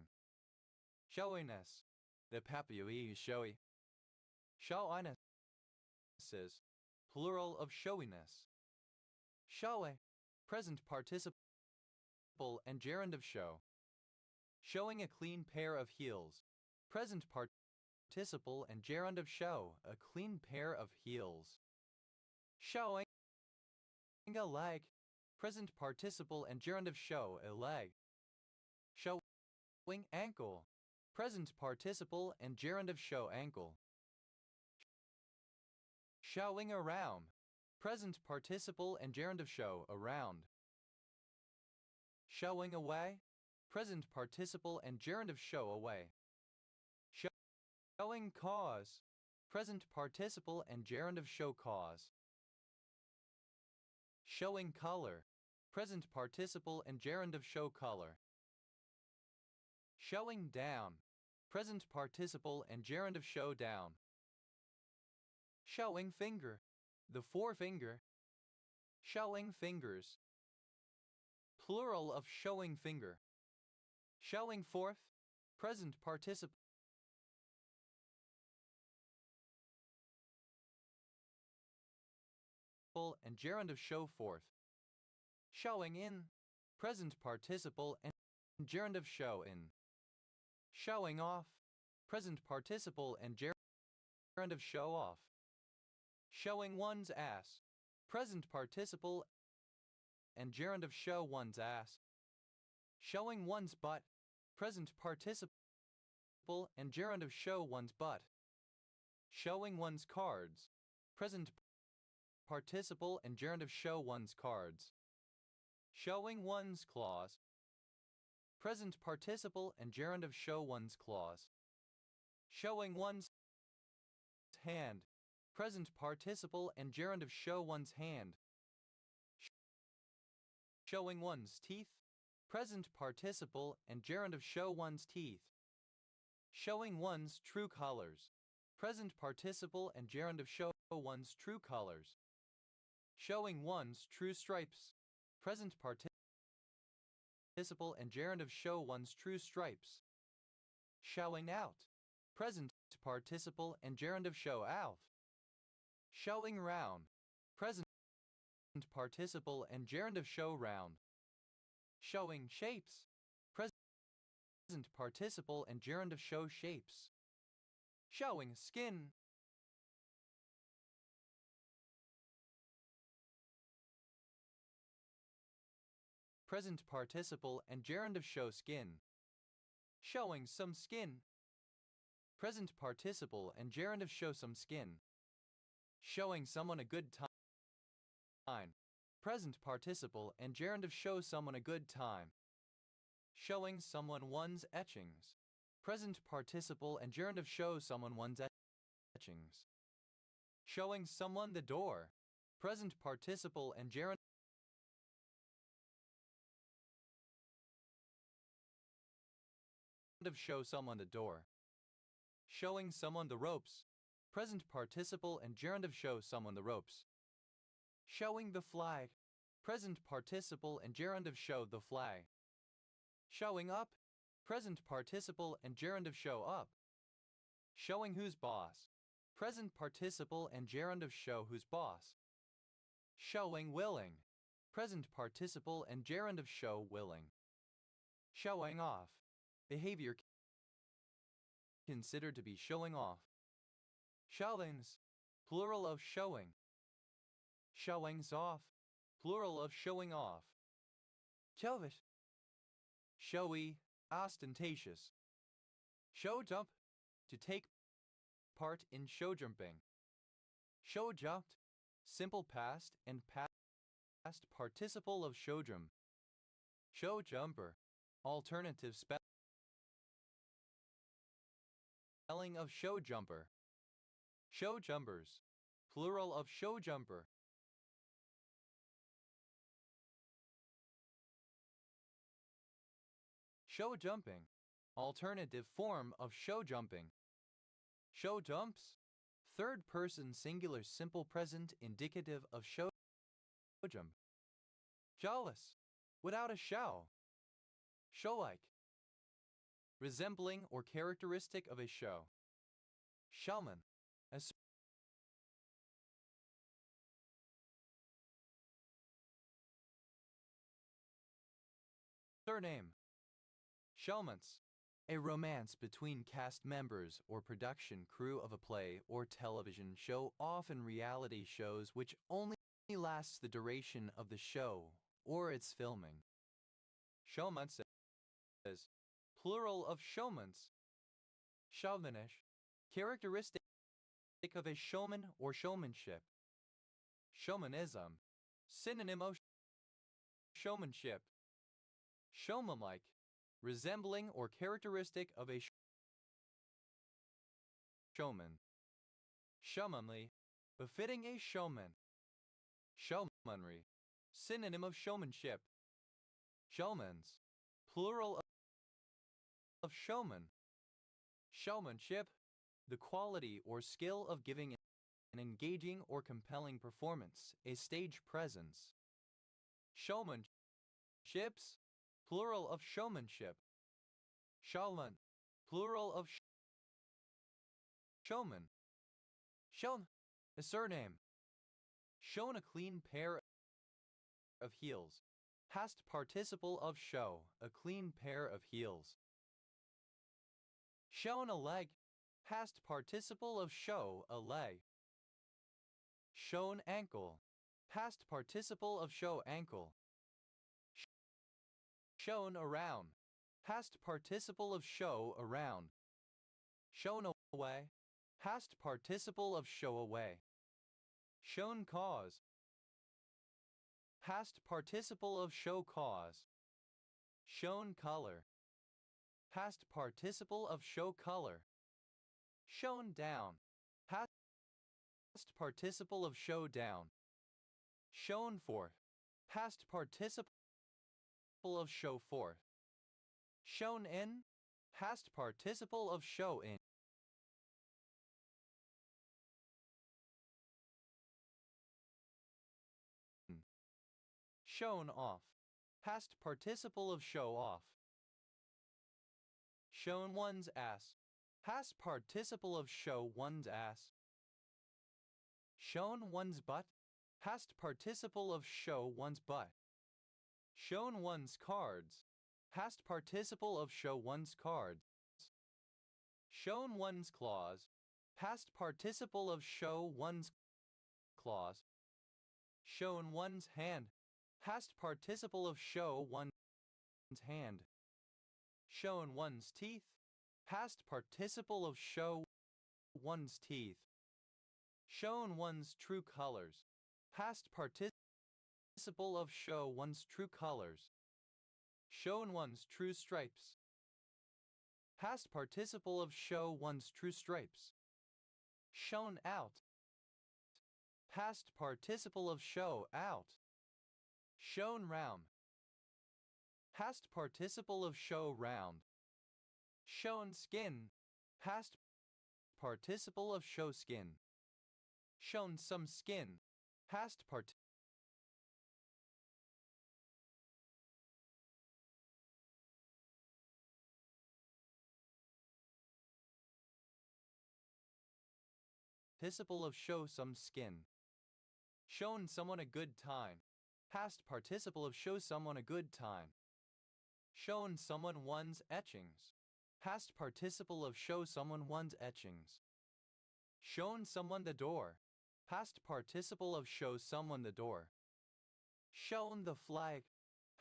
Showiness, the Papuii showy. Showiness, plural of showiness. Showy, present participle and gerund of show. Showing a clean pair of heels. Present participle and gerund of show, a clean pair of heels. Showing a leg. Present participle and gerund of show, a leg. Showing ankle. Present participle and gerund of show, ankle. Showing around. Present participle and gerund of show, around. Showing away. Present participle and gerund of show, away. Showing cause. Present participle and gerund of show, cause. Showing color. Present participle and gerund of show, color. Showing down. Present participle and gerund of show, down. Showing finger. The forefinger. Showing fingers. Plural of showing finger. Showing forth. Present participle and gerund of show forth. Showing in. Present participle and gerund of show, in. Showing off. Present participle and gerund of show, off. Showing one's ass. Present participle and gerund of show, one's ass. Showing one's butt. Present participle and gerund of show, one's butt. Showing one's cards. Present participle and gerund of show, one's cards. Showing one's claws. Present participle and gerund of show, one's claws. Showing one's hand. Present participle and gerund of show, one's hand. Showing one's teeth. Present participle and gerund of show, one's teeth. Showing one's true colors. Present participle and gerund of show, one's true colors. Showing one's true stripes. Present participle and gerund of show, one's true stripes. Showing out. Present participle and gerund of show, out. Showing round. Present participle and gerund of show, round. Showing shapes. Present participle and gerund of show, shapes. Showing skin. Present participle and gerund of show, skin. Showing some skin. Present participle and gerund of show, some skin. Showing someone a good time. Present participle and gerund of show, someone a good time. Showing someone one's etchings. Present participle and gerund of show, someone one's etchings. Showing someone the door. Present participle and gerund of show, someone the door. Showing someone the ropes. Present participle and gerund of show, someone the ropes. Showing the flag. Present participle and gerund of show, the flag. Showing up. Present participle and gerund of show, up. Showing who's boss. Present participle and gerund of show, who's boss. Showing willing. Present participle and gerund of show, willing. Showing off. Behavior considered to be showing off. Showings. Plural of showing. Showings off, plural of showing off. Showish, showy, ostentatious. Show jump, to take part in show jumping. Show jumped, simple past and past participle of show jump. Show jumper, alternative spelling of show jumper. Show jumpers, plural of show jumper. Show jumping, alternative form of show jumping. Show jumps, third person singular simple present indicative of show jump. Showless, without a show. Show-like, resembling or characteristic of a show. Showman, a surname. Showmance, a romance between cast members or production crew of a play or television show, often reality shows which only lasts the duration of the show or its filming. Showmances, plural of showmance. Showmanish, characteristic of a showman or showmanship. Showmanism, synonym of showmanship. Showman-like, resembling or characteristic of a showman. Showmanly, befitting a showman. Showmanry, synonym of showmanship. Showmans, plural of showman. Showmanship, the quality or skill of giving an engaging or compelling performance, a stage presence. Showmanships, plural of showmanship. Showman, plural of showman. Shown, a surname. Shown a clean pair of heels. Past participle of show, a clean pair of heels. Shown a leg. Past participle of show, a leg. Shown ankle. Past participle of show, ankle. Shown around. Past participle of show, around. Shown away. Past participle of show, away. Shown cause. Past participle of show, cause. Shown color. Past participle of show, color. Shown down. Past participle of show, down. Shown forth. Past participle of show, forth. Shown in. Past participle of show, in. Shown off. Past participle of show, off. Shown one's ass. Past participle of show, one's ass. Shown one's butt. Past participle of show, one's butt. Shown one's cards. Past participle of show, one's cards. Shown one's claws. Past participle of show, one's claws. Shown one's hand. Past participle of show, one's hand. Shown one's teeth. Past participle of show, one's teeth. Shown one's true colors. Past participle of show, one's true colors. Shown one's true stripes. Past participle of show, one's true stripes. Shown out. Past participle of show, out. Shown round. Past participle of show, round. Shown skin. Past participle of show, skin. Shown some skin. Past participle of show some skin. Shown someone a good time. Past participle of show someone a good time. Shown someone one's etchings. Past participle of show someone one's etchings. Shown someone the door. Past participle of show someone the door. Shown the flag.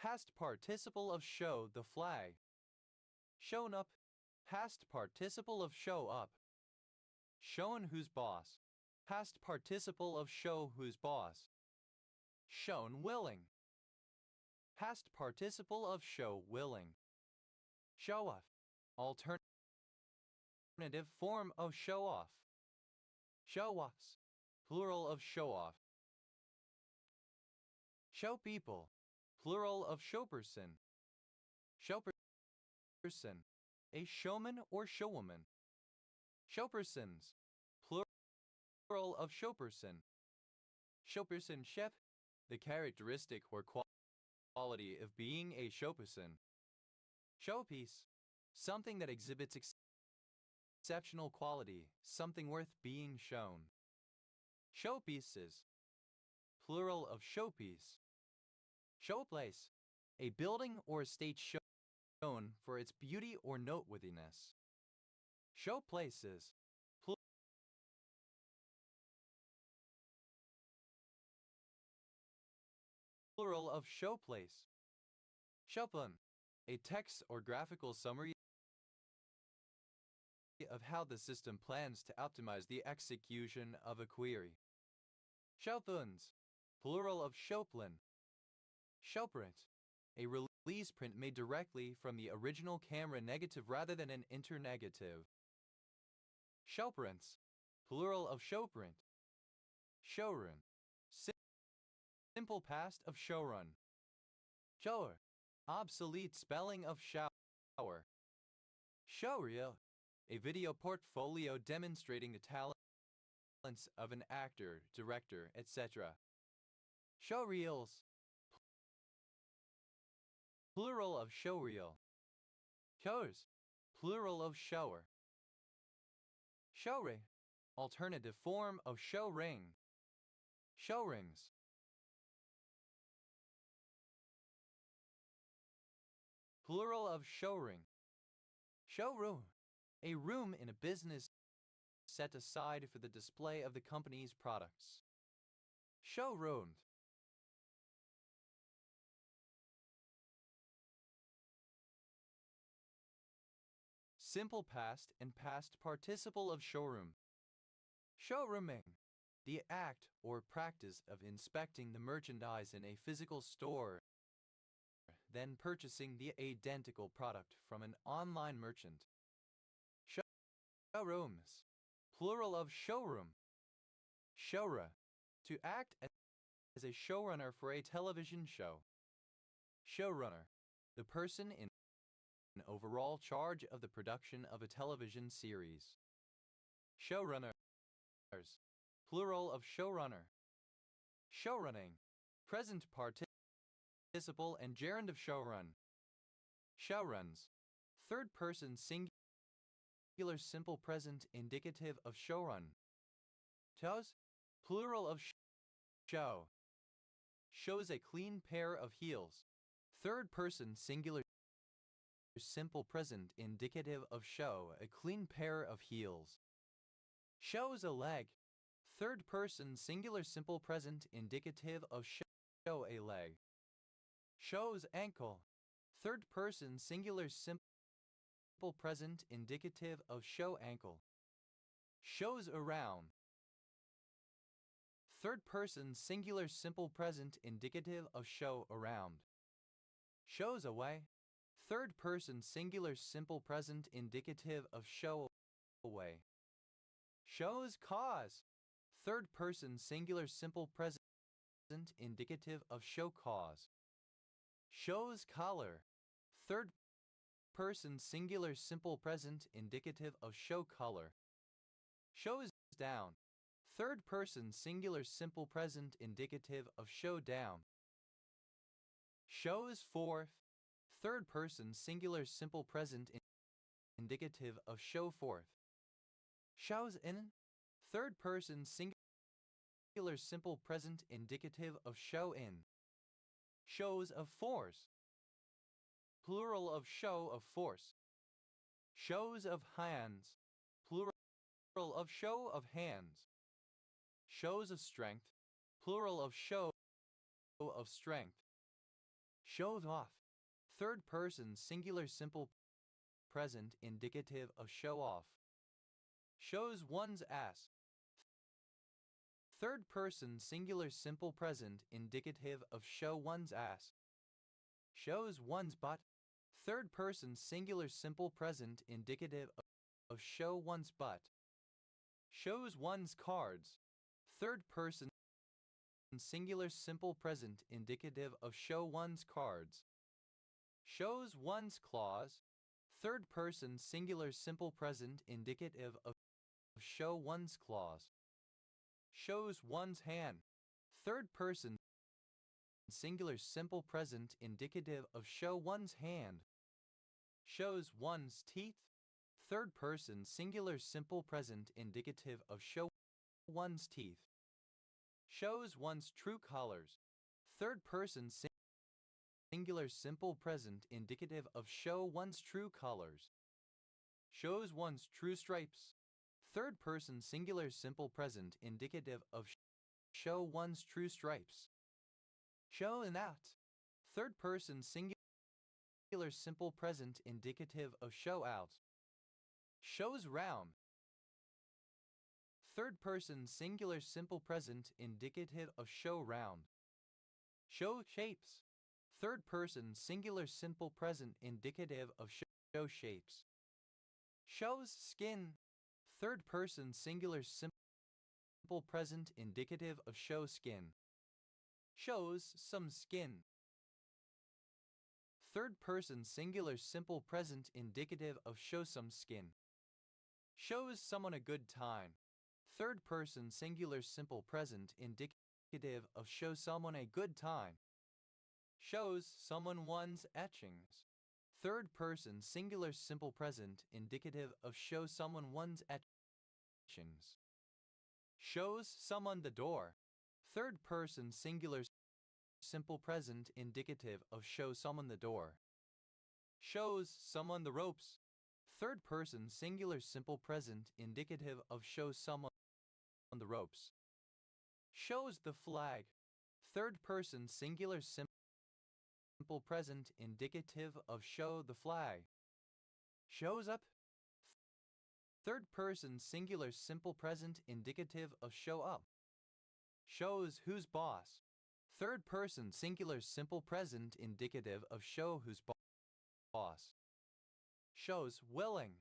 Past participle of show the flag. Shown up. Past participle of show up. Shown who's boss. Past participle of show who's boss. Shown willing. Past participle of show willing. Show off. Alternative form of show off. Show offs. Plural of show off. Show people. Plural of showperson. Showperson. A showman or showwoman. Showpersons. Plural of showperson. Showpersonship. The characteristic or quality of being a showperson. Showpiece. Something that exhibits exceptional quality, something worth being shown. Showpieces. Plural of showpiece. Showplace. A building or estate shown for its beauty or noteworthiness. Showplaces. Plural of showplace. Showplan. A text or graphical summary of how the system plans to optimize the execution of a query. Showplans. Plural of showplan. Showprint. A release print made directly from the original camera negative rather than an internegative. Showprints. Plural of showprint. Showrun. Simple past of showrun. Shower. Obsolete spelling of shower. Showreel. A video portfolio demonstrating the talents of an actor, director, etc. Showreels. Plural of showreel. Showers. Plural of shower. Showring. Alternative form of showring. Showrings. Plural of showring. Showroom. A room in a business set aside for the display of the company's products. Showroomed. Simple past and past participle of showroom. Showrooming. The act or practice of inspecting the merchandise in a physical store, then purchasing the identical product from an online merchant. Showrooms. Plural of showroom. Showra. To act as a showrunner for a television show. Showrunner. The person in overall charge of the production of a television series. Showrunners. Plural of showrunner. Showrunning. Present participle and gerund of showrun. Showruns. Third person singular simple present indicative of showrun. Toes. Plural of show. Shows a clean pair of heels. Third person singular simple present indicative of show a clean pair of heels. Shows a leg. Third person singular simple present indicative of show a leg. Shows ankle. Third person singular simple present indicative of show ankle. Shows around. Third person singular simple present indicative of show around. Shows away. Third person singular simple present indicative of show away. Shows cause. Third person singular simple present indicative of show cause. Shows collar. Third person singular simple present indicative of show color. Shows down. Third person singular simple present indicative of show down. Shows forth. Third person singular simple present indicative of show forth. Shows in. Third person singular simple present indicative of show in. Shows of force. Plural of show of force. Shows of hands. Plural of show of hands. Shows of strength, plural of show of strength. Shows off, third person singular simple present indicative of show off. Shows one's ass, third person singular simple present indicative of show one's ass. Shows one's butt, third person singular simple present indicative of show one's butt. Shows one's cards, third person singular simple present indicative of show one's cards. Shows one's claws, third person singular simple present indicative of show one's claws. Shows one's hand, third person singular simple present indicative of show one's hand. Shows one's teeth, third person singular simple present indicative of show one's teeth. Shows one's true colors, third person singular simple present indicative of show one's true colors. Shows one's true stripes, third person singular simple present indicative of show one's true stripes. Showing out, third person singular simple present indicative of show out. Shows round, third person singular simple present indicative of show round. Show shapes, third person singular simple present indicative of show shapes. Shows skin, third person singular simple present indicative of show skin. Shows some skin, third person singular simple present indicative of show some skin. Shows someone a good time, third person singular simple present indicative of show someone a good time. Shows someone one's etchings, third person singular simple present indicative of show someone one's etchings. Shows someone the door, third person singular simple present indicative of show someone the door. Shows someone the ropes, third person singular simple present indicative of show someone the ropes. Shows the flag, third person singular simple present indicative of show the flag. Shows up, third person singular simple present indicative of show up. Shows who's boss, third person singular simple present indicative of show who's boss. Shows willing,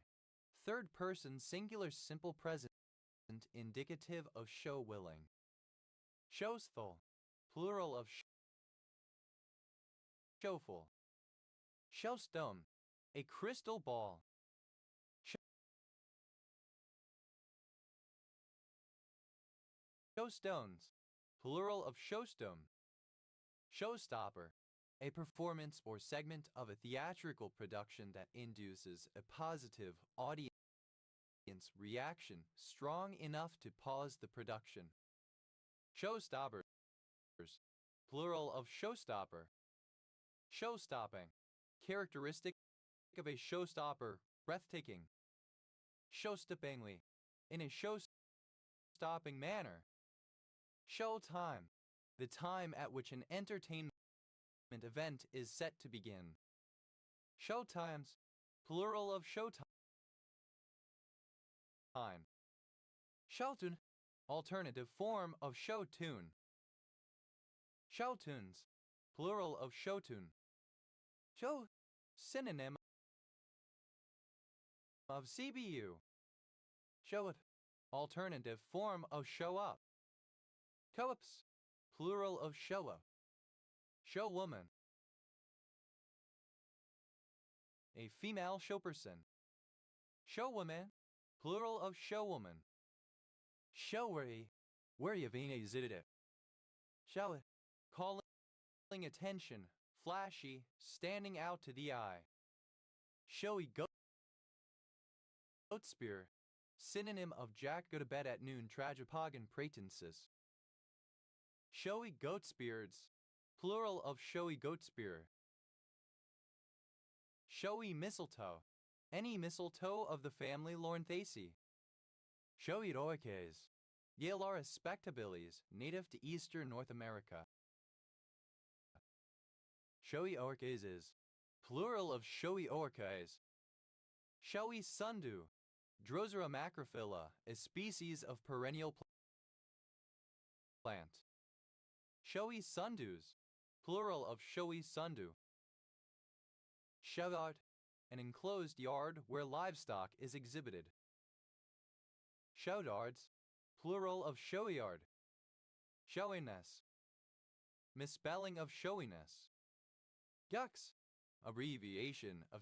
third person singular simple present indicative of show willing. Showsful, plural of showful. Showstone, a crystal ball. Showstones, plural of showstone. Showstopper, a performance or segment of a theatrical production that induces a positive audience reaction strong enough to pause the production. Showstoppers, plural of showstopper. Showstopping, characteristic of a showstopper, breathtaking. Showstoppingly, in a show-stopping manner. Showtime, the time at which an entertainment event is set to begin. Showtimes, plural of showtime. Showtune, alternative form of show tune. Showtunes, plural of showtune. Show, synonym of CBU. Show it, alternative form of show up. Co-ops, plural of show up. Showwoman, a female showperson. Showwoman, plural of showwoman. Showery, where you visited. Show it, calling attention, flashy, standing out to the eye. Showy goat spear, synonym of Jack go to bed at noon tragopagan pratensis. Showy goat spears, plural of showy goat spear. Showy mistletoe, any mistletoe of the family Lornthacea. Showy roiches, Yalaris spectabilis, native to eastern North America. Shoei orcas, plural of shoei orcas. Shoei sundew, Drosera macrophylla, a species of perennial plant. Shoei sundews, plural of shoei sundew. Shoutout, an enclosed yard where livestock is exhibited. Shoutards, plural of showyard. Showiness, misspelling of showiness. Gucks, abbreviation of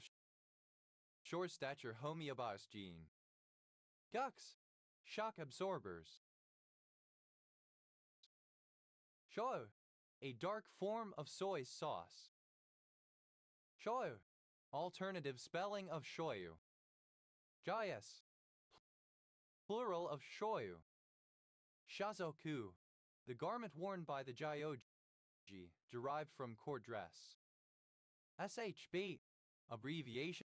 short stature homeobose gene. Gucks, shock absorbers. Shoyu, a dark form of soy sauce. Shoyu, alternative spelling of shoyu. Jayas, plural of shoyu. Shazoku, the garment worn by the Jyoji, derived from court dress. SHB, abbreviation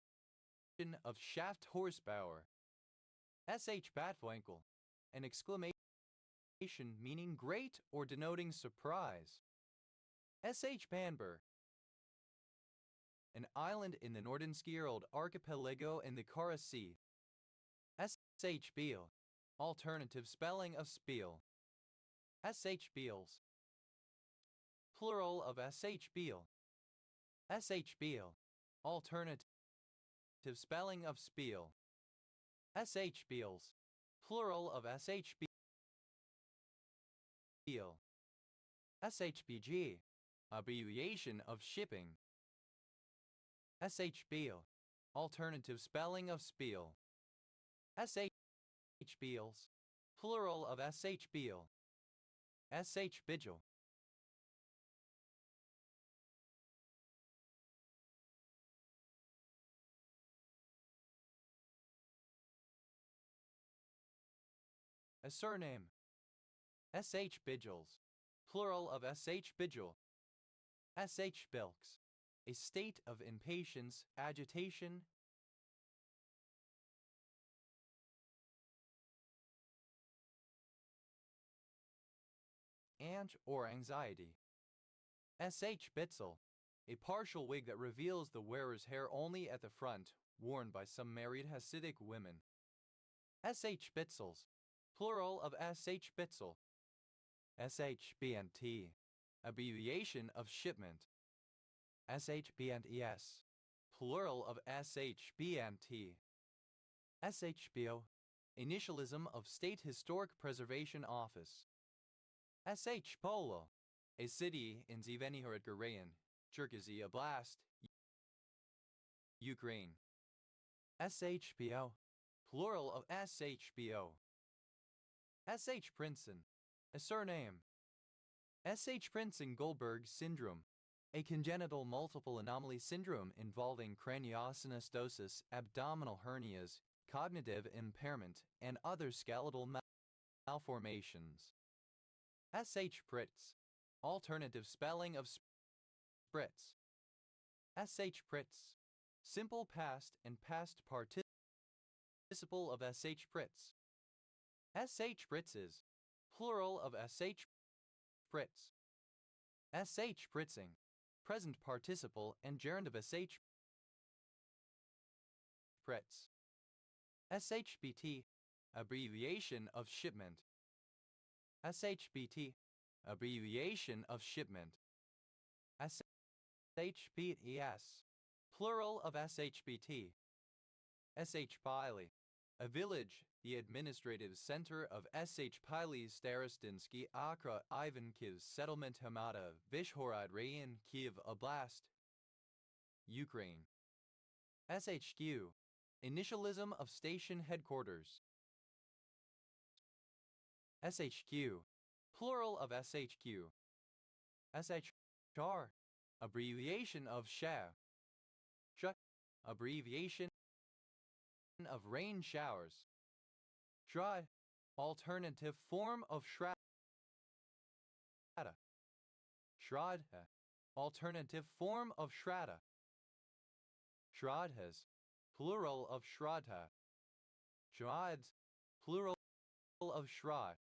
of shaft horsepower. SH Batwinkel, an exclamation meaning great or denoting surprise. SH Banber, an island in the Nordenskjold archipelago in the Kara Sea. SH Beal, alternative spelling of Spiel. SH Beals, plural of SH Beal. SH Beal, alternative spelling of Spiel. SH Beals, plural of SH Beal. SHBG, abbreviation of shipping. SH Beal, alternative spelling of Spiel. SH Beals, plural of SH Beal. SH Bidgel. A surname. SH Bidgels, plural of SH Bidgel. SH Bilks, a state of impatience, agitation, and or anxiety. SH Bitzel, a partial wig that reveals the wearer's hair only at the front, worn by some married Hasidic women. SH Bitzels, plural of SH Bitzel. SHBNT, abbreviation of shipment. SHBNTS, plural of SHBNT. SHBO, initialism of State Historic Preservation Office. SH Polo, a city in Zvenihorod Garayan, Cherkasy Oblast, Ukraine. SHBO, plural of SHBO. SH Princeton, a surname. SH Princeton-Goldberg syndrome, a congenital multiple anomaly syndrome involving craniosynostosis, abdominal hernias, cognitive impairment, and other skeletal malformations. SH Pritz, alternative spelling of spritz. SH Pritz, simple past and past participle of SH Pritz. SH Pritzes, plural of SH Pritz. SH Pritzing, present participle and gerund of SH Pritz. SHBT, abbreviation of shipment. SHBT, abbreviation of shipment. SHBTS, plural of SHBT. SH Piley, a village, the administrative center of SH Piley Starostinsky Akra Ivankiv settlement Hamada Vishhorod Rayon Kiev Oblast, Ukraine. SHQ, initialism of station headquarters. SHQ, plural of SHQ. SHR, abbreviation of SHA. SH, abbreviation of rain showers. Shrad, alternative form of Shrada. Shrad, alternative form of Shrada. Shradhas, plural of Shraddha. Shrads, plural of Shrad.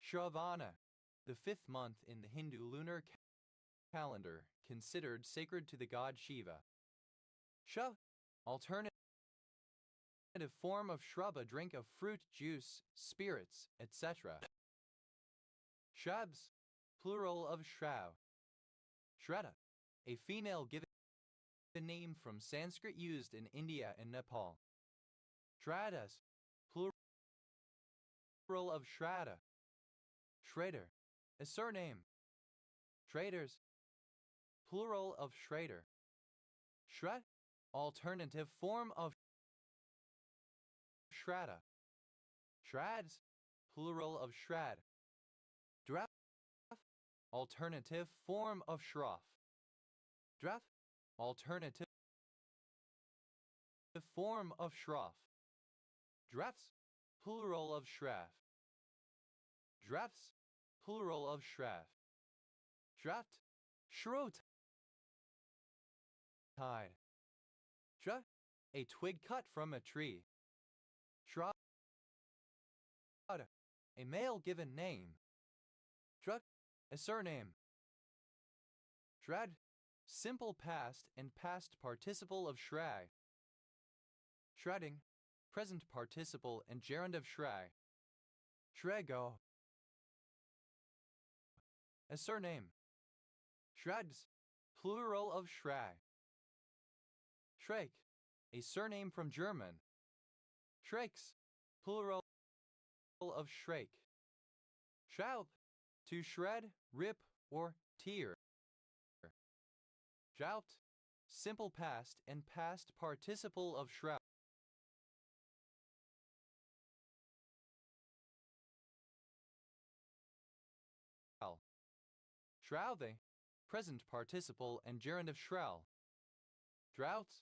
Shravana, the fifth month in the Hindu lunar calendar, considered sacred to the god Shiva. Shra, alternative form of shrub, a drink of fruit juice, spirits, etc. Shrubs, plural of shrav. Shraddha, a female given name from Sanskrit used in India and Nepal. Shraddhas, plural of Shraddha. Schrader, a surname. Traders, plural of Schrader. Shred, alternative form of Shraddha. Shrads, plural of Shrad. Draf, alternative form of Shroff. Draf, alternative form of Shroff. Drafts, plural of Shraff. Drafts, plural of Shraff. Draft, Shrot. Tide. Shra, a twig cut from a tree. Shrad, a male given name. Shrud, a surname. Shrad, simple past and past participle of shrag. Shredding, present participle and gerund of shrag. Shrego, a surname. Shrags, plural of shrag. Shrek, a surname from German. Shreks, plural of shrake. Shroud, to shred, rip, or tear. Drought, simple past and past participle of shroud. Shrouding, present participle and gerund of shroud. Drought,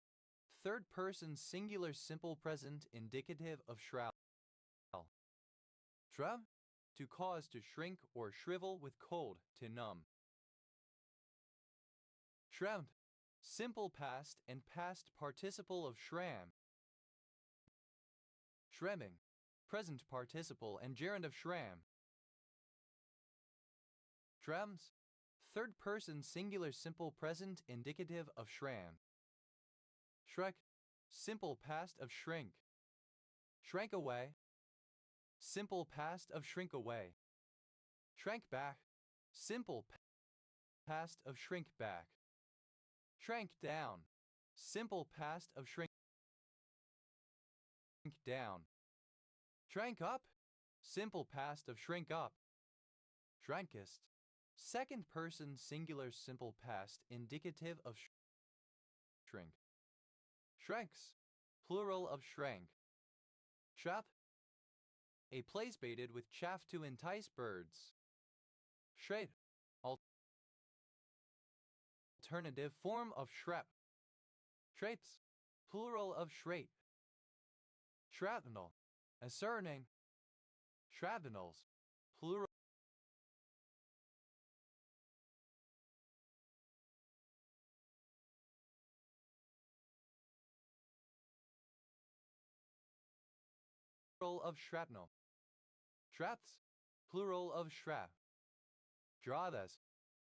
third person singular simple present indicative of shroud. Shroud, to cause to shrink or shrivel with cold, to numb. Shroud, simple past and past participle of shram. Shremming, present participle and gerund of shram. Shrams, third person singular simple present indicative of shram. Shrek, simple past of shrink. Shrank away, simple past of shrink away. Shrank back, simple past of shrink back. Shrank down, simple past of shrink down. Shrank up, simple past of shrink up. Shrankest, second person singular simple past indicative of shrink. Shranks, plural of shrank. Shap, a place baited with chaff to entice birds. Shrade, alternative form of shrap. Shrapes, plural of shrape. Shrapnel, a surname. Shrapnels, plural of shrapnel. Shraps, plural of shrap. Jradhas,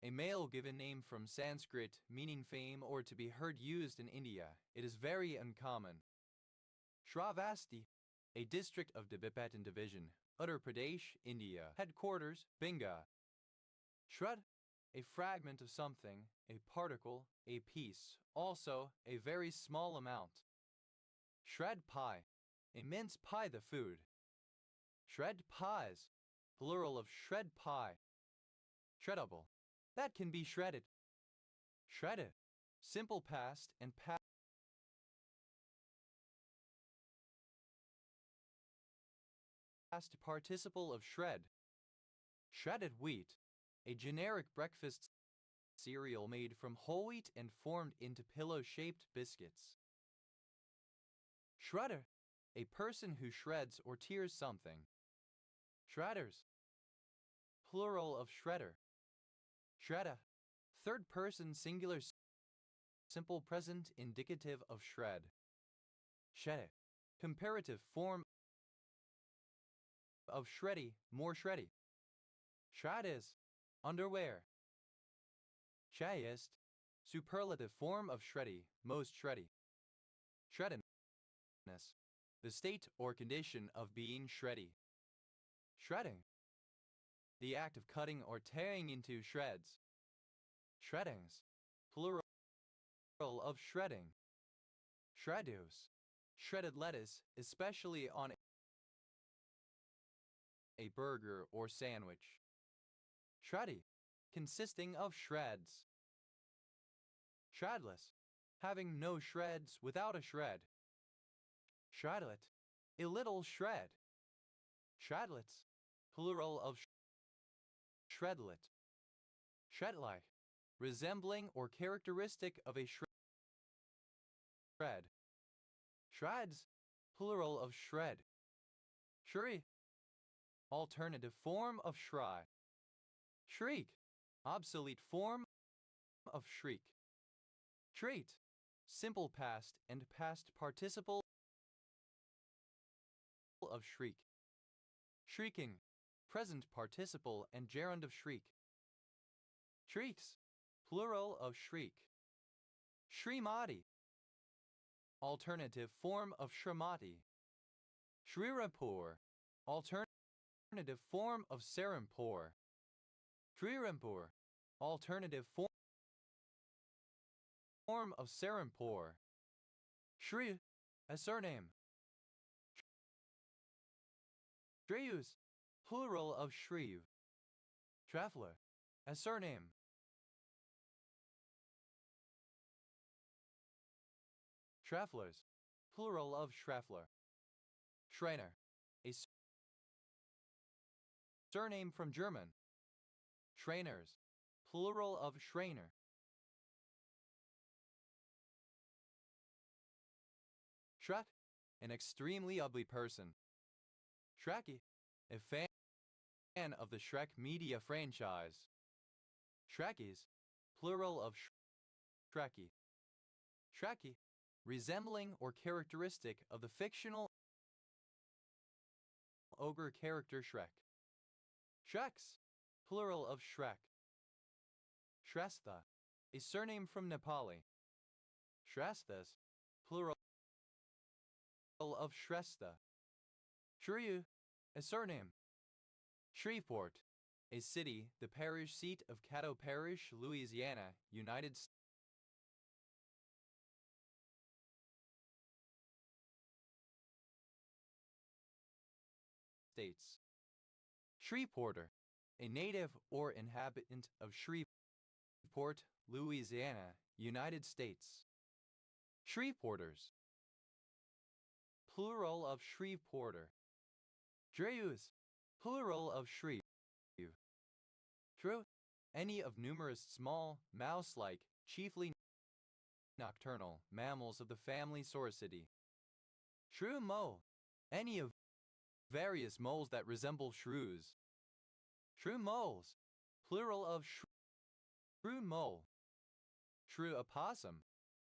a male given name from Sanskrit meaning fame or to be heard used in India. It is very uncommon. Shravasti, a district of Tibetan division, Uttar Pradesh, India. Headquarters, Binga. Shrud, a fragment of something, a particle, a piece, also a very small amount. Shred pie, a mince pie, the food. Shred pies, plural of shred pie. Shreddable, that can be shredded. Shredded, simple past and past participle of shred. Shredded wheat, a generic breakfast cereal made from whole wheat and formed into pillow-shaped biscuits. Shredder, a person who shreds or tears something. Shredders, plural of shredder. Shredda, third person singular simple present indicative of shred. Shredde, comparative form of shreddy, more shreddy. Shradis, underwear. Shayist, superlative form of shreddy, most shreddy. Shreddedness, the state or condition of being shreddy. Shredding, the act of cutting or tearing into shreds. Shreddings, plural of shredding. Shreddus, shredded lettuce, especially on a burger or sandwich. Shreddy, consisting of shreds. Shredless, having no shreds without a shred. Shredlet, a little shred. Shredlets, plural of shredlet. Shredlike, resembling or characteristic of a shred. Shreds, plural of shred. Shri, alternative form of shri. Shriek, obsolete form of shriek. Treat, simple past and past participle of shriek. Shrieking, present participle and gerund of shriek. Shrieks, plural of shriek. Shrimati, alternative form of Shrimati. Shrirapur, alternative form of Serampur. Srirampur, alternative form of Serampur. Shri, a surname. Shreyus, plural of Shriv. Traveler, a surname. Travelers, plural of Schraffler. Schreiner, a surname from German. Trainers, plural of Schreiner. Shrek, an extremely ugly person. Shrekky, a fan of the Shrek media franchise. Shrekkies, plural of Shrekky. Shrekky, resembling or characteristic of the fictional ogre character Shrek. Shreks, plural of Shrek. Shrestha, a surname from Nepali. Shresthas, plural of Shrestha. Shreyu, a surname. Shreveport, a city, the parish seat of Caddo Parish, Louisiana, United States. Shreveporter, a native or inhabitant of Shreveport, Louisiana, United States. Shreveporters, plural of Shreveporter. Dreyus, plural of Shreve. True, any of numerous small, mouse-like, chiefly nocturnal mammals of the family Sauridae. Shrew mole, any of various moles that resemble shrews. Shrew moles, plural of shrew mole. Shrew opossum,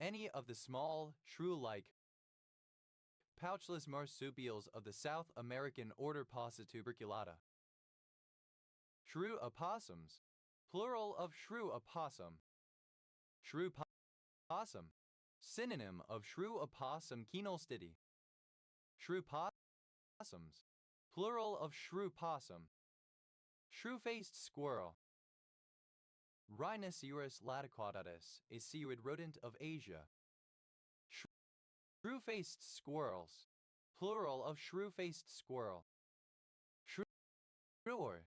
any of the small, shrew-like, pouchless marsupials of the South American order Posituberculata. Shrew opossums, plural of shrew opossum. Shrew possum, synonym of shrew opossum Kenolstidae. Shrew possums, plural of shrew possum. Shrew-faced squirrel. Rhinoceros laticaudata, a seaweed rodent of Asia. Shrew-faced squirrels, plural of shrew-faced squirrel. Shrewer,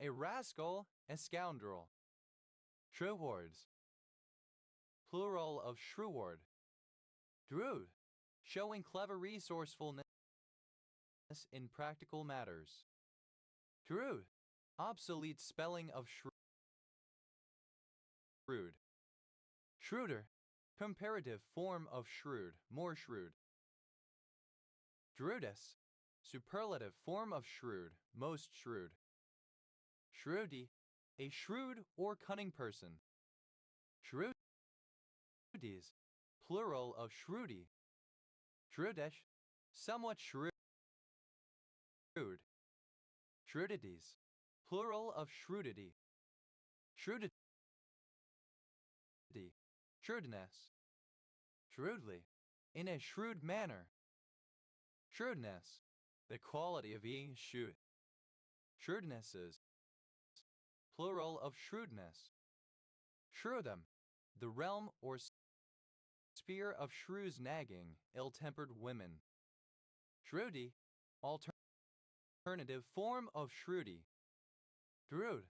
a rascal, a scoundrel. Shrewards, plural of shreward. Druid, showing clever resourcefulness in practical matters. Shrewd, obsolete spelling of shrewd. Shrewder, comparative form of shrewd, more shrewd. Shrewdest, superlative form of shrewd, most shrewd. Shrewdy, a shrewd or cunning person. Shrewdies, plural of shrewdy. Shrewdish, somewhat shrewd. Shrewdities, Plural of shrewdity. Shrewdity. Shrewdness. Shrewdly. In a shrewd manner. Shrewdness. The quality of being shrewd. Shrewdnesses. Plural of shrewdness. Shrewdom. The realm or sphere of shrews nagging, ill-tempered women. Shrewdy. Alternative form of shrewdy. Shrewd.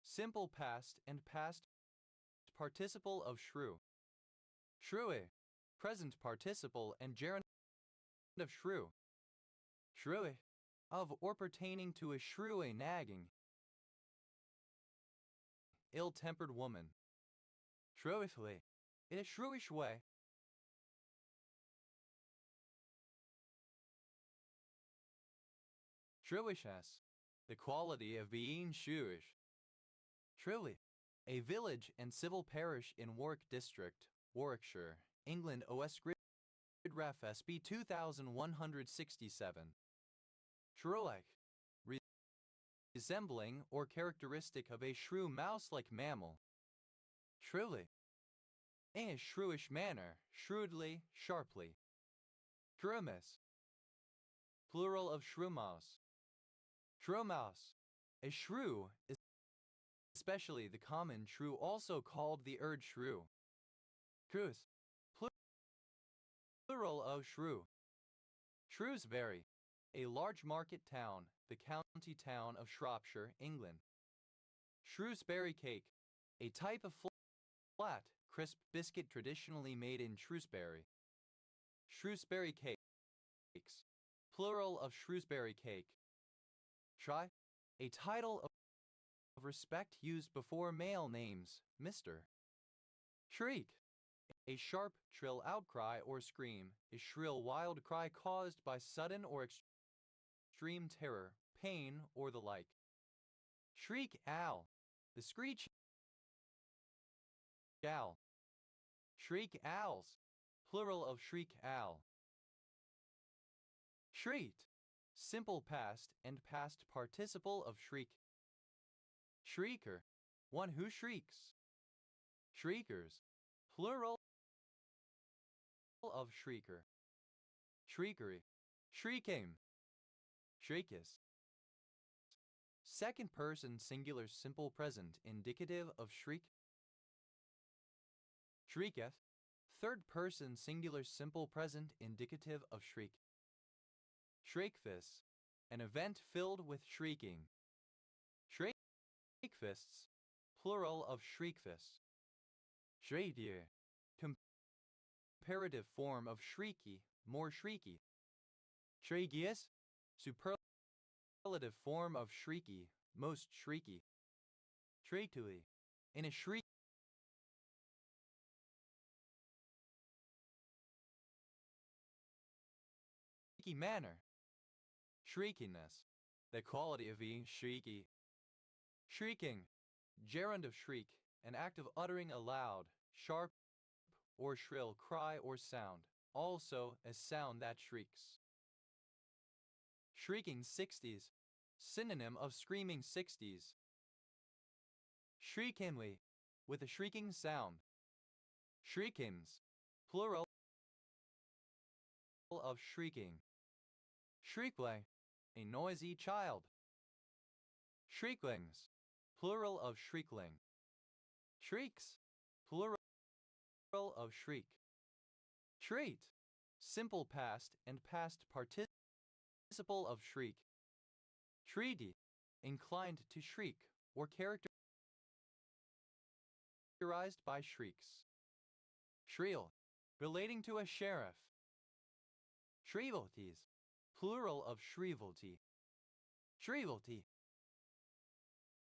Simple past and past participle of shrew. Shrewy. Present participle and gerund of shrew. Shrewy. Of or pertaining to a shrewy nagging, ill-tempered woman. Shrewishly. In a shrewish way. Shrewishness. The quality of being shrewish. Shrewy. A village and civil parish in Warwick District, Warwickshire, England. OS Grid Ref SB 2167. Shrew-like. Resembling or characteristic of a shrew mouse-like mammal. Shrewly. In a shrewish manner, shrewdly, sharply. Shrewmiss. Plural of shrew mouse. Shrew mouse. A shrew is especially the common shrew, also called the urd shrew. Shrews. Plural of shrew. Shrewsbury. A large market town, the county town of Shropshire, England. Shrewsbury cake. A type of flat, crisp biscuit traditionally made in Shrewsbury. Shrewsbury cakes. Plural of Shrewsbury cake. Try. A title of respect used before male names, Mr. Shriek. A sharp, shrill outcry or scream, a shrill wild cry caused by sudden or extreme terror, pain, or the like. Shriek owl. The screech owl. Shriek owls. Plural of shriek owl. Shrieked. Simple past and past participle of shriek. Shrieker. One who shrieks. Shriekers. Plural of shrieker. Shriekery. Shrieking. Shriekis. Second person singular simple present indicative of shriek. Shrieketh. Third person singular simple present indicative of shriek. Shriekfist. An event filled with shrieking. Shriekfists. Plural of shriekfists. Shriekier. Comparative form of shrieky, more shrieky. Shriekiest. Superlative form of shrieky, most shrieky. Shriekily. In a shriek manner. Shriekiness. The quality of being shrieky. Shrieking. Gerund of shriek, an act of uttering a loud, sharp, or shrill cry or sound, also a sound that shrieks. Shrieking 60s. Synonym of screaming 60s. Shriekingly. With a shrieking sound. Shriekings. Plural of shrieking. Shriekling. A noisy child. Shrieklings. Plural of shriekling. Shrieks. Plural of shriek. Shrieked. Simple past and past participle of shriek. Shriedy. Inclined to shriek or characterized by shrieks. Shriel. Relating to a sheriff. Shrievalties. Plural of shrievalty. Shrievalty.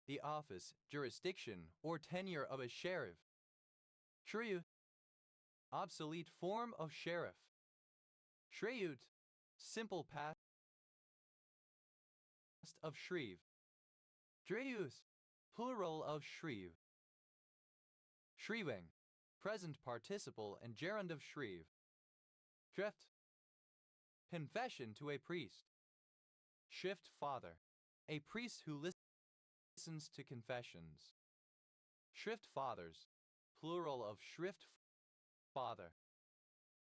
The office, jurisdiction, or tenure of a sheriff. Shrew. Obsolete form of sheriff. Shrewd. Simple past of shrieve. Shrews. Plural of shrieve. Shrieving. Present participle and gerund of shrieve. Shrift. Confession to a priest. Shift father. A priest who listens listens to confessions. Schrift fathers, plural of Schrift father.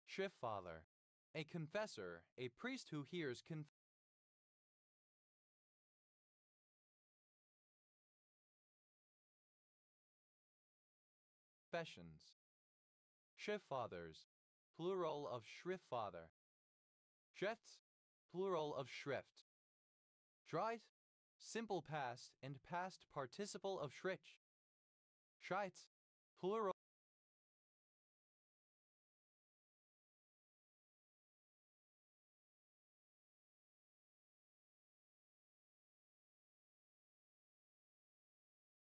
Schriftfather, a confessor, a priest who hears confessions. Schriftfathers, plural of Schriftfather. Schrifts, plural of Schrift. Schritt, simple past and past participle of Schritt. Schritt, plural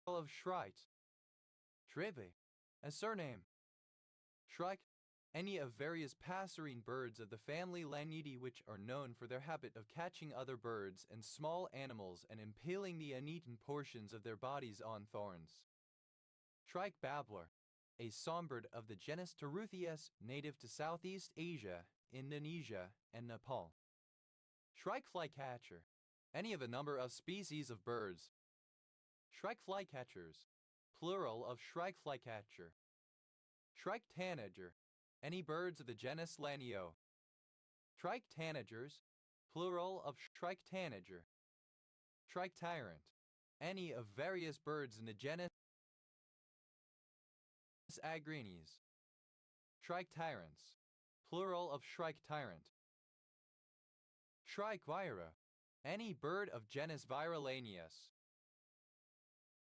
of Schritt. Schrive, a surname. Shrike, any of various passerine birds of the family Lanidae which are known for their habit of catching other birds and small animals and impaling the uneaten portions of their bodies on thorns. Shrike babbler, a songbird of the genus Pterotheus native to Southeast Asia, Indonesia, and Nepal. Shrike flycatcher, any of a number of species of birds. Shrike flycatchers, plural of shrike flycatcher. Shrike tanager, any birds of the genus Lanio. Shrike tanagers, plural of shrike tanager. Shrike tyrant, any of various birds in the genus Agrinis. Shrike tyrants, plural of shrike tyrant. Shrike vira, any bird of genus Viralanius.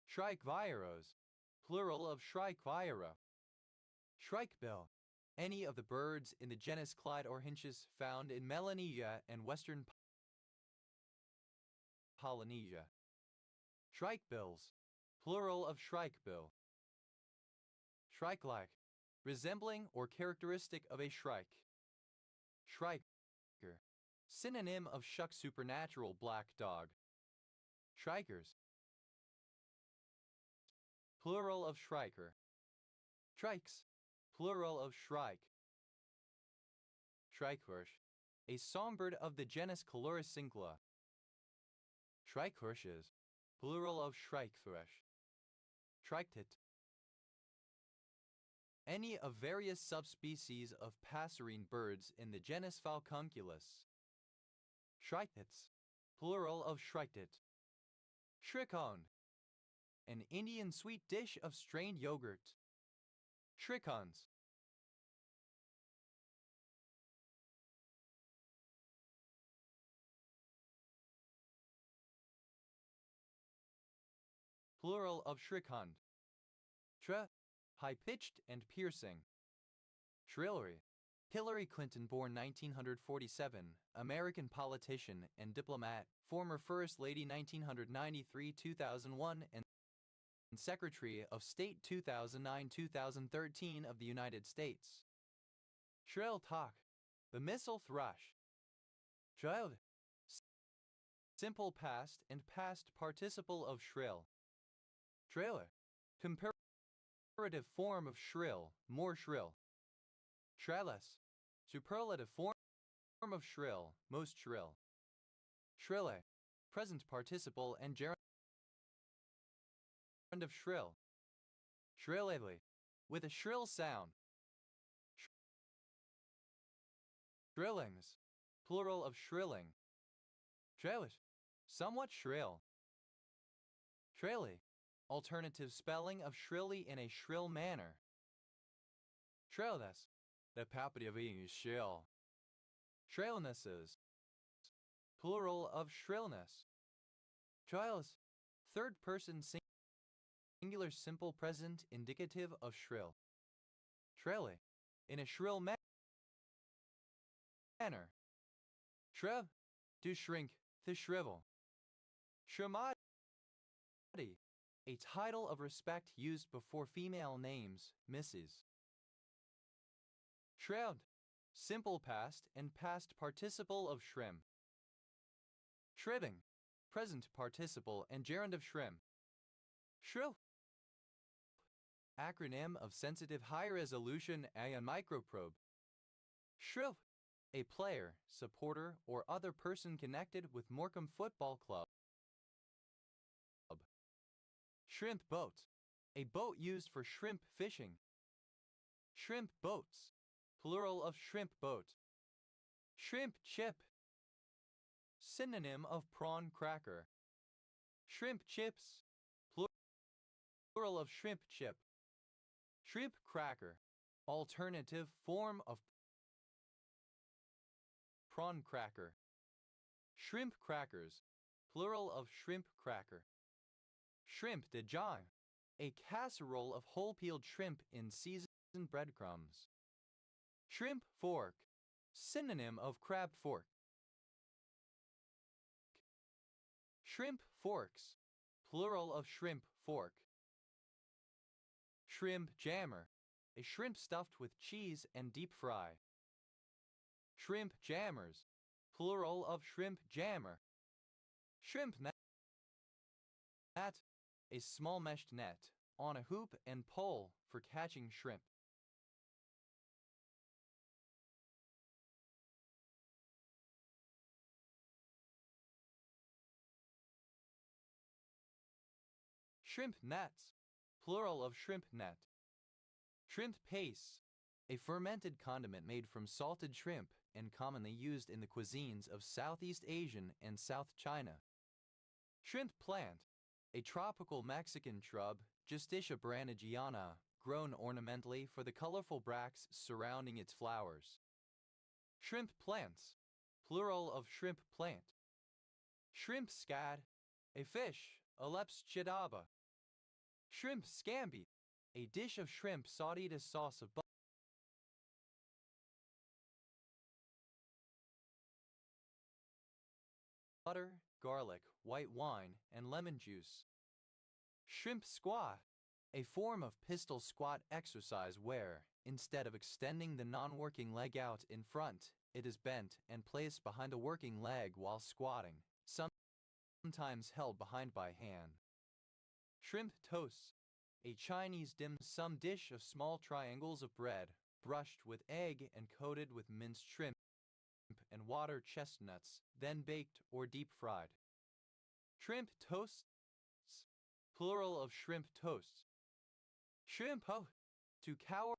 Shrike viros, plural of shrike vira. Shrikebill, any of the birds in the genus Clydorhynchus found in Melanesia and western Polynesia. Shrikebills, plural of shrikebill. Shrike-like, resembling or characteristic of a shrike. Shrike, synonym of shuck supernatural black dog. Shrikers, plural of shrike. Shrikes, plural of shrike. Shrikefish, a songbird of the genus Caloricincla. Shrikefishes, plural of shrikefish. Shriketit, any of various subspecies of passerine birds in the genus Falcunculus. Shrikets, plural of shriketit. Shrikond, an Indian sweet dish of strained yogurt. Shrikons, plural of shrikond. Shre, high-pitched and piercing. Shrillery, Hillary Clinton, born 1947, American politician and diplomat, former First Lady 1993-2001 and Secretary of State 2009-2013 of the United States. Shrill talk, the missile thrush. Child, simple past and past participle of shrill. Trailer, comparative form of shrill, more shrill. Shrilless, superlative form of shrill, most shrill. Shrille, present participle and gerund of shrill. Shrillly, with a shrill sound. Shrillings, plural of shrilling. Shrillish, somewhat shrill. Shrilly, alternative spelling of shrilly in a shrill manner. Shrillness, the property of being shrill. Shrillnesses, plural of shrillness. Shrills, third person singular simple present indicative of shrill. Shrilly, in a shrill manner. Shriv, to shrink, to shrivel. Shrimati, a title of respect used before female names, Mrs. Shroud, simple past and past participle of shrim. Shriving, present participle and gerund of shrim. Shrill, acronym of sensitive high resolution ion microprobe. Shrill, a player, supporter, or other person connected with Morecambe Football Club. Shrimp boat. A boat used for shrimp fishing. Shrimp boats. Plural of shrimp boat. Shrimp chip. Synonym of prawn cracker. Shrimp chips. Plural of shrimp chip. Shrimp cracker. Alternative form of prawn cracker. Shrimp crackers. Plural of shrimp cracker. Shrimp de jaille. A casserole of whole peeled shrimp in seasoned breadcrumbs. Shrimp fork. Synonym of crab fork. Shrimp forks. Plural of shrimp fork. Shrimp jammer. A shrimp stuffed with cheese and deep fry. Shrimp jammers. Plural of shrimp jammer. Shrimp net. A small meshed net on a hoop and pole for catching shrimp. Shrimp nets. Plural of shrimp net. Shrimp paste. A fermented condiment made from salted shrimp and commonly used in the cuisines of Southeast Asian and South China. Shrimp plant. A tropical Mexican shrub, Justicia branchiana, grown ornamentally for the colorful bracts surrounding its flowers. Shrimp plants. Plural of shrimp plant. Shrimp scad. A fish, Aleps chidaba. Shrimp scampi. A dish of shrimp sauteed as sauce of butter, garlic, white wine, and lemon juice. Shrimp squat. A form of pistol squat exercise where, instead of extending the non-working leg out in front, it is bent and placed behind a working leg while squatting, sometimes held behind by hand. Shrimp toast. A Chinese dim sum dish of small triangles of bread, brushed with egg and coated with minced shrimp and water chestnuts, then baked or deep fried. Shrimp toasts. Plural of shrimp toasts. Shrimp ho. To cower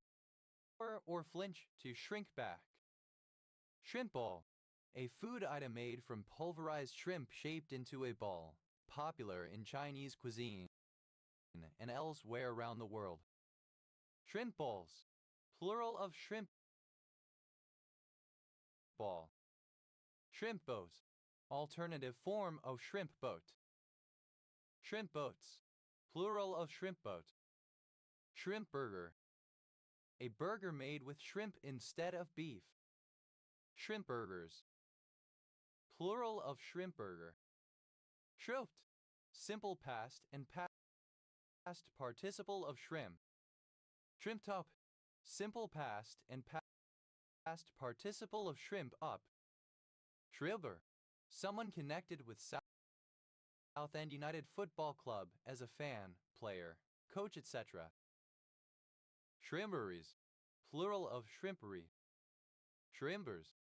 or flinch, to shrink back. Shrimp ball. A food item made from pulverized shrimp shaped into a ball, popular in Chinese cuisine and elsewhere around the world. Shrimp balls. Plural of shrimp ball. Shrimp boat. Alternative form of shrimp boat. Shrimp boats. Plural of shrimp boat. Shrimp burger. A burger made with shrimp instead of beef. Shrimp burgers. Plural of shrimp burger. Shrooped. Simple past and past participle of shrimp. Shrimped up. Simple past and past participle of shrimp up. Shrilber. Someone connected with South End United Football Club as a fan, player, coach, etc. Shrimperies. Plural of shrimpery. Shrimpers.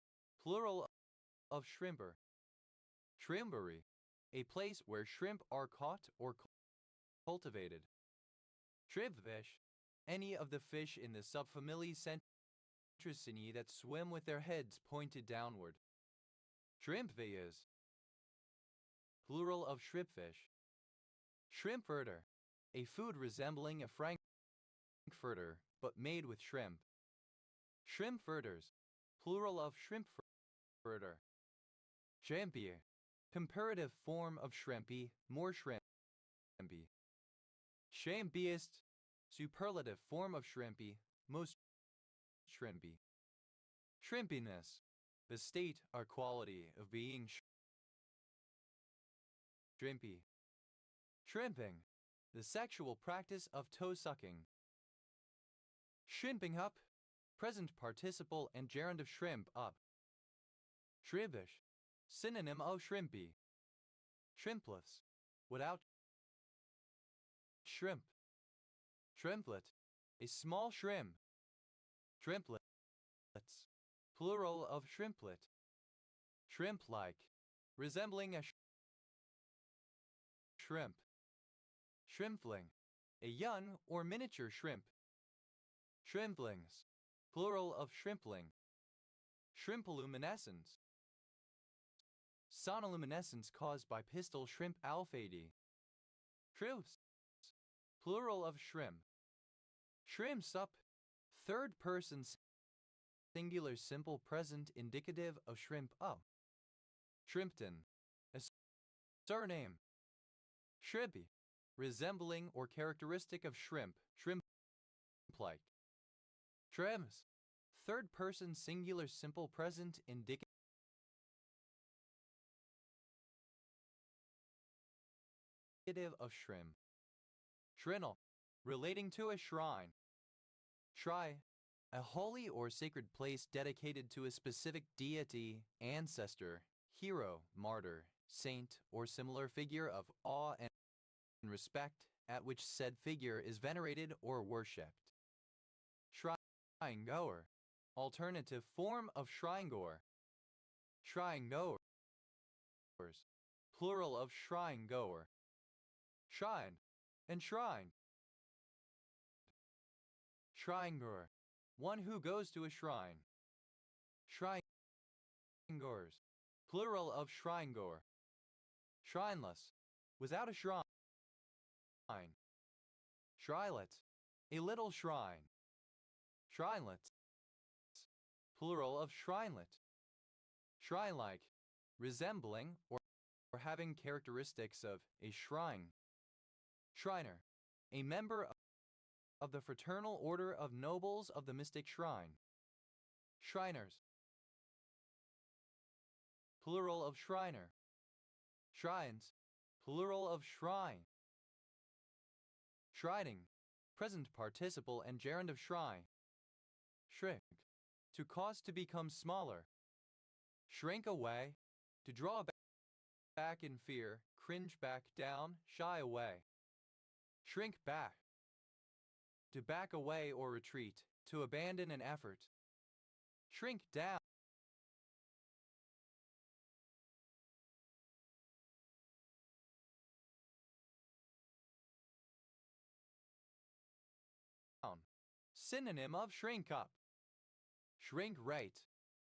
Plural of shrimper. Shrimpery. A place where shrimp are caught or cultivated. Shrimpfish. Any of the fish in the subfamily Centricinae that swim with their heads pointed downward. Shrimpvias. Plural of shrimpfish. Shrimpfurter. A food resembling a frankfurter, but made with shrimp. Shrimpfurters. Plural of shrimpfurter. Shrimpier. Comparative form of shrimpy, more shrimpy. Shrimpiest. Superlative form of shrimpy, most shrimpy. Shrimpiness. The state or quality of being shrimpy. Shrimping. The sexual practice of toe sucking. Shrimping up. Present participle and gerund of shrimp up. Shrimpish. Synonym of shrimpy. Shrimpless. Without shrimp. Shrimplet. A small shrimp. Shrimplets. Plural of shrimplet. Shrimp-like. Resembling a shrimp. Shrimpling, a young or miniature shrimp. Shrimplings, plural of shrimpling. Shrimpoluminescence, sonoluminescence caused by pistol shrimp alphae. Shrimps, plural of shrimp. Shrimps up, third person singular simple present indicative of shrimp up. Shrimpton, a surname. Shrimpy, resembling or characteristic of shrimp, shrimp-like. Shrimps, third person singular simple present indicative of shrimp. Shrinal, relating to a shrine. Shry, a holy or sacred place dedicated to a specific deity, ancestor, hero, martyr, saint, or similar figure of awe and respect at which said figure is venerated or worshipped. Shrine goer, alternative form of shrine goer. Shrine goers, plural of shrine goer. Shrine and shrine. Shrine goer, one who goes to a shrine. Shrine goers, plural of shrine goer. Shrineless, without a shrine. Shrilet, a little shrine. Shrinelets, plural of shrinelet. Shrine-like, resembling or having characteristics of a shrine. Shriner, a member of the fraternal order of nobles of the mystic shrine. Shriners, plural of shriner. Shrines, plural of shrine. Shrining, present participle and gerund of shrine. Shrink, to cause to become smaller. Shrink away, to draw back in fear, cringe back down, shy away. Shrink back, to back away or retreat, to abandon an effort. Shrink down, synonym of shrink up. Shrink rate,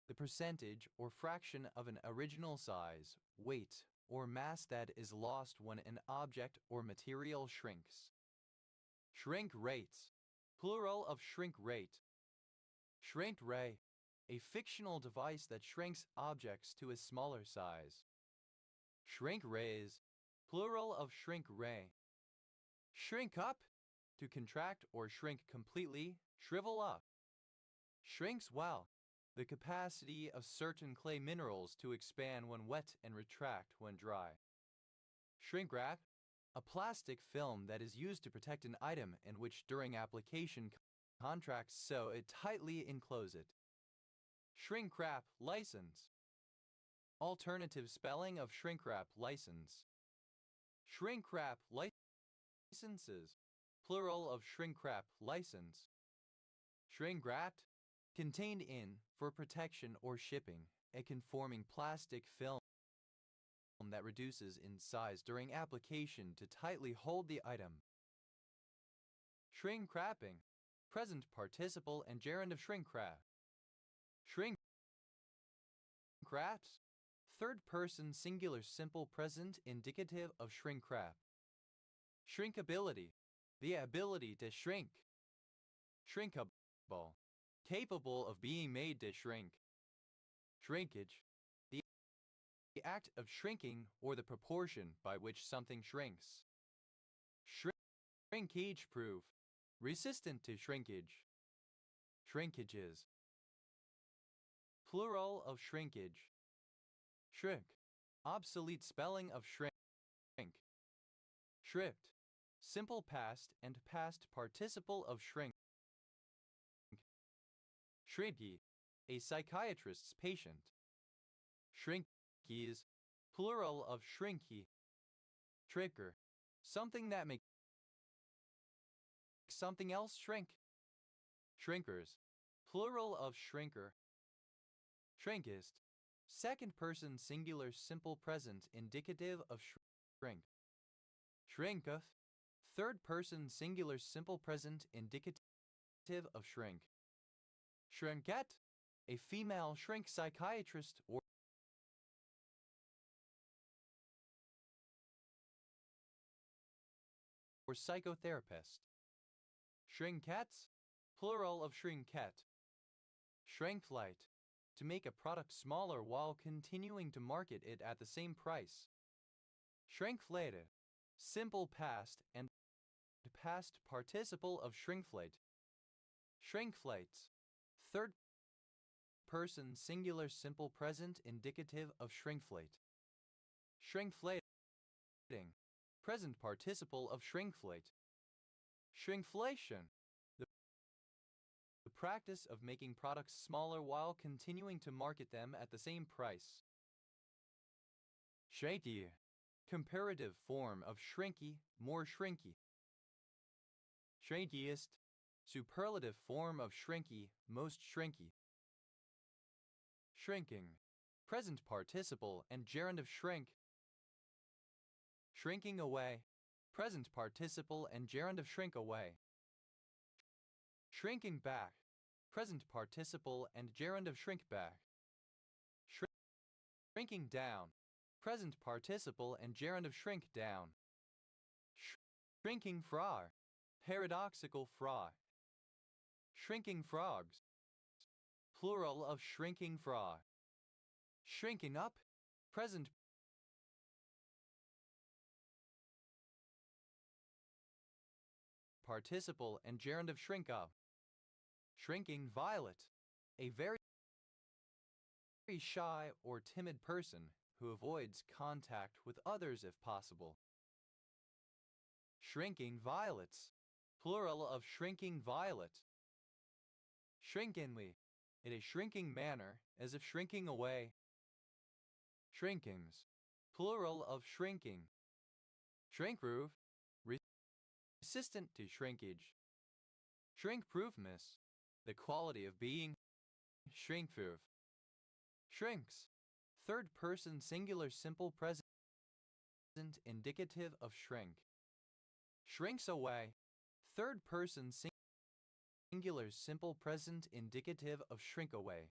the percentage or fraction of an original size, weight, or mass that is lost when an object or material shrinks. Shrink rates, plural of shrink rate. Shrink ray, a fictional device that shrinks objects to a smaller size. Shrink rays, plural of shrink ray. Shrink up, to contract or shrink completely, shrivel up. Shrinks well, the capacity of certain clay minerals to expand when wet and retract when dry. Shrink wrap, a plastic film that is used to protect an item and which during application contracts so it tightly enclose it. Shrink wrap license. Alternative spelling of shrink wrap license. Shrink wrap licenses, plural of shrink wrap license. Shrink wrapped, contained in, for protection or shipping, a conforming plastic film that reduces in size during application to tightly hold the item. Shrink wrapping, present participle and gerund of shrink wrap. Shrink wraps, third person singular simple present indicative of shrink wrap. Shrinkability, the ability to shrink. Shrinkable, capable of being made to shrink. Shrinkage, the act of shrinking or the proportion by which something shrinks. Shrinkage proof, resistant to shrinkage. Shrinkages, plural of shrinkage. Shrink, obsolete spelling of shrink. Shrift, simple past and past participle of shrink. Shrinky, a psychiatrist's patient. Shrinkies, plural of shrinky. Shrinker, something that makes something else shrink. Shrinkers, plural of shrinker. Shrinkist, second person singular simple present indicative of shrink. Shrinketh, Third person singular simple present indicative of shrink. Shrinkette, a female shrink psychiatrist or psychotherapist. Shrinkettes, plural of shrinkette. Shrinkflight, to make a product smaller while continuing to market it at the same price. Shrinkflate, simple past and past participle of shrinkflate. Shrinkflates, third person singular simple present indicative of shrinkflate. Shrinkflating, present participle of shrinkflate. Shrinkflation, the practice of making products smaller while continuing to market them at the same price. Shrinky, comparative form of shrinky, more shrinky. Shrinkiest, superlative form of shrinky, most shrinky. Shrinking, present participle and gerund of shrink. Shrinking away, present participle and gerund of shrink away. Shrinking back, present participle and gerund of shrink back. Shrinking down, present participle and gerund of shrink down. Shrinking frog, paradoxical frog. Shrinking frogs, plural of shrinking frog. Shrinking up, present participle and gerund of shrink up. Shrinking violet, a very shy or timid person who avoids contact with others if possible. Shrinking violets, plural of shrinking violet. Shrinkingly, in a shrinking manner, as if shrinking away. Shrinkings, plural of shrinking. Shrinkproof, resistant to shrinkage. Shrinkproofness, the quality of being. Shrinkproof. Shrinks, third person singular simple present indicative of shrink. Shrinks away, third person singular simple present indicative of shrink away.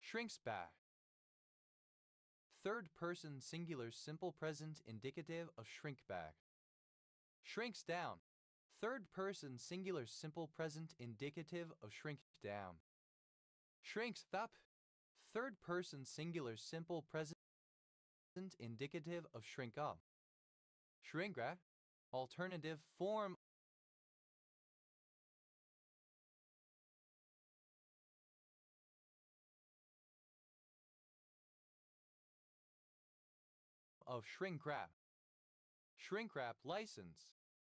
Shrinks back, third person singular simple present indicative of shrink back. Shrinks down, third person singular simple present indicative of shrink down. Shrinks up, third person singular simple present indicative of shrink up. Shrinkra, alternative form of shrink-wrap. Shrink-wrap license.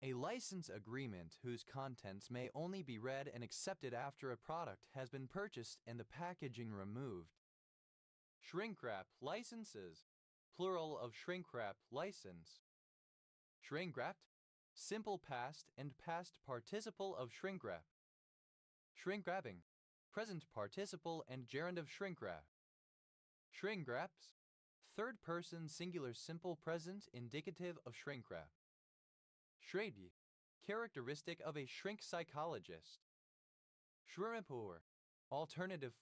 A license agreement whose contents may only be read and accepted after a product has been purchased and the packaging removed. Shrink-wrap licenses. Plural of shrink-wrap license. Shrink-wrapped. Simple past and past participle of shrink-wrap. Shrink-wrapping. Present participle and gerund of shrink-wrap. Shrink-wraps. Third person singular simple present indicative of shrink-wrap. Shrinky, characteristic of a shrink psychologist. Shrimpur, alternative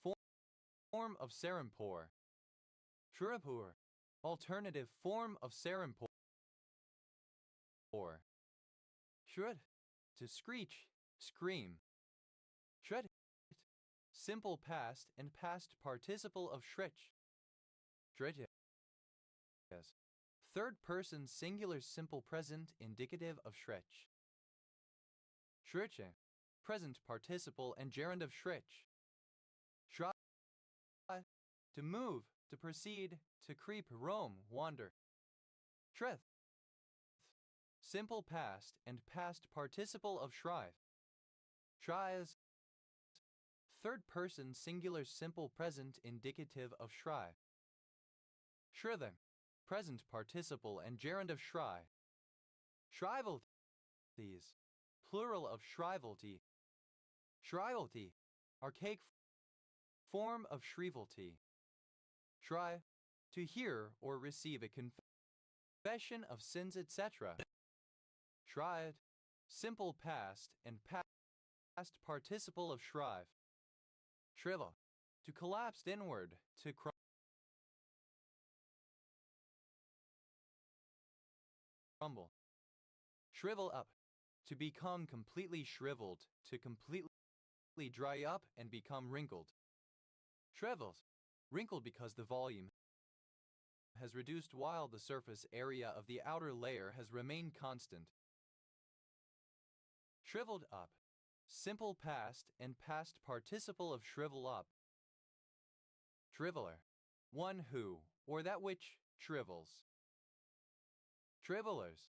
form of Serampore. Shrimpur, alternative form of Serampore. Shred, to screech, scream. Shred, simple past and past participle of shrich. Shredges. Third person singular simple present indicative of shrich. Shriche, present participle and gerund of shrich. Shra, to move, to proceed, to creep, roam, wander. Shreth, simple past and past participle of shrive. Shrives, third person singular simple present indicative of shrive. Shrithing, present participle and gerund of shri. Shrivelties, plural of shrivelty. Shrivelty, archaic form of shrivelty. Shri, to hear or receive a confession of sins, etc. Shrive, simple past and past participle of shrive. Shrivel, to collapse inward, to crumble. Shrivel up, to become completely shriveled, to completely dry up and become wrinkled. Shrivels, wrinkled because the volume has reduced while the surface area of the outer layer has remained constant. Shriveled up, simple past and past participle of shrivel up. Shriveler, one who, or that which, shrivels. Shrivelers,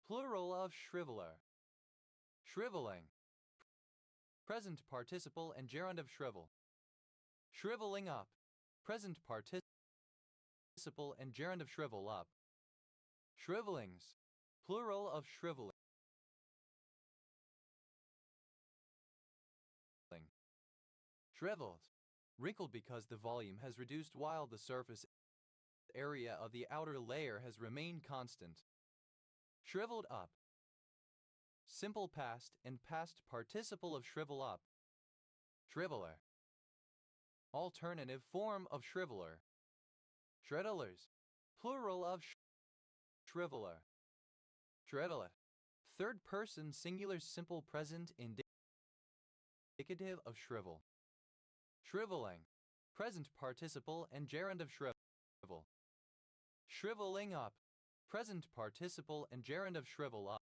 plural of shriveler. Shriveling, present participle and gerund of shrivel. Shriveling up, present participle and gerund of shrivel up. Shrivelings, plural of shriveling. Shriveled, wrinkled because the volume has reduced while the surface area of the outer layer has remained constant. Shriveled up, simple past and past participle of shrivel up. Shriveler, alternative form of shriveler. Shrivelers, plural of shriveler. Shriveleth, third person singular simple present indicative of shrivel. Shriveling, present participle and gerund of shrivel. Shriveling up, present participle and gerund of shrivel up.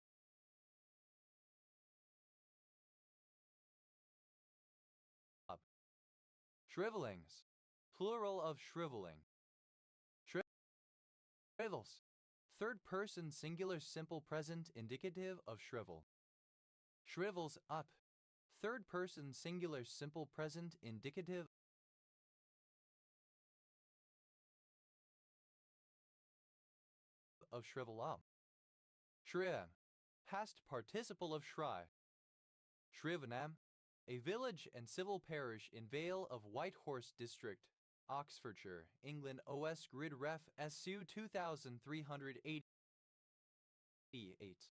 Shrivelings, plural of shriveling. Shrivels, third person singular simple present indicative of shrivel. Shrivels up, third person singular simple present indicative of shrivel up. Shriv, past participle of shrive. Shrivenham, a village and civil parish in Vale of Whitehorse District, Oxfordshire, England. OS Grid Ref SU 2388.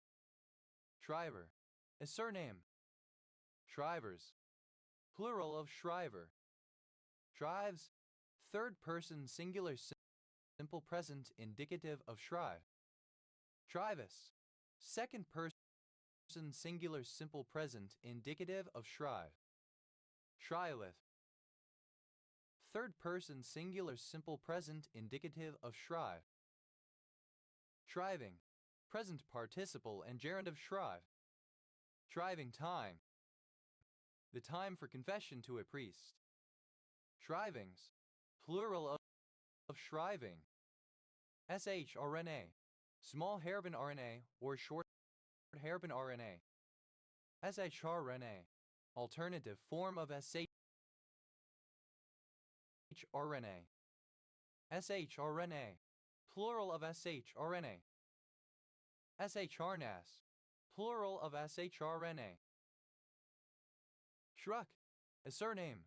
Shriver, a surname. Shrivers, plural of shriver. Shrives, third person singular simple present indicative of shrive. Shrivis, second person singular simple present indicative of shrive. Shrileth, third person singular simple present indicative of shrive. Shriving, present participle and gerund of shrive. Shriving time, the time for confession to a priest. Shrivings, plural of shriving. shRNA, small hairpin RNA or short hairpin RNA. shRNA, alternative form of shRNA. shRNA, plural of shRNA. shRNAs, plural of shRNA. Shruck, a surname.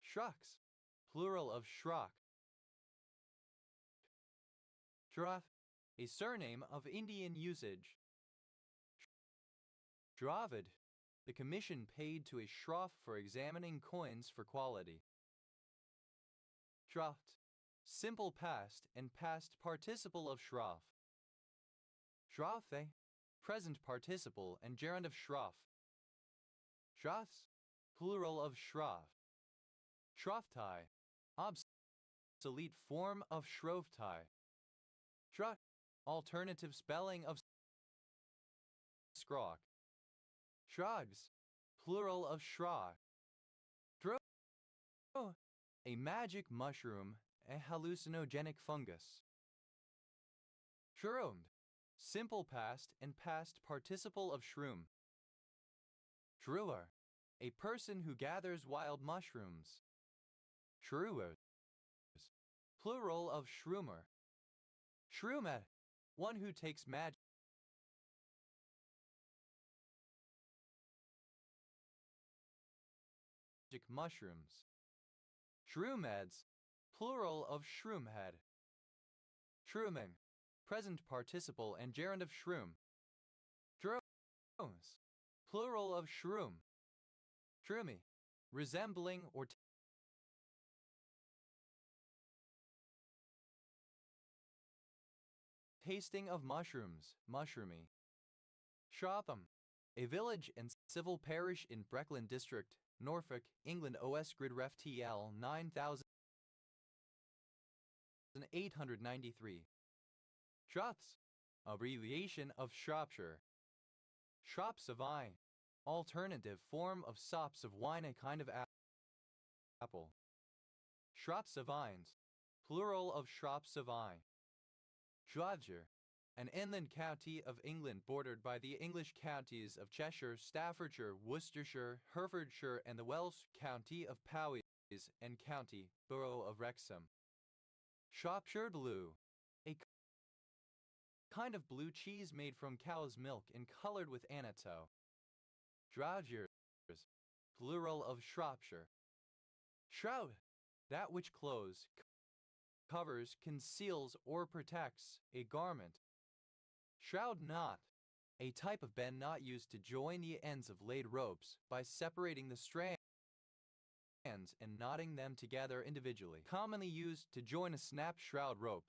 Shrucks, plural of shruck. Shroff, a surname of Indian usage. Shrovid, the commission paid to a shroff for examining coins for quality. Shroft, simple past and past participle of shroff. Shroffe, present participle and gerund of shroff. Shroffs, plural of shroff. Shrofftie, obsolete form of shrovetie. Shruck, alternative spelling of scrock. Shrugs, plural of shrog. Dro, a magic mushroom, a hallucinogenic fungus. Shroomed, simple past and past participle of shroom. Shrewer, a person who gathers wild mushrooms. Shrewers, plural of shroomer. Shroomer, one who takes magic mushrooms. Shroomheads, plural of shroomhead. Shrooming, present participle and gerund of shroom. Drones. Plural of shroom. Shroomy. Resembling or tasting of mushrooms. Mushroomy. Shrotham. A village and civil parish in Breckland District, Norfolk, England. OS Grid Ref TL 9893. Shrops. Abbreviation of Shropshire. Shrops of wine. Alternative form of sops of wine, a kind of apple. Shrops of vines. Plural of Shrops of wine. Shropshire. An inland county of England bordered by the English counties of Cheshire, Staffordshire, Worcestershire, Herefordshire, and the Welsh county of Powys and county borough of Wrexham. Shropshire Blue. A kind of blue cheese made from cow's milk and colored with annatto. Drogers. Plural of Shropshire. Shroud. That which clothes, covers, conceals, or protects a garment. Shroud knot. A type of bend knot used to join the ends of laid ropes by separating the strands and knotting them together individually. Commonly used to join a snap shroud rope.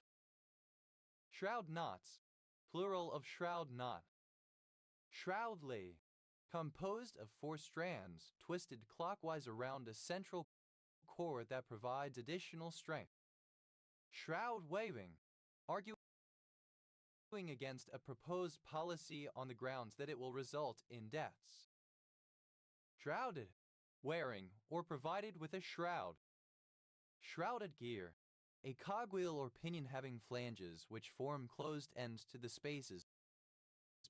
Shroud knots. Plural of shroud knot. Shroudly. Composed of 4 strands twisted clockwise around a central cord that provides additional strength. Shroud waving. Arguing against a proposed policy on the grounds that it will result in deaths. Shrouded. Wearing or provided with a shroud. Shrouded gear. A cogwheel or pinion having flanges which form closed ends to the spaces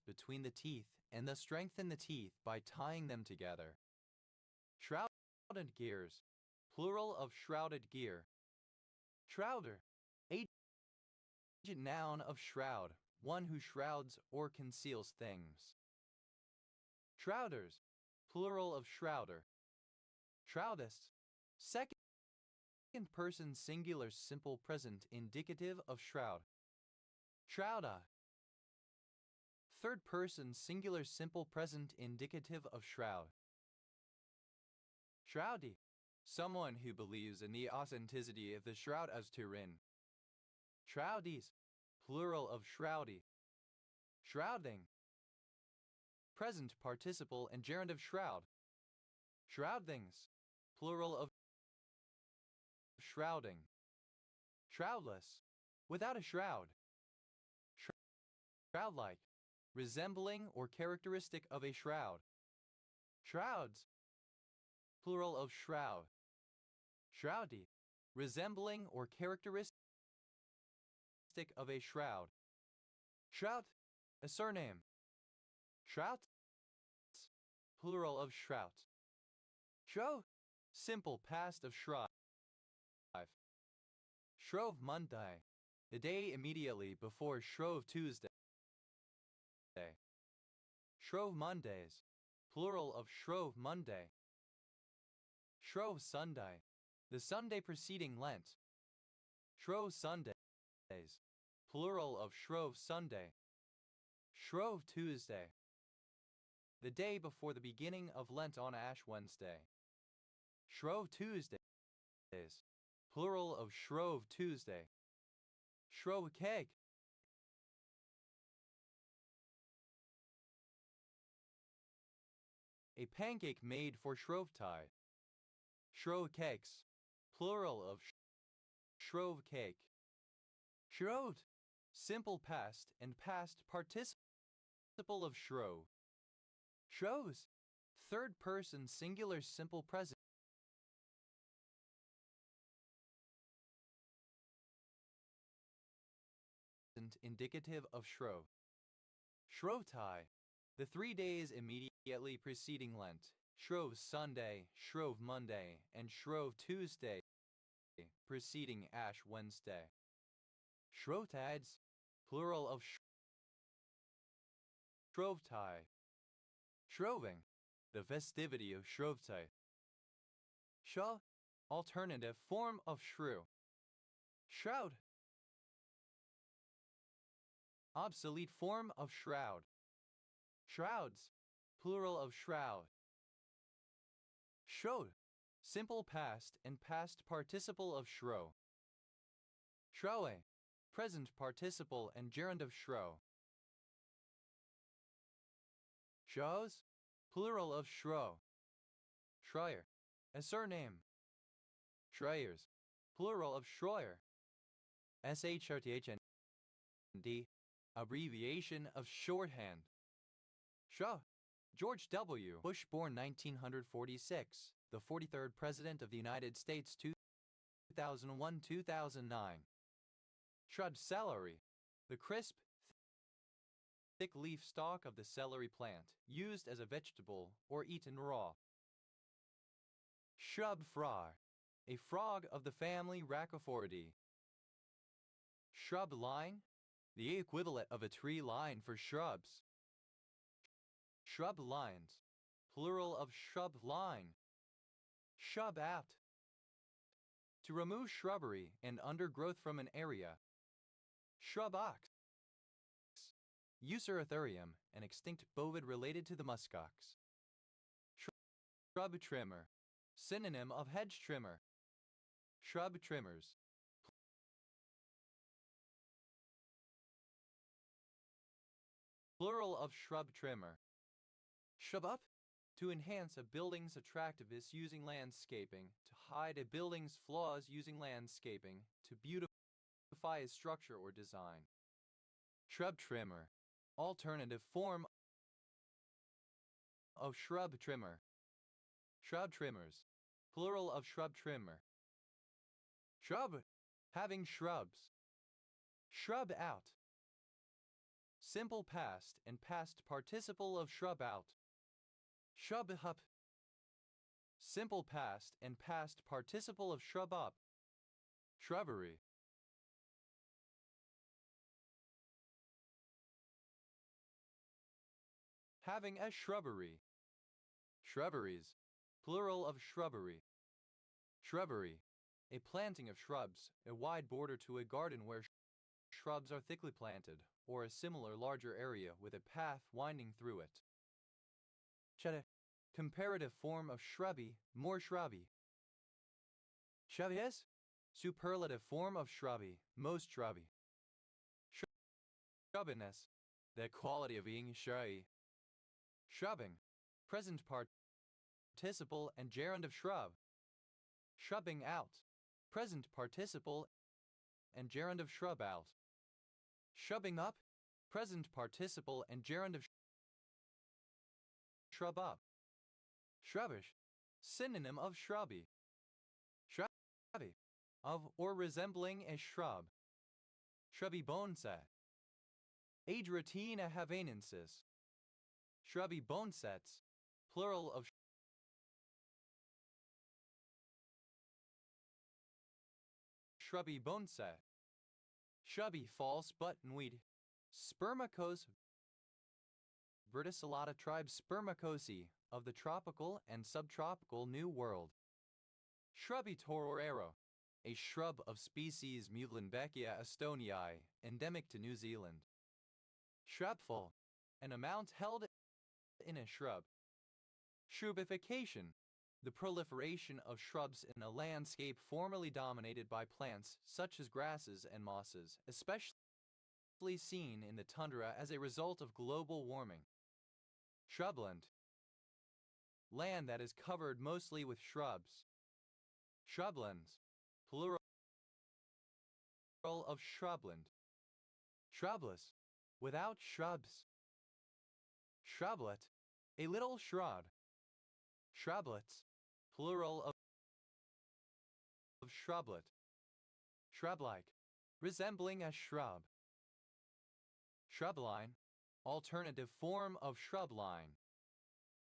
between the teeth and thus strengthen the teeth by tying them together. Shrouded gears. Plural of shrouded gear. Shrouder. Agent noun of shroud, one who shrouds or conceals things. Shrouders. Plural of shrouder. Shroudist. Second person singular simple present indicative of shroud. Shrouda. Third person singular simple present indicative of shroud. Shroudy. Someone who believes in the authenticity of the shroud as Turin. Shroudies. Plural of shroudy. Shrouding. Present participle and gerund of shroud. Shroudings. Plural of shrouding. Shroudless. Without a shroud. Shroud-like. Resembling or characteristic of a shroud. Shrouds. Plural of shroud. Shroudy. Resembling or characteristic of a shroud. Shrout. A surname. Shrouts. Plural of shrout. Shrove. Simple past of shrive. Shrove Monday. The day immediately before Shrove Tuesday. Shrove Mondays. Plural of Shrove Monday. Shrove Sunday. The Sunday preceding Lent. Shrove Sundays. Plural of Shrove Sunday. Shrove Tuesday. The day before the beginning of Lent on Ash Wednesday. Shrove Tuesdays. Plural of Shrove Tuesday. Shrove Cake. A pancake made for Shrovetide. Shrove cakes. Plural of shrove cake. Shrove. Simple past and past participle of shrove. Shroves. Third person singular simple present indicative of shrove. Shrovetide. The 3 days immediately preceding Lent. Shrove Sunday, Shrove Monday, and Shrove Tuesday preceding Ash Wednesday. Shrovetides. Plural of Shrovetide. Shroving. The festivity of Shrovetide. Shaw. Alternative form of shrew. Shroud. Obsolete form of shroud. Shrouds, plural of shroud. Showed, simple past and past participle of shrow. Shrowe, present participle and gerund of shrow. Shows, plural of shrow. Schreier, a surname. Schreiers, plural of Schroyer. SHRTHND, abbreviation of shorthand. Shaw, George W. Bush, born 1946, the 43rd President of the United States, 2001-2009. Shrub celery, the crisp, thick leaf stalk of the celery plant, used as a vegetable or eaten raw. Shrub frog, a frog of the family Rhacophoridae. Shrub line, the equivalent of a tree line for shrubs. Shrub lines, plural of shrub line. Shrub out, to remove shrubbery and undergrowth from an area. Shrub ox, Eucerotherium, an extinct bovid related to the muskox. Shrub trimmer, synonym of hedge trimmer. Shrub trimmers, plural of shrub trimmer. Shrub up, to enhance a building's attractiveness using landscaping, to hide a building's flaws using landscaping, to beautify a structure or design. Shrub trimmer, alternative form of shrub trimmer. Shrub trimmers, plural of shrub trimmer. Shrub, having shrubs. Shrub out, simple past and past participle of shrub out. Shrub up, simple past and past participle of shrub up. Shrubbery. Having a shrubbery. Shrubberies, plural of shrubbery. Shrubbery, a planting of shrubs, a wide border to a garden where shrubs are thickly planted, or a similar larger area with a path winding through it. Shade, comparative form of shrubby, more shrubby. Shrubbies, superlative form of shrubby, most shrubby. Shrubbiness, the quality of being shrubby. Shrubbing, present participle and gerund of shrub. Shrubbing out, present participle and gerund of shrub out. Shrubbing up, present participle and gerund of shrub up. Shrubbish, synonym of shrubby. Shrubby, of or resembling a shrub. Shrubby bonsai. Adriatina havanensis. Shrubby bonsets, plural of shrubby bonsai. Shrubby false buttonweed. Spermacos. Verticillata tribe Spermacosi of the tropical and subtropical New World. Shrubby torero, a shrub of species Muehlenbeckia estonii, endemic to New Zealand. Shrubful, an amount held in a shrub. Shrubification, the proliferation of shrubs in a landscape formerly dominated by plants such as grasses and mosses, especially seen in the tundra as a result of global warming. Shrubland, land that is covered mostly with shrubs. Shrublands, plural of shrubland. Shrubless, without shrubs. Shrublet, a little shrub. Shrublets, plural of shrublet. Shrub-like, resembling a shrub. Shrubline, alternative form of shrubline.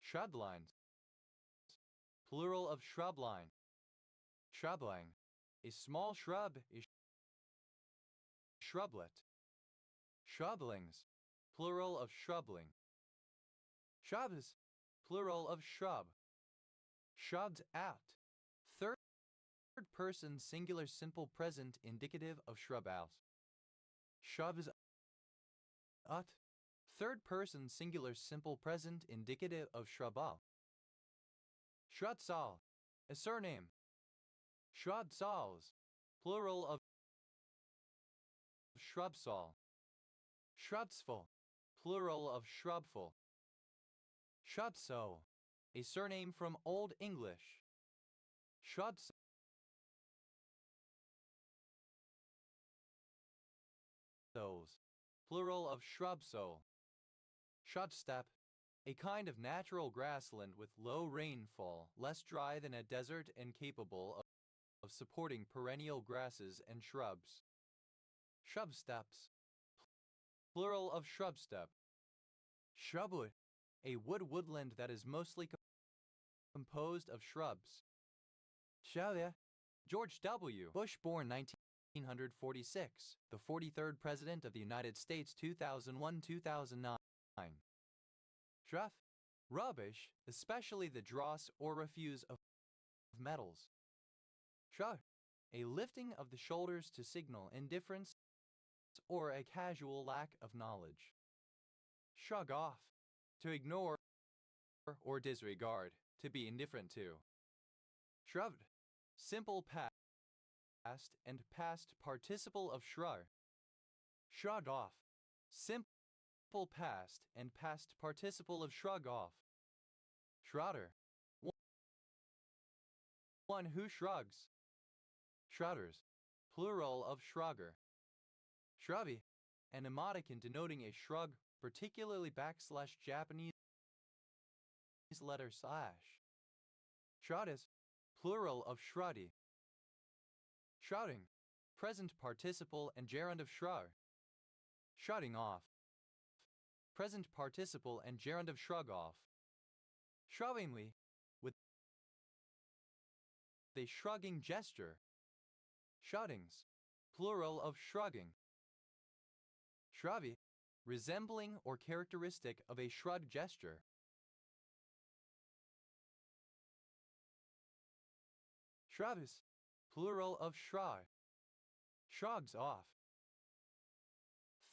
Shrublines, plural of shrubline. Shrubling, a small shrub is shrublet. Shrublings, plural of shrubling. Shrubs, plural of shrub. Shrubbed out, third person singular simple present indicative of shrub out. Shrubs ut, Third person singular simple present indicative of Shrubal. Shrutsal, a surname. Shrubsals, plural of Shrubsal. Shrubsful, plural of Shrubful. Shrubso, a surname from Old English. Shrubsos, plural of Shrubso. Shrubsteppe, a kind of natural grassland with low rainfall, less dry than a desert and capable of supporting perennial grasses and shrubs. Shrubsteppes, plural of shrubsteppe. Shrubwood, a woodland that is mostly composed of shrubs. Shrubia, George W. Bush, born 1946, the 43rd President of the United States, 2001-2009. Shruff, rubbish, especially the dross or refuse of metals. Shrug, a lifting of the shoulders to signal indifference or a casual lack of knowledge. Shrug off, to ignore or disregard, to be indifferent to. Shrugged, simple past and past participle of shrug. Shrug off, simple past and past participle of shrug off. Shrouder, one who shrugs. Shrouders, plural of shrugger. Shrubby, an emoticon denoting a shrug, particularly \Japanese letter /. Shroudis, plural of shruddy. Shrouding, present participle and gerund of shrug. Shrugging off, present participle and gerund of shrug off. Shruggingly, with a shrugging gesture. Shruggings, plural of shrugging. Shrubby, resembling or characteristic of a shrug gesture. Shrubbis, plural of shrug. Shrugs off.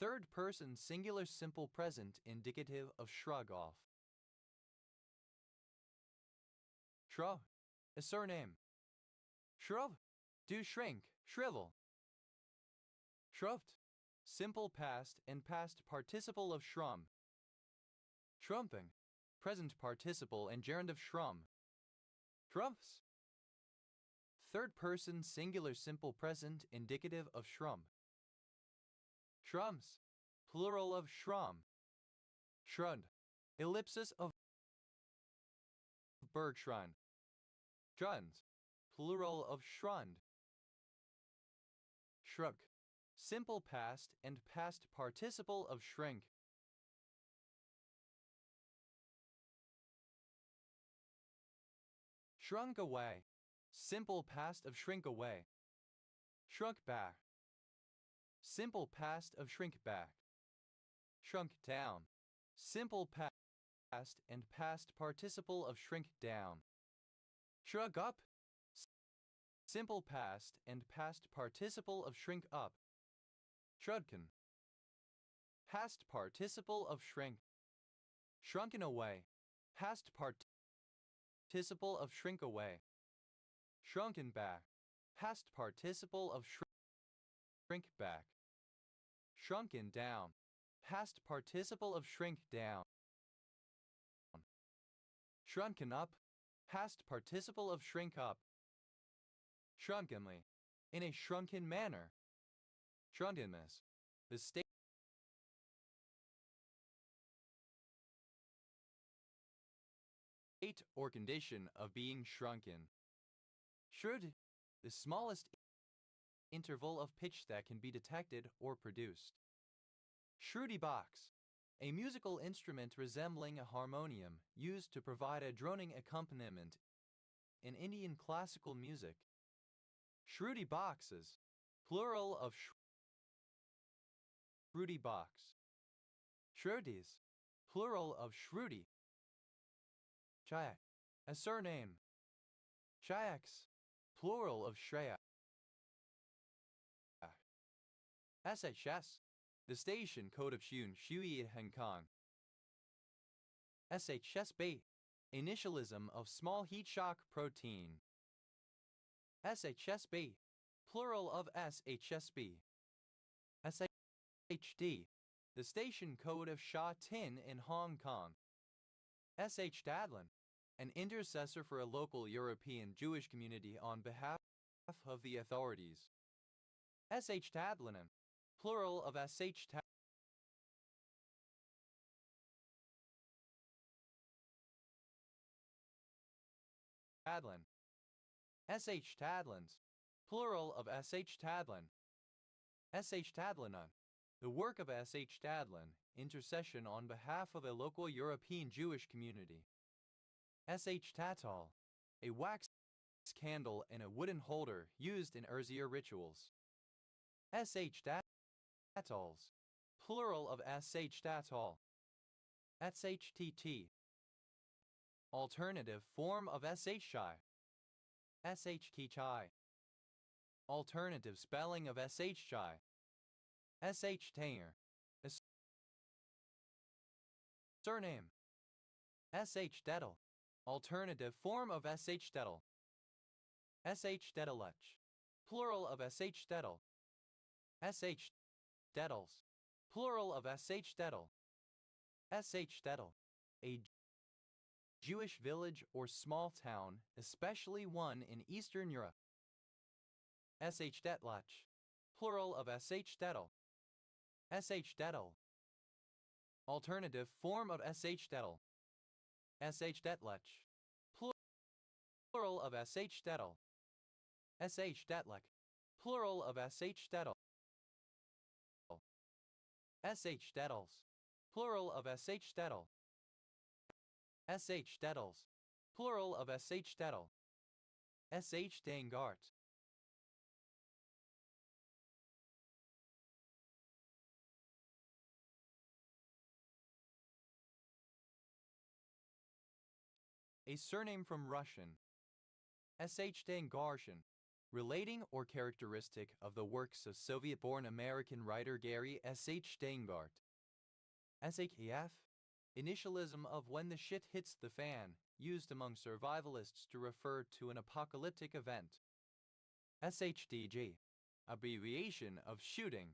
Third person singular simple present indicative of shrug off. Shrub, a surname. Shrub, do shrink, shrivel. Shrubbed, simple past and past participle of shrum. Shrumping, present participle and gerund of shrum. Shrumps, third person singular simple present indicative of shrum. Shrums, plural of shrum. Shrund, ellipsis of bergschrund. Shruns, plural of shrund. Shrug, simple past and past participle of shrink. Shrunk away, simple past of shrink away. Shrunk back, simple past of shrink back. Shrunk down, simple past and past participle of shrink down. Shrug up, simple past and past participle of shrink up. Shrudken, past participle of shrink. Shrunken away, past participle of shrink away. Shrunken back, past participle of shrink back. Shrunken down, past participle of shrink down. Shrunken up, past participle of shrink up. Shrunkenly, in a shrunken manner. Shrunkenness, the state or condition of being shrunken. Shrud, the smallest interval of pitch that can be detected or produced. Shruti box, a musical instrument resembling a harmonium used to provide a droning accompaniment in Indian classical music. Shruti boxes, plural of Shruti box. Shrutis, plural of Shruti. Chayak, a surname. Shayaks, plural of Shreya. SHS, the station code of Shun Shui Hong Kong. SHSB, initialism of small heat shock protein. SHSB, plural of SHSB. SHD, the station code of Sha Tin in Hong Kong. SH Dadlin, an intercessor for a local European Jewish community on behalf of the authorities. SH Tadlinen, plural of SH Tadlin. SH Tadlins, plural of SH Tadlin. SH Tadlinon, the work of SH Tadlin, intercession on behalf of a local European Jewish community. SH Tatal, a wax candle in a wooden holder used in Erzir rituals. SH Tatals, plural of SH Tatal. SHTT, alternative form of SH Shai. SH Kichai, alternative spelling of SH Shai. SH Tanger, a surname. SH Dettel, alternative form of SH Dettel. SH Dettelech, plural of SH Dettel. SH Dettels, plural of SH Dettel. SH Dettel, a Jewish village or small town, especially one in Eastern Europe. SH Detlach, plural of SH Dettel. SH Dettel, alternative form of SH Dettel. SH Detlech, plural of SH Dettel. SH Detlech, plural of SH Dettel. SH Dettels, plural of SH Dettel. SH Dettels, plural of SH Dettel. SH Dangart. A surname from Russian. SH Dangarshan, relating or characteristic of the works of Soviet-born American writer Gary S.H. Dangart. SHF, initialism of when the shit hits the fan, used among survivalists to refer to an apocalyptic event. SHDG, abbreviation of shooting.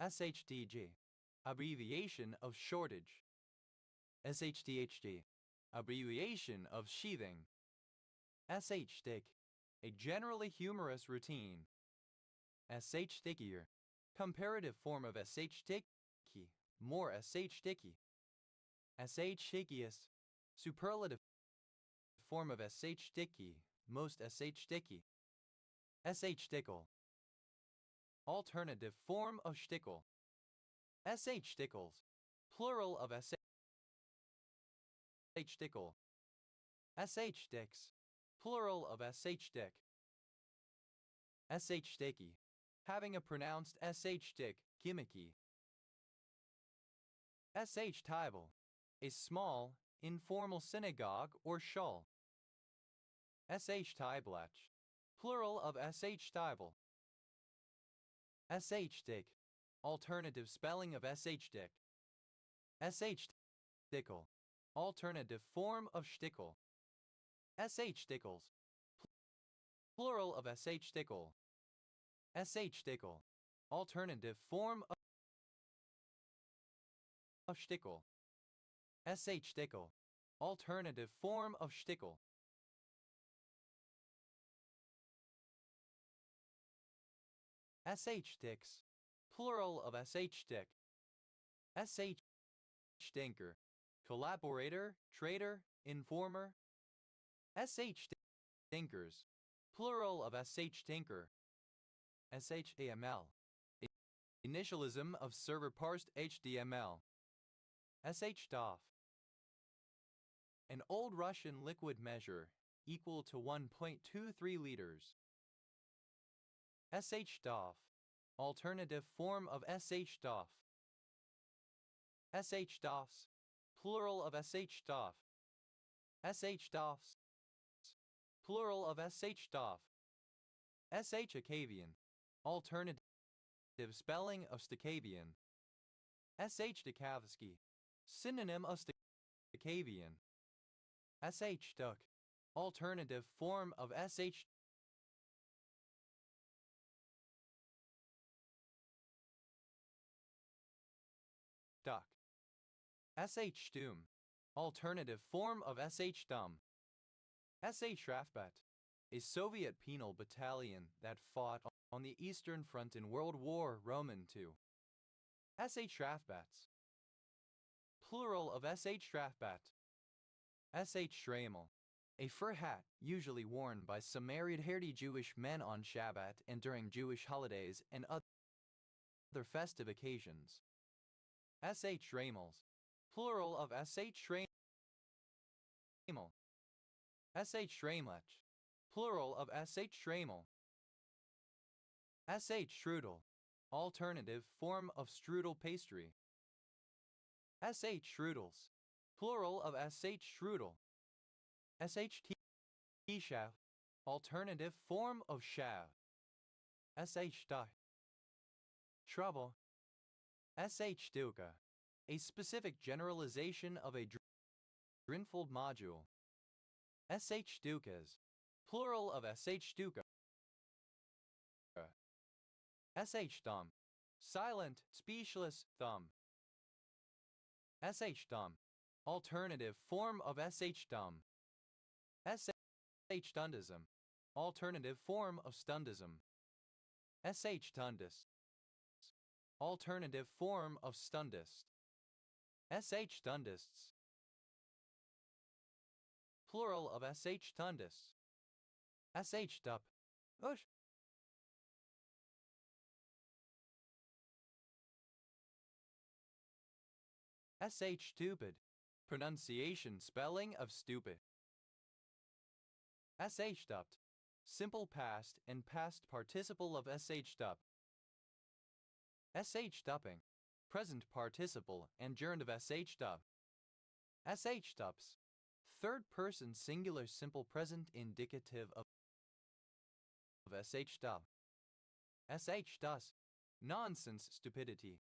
SHDG, abbreviation of shortage. SHDHD, abbreviation of sheathing. SHDick, a generally humorous routine. SHDickier, comparative form of SHDicky, more SHDicky. SHDickiest, superlative form of SHDicky, most SHDicky. SHDickle, alternative form of shtickle. SHDickles, plural of SHDickle. SHDicks, plural of SHDick. SHDicky, having a pronounced SHDick, gimmicky. SHTibel, a small, informal synagogue or shul. SHTiblach, plural of SHTibel. SHDick, alternative spelling of SHDick. SHDickle, alternative form of shtickle. SHDickles, plural of SHDickle. SHDickle, alternative form of shtickle. SHDickle, alternative form of shtickle. SHDicks, plural of SHDick. SHDinker, collaborator, traitor, informer. SHDinkers, plural of SHDinker. SHAML, initialism of server-parsed HTML. SHDOF, an Old Russian liquid measure equal to 1.23 liters. SHDOF, alternative form of SHDOF. SHDOFs, plural of SHDOF. SHDOFs, plural of SHDOF. SHAcavian, alternative spelling of Staccavian. SHDikavsky, synonym of Batacavian. Sh duck. Alternative form of sh duck. Sh doom. Alternative form of sh dumb. Sh Rafbat. A Soviet penal battalion that fought on the Eastern Front in World War Roman II. Sh Rafbats. Plural of sh Rafbat. Sh Shramel. A fur hat usually worn by some married hardy Jewish men on Shabbat and during Jewish holidays and other festive occasions. Sh Shramels. Plural of sh Shramel. Sh Shramlech. Plural of sh Shramel. Sh Strudel. Alternative form of strudel pastry. Sh Strudels. Plural of sh Strudel. Sh Tishav. Alternative form of shav. Sh Duh. Trouble. Sh Duka. A specific generalization of a Drinfeld module. Sh Dukas. Plural of sh Duka. Sh Thumb. Silent, speechless, thumb. Sh Dumb. Alternative form of sh Dumb. Sh Stundism. Alternative form of Stundism. Sh Stundist. Alternative form of Stundist. Sh Stundists. Plural of sh Stundists. Sh Dup. Ush. Sh Stupid. Pronunciation spelling of stupid. Sh Dupt. Simple past and past participle of sh dup. Sh Dupping. Present participle and gerund of sh dub. Sh Dups. Third person singular simple present indicative of sh dub. Sh Dus. Nonsense stupidity.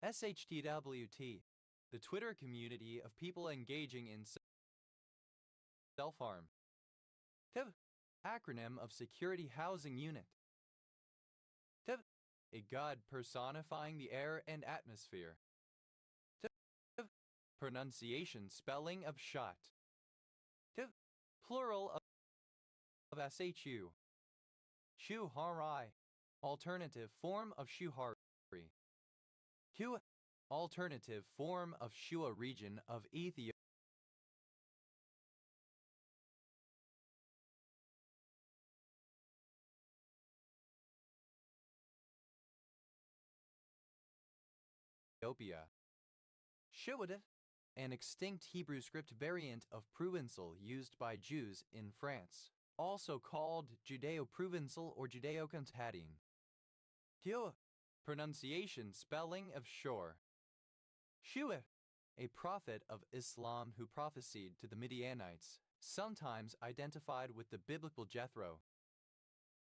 SHTWT. The Twitter community of people engaging in self-harm. TIV. Acronym of Security Housing Unit. TIV. A god personifying the air and atmosphere. TIV. Pronunciation spelling of shot. TIV. Plural of SHU. Shuharai. Alternative form of Shuhari. Q. Alternative form of Shua region of Ethiopia. Shuadet. An extinct Hebrew script variant of Provençal used by Jews in France, also called Judeo-Provençal or Judeo-Cantadine. Q. Pronunciation spelling of shore. Shu'aib, a prophet of Islam who prophesied to the Midianites, sometimes identified with the biblical Jethro.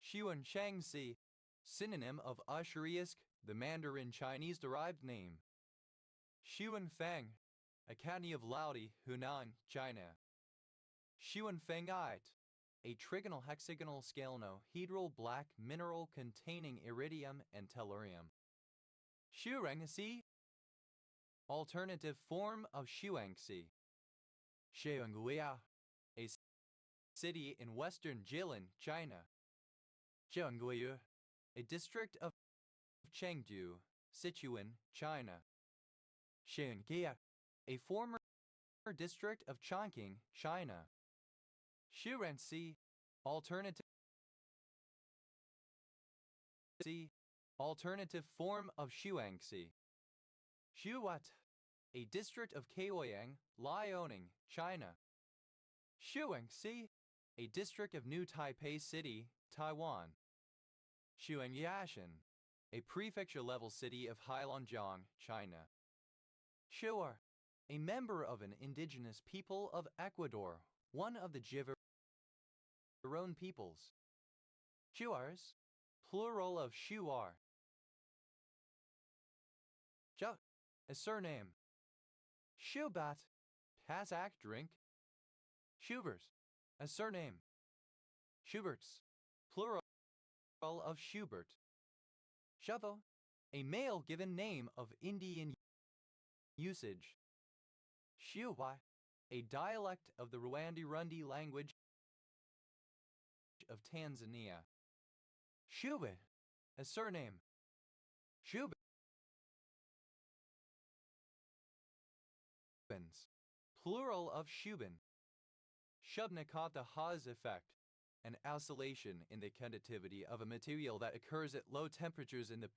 Xuan Shangxi, synonym of Usherisk, the Mandarin Chinese derived name. Xuan Feng, a county of Laodi, Hunan, China. Xuan Fengite, a trigonal hexagonal scalenohedral black mineral containing iridium and tellurium. Shuangxi, alternative form of Shuangxi. Sheungguia, a city in western Jilin, China. Zhengguiyu, a district of Chengdu, Sichuan, China. Shengia, a former district of Chongqing, China. Shurensi, alternative form of Shuangxi. Shuat, a district of Kaoyang, Liaoning, China. Shuangxi, a district of New Taipei City, Taiwan. Shuangyashan, a prefecture-level city of Heilongjiang, China. Shuar, a member of an indigenous people of Ecuador, one of the Jivaron peoples. Shuars, plural of Shuar. Zhao, a surname. Shubat, Kazakh drink. Schubert, a surname. Schuberts, plural of Schubert. Shavo, a male given name of Indian usage. Shuwai, a dialect of the Rwandi-Rundi language of Tanzania. Shubin, a surname. Shubins, plural of Shubin. Shubnikata Haas effect, an oscillation in the conductivity of a material that occurs at low temperatures in the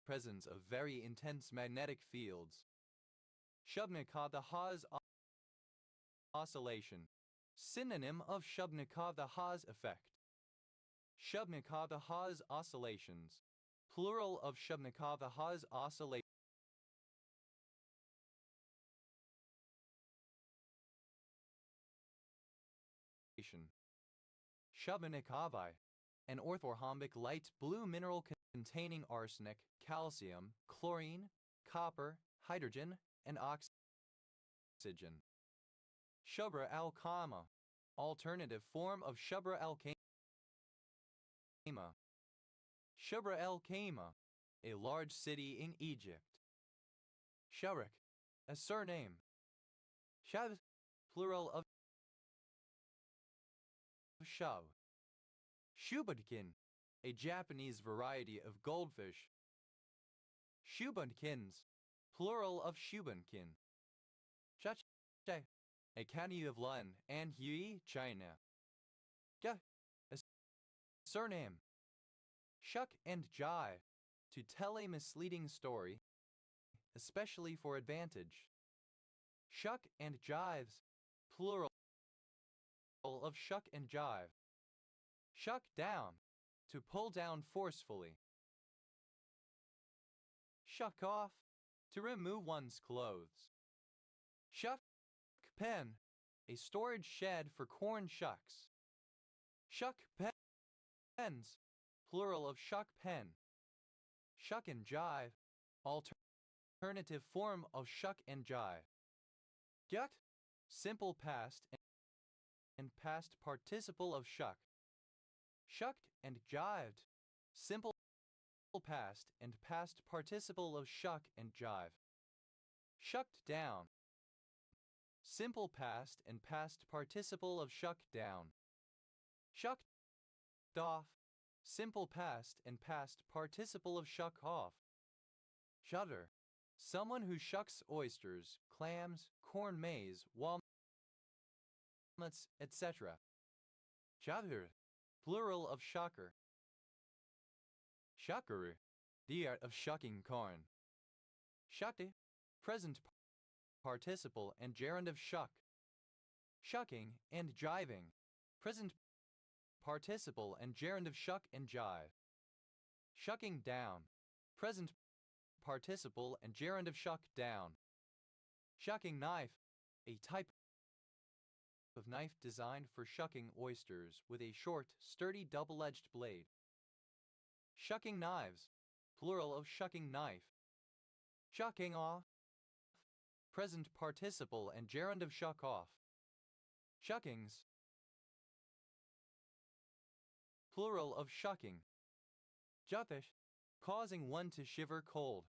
presence of very intense magnetic fields. Shubnikata Haas oscillation, synonym of Shubnikata Haas effect. Shubnikata Haas oscillations, plural of Shubnikata Haas oscillation. Shubnikavai, an orthorhombic light blue mineral containing arsenic, calcium, chlorine, copper, hydrogen, and oxygen. Shubra al-Kama, alternative form of Shubra al-Kama. Shubra el-Kama, a large city in Egypt. Shurik, a surname. Shav, plural of shav. Shubunkin, a Japanese variety of goldfish. Shubunkins, plural of Shubunkin. Shache, a county of Lun and Hui, China. Ga, a surname. Shuck and jive, to tell a misleading story, especially for advantage. Shuck and jives, plural of shuck and jive. Shuck down, to pull down forcefully. Shuck off, to remove one's clothes. Shuck pen, a storage shed for corn shucks. Shuck pens, plural of shuck pen. Shuck and jive, alternative form of shuck and jive. Gut, simple past and past participle of shuck. Shucked and jived, simple past and past participle of shuck and jive. Shucked down, simple past and past participle of shuck down. Shucked off, simple past and past participle of shuck off. Shudder, someone who shucks oysters, clams, corn maize, walnuts, etc. Shudder, plural of shucker. Shucker, the art of shucking corn. Shuckte, present participle and gerund of shuck. Shucking and jiving, present participle and gerund of shuck and jive. Shucking down, present participle and gerund of shuck down. Shucking knife, a type of knife designed for shucking oysters with a short, sturdy double-edged blade. Shucking knives, plural of shucking knife. Shucking off, present participle and gerund of shuck off. Shuckings, plural of shucking. Juthish, causing one to shiver cold.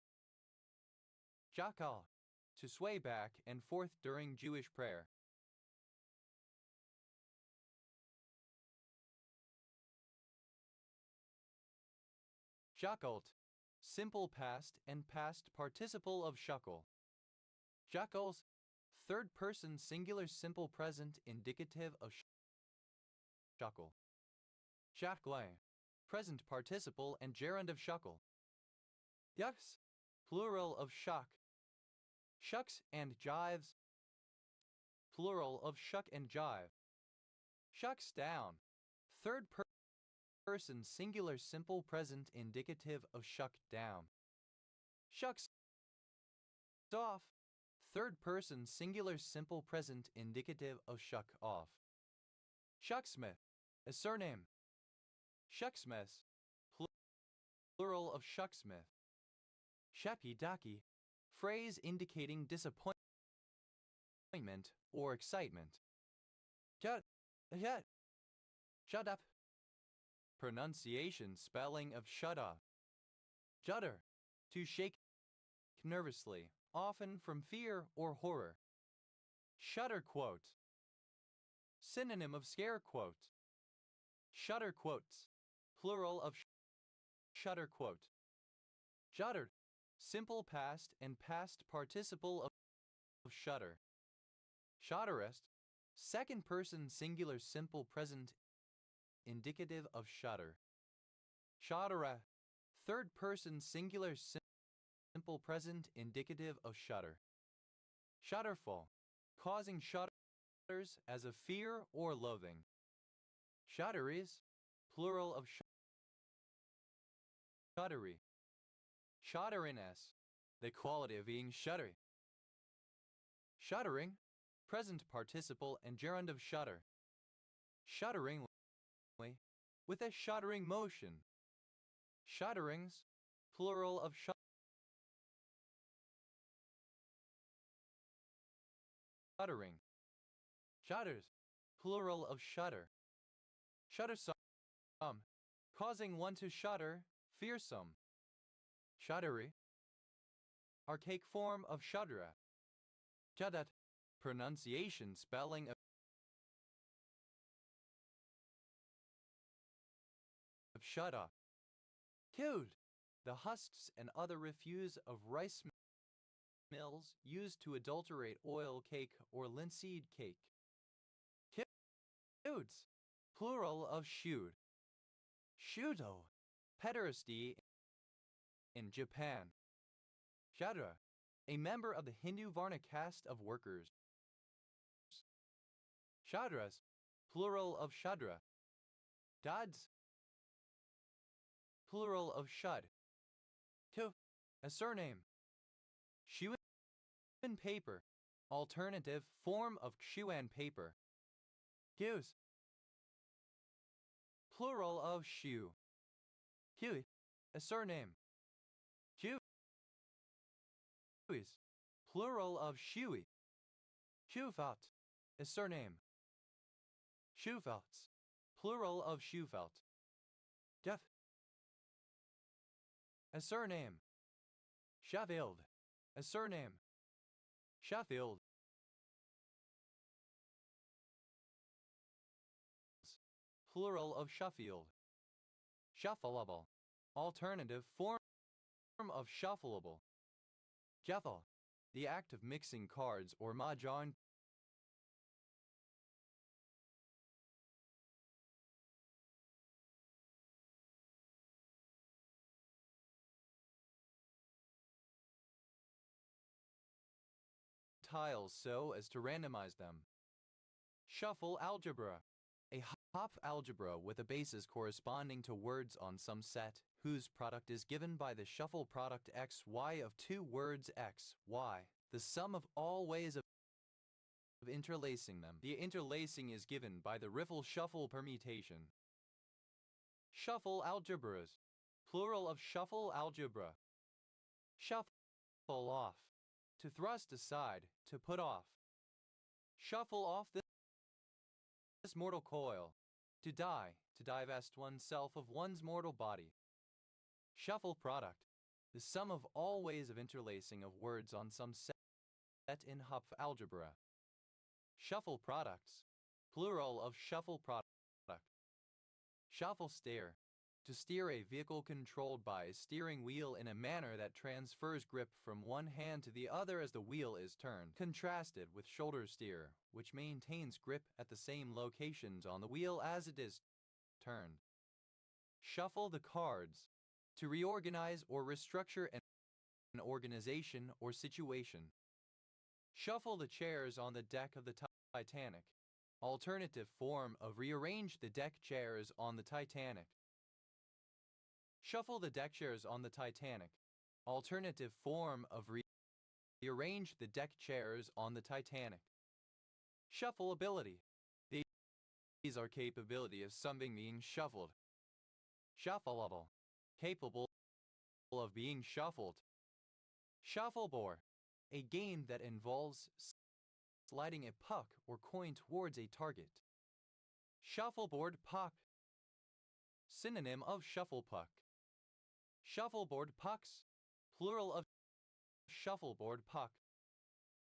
Jakal, to sway back and forth during Jewish prayer. Shuckelt, simple past and past participle of shuckle. Shuckles, third person singular simple present indicative of shuckle. Shackle, present participle and gerund of shuckle. Yucks, plural of shuck. Shucks and jives, plural of shuck and jive. Shucks down, third person singular simple present indicative of shuck down. Shucks off, third person singular simple present indicative of shuck off. Shucksmith, a surname. Shucksmiths, plural of shucksmith. Shappy-dacky, phrase indicating disappointment disappointment or excitement. Shut, shut, shut up. Pronunciation spelling of shut up. Shudder, to shake nervously, often from fear or horror. Shudder quote. Synonym of scare quote. Shudder quotes, plural of shudder quote. Shuddered, simple past and past participle of shudder. Shudderest, second person singular simple present indicative of shudder. Shuddera, third person singular simple present indicative of shudder. Shudderful, causing shudders as of fear or loathing. Shudderies, plural of shuddery. Shudderiness, the quality of being shuddery. Shuddering, present participle and gerund of shudder. Shudderingly, with a shuddering motion. Shudderings, plural of shuddering. Shudders, plural of shudder. Shuddersome, causing one to shudder, fearsome. Shuddery, archaic form of shuddera. Shuddat, pronunciation spelling of shut up. Killed, the husks and other refuse of rice mills used to adulterate oil cake or linseed cake. Shoots, plural of shoot. Shudo, pederasty in Japan. Shudra, a member of the Hindu Varna caste of workers. Shudras, plural of shudra. Dads, plural of shud. To, a surname. Shuan paper, alternative form of Shuan paper. Hughes, plural of shu. Huey, a surname. Hueys, plural of shuey. Schufelt, a surname. Schufelts, plural of Schufelt. Deaf, a surname. Sheffield, a surname. Sheffield, plural of Sheffield. Shuffleable, alternative form of shuffleable. Jeffel, the act of mixing cards or mahjong. Tiles so as to randomize them. Shuffle algebra, a hop algebra with a basis corresponding to words on some set, whose product is given by the shuffle product x, y of two words x, y, the sum of all ways of interlacing them. The interlacing is given by the riffle-shuffle permutation. Shuffle algebras, plural of shuffle algebra. Shuffle off, to thrust aside, to put off. Shuffle off this mortal coil, to die, to divest oneself of one's mortal body. Shuffle product, the sum of all ways of interlacing of words on some set in Hopf algebra. Shuffle products, plural of shuffle product. Shuffle steer, to steer a vehicle controlled by a steering wheel in a manner that transfers grip from one hand to the other as the wheel is turned, contrasted with shoulder steer, which maintains grip at the same locations on the wheel as it is turned. Shuffle the cards, to reorganize or restructure an organization or situation. Shuffle the chairs on the deck of the Titanic, alternative form of rearrange the deck chairs on the Titanic. Shuffle the deck chairs on the Titanic, alternative form of rearrange the deck chairs on the Titanic. Shuffle ability, these are capability of something being shuffled. Shuffleable, capable of being shuffled. Shuffleboard, a game that involves sliding a puck or coin towards a target. Shuffleboard puck. Synonym of shuffle puck. Shuffleboard pucks, plural of shuffleboard puck.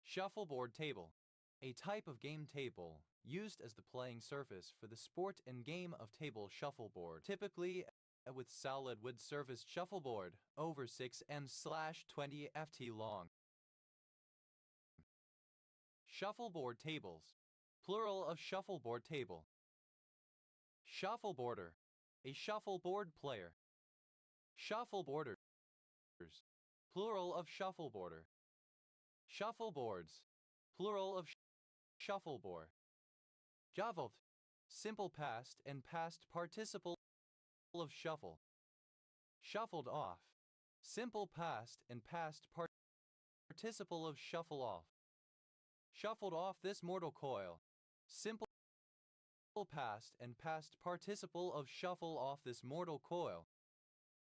Shuffleboard table, a type of game table used as the playing surface for the sport and game of table shuffleboard, typically with solid wood surface shuffleboard, over 6 m/20 ft long. Shuffleboard tables, plural of shuffleboard table. Shuffleboarder, a shuffleboard player. Shuffleboarders, plural of shuffleboarder. Shuffleboards, plural of shuffleboard. Shuffled, simple past and past participle of shuffle. Shuffled off, simple past and past participle of shuffle off. Shuffled off this mortal coil, simple past and past participle of shuffle off this mortal coil.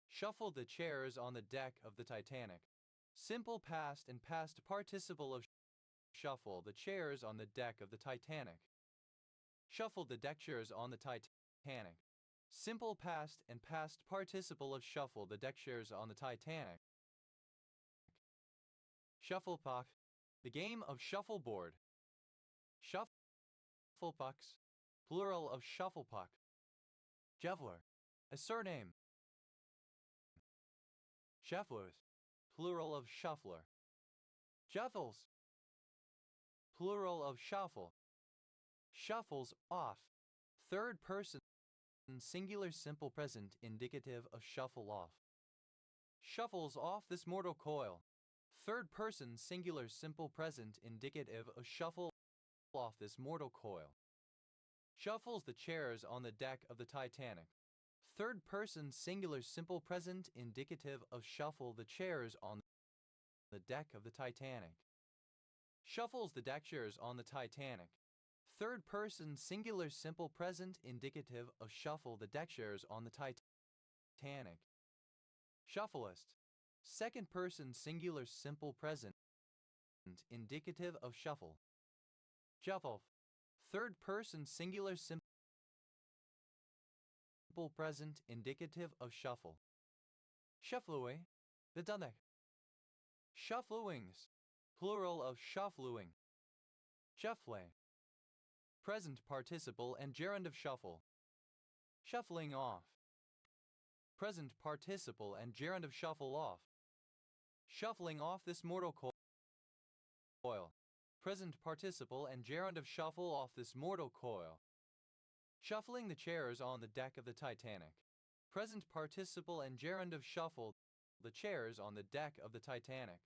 Shuffled the chairs on the deck of the Titanic. Simple past and past participle of shuffle the chairs on the deck of the Titanic. Shuffled the deck chairs on the Titanic. Simple past and past participle of shuffle the deck chairs on the Titanic. Shufflepuck, the game of shuffleboard. Shufflepucks, plural of shufflepuck. Shuffler, a surname. Shufflers, plural of shuffler. Shuffles, plural of shuffle. Shuffles off, third person, singular simple present indicative of shuffle off. Shuffles off this mortal coil, third person singular simple present indicative of shuffle off this mortal coil. Shuffles the chairs on the deck of the Titanic. Third person singular simple present indicative of shuffle the chairs on the deck of the Titanic. Shuffles the deck chairs on the Titanic. Third person singular simple present indicative of shuffle the deck chairs on the Titanic. Shuffleist, second person singular simple present indicative of shuffle. Shuffle, third person singular simple present indicative of shuffle. Shuffleway, the Dunnick. Shufflewings, plural of shufflewing. Shufflay, present participle and gerund of shuffle. Shuffling off, present participle and gerund of shuffle off. Shuffling off this mortal coil, present participle and gerund of shuffle off this mortal coil. Shuffling the chairs on the deck of the Titanic. Present participle and gerund of shuffle the chairs on the deck of the Titanic.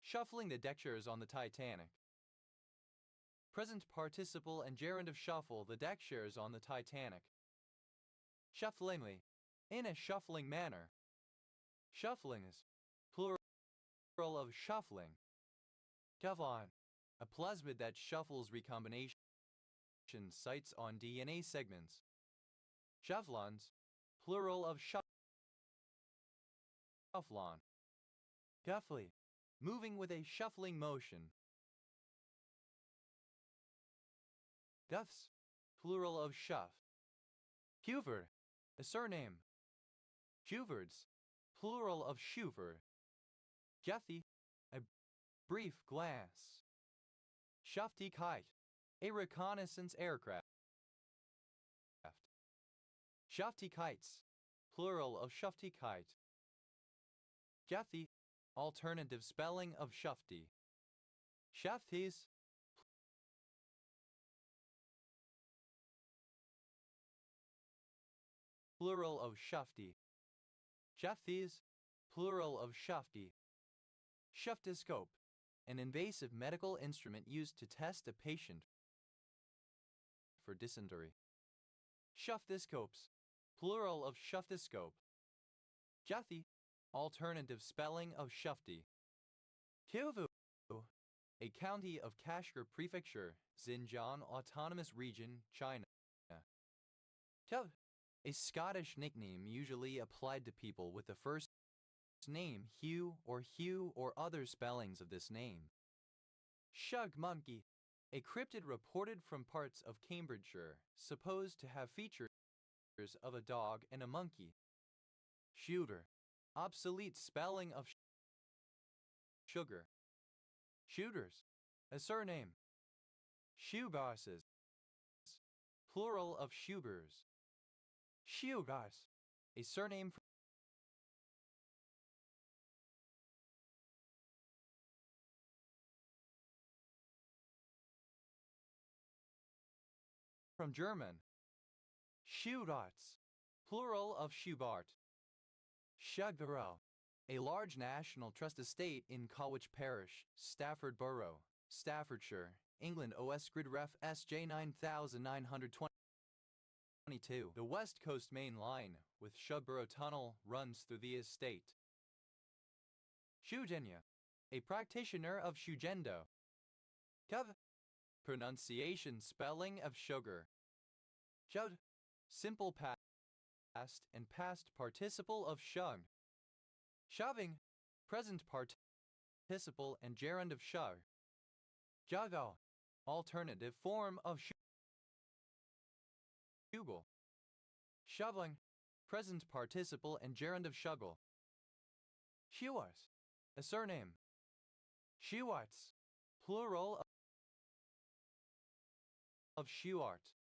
Shuffling the deck chairs on the Titanic. Present participle and gerund of shuffle the deck chairs on the Titanic. Shufflingly, in a shuffling manner. Shufflings, plural of shuffling. Teflon, a plasmid that shuffles recombination sites on DNA segments. Shufflons, plural of shufflon. Shuffly, moving with a shuffling motion. Duffs, plural of shuff. Huverd, a surname. Huvards, plural of Shuver. Jeffy, a brief glance. Shufty kite, a reconnaissance aircraft. Shufty kites, plural of shufty kite. Shafty, alternative spelling of shufty. Shafties, plural of shufty. Shafties, plural of shufty. Shuftoscope, an invasive medical instrument used to test a patient for dysentery. Shuftoscopes, plural of shuftoscope. Jafty, alternative spelling of shufty. Kivu, a county of Kashgar Prefecture, Xinjiang Autonomous Region, China. Tuv, a Scottish nickname usually applied to people with the first name Hugh or other spellings of this name. Shug monkey, a cryptid reported from parts of Cambridgeshire, supposed to have features of a dog and a monkey. Shooter, obsolete spelling of sugar. Shooters, a surname. Shoebosses, plural of shoebers. Shoegoss, a surname from German. Schuhratz, plural of Schubart. Shugborough, a large National Trust estate in Colwich Parish, Stafford Borough, Staffordshire, England. OS Grid Ref SJ 9922. The West Coast Main Line, with Shugborough Tunnel, runs through the estate. Shugenya, a practitioner of Shugendo. Cov, pronunciation spelling of sugar. Shud, simple past and past participle of shug. Shoving, present participle and gerund of shug. Juggle, alternative form of shugle. Shoveling, present participle and gerund of shuggle. Shuars, a surname. Shuarts, plural of shuart.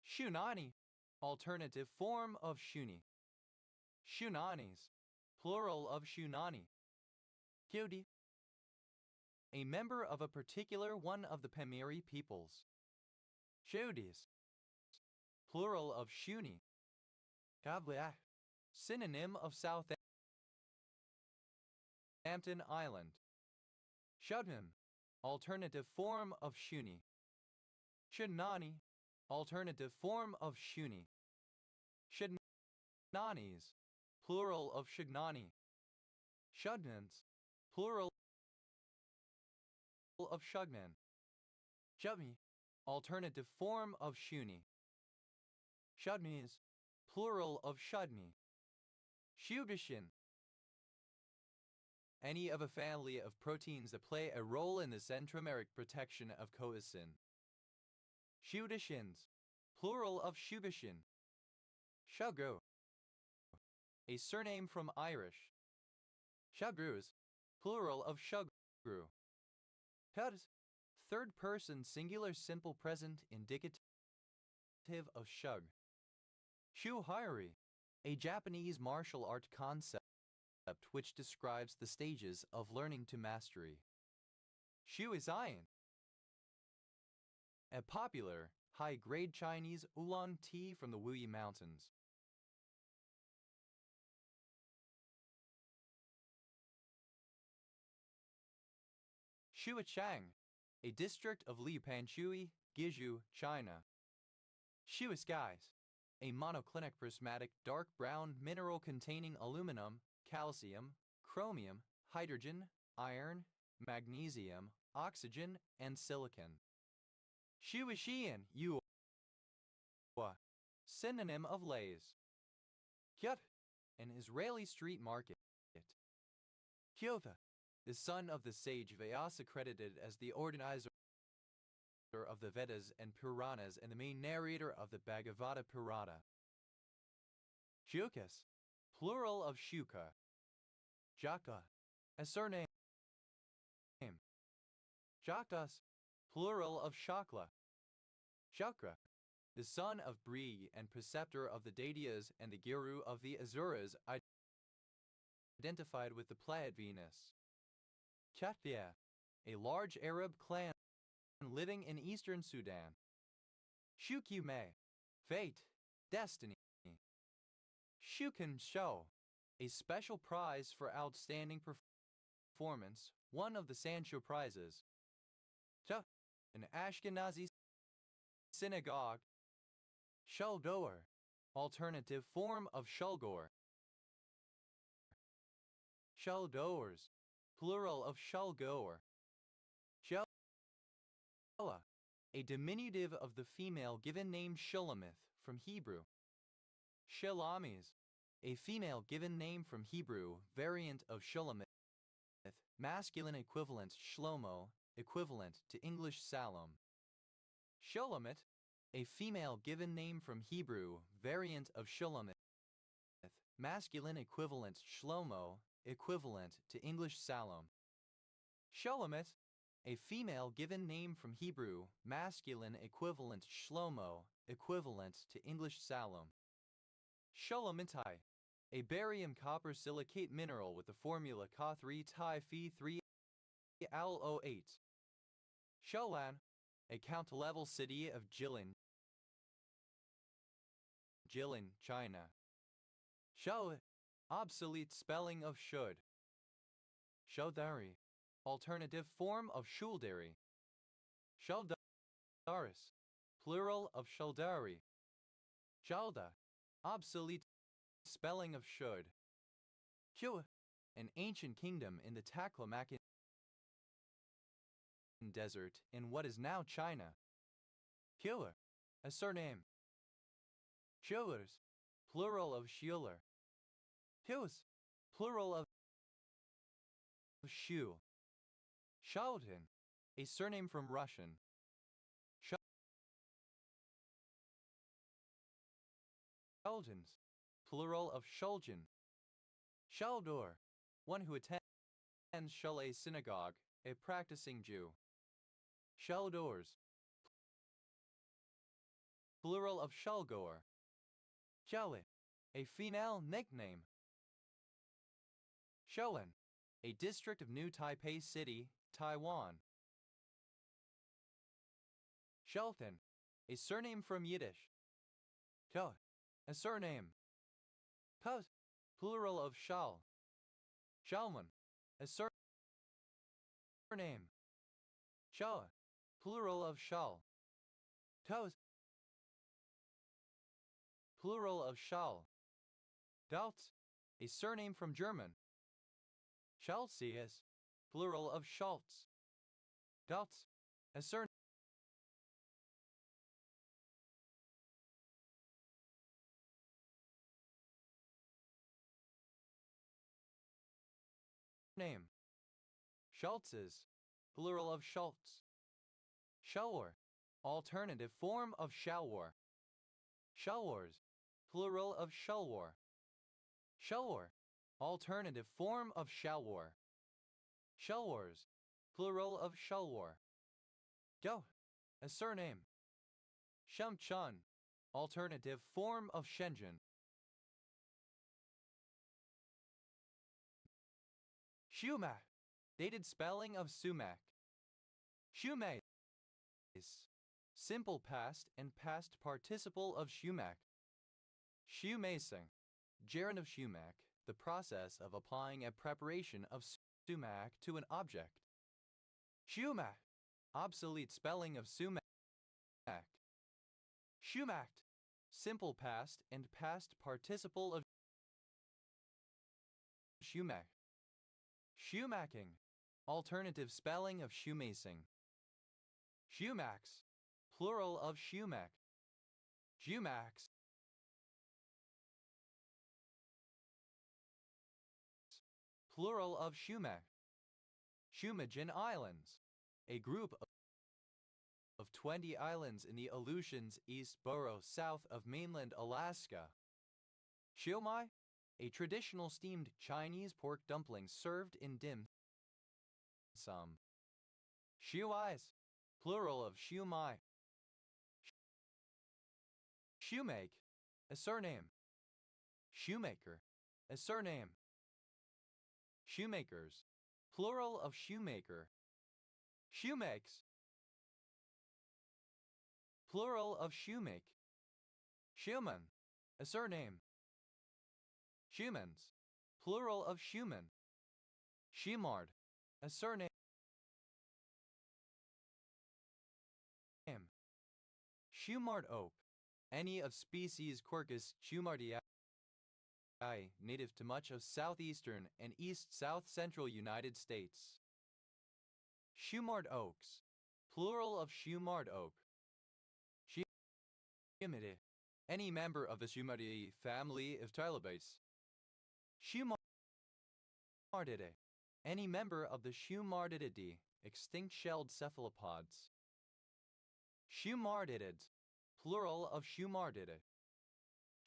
Shunani, alternative form of shuni. Shunanis, plural of shunani. Kyodi, a member of a particular one of the Pamiri peoples. Shodis, plural of shuni. Kavliah, synonym of Southampton Island. Shudnim, alternative form of shuni. Shunani, alternative form of shuni. Shudnanis, plural of shugnani. Shudnans, plural of shugnan. Shudmi, alternative form of shuni. Shudmis, plural of shudmi. Shubishin, any of a family of proteins that play a role in the centromeric protection of coicin. Shudishins, plural of shubishin. Shugro, a surname from Irish. Shugrus, plural of shugru. Hud, third person singular simple present indicative of shug. Shuhairi, a Japanese martial art concept which describes the stages of learning to mastery. Shuizayan, a popular, high-grade Chinese oolong tea from the Wuyi Mountains. Shuichang, a district of Liupanshui, Guizhou, China. Shuiskies, a monoclinic prismatic dark brown mineral containing aluminum, calcium, chromium, hydrogen, iron, magnesium, oxygen, and silicon. Shuishian, Yua, synonym of Lays. Kyut, an Israeli street market. Kyotha, the son of the sage Vyasa, credited as the organizer of the Vedas and Puranas and the main narrator of the Bhagavata Purana. Shukas, plural of Shuka. Jaka, a surname. Jaktas, plural of Shakla. Shakra, the son of Bri and preceptor of the Daityas and the Guru of the Asuras, identified with the Pleiad Venus. Chathia, a large Arab clan living in eastern Sudan. Shukyume, fate, destiny. Shukan Show, a special prize for outstanding performance, one of the Sancho prizes. An Ashkenazi synagogue. Shulgoer, alternative form of Shulgor. Shulgoers, plural of Shulgoer. Shella, a diminutive of the female given name Shulamith from Hebrew. Shelamis, a female given name from Hebrew, variant of Shulamith, masculine equivalent Shlomo, equivalent to English Salom. Shulamit, a female given name from Hebrew, variant of Shulamith, masculine equivalent Shlomo, equivalent to English Salom. Shulamit, a female given name from Hebrew, masculine equivalent Shlomo, equivalent to English Salom. Shulamitai, a barium copper silicate mineral with the formula Ca3Fe3Al08. Sholan, a count-level city of Jilin, China. Shou, obsolete spelling of should. Shoudari, alternative form of shuldari. Shuldaris, plural of shuldari. Shalda, obsolete spelling of should. Chua, an ancient kingdom in the Taklamakan Desert in what is now China. Pua, a surname. Shuers, plural of Shuler. Pius, plural of Shu. Shaudin, a surname from Russian. Shuldins, plural of Shulgin. Shaldor, one who attends Shul a synagogue, a practicing Jew. Shaldors, plural of Shulgor. Shaoe, a female nickname. Shouan, a district of New Taipei City, Taiwan. Shelton, a surname from Yiddish. Shao, a surname. Puz, plural of Shal. Shalman, a surname. Shaw, plural of Shal. Toes, plural of Shal. Daltz, a surname from German. Schalzius, plural of Schultz. Daltz, a surname. Schultzes, plural of Schultz. Shalwar, alternative form of Shalwar. Shalwars, plural of Shalwar. Shalwar, alternative form of Shalwar. Shalwars, plural of Shalwar. Do, a surname. Shumchun, alternative form of Shenzhen. Shumak, dated spelling of sumac. Shumais, simple past and past participle of shumac. Shumacing, gerund of shumac, the process of applying a preparation of sumac to an object. Shumac, obsolete spelling of sumac. Shumact, simple past and past participle of shumac. Shumacking, alternative spelling of shoemacing. Shumax, plural of shumac. Shumax, plural of Shumac. Shumagen Islands, a group of 20 islands in the Aleutians East Borough south of mainland Alaska. Shumai, a traditional steamed Chinese pork dumpling served in dim sum. Shuais, plural of shumai. Shoemake, a surname. Shoemaker, a surname. Shoemakers, plural of shoemaker. Shoemakes, plural of shoemake. Schumann, a surname. Schumans, plural of Schumann. Schumard, a surname. Schumard oak, any of species Quercus schumardii, native to much of southeastern and east-south-central United States. Schumard oaks, plural of Schumard oak. Schumide, any member of the Schumardidae family of trilobites. Schumardidae, any member of the Schumardidae extinct shelled cephalopods. Shumardinids, plural of Shumardida.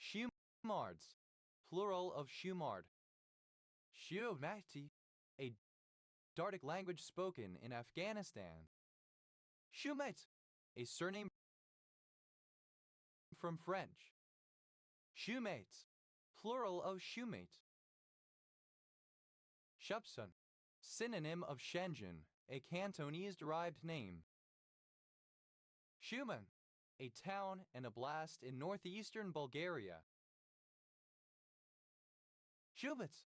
Shumards, plural of Shumard. Shumati, a Dardic language spoken in Afghanistan. Shumate, a surname from French. Shoemates, plural of shoemate. Shupsun, synonym of Shenzhen, a Cantonese-derived name. Shumen, a town and oblast in northeastern Bulgaria. Shumets,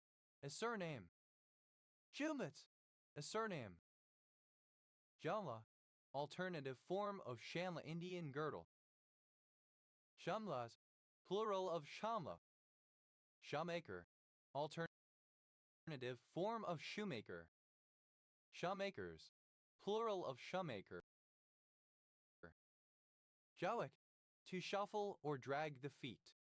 a surname. Shumets, a surname. Jamla, alternative form of Shanla Indian girdle. Shamlas, plural of Shamla. Shawmaker, alternative form of shoemaker. Shawmakers, plural of shawmaker. Shawak, to shuffle or drag the feet.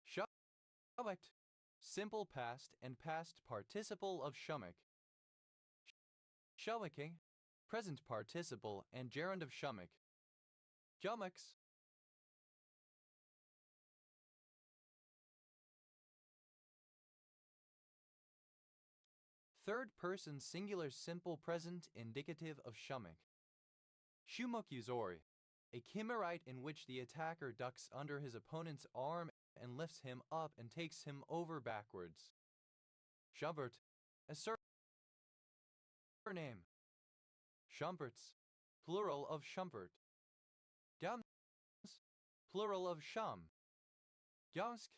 Shawakt, simple past and past participle of shumak. Shawaking, present participle and gerund of shumak. Jumaks. Third person singular simple present indicative of shumak. Shumokuzori, a Kimmerite in which the attacker ducks under his opponent's arm and lifts him up and takes him over backwards. Shumbert, a surname. Shumperts, plural of Shumpert. Gams, plural of Shum. Gyansk,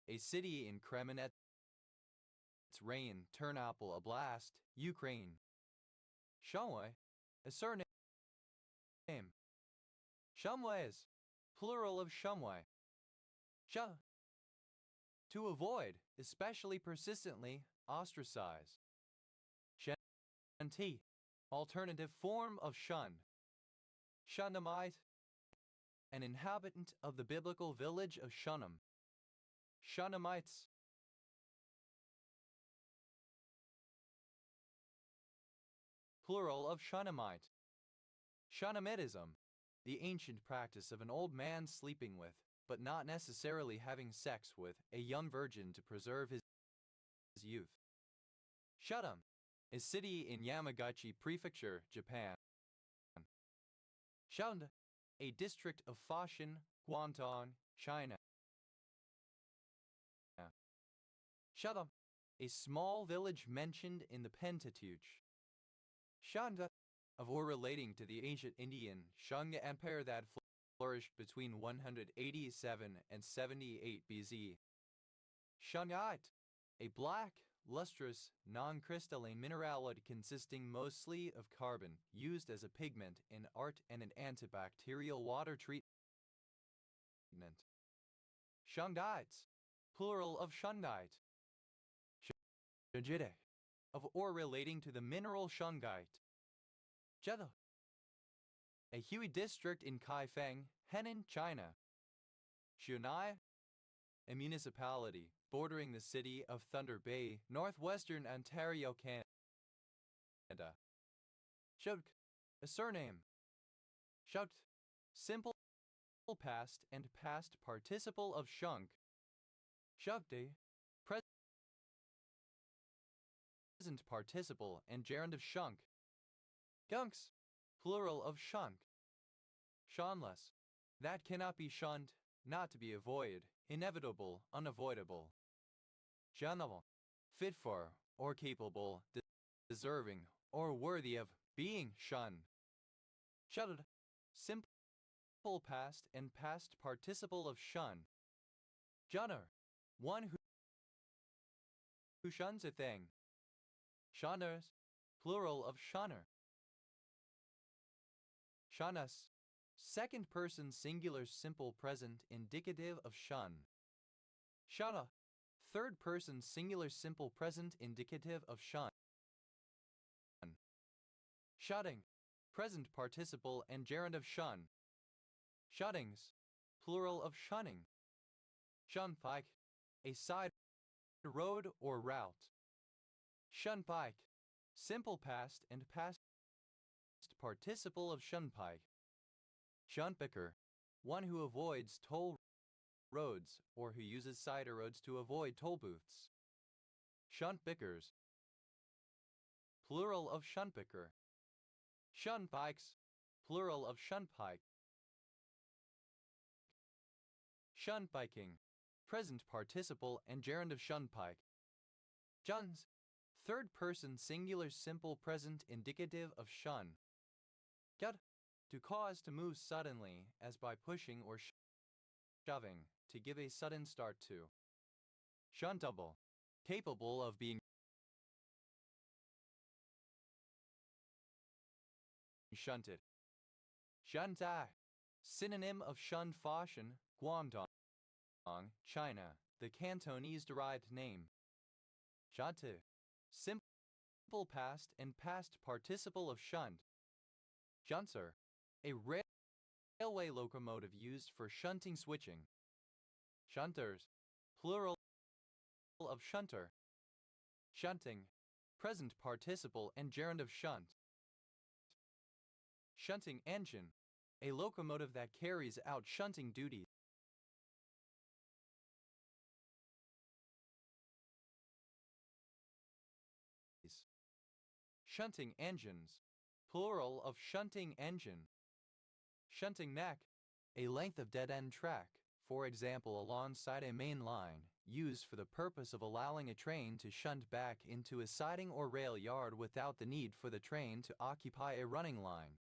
a city in Kremenets Rayon, Ternopil Oblast, Ukraine. Shumway, a surname. Shumways, plural of Shumway. Sha, to avoid, especially persistently, ostracize. Shanti, alternative form of shun. Shunammite, an inhabitant of the biblical village of Shunem. Shunamites. Plural of Shunammite. Shunamitism, the ancient practice of an old man sleeping with, but not necessarily having sex with, a young virgin to preserve his youth. Shudam, a city in Yamaguchi Prefecture, Japan. Shaunda, a district of Foshan, Guangdong, China. Shudam, a small village mentioned in the Pentateuch. Shanga, of or relating to the ancient Indian Shanga Empire that flourished between 187 and 78 BC. Shungite, a black, lustrous, non-crystalline minerality consisting mostly of carbon, used as a pigment in art and an antibacterial water treatment. Shungites, plural of shungite. Shungite, of or relating to the mineral shungite. Jeddah, a Hui district in Kaifeng, Henan, China. Shunai, a municipality bordering the city of Thunder Bay, northwestern Ontario, Canada. Shuk, a surname. Shukt, simple past and past participle of shunk. Shukti, present participle and gerund of shunk. Gunks, plural of shunk. Shunless, that cannot be shunned, not to be avoided, inevitable, unavoidable. Janable, fit for, or capable, deserving, or worthy of, being shunned. Shutted, simple past and past participle of shun. Shunner, one who shuns a thing. Shunners, plural of shunner. Shunus, second person singular simple present indicative of shun. Shunna, third person singular simple present indicative of shun. Shutting, present participle and gerund of shun. Shuttings, plural of shunning. Shunpike, a side road or route. Shunpike, simple past and past participle of shunpike. Shunpiker, one who avoids toll roads or who uses side roads to avoid toll booths. Shunpikers. Plural of shunpiker. Shunpikes. Plural of shunpike. Shunpiking. Present participle and gerund of shunpike. Shuns. Third person singular simple present indicative of shun. Gut. To cause to move suddenly, as by pushing or shoving, to give a sudden start to. Shuntable. Capable of being shunted. Shuntai. Synonym of Shun Fashion, Guangdong, China, the Cantonese-derived name. Shantu. Simple past and past participle of shunt. Shunter. A railway locomotive used for shunting switching. Shunters. Plural of shunter. Shunting. Present participle and gerund of shunt. Shunting engine. A locomotive that carries out shunting duties. Shunting engines. Plural of shunting engine. Shunting neck. A length of dead-end track, for example alongside a main line, used for the purpose of allowing a train to shunt back into a siding or rail yard without the need for the train to occupy a running line.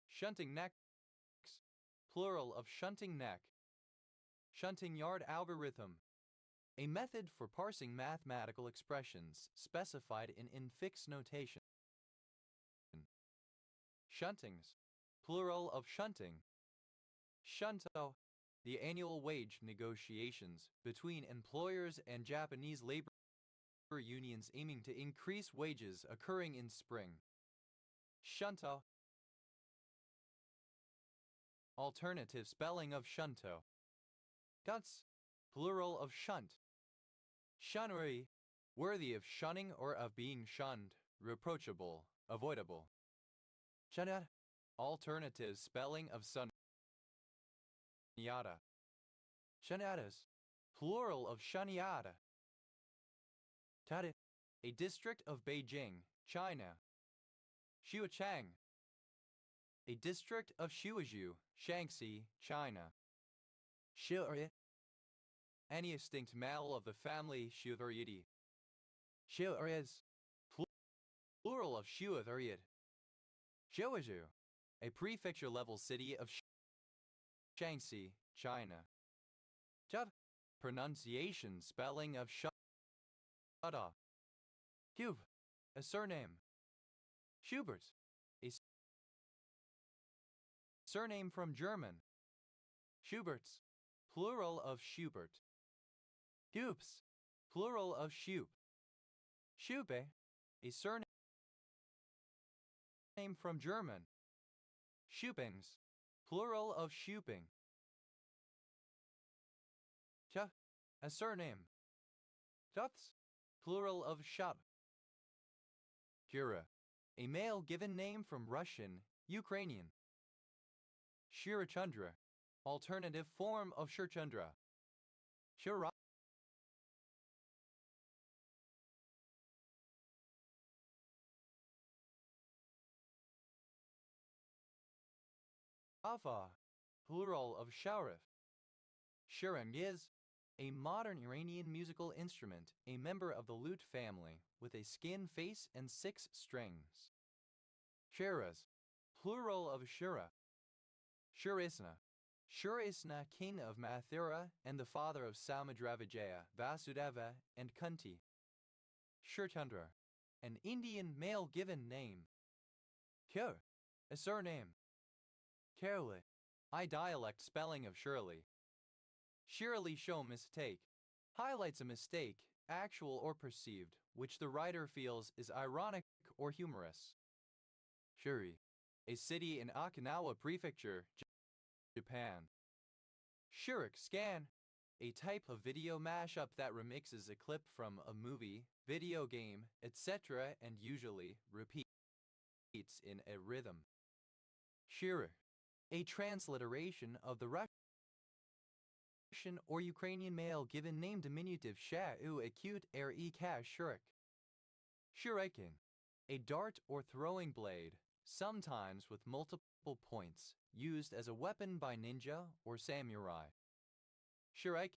Shunting necks. Plural of shunting neck. Shunting yard algorithm. A method for parsing mathematical expressions specified in infix notation. Shuntings. Plural of shunting. Shunto. The annual wage negotiations between employers and Japanese labor unions aiming to increase wages occurring in spring. Shunto. Alternative spelling of shunto. Guts. Plural of shunt. Shunnery. Worthy of shunning or of being shunned, reproachable, avoidable. Shunnat. Alternative spelling of sun. Shunyata. Shunyatas. Plural of shunyata. Tada. A district of Beijing, China. Xuechang. A district of Shuizhou, Shaanxi, China. Shu'er. Any extinct mammal of the family Shu'eridae. Shu'erids. Plural of Shu'eriid. Shuizhou. A prefecture-level city of Shaanxi, China. Jud. Pronunciation spelling of Shudda. Hube. A surname. Schubert. A surname from German. Schuberts. Plural of Schubert. Hoops. Plural of Schup. Schupe. A surname from German. Schupings. Plural of Schuping. Ch. A surname. Tuts. Plural of Shut. Kura. A male given name from Russian, Ukrainian. Shirachandra. Alternative form of Shirchandra. Shira. Afa. Plural of Sharif. Shirang is a modern Iranian musical instrument, a member of the lute family, with a skin face and 6 strings. Shiraz. Plural of Shura. Shurisna. Shurisna, king of Mathura and the father of Samudrabhijaya, Vasudeva, and Kunti. Shurchandra. An Indian male given name. Kyur. A surname. Kerala. I dialect spelling of Shirley. Shirley show mistake. Highlights a mistake, actual or perceived, which the writer feels is ironic or humorous. Shuri. A city in Okinawa Prefecture, Japan. Shurik Scan. A type of video mashup that remixes a clip from a movie, video game, etc. and usually repeats. beats in a rhythm. Shira, a transliteration of the Russian or Ukrainian male given name diminutive sha-u acute er e ka shurik. Shuriken, a dart or throwing blade, sometimes with multiple points, used as a weapon by ninja or samurai. Shurikens,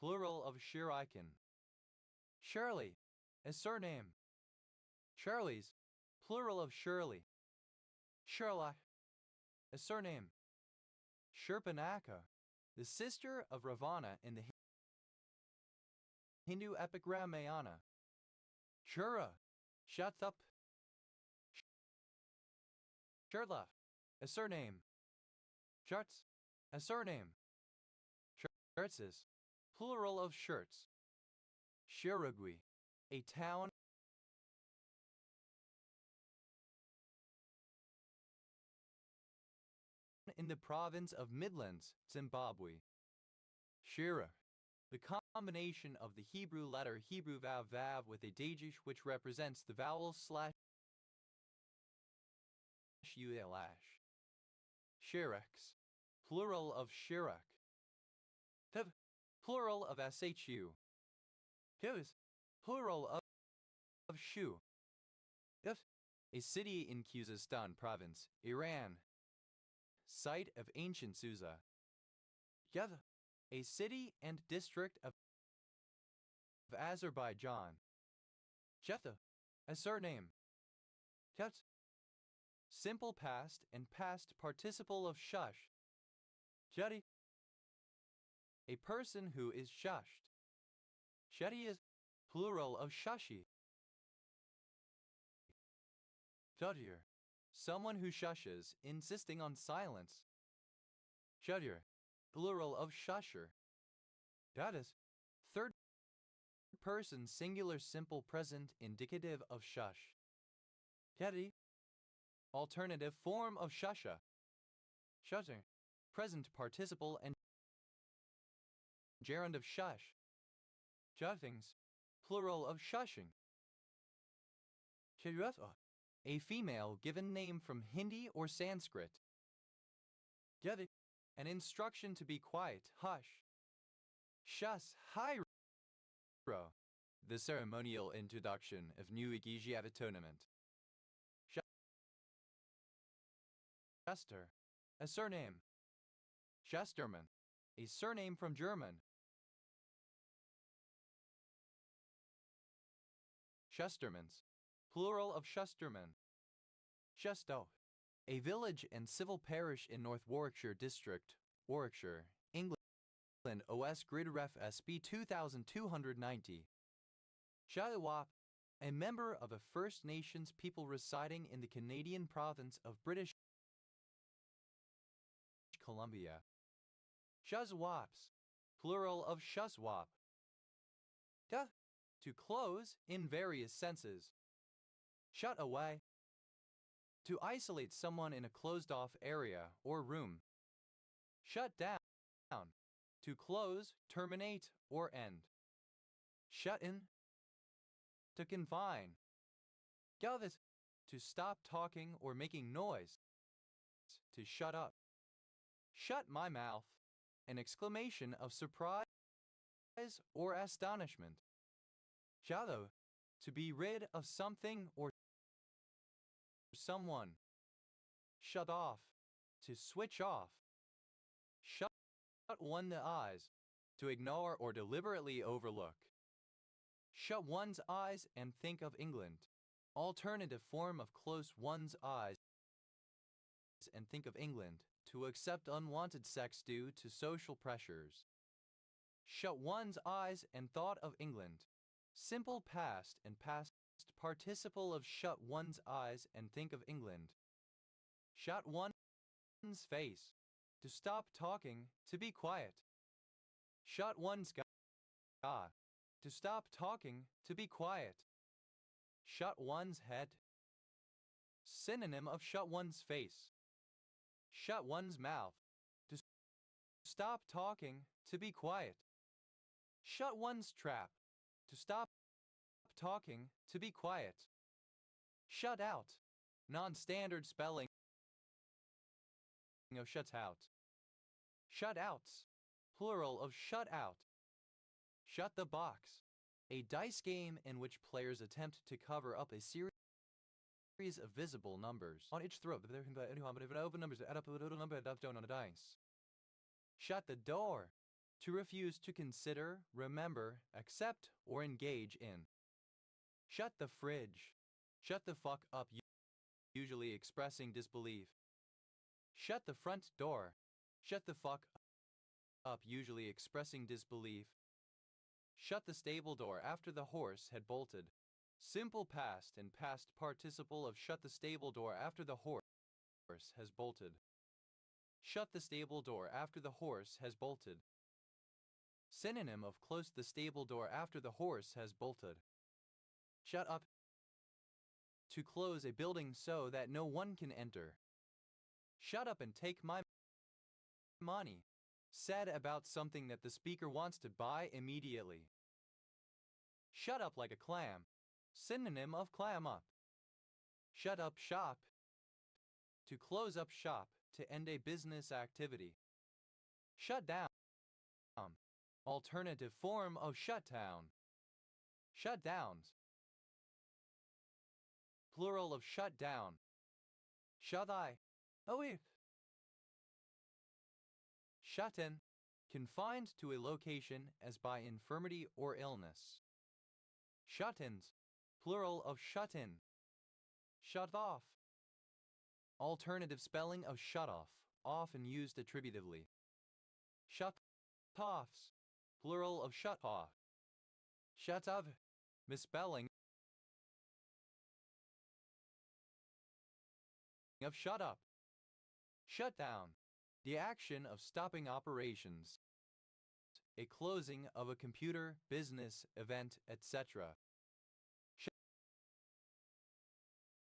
plural of shuriken. Shirley, a surname. Shirley's, plural of Shirley. Sherlock, a surname. Shurpanaka, the sister of Ravana in the Hindu epic Ramayana. Shura, Shatup. Shurla, a surname. Shirts, a surname. Shirtses, plural of shirts. Shirugui, a town in the province of Midlands, Zimbabwe. Shira, the combination of the Hebrew letter Hebrew vav vav with a dagesh which represents the vowel slash ulash. Shiraks, plural of shirak. Tiv, plural of shu. Tivs, plural of shu. If, a city in Khuzestan province, Iran. Site of ancient Susa. Yev, a city and district of Azerbaijan. Jetha, a surname. Tet, simple past and past participle of shush. Jetty, a person who is shushed. Shetty is plural of shushi. Judyer, someone who shushes, insisting on silence. Judyer, plural of shusher. That is, third person singular simple present indicative of shush. Teddy, alternative form of shusha. Shutter, present participle and gerund of shush. Juttings, plural of shushing. Chirutha, a female given name from Hindi or Sanskrit. Yeti, an instruction to be quiet, hush. Shus Hyro, the ceremonial introduction of new Igigi at a tournament. Schuster, a surname. Schusterman, a surname from German. Schustermans, plural of Schusterman. Shustow, a village and civil parish in North Warwickshire District, Warwickshire, England, OS Grid Ref SB 2290. Shallywap, a member of a First Nations people residing in the Canadian province of British Columbia. Shuzwaps, plural of shuzwap. Duh, to close in various senses. Shut away, to isolate someone in a closed-off area or room. Shut down, to close, terminate, or end. Shut in, to confine. Galvis, to stop talking or making noise. To shut up. Shut my mouth, an exclamation of surprise or astonishment. Jalo, to be rid of something or someone. Shut off, to switch off. Shut one the eyes, to ignore or deliberately overlook. Shut one's eyes and think of England. Alternative form of close one's eyes and think of England, to accept unwanted sex due to social pressures. Shut one's eyes and thought of England. Simple past and past participle of shut one's eyes and think of England. Shut one's face, to stop talking, to be quiet. Shut one's ga, to stop talking, to be quiet. Shut one's head. Synonym of shut one's face. Shut one's mouth, to stop talking, to be quiet. Shut one's trap, to stop talking, to be quiet. Shut out. Non-standard spelling of shuts out. Shutouts. Plural of shut out. Shut the box. A dice game in which players attempt to cover up a series of visible numbers on each throw. Open numbers add up a little number down on a dice. Shut the door. To refuse to consider, remember, accept, or engage in. Shut the fridge. Shut the fuck up, usually expressing disbelief. Shut the front door. Shut the fuck up, usually expressing disbelief. Shut the stable door after the horse had bolted. Simple past and past participle of shut the stable door after the horse has bolted. Shut the stable door after the horse has bolted. Synonym of close the stable door after the horse has bolted. Shut up. To close a building so that no one can enter. Shut up and take my money. Said about something that the speaker wants to buy immediately. Shut up like a clam. Synonym of clam up. Shut up shop. To close up shop, to end a business activity. Shut down. Alternative form of shutdown. Shutdowns. Plural of shut down. Shut eye. Oh if. Shut in. Confined to a location as by infirmity or illness. Shut-ins. Plural of shut in. Shut off. Alternative spelling of shut off, often used attributively. Shut-offs. Plural of shut off. Shut of. Misspelling of shut up. Shut down. The action of stopping operations. A closing of a computer, business, event, etc.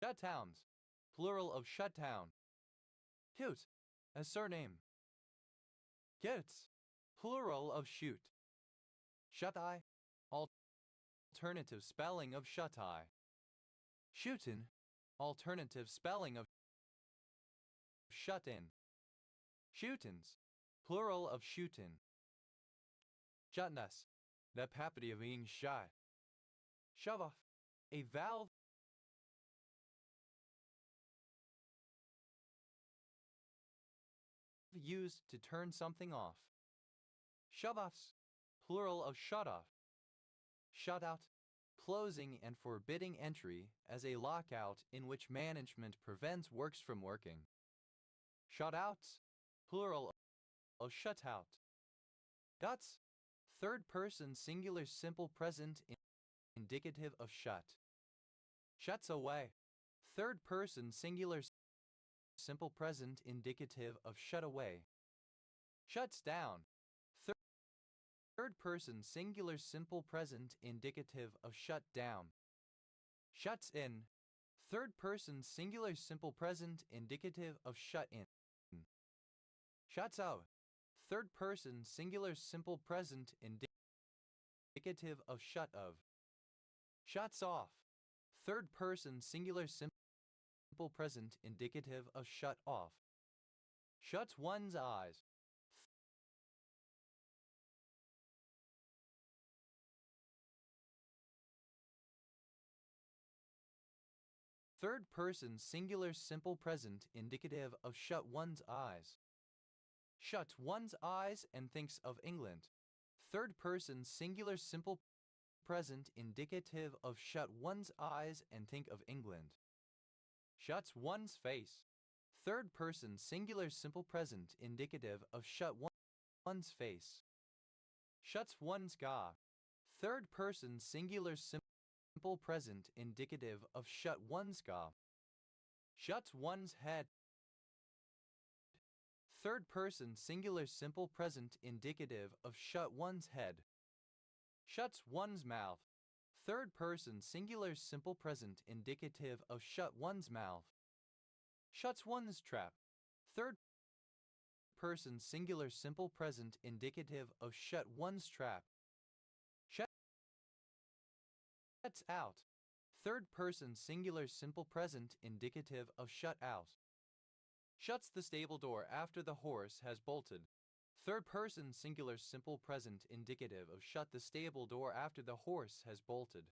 Shutdowns. Plural of shutdown. Cute. A surname. Gets. Plural of shoot. Shut-eye. Alternative spelling of shut-eye. Shootin'. Alternative spelling of shut-in. Shootins. Plural of shootin'. Shutness. The property of being shut. Shove off. A valve used to turn something off. Shove-offs. Plural of shut-off. Shut-out. Closing and forbidding entry as a lockout in which management prevents works from working. Shut-outs. Plural of shut-out. Shuts. Third person singular simple present indicative of shut. Shuts away. Third person singular simple present indicative of shut away. Shuts down. Third person singular simple present indicative of shut down. Shuts in. Third person singular simple present indicative of shut in. Shuts out. Third person singular simple present indicative of shut of. Shuts off. Third person singular simple present indicative of shut off. Shuts one's eyes. Third person singular simple present indicative of shut one's eyes. Shut one's eyes and thinks of England. Third person singular simple present indicative of shut one's eyes and think of England. Shuts one's face. Third person singular simple present indicative of shut one's face. Shuts one's jaw. Third person singular simple present indicative of shut one's jaw. Shuts one's head. Third person singular simple present indicative of shut one's head. Shuts one's mouth. Third person singular simple present indicative of shut one's mouth. Shuts one's trap. Third person singular simple present indicative of shut one's trap. Shut Shuts out. Third person singular simple present indicative of shut out. Shuts the stable door after the horse has bolted. Third person singular simple present indicative of shut the stable door after the horse has bolted.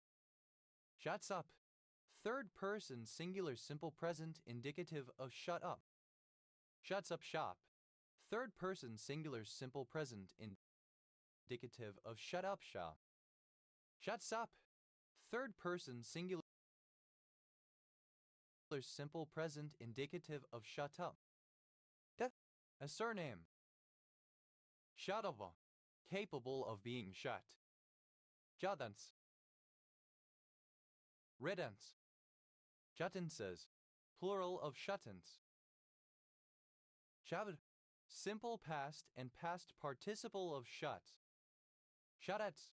Shuts up. Third person singular simple present indicative of shut up. Shuts up shop. Third person singular simple present indicative of shut up shop. Shuts up. Third person singular simple present indicative of shut up. A surname. Shutable. Capable of being shut. Judance. Riddance. Juttances. Plural of shuttance. Shaved. Simple past and past participle of shut. Shutats.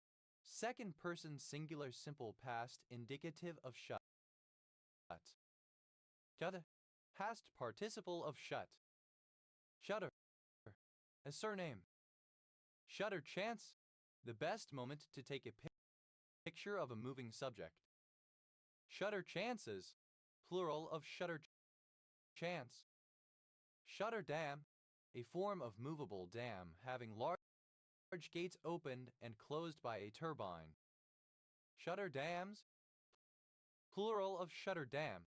Second person singular simple past indicative of shut. Shut. Past participle of shut. Shutter. A surname. Shutter chance. The best moment to take a picture of a moving subject. Shutter chances. Plural of shutter chance. Shutter dam. A form of movable dam having large gates opened and closed by a turbine. Shutter dams. Plural of shutter dam.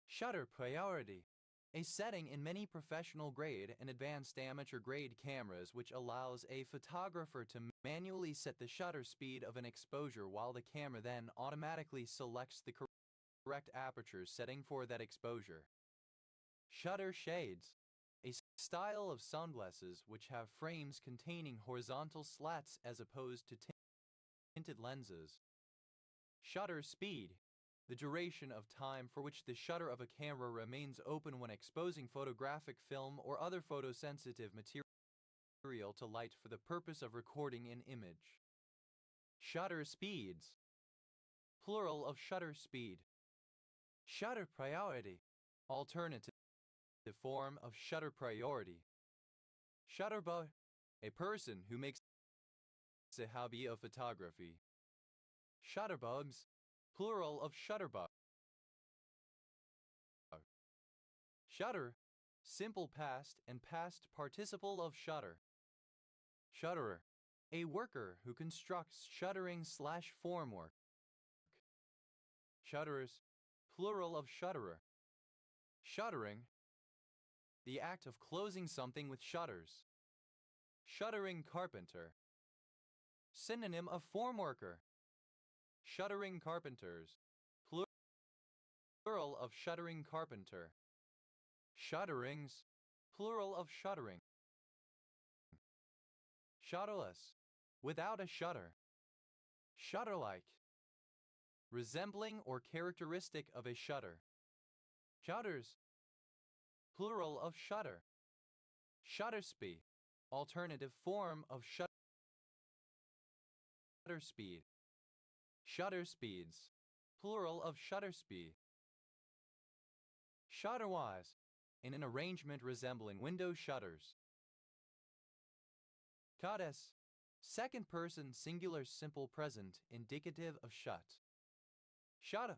Shutter priority. A setting in many professional grade and advanced amateur grade cameras which allows a photographer to manually set the shutter speed of an exposure while the camera then automatically selects the correct aperture setting for that exposure. Shutter shades. A style of sunglasses which have frames containing horizontal slats as opposed to tinted lenses. Shutter speed. The duration of time for which the shutter of a camera remains open when exposing photographic film or other photosensitive material to light for the purpose of recording an image. Shutter speeds. Plural of shutter speed. Shutter priority. Alternative form of shutter priority. Shutterbug. A person who makes a hobby of photography. Shutterbugs. Plural of shutterbug. Shutter. Simple past and past participle of shutter. Shutterer. A worker who constructs shuttering/formwork. Shutterers. Plural of shutterer. Shuttering. The act of closing something with shutters. Shuttering carpenter. Synonym of formworker. Shuttering carpenters. Plural of shuttering carpenter. Shutterings. Plural of shuttering. Shutterless. Without a shutter. Shutter-like. Resembling or characteristic of a shutter. Shutters. Plural of shutter. Shutter speed. Alternative form of shutter speed. Shutter speeds. Plural of shutter speed. Shutterwise. In an arrangement resembling window shutters. Goddess. Second person singular simple present indicative of shut. Shutta.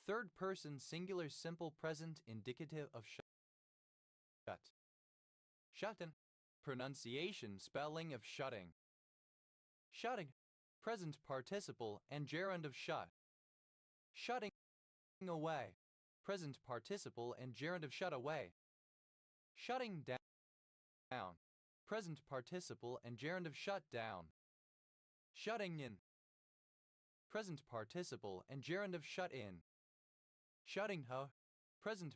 Third person singular simple present indicative of shut. Shutten. Pronunciation spelling of shutting. Shutting. Present participle and gerund of shut. Shutting away. Present participle and gerund of shut away. Shutting down. Present participle and gerund of shut down. Shutting in. Present participle and gerund of shut in. Shutting ho. Present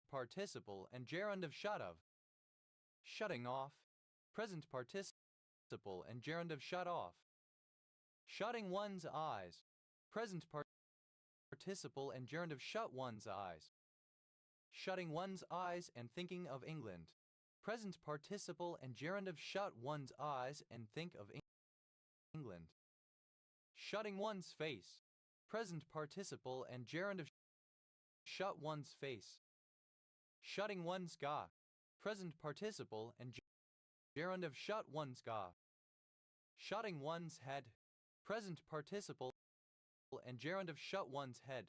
participle and gerund of shut of. Shutting off. Present participle and gerund of shut off. Shutting one's eyes. Present participle and gerund of shut one's eyes. Shutting one's eyes and thinking of England. Present participle and gerund of shut one's eyes and think of England. Shutting one's face. Present participle and gerund of shut one's face. Shutting one's ga. Present participle and gerund of shut one's ga. Shutting one's head. Present participle and gerund of shut one's head.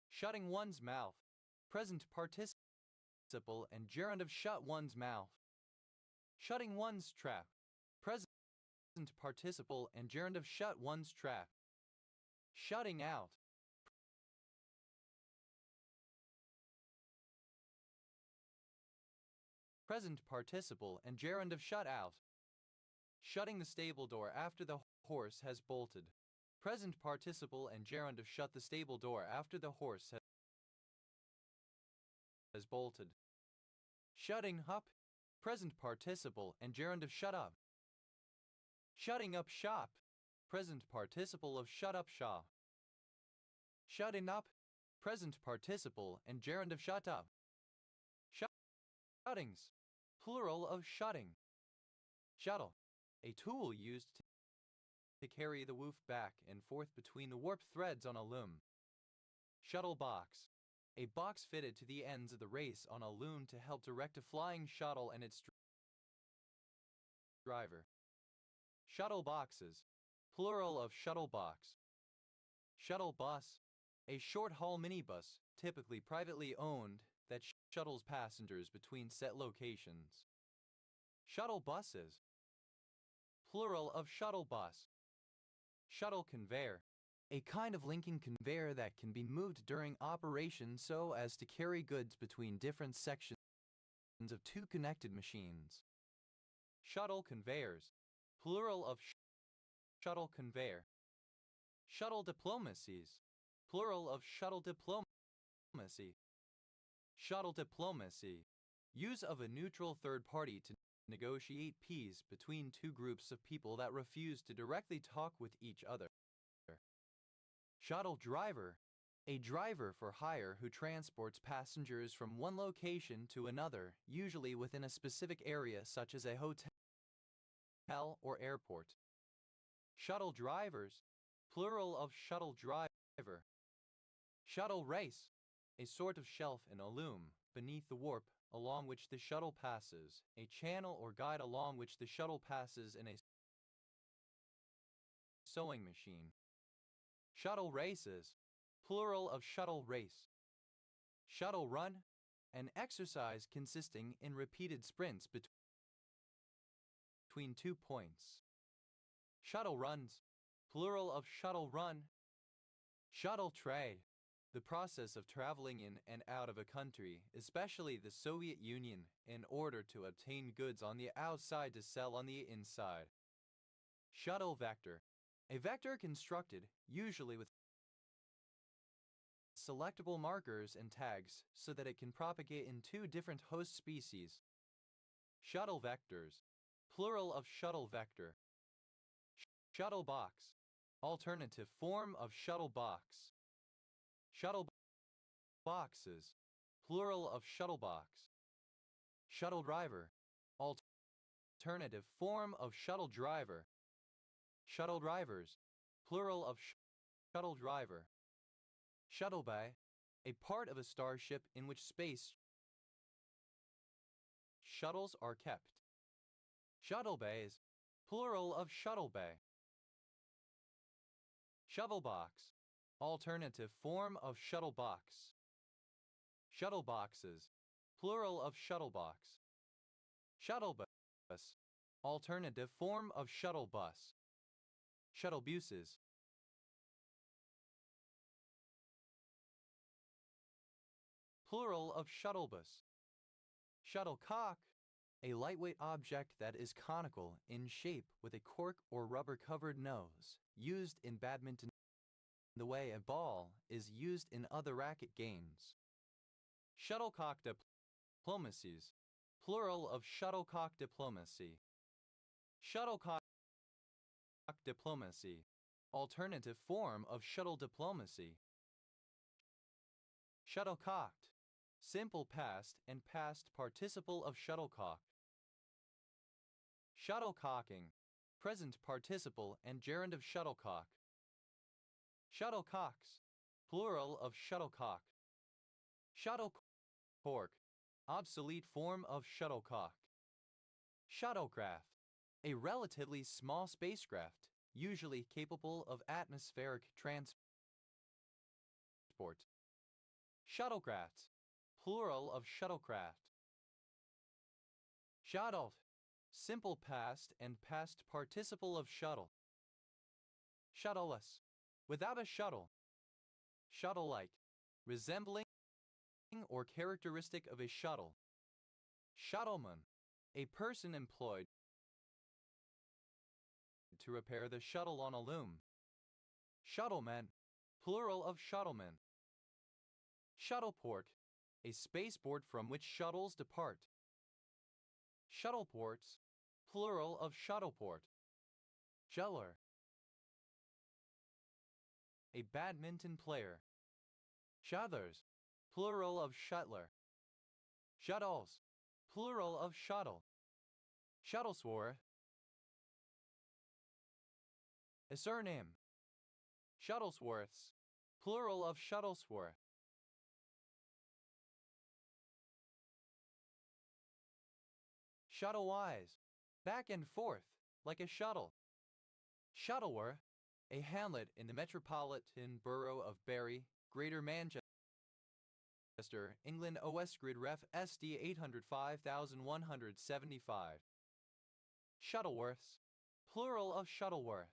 Shutting one's mouth. Present participle and gerund of shut one's mouth. Shutting one's trap. Present participle and gerund of shut one's trap. Shutting out. Present participle and gerund of shut out. Shutting the stable door after the horse has bolted. Present participle and gerund of shut the stable door after the horse has bolted. Shutting up. Present participle and gerund of shut up. Shutting up shop. Present participle of shut up shop. Shutting up. Present participle and gerund of shut up. Shuttings. Plural of shutting. Shuttle. A tool used to carry the woof back and forth between the warp threads on a loom. Shuttle box. A box fitted to the ends of the race on a loom to help direct a flying shuttle and its driver. Shuttle boxes. Plural of shuttle box. Shuttle bus. A short-haul minibus, typically privately owned, that shuttles passengers between set locations. Shuttle buses. Plural of shuttle bus. Shuttle conveyor. A kind of linking conveyor that can be moved during operation so as to carry goods between different sections of two connected machines. Shuttle conveyors. Plural of shuttle conveyor. Shuttle diplomacies. Plural of shuttle diplomacy. Shuttle diplomacy. Use of a neutral third party to negotiate peace between two groups of people that refuse to directly talk with each other. Shuttle driver. A driver for hire who transports passengers from one location to another, usually within a specific area such as a hotel or airport. Shuttle drivers. Plural of shuttle driver. Shuttle race. A sort of shelf in a loom, beneath the warp, along which the shuttle passes, a channel or guide along which the shuttle passes in a sewing machine. Shuttle races. Plural of shuttle race. Shuttle run. An exercise consisting in repeated sprints between 2 points. Shuttle runs. Plural of shuttle run. Shuttle trade. The process of traveling in and out of a country, especially the Soviet Union, in order to obtain goods on the outside to sell on the inside. Shuttle vector. A vector constructed, usually with selectable markers and tags, so that it can propagate in two different host species. Shuttle vectors. Plural of shuttle vector. Shuttle box. Alternative form of shuttle box. Shuttle boxes. Plural of shuttle box. Shuttle driver. Alternative form of shuttle driver. Shuttle drivers. Plural of shuttle driver. Shuttle bay. A part of a starship in which space shuttles are kept. Shuttle bays. Plural of shuttle bay. Shovel box. Alternative form of shuttle box. Shuttle boxes. Plural of shuttle box. Shuttle bus. Alternative form of shuttle bus. Shuttle buses. Plural of shuttle bus. Shuttlecock. A lightweight object that is conical in shape with a cork or rubber-covered nose, used in badminton the way a ball is used in other racket games. Shuttlecock diplomacies. Plural of shuttlecock diplomacy. Shuttlecock diplomacy. Alternative form of shuttle diplomacy. Shuttlecocked. Simple past and past participle of shuttlecock. Shuttlecocking. Present participle and gerund of shuttlecock. Shuttlecocks. Plural of shuttlecock. Shuttlecork. Obsolete form of shuttlecock. Shuttlecraft. A relatively small spacecraft, usually capable of atmospheric transport. Shuttlecraft, plural of shuttlecraft. Shuttled, simple past and past participle of shuttle. Shuttleless, without a shuttle. Shuttle-like, resembling or characteristic of a shuttle. Shuttleman, a person employed to repair the shuttle on a loom. Shuttleman, plural of shuttleman. Shuttleport, a spaceport from which shuttles depart. Shuttleports, plural of shuttleport. Shuttler, a badminton player. Shutters, plural of shuttler. Shuttles, plural of shuttle. Shuttlesworth, a surname. Shuttlesworths, plural of Shuttlesworth. Shuttlewise, back and forth, like a shuttle. Shuttleworth, a hamlet in the metropolitan borough of Bury, Greater Manchester, England. OS Grid Ref SD 805175. Shuttleworths, plural of Shuttleworth.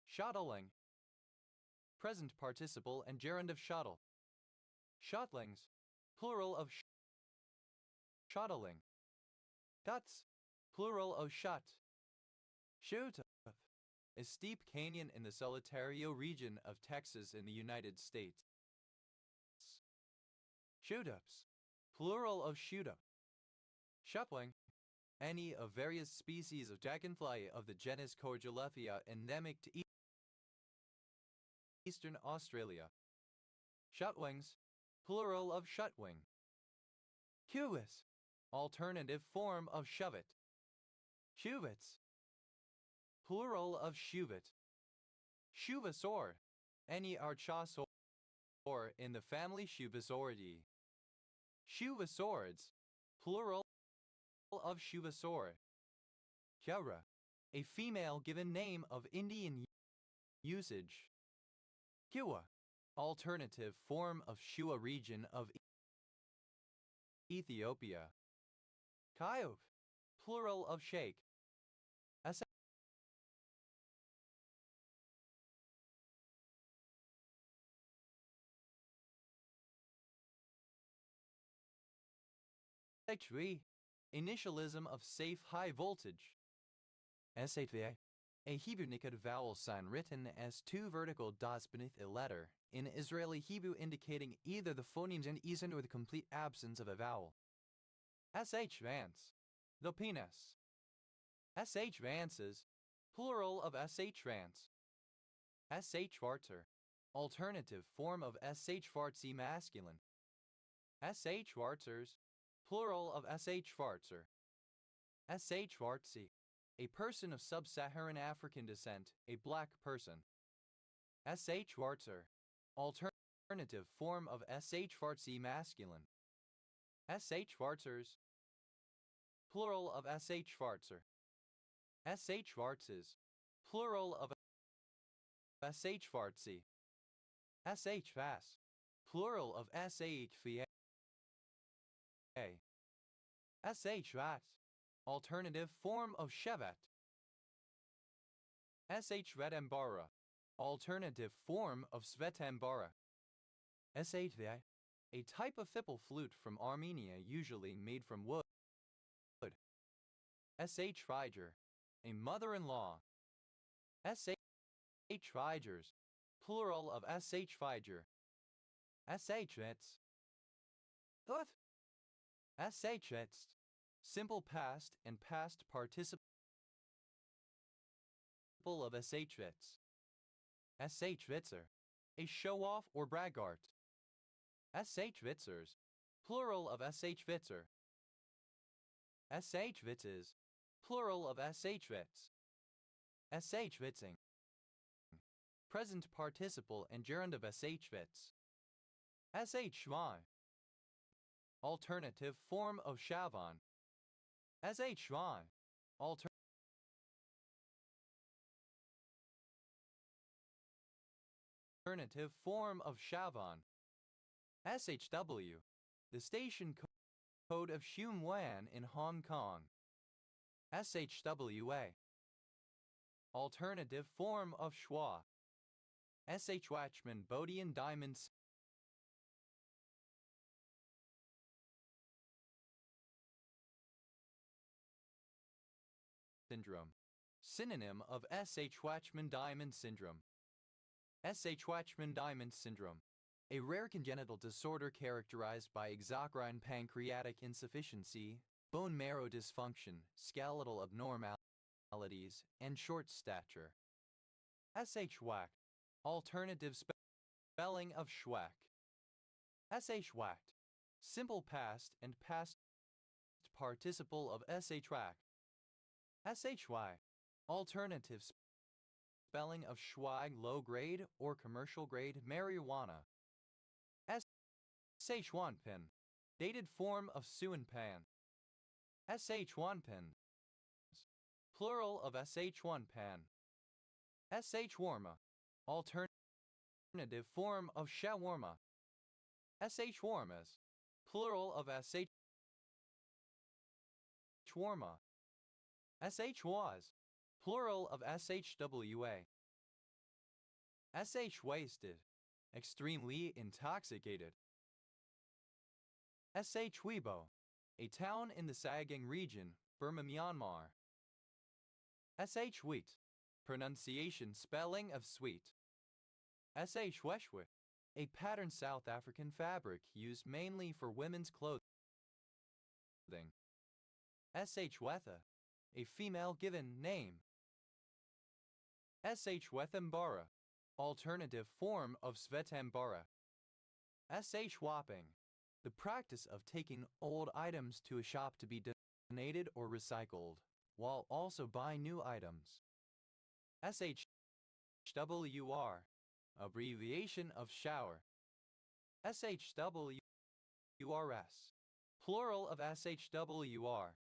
Shuttling, present participle and gerund of shuttle. Shuttlings, plural of shuttling. Shuts, plural of shut. Shoot, a steep canyon in the Solitario region of Texas in the United States. Shoot-ups, plural of shoot-up. Shupling, any of various species of dragonfly of the genus Cordylephia endemic to eastern Australia. Shutwings, plural of shutwing. Cubis, alternative form of shovet. Shuvets, plural of shuvet. Shuvasaur, any archosaur in the family Shuvasauridae. Shuvasaurids, plural of Shuvasaur. Kyura, a female given name of Indian usage. Kua, alternative form of Shua region of Ethiopia. Kayuk, plural of shake. Tree, initialism of safe high voltage. SHVA, a Hebrew Nikkei vowel sign written as two vertical dots beneath a letter, in Israeli Hebrew indicating either the phonemes and isn't or the complete absence of a vowel. SH Vance, the penis. SH Vances, plural of SH Vance. SH Schwarzer, alternative form of SH Schwartzy masculine. SH Schwarzers, plural of SH Schwarzer. SH Schwartzy, a person of sub-Saharan African descent, a black person. SH Schwarzer, alternative form of SH Schwartzy masculine. SH Schwarzers, plural of SH Schwarzer. SH Schwarzes, plural of SH Schwartzy. SH Vass, plural of SH Va. SH Vat, alternative form of Shevet. SH Svetambara, alternative form of Svetambara. SH Va, a type of fipple flute from Armenia usually made from wood. SH Friger, a mother-in-law. SH Frigers, plural of SH Friger. SH Vets. What? SH Vets, simple past and past participle of SH Vets. SH Vitzer, a show-off or braggart. SH Vitzers, plural of SH Vitzer. SH Vitzes, plural of SH Vets. SH Vitzing, present participle and gerund of SH Vets. SH Schwan, alternative form of Shavon. SH Schwan, alternative alternative form of Shavon. SHW, the station code of Sheung Wan in Hong Kong. SHWA, alternative form of Schwa. Shwachman Bodian Diamond syndrome. Synonym of Shwachman-Diamond syndrome. Shwachman-Diamond syndrome, a rare congenital disorder characterized by exocrine pancreatic insufficiency, bone marrow dysfunction, skeletal abnormalities, and short stature. Shwack, alternative spelling of Schwack. Shwacked, simple past and past participle of shwack. Shy, alternative spelling of schwag, low grade or commercial grade marijuana. Szechuanpen, dated form of Suanpan. Szechuanpens, plural of Szechuanpan. Shawarma, alternative form of shawarma. Shawarmas, plural of shwarma. Shwas, plural of shwa. Wasted, extremely intoxicated. Weibo, a town in the Sagaing region, Burma, Myanmar. Wheat, pronunciation spelling of sweet. Shweshwe, a patterned South African fabric used mainly for women's clothing. Wetha, a female given name. Wethambara, alternative form of Svetambara. Swapping, the practice of taking old items to a shop to be donated or recycled, while also buying new items. SHWR, abbreviation of shower. SHWRS, plural of SHWR.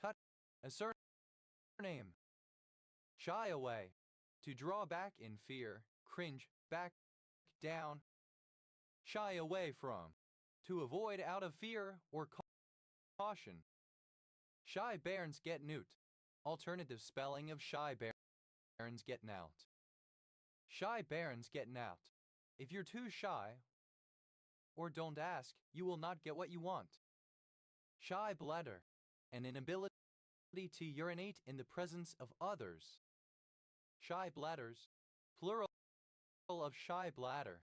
Cut, a surname. Shy away, to draw back in fear, cringe, back, down. Shy away from, to avoid out of fear or caution. Shy bairns get newt, alternative spelling of shy bairns get nout. Shy bairns get nout. If you're too shy or don't ask, you will not get what you want. Shy bladder, an inability to urinate in the presence of others. Shy bladders, plural of shy bladder.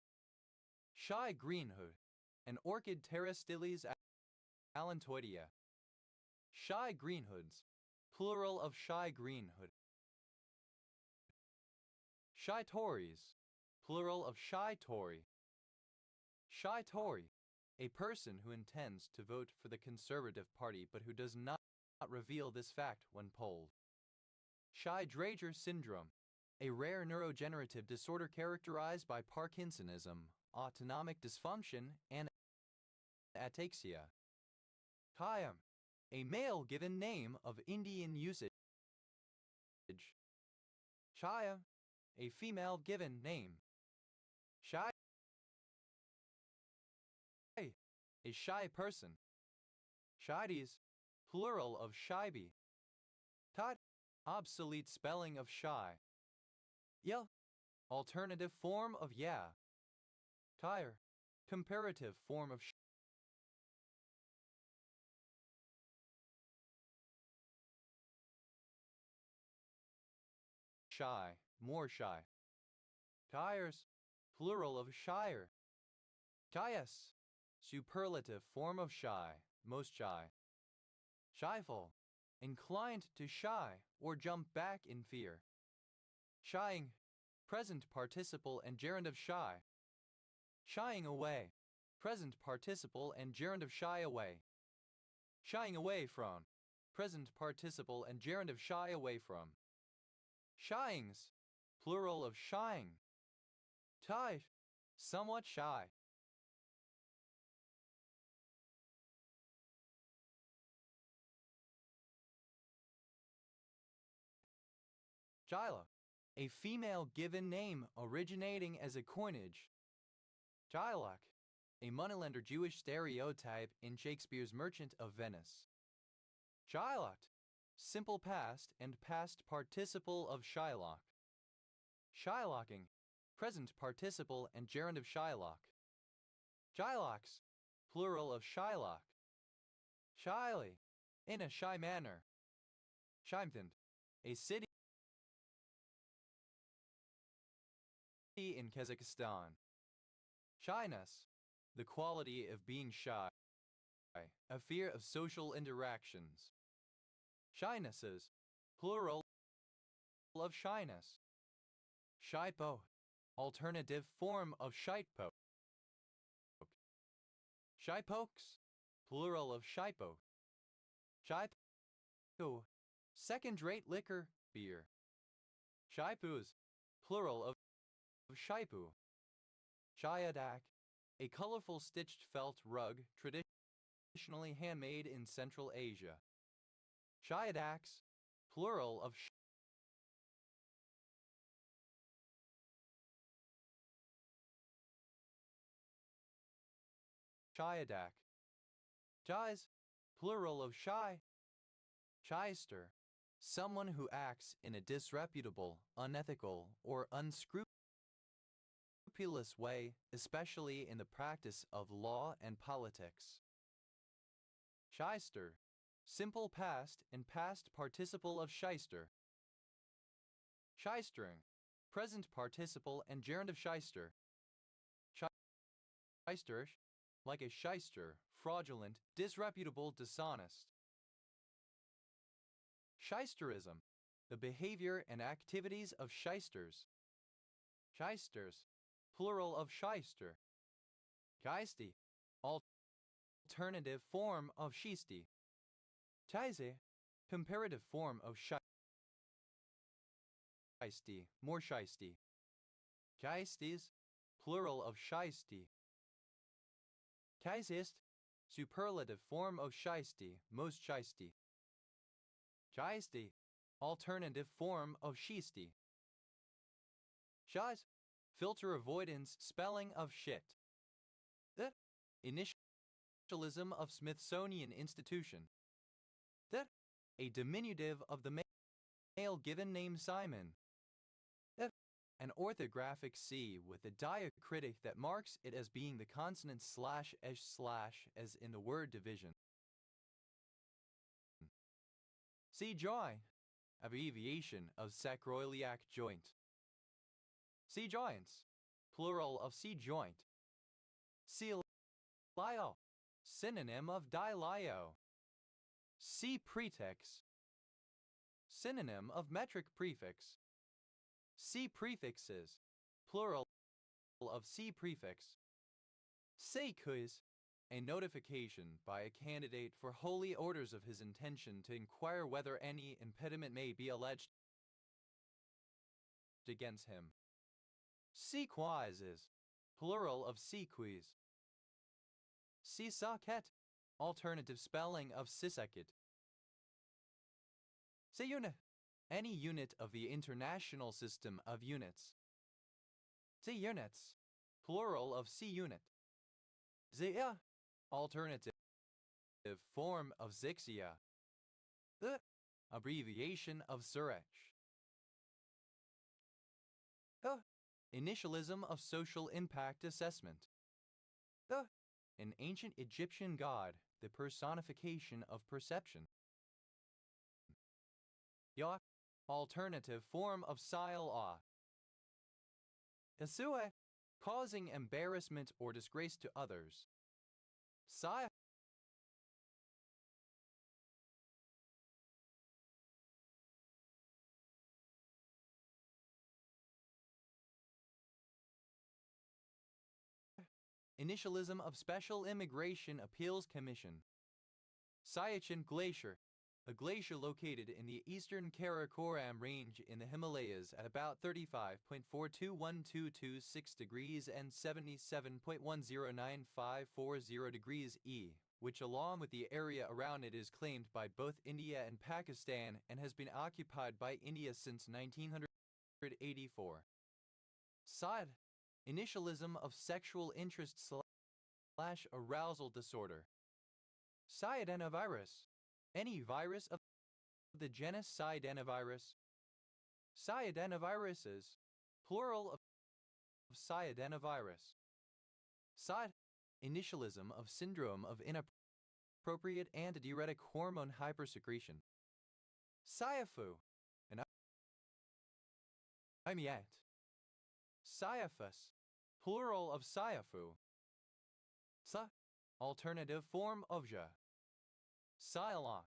Shy greenhood, an orchid Pterostylis allantoidea. Shy greenhoods, plural of shy greenhood. Shy Tories, plural of shy Tory. Shy Tory, a person who intends to vote for the Conservative Party but who does not reveal this fact when polled. Shy Drager syndrome, a rare neurodegenerative disorder characterized by Parkinsonism, autonomic dysfunction, and ataxia. Kayam, a male given name of Indian usage. Shaya, a female given name. Shy, a shy person. Shides, plural of shibi. Tat, obsolete spelling of shy. Ya, alternative form of yeah. Tire, comparative form of shy, more shy. Tires, plural of shire. Tyas, superlative form of shy, most shy. Shyful, inclined to shy or jump back in fear. Shying, present participle and gerund of shy. Shying away, present participle and gerund of shy away. Shying away from, present participle and gerund of shy away from. Shyings, plural of shying. Tight, somewhat shy. Shyla, a female given name originating as a coinage. Shylock, a moneylender Jewish stereotype in Shakespeare's Merchant of Venice. Shylocked, simple past and past participle of Shylock. Shylocking, present participle and gerund of Shylock. Shylocks, plural of Shylock. Shyly, in a shy manner. Shymtand, a city in Kazakhstan. Shyness, the quality of being shy, a fear of social interactions. Shynesses, plural of shyness. Shypo, alternative form of shypoke. Shypokes, plural of shypo. Shypo, second-rate liquor, beer. Shypoos, plural of shypoo. Shyadak, a colorful stitched felt rug traditionally handmade in Central Asia. Shyadaks, plural of Shyadak. Shies, plural of shy. Shyster, someone who acts in a disreputable, unethical, or unscrupulous way, especially in the practice of law and politics. Shyster, simple past and past participle of shyster. Shystering, present participle and gerund of shyster. Shysterish, like a shyster, fraudulent, disreputable, dishonest. Shysterism, the behavior and activities of shysters. Shysters, plural of shyster. Geisty, alternative form of shisty. Scheisse, comparative form of shisty, more shisty. Scheistes, plural of shisty. Scheissest, superlative form of shisty, most shisty. Scheisty, alternative form of shisty. Shies, filter avoidance spelling of shit. The initialism of Smithsonian Institution. The a diminutive of the male given name Simon. The an orthographic C with a diacritic that marks it as being the consonant slash as in the word division. C joy, abbreviation of sacroiliac joint. C joints, plural of C joint. C lio, synonym of dilio. C pretext, synonym of metric prefix. C prefixes, plural of C prefix. C quiz, a notification by a candidate for holy orders of his intention to inquire whether any impediment may be alleged against him. C quizzes, plural of C quiz. C socket, alternative spelling of sisakit. C unit, any unit of the international system of units. C units, plural of C unit. Zia, alternative form of Zixia. The abbreviation of Suresh. The initialism of social impact assessment. The an ancient Egyptian god, the personification of perception. Ya, alternative form of Sil-ah. Kasue, causing embarrassment or disgrace to others. Sai, initialism of Special Immigration Appeals Commission. Siachen Glacier, a glacier located in the eastern Karakoram Range in the Himalayas at about 35.421226 degrees and 77.109540 degrees E, which along with the area around it is claimed by both India and Pakistan and has been occupied by India since 1900. 84. SID. Initialism of sexual interest / arousal disorder. Cytadenovirus. Any virus of the genus Cytadenovirus. Cytadenoviruses. Plural of cytadenovirus. SID. Initialism of syndrome of inappropriate antidiuretic hormone hypersecretion. Cyafu. An imiat. Cyaphus. Plural of cyafu. Sa. Alternative form of ja. Siala.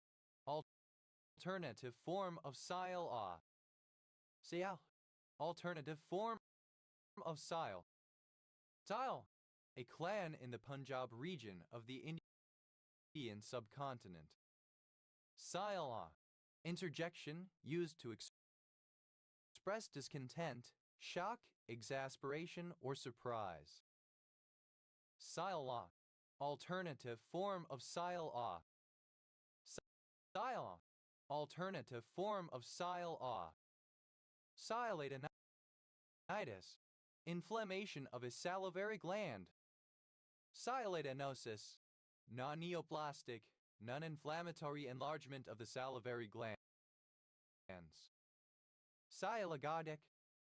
Alternative form of sial-a. Sial. Alternative form of Sil. Sil. A clan in the Punjab region of the Indian subcontinent. Siala. Interjection used to express discontent, shock, exasperation, or surprise. Siala. Alternative form of Sil-a. Sil. Alternative form of Sil-a. Sialadenitis. Inflammation of a salivary gland. Sialadenosis. Non-neoplastic, non-inflammatory enlargement of the salivary glands. Sialagogic.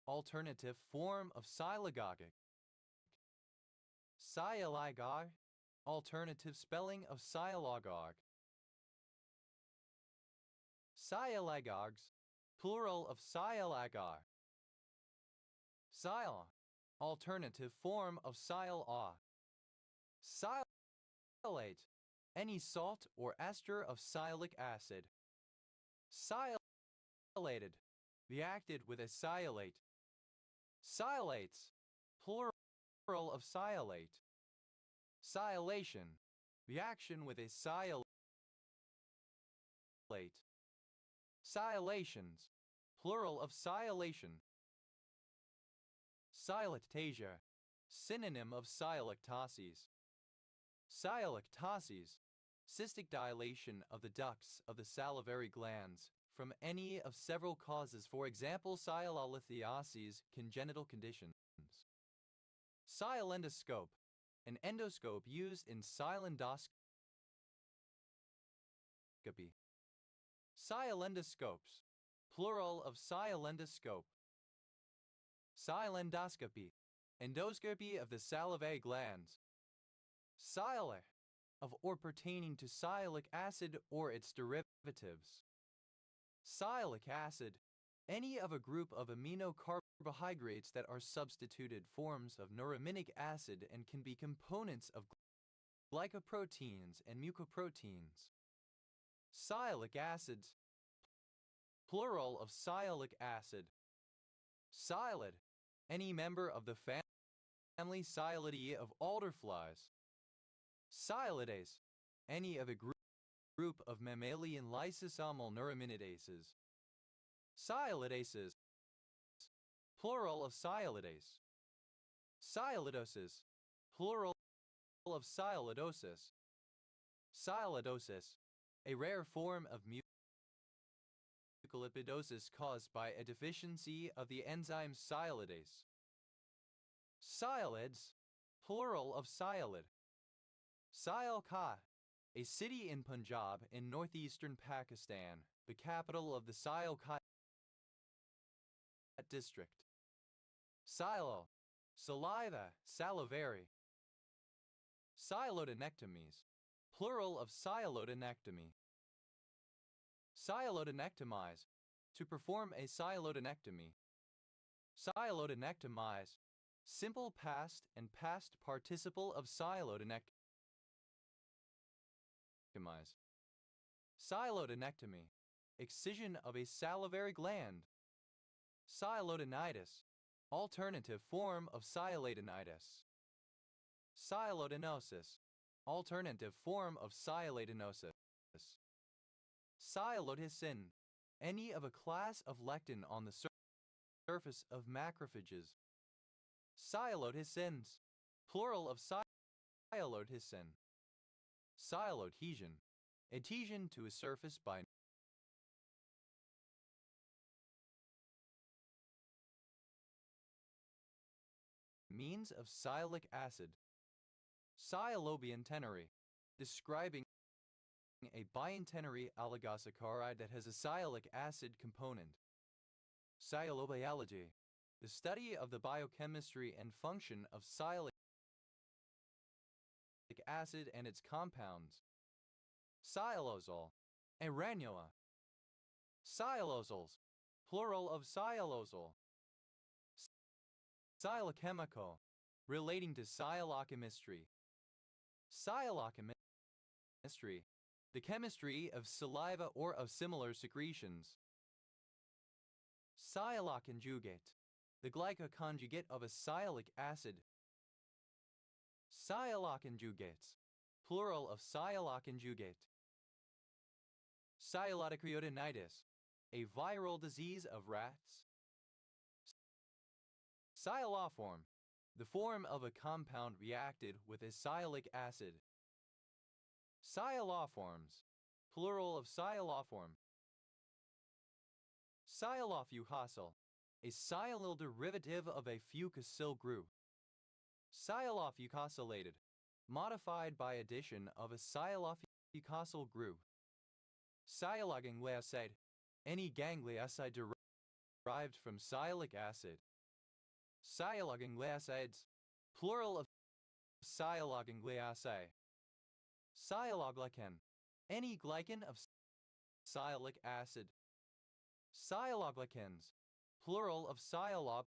Alternative form of sialagogic. Sialagog. Alternative spelling of sialagog. Sialagogs. Plural of sialagar. Sil. Alternative form of sil-a. Silate. Any salt or ester of sialic acid. Silated. Reacted with a sialate. Silates. Plural of sialate. Silation. Reaction with a sialate. Silations. Plural of silation. Sialactasia. Synonym of sialactoses. Sialactoses. Cystic dilation of the ducts of the salivary glands from any of several causes, for example sialolithiasis, congenital conditions. Silendoscope. An endoscope used in silendoscopy. Silendoscopes. Plural of silendoscope. Silendoscopy. Endoscopy of the salivary glands. Sialic. Of or pertaining to sialic acid or its derivatives. Sialic acid. Any of a group of amino carbohydrates that are substituted forms of neuraminic acid and can be components of glycoproteins and mucoproteins. Sialic acids. Plural of sialic acid. Silid. Any member of the family Sialidae of alderflies. Sialidase. Any of a group of mammalian lysosomal neuraminidase. Sialidases. Plural of sialidase. Sialidosis. Plural of sialidosis. Sialidosis. A rare form of mucolipidosis caused by a deficiency of the enzyme sialidase. Sialids. Plural of sialid. Sialkot. A city in Punjab in northeastern Pakistan, the capital of the Sialkot district. Silo. Saliva, salivary. Sialodenectomies. Plural of sialodenectomy. Sialodenectomize. To perform a sialodenectomy. Sialodenectomize. Simple past and past participle of sialodenectomize. Sialodenectomy. Excision of a salivary gland. Sialodenitis. Alternative form of sialadenitis. Sialodenosis. Alternative form of sialadenosis. Sialodhysin. Any of a class of lectin on the surface of macrophages. Sialodhysins. Plural of sialodhysin. Sialodhesion. Adhesion to a surface by Means of sialic acid. Sialobiantenary, describing a biantenary oligosaccharide that has a sialic acid component. Sialobiology, the study of the biochemistry and function of sialic acid and its compounds. Sialosol, aranua. Sialosols, plural of sialosol. Sialochemical, relating to sialochemistry. Sialochemistry, the chemistry of saliva or of similar secretions. Sialoconjugate, the glycoconjugate of a sialic acid. Sialoconjugates, plural of sialoconjugate. Sialotic a viral disease of rats. Sialoform, the form of a compound reacted with a sialic acid. Sialoforms, plural of sialoform. Sialophucosyl, a sialyl derivative of a fucosyl group. Sialophucosylated, modified by addition of a sialophucosyl group. Sialoganglioside, any ganglioside derived from sialic acid. Sialogangliosides, plural of sialoganglioside. Sialoglycan, any glycan of sialic acid. Sialoglycans, plural of sialoglycans.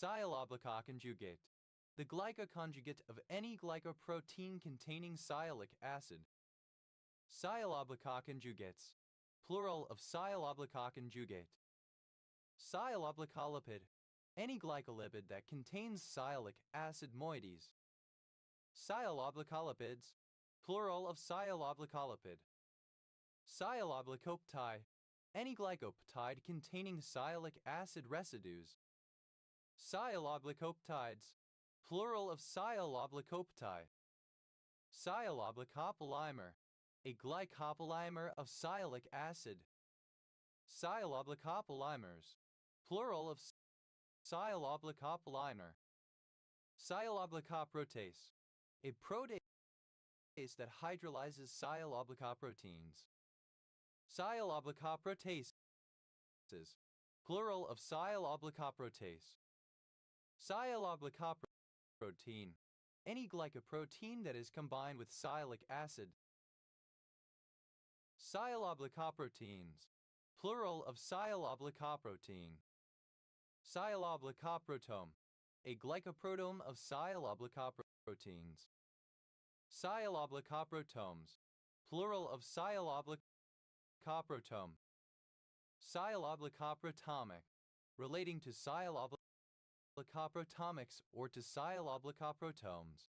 Sialoglycoconjugate, the glycoconjugate of any glycoprotein containing sialic acid. Sialoglycoconjugates, plural of sialoglycoconjugate. Sialoglycolipid, any glycolipid that contains sialic acid moieties. Sialoglycolipids, plural of sialoglycolipid. Sialoglycoptide, any glycopeptide containing sialic acid residues. Sialoglycoptides, plural of sialoglycoptide. Sialoglycopolymer, a glycopolymer of sialic acid. Sialoglykopolymers, plural of sialoglycopolymer. Sialoglycoprotease, a protease that hydrolyzes sialoglycoproteins. Sialoglycoproteases, plural of sialoglycoprotease. Sialoglycoprotein, any glycoprotein that is combined with sialic acid. Sialoglycoproteins, plural of sialoglycoprotein. Sialoglycoprotome, a glycoproteome of sialoglycoproteins. Sialoglycoprotomes, plural of sialoglycoprotome. Sialoglycoprotomic, relating to sialoglycoprotomics or to sialoglycoprotomes.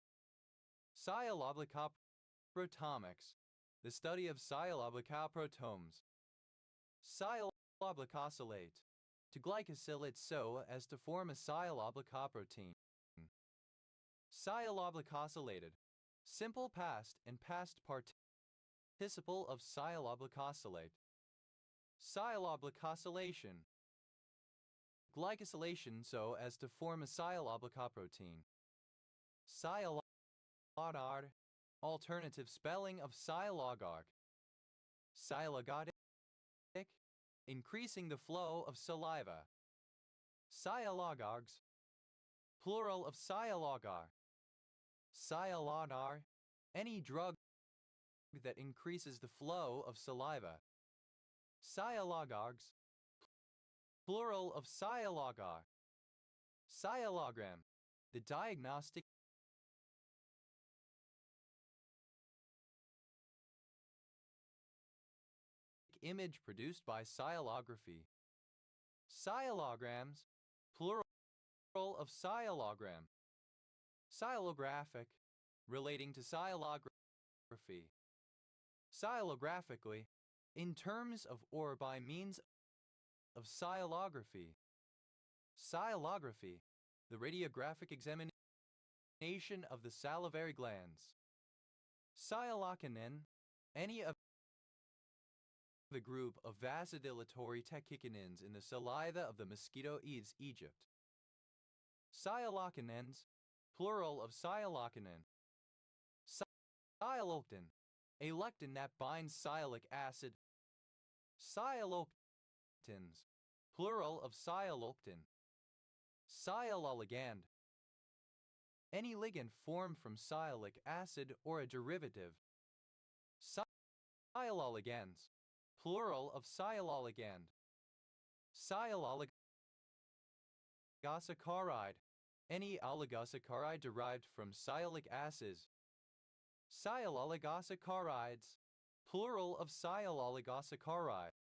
Sialoglycoprotomics, the study of sialoglycoprotomes. Sialoglycosylate, to glycosylate so as to form a sialoglycoprotein. Sialoglycosylated, simple past and past participle of sialoglykosylate. Sialoglykosylation, glycosylation so as to form a sialoglycoprotein. Sialogard, alternative spelling of sialogard. Sialogotic, increasing the flow of saliva. Sialogogs, plural of sialogar. Sialodar, any drug that increases the flow of saliva. Sialogogs, plural of sialogar. Sialogram, the diagnostic image produced by sialography. Sialograms, plural of sialogram. Sialographic, relating to sialography. Sialographically, in terms of or by means of sialography. Sialography, the radiographic examination of the salivary glands. Sialocanin, any of the group of vasodilatory tachycanins in the saliva of the mosquito Aedes aegypti. Sialocanins, plural of sialocanin. Sialoctin, a lectin that binds sialic acid. Sialoctins, plural of sialoctin. Sialoligand, any ligand formed from sialic acid or a derivative. Sialoligans, plural of sialoligand. Sialogosaccharide, any oligosaccharide derived from sialic acids. Sialoligosaccharides, plural of sialoligosaccharides.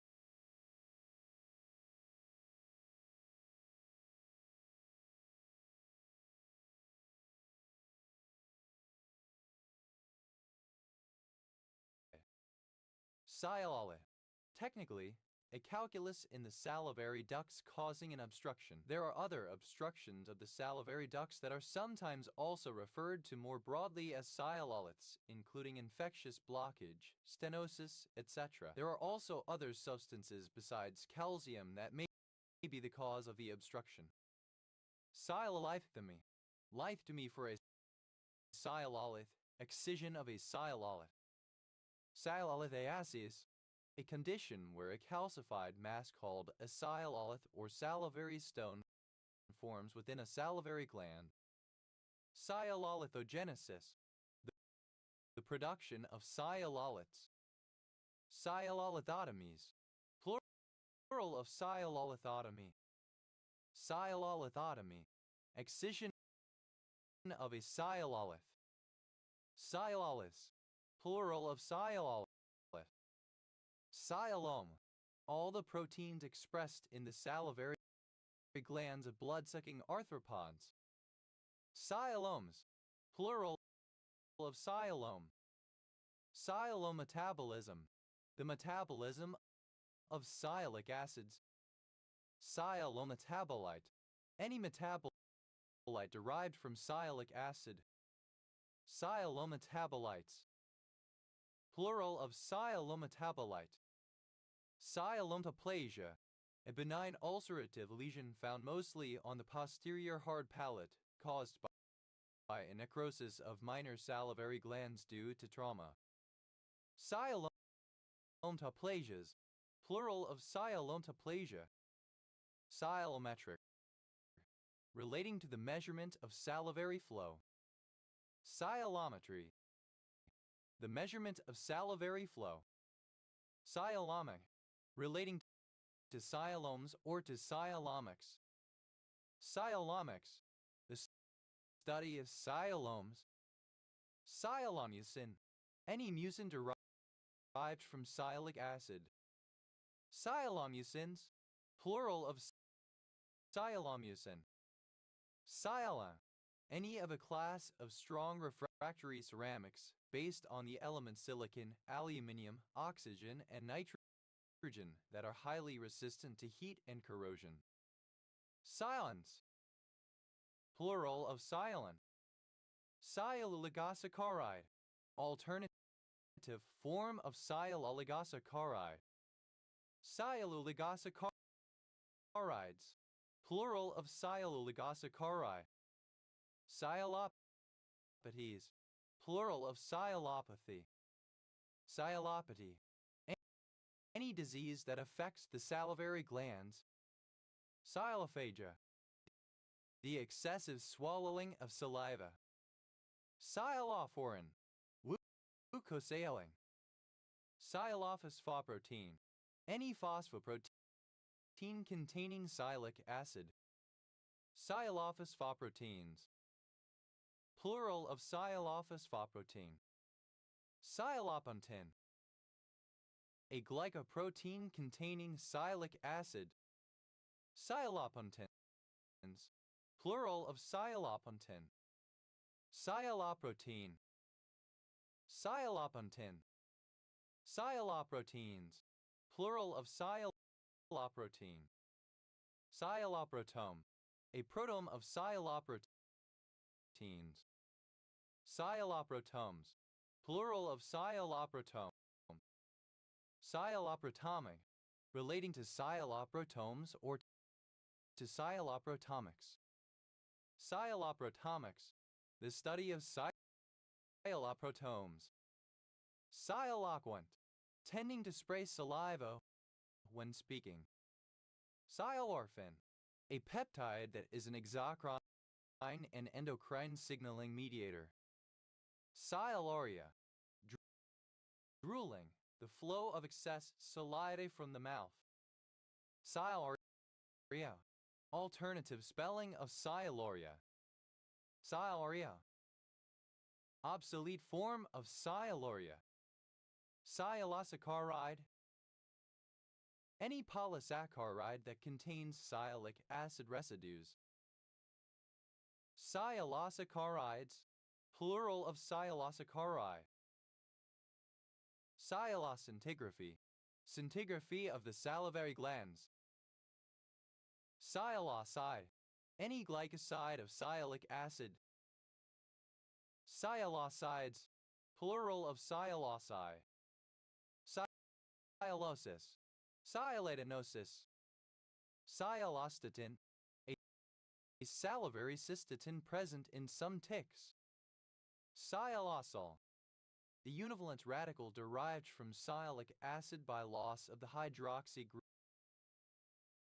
Sialolid, technically, a calculus in the salivary ducts causing an obstruction. There are other obstructions of the salivary ducts that are sometimes also referred to more broadly as sialoliths, including infectious blockage, stenosis, etc. There are also other substances besides calcium that may be the cause of the obstruction. Sialolithectomy, lithectomy for a sialolith, excision of a sialolith. Sialolithiasis, a condition where a calcified mass called a sialolith or salivary stone forms within a salivary gland. Sialolithogenesis, the production of sialoliths. Sialolithotomies, plural of sialolithotomy. Sialolithotomy, excision of a sialolith. Sialolis, plural of sialolith. Sialome, all the proteins expressed in the salivary glands of blood-sucking arthropods. Sialomes, plural of sialome. Sialometabolism, the metabolism of sialic acids. Sialometabolite, any metabolite derived from sialic acid. Sialometabolites, plural of sialometabolite. Sialomatoplasia, a benign ulcerative lesion found mostly on the posterior hard palate, caused by a necrosis of minor salivary glands due to trauma. Sialomatoplasias, plural of sialomatoplasia. Sialometric, relating to the measurement of salivary flow. Sialometry, the measurement of salivary flow. Sialomic, relating to sialomes or to sialomics. Sialomics, the study of sialomes. Sialomucin, any mucin derived from sialic acid. Sialomucins, plural of sialomucin. Siala, any of a class of strong refractory ceramics based on the elements silicon, aluminium, oxygen, and nitrogen that are highly resistant to heat and corrosion. Sialins, plural of sialin. Sialogosaccharide, alternative form of sialogosaccharide. Sialogosaccarides, plural of sialogosaccharide. Sialopathies, plural of sialopathy. Sialopathy, any disease that affects the salivary glands. Sialophagia, the excessive swallowing of saliva. Sialophorin, glucosylating. Sialophosphoprotein, any phosphoprotein containing sialic acid. Sialophosphoproteins, plural of sialophosphoprotein. Sialopontin, a glycoprotein containing sialic acid. Sialopontins, plural of sialopontin. Sialoprotein, sialopontin. Sialoproteins, plural of sialoprotein. Sialoprotome, a proteome of sialoproteins. Sialoprotomes, plural of sialoprotome. Sialoprotomic, relating to sialoprotomes or to sialoprotomics. Sialoprotomics, the study of sialoprotomes. Sialoquent, tending to spray saliva when speaking. Sialorphin, a peptide that is an exocrine and endocrine signaling mediator. Sialuria, drooling, the flow of excess saliva from the mouth. Sialuria, alternative spelling of sialuria. Sialuria, obsolete form of sialuria. Sialosaccharide, any polysaccharide that contains sialic acid residues. Sialosaccharides, plural of sialosaccharide. Sialoscintigraphy, scintigraphy of the salivary glands. Sialoside, any glycoside of sialic acid. Sialosides, plural of sialosi. Sialosis, sialadenosis. Sialostatin, a salivary cystatin present in some ticks. Sialosol, the univalent radical derived from sialic acid by loss of the hydroxy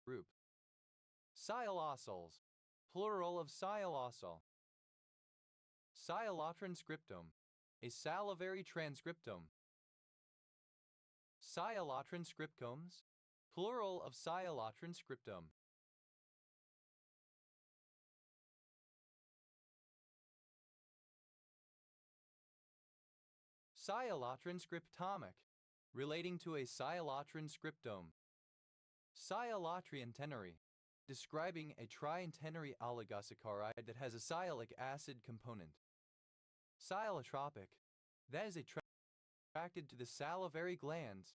group. Sialosols, plural of sialosol. Sialotranscriptome, a salivary transcriptome. Sialotranscriptomes, plural of sialotranscriptome. Sialotranscriptomic, relating to a sialotranscriptome. Sialotriantenary, describing a triantenary oligosaccharide that has a sialic acid component. Sialotropic, that is attracted to the salivary glands.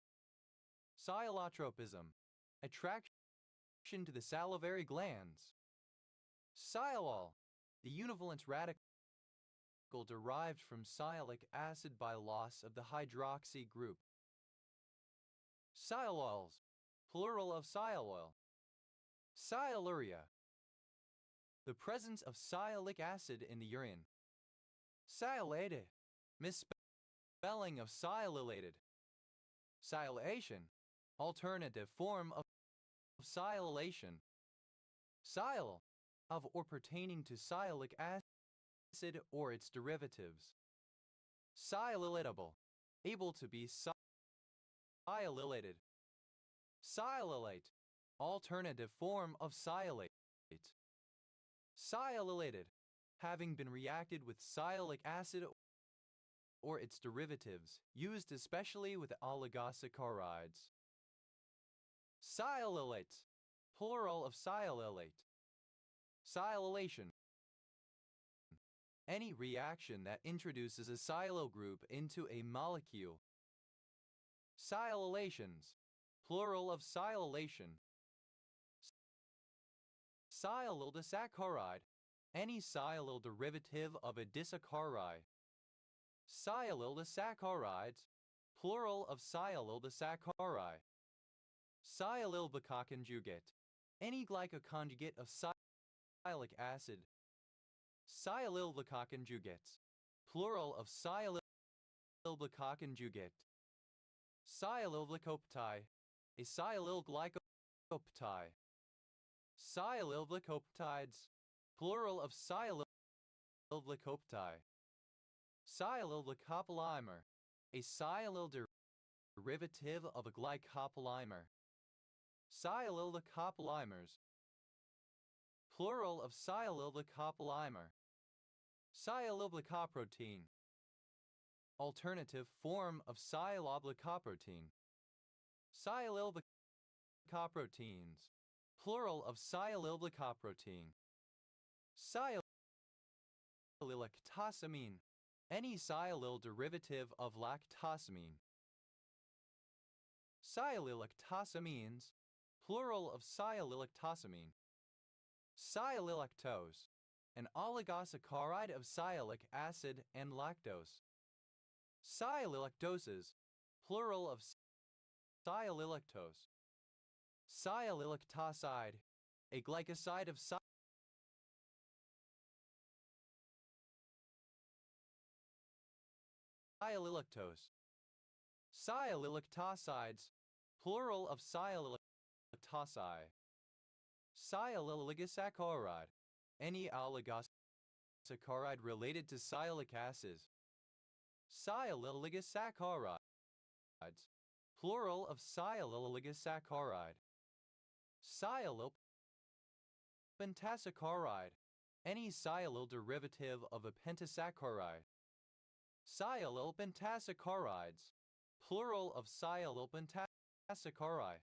Sialotropism, attraction to the salivary glands. Sialol, the univalent radical derived from sialic acid by loss of the hydroxy group. Sialols, plural of sialoil. Sialuria, the presence of sialic acid in the urine. Sialate, misspelling of sialylated. Sialation, alternative form of sialylation. Sial, of or pertaining to sialic acid or its derivatives. Sialylatable, able to be sialylated. Sialylate, alternative form of sialate. Sialylated, having been reacted with sialic acid or its derivatives, used especially with oligosaccharides. Sialylate, plural of sialylate. Sialylation, any reaction that introduces a sialyl group into a molecule. Sialylations, plural of sialylation. Sialyl disaccharide, any sialyl derivative of a disaccharide. Sialyl disaccharides, plural of sialyl disaccharide. Sialylvica conjugate, any glycoconjugate of sialic acid. Sialylvica conjugates, plural of sialylvica conjugate. Sialylglycopeptide, a sialylglycopeptide. Sialylglycopeptides, plural of sialylglycopeptide. Sialylglycopolymer, a sialyl derivative of a glycopolymer. Sialylglycopolymers, plural of sialylglycopolymer. Sialylglycoprotein, alternative form of sialylglycoprotein. Sialylglycoproteins, plural of sialylglycoprotein. Sialylactosamine, any sialyl derivative of lactosamine. Sialylactosamines, plural of sialylactosamine. Sialylactose, an oligosaccharide of sialic acid and lactose. Sialylactoses, plural of sialylactose. Sialylactoside, a glycoside of sialylactose. Sialylactosides, plural of sialylactoside. Sialylosaccharide, any oligosaccharide related to sialic acids. Sialylosaccarides, plural of sialylosaccharide. Sialylpentasaccharide, any sialyl derivative of a pentasaccharide. Sialylpentasaccharides, plural of sialylpentasaccharide.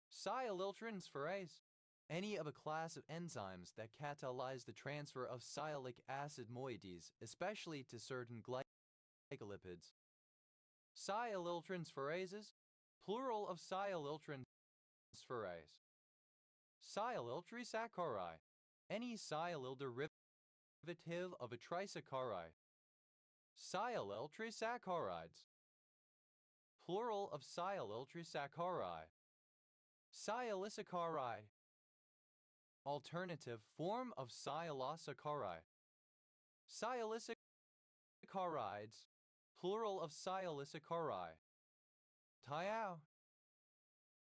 Sialyltransferase, any of a class of enzymes that catalyze the transfer of sialic acid moieties, especially to certain glycolipids. Sialyltransferases, plural of sialyltransferase. Sialyltrisaccharide, any sialyl derivative of a trisaccharide. Sialyltrisaccharides, plural of sialyltrisaccharide. Sialisaccharide, alternative form of sialosaccharide. Sialisaccharides, plural of sialisaccharide. TIAO,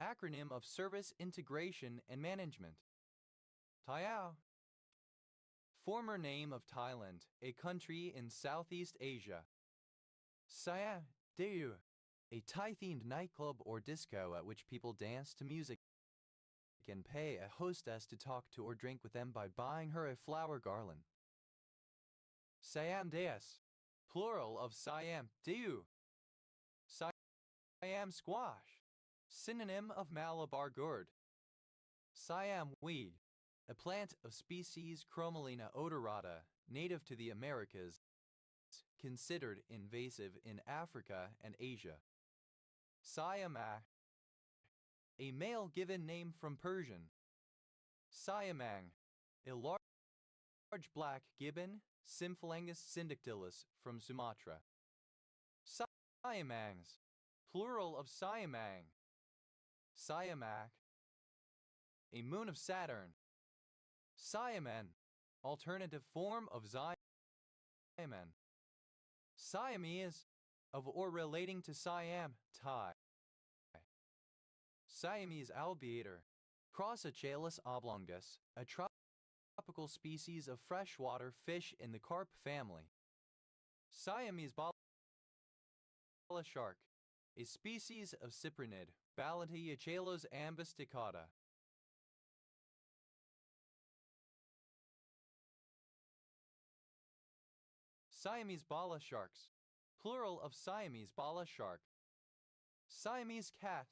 acronym of Service Integration and Management. TIAO, former name of Thailand, a country in Southeast Asia. Siam Dayu, a Thai-themed nightclub or disco at which people dance to music and pay a hostess to talk to or drink with them by buying her a flower garland. Siam Deas, plural of Siam Dayu. Siam squash, synonym of Malabar gourd. Siam weed, a plant of species Chromalina odorata, native to the Americas, considered invasive in Africa and Asia. Siamang, a male given name from Persian. Siamang, a large black gibbon, Symphalangus syndactylus, from Sumatra. Siamangs, plural of Siamang. Siamak, a moon of Saturn. Siamen, alternative form of Siamen. Siamese, of or relating to Siam, Thai. Siamese alligator, Crossachelys oblongus, a tropical species of freshwater fish in the carp family. Siamese bala shark, a species of cyprinid, Balateachelos ambisticata. Siamese bala sharks, plural of Siamese bala shark. Siamese cat,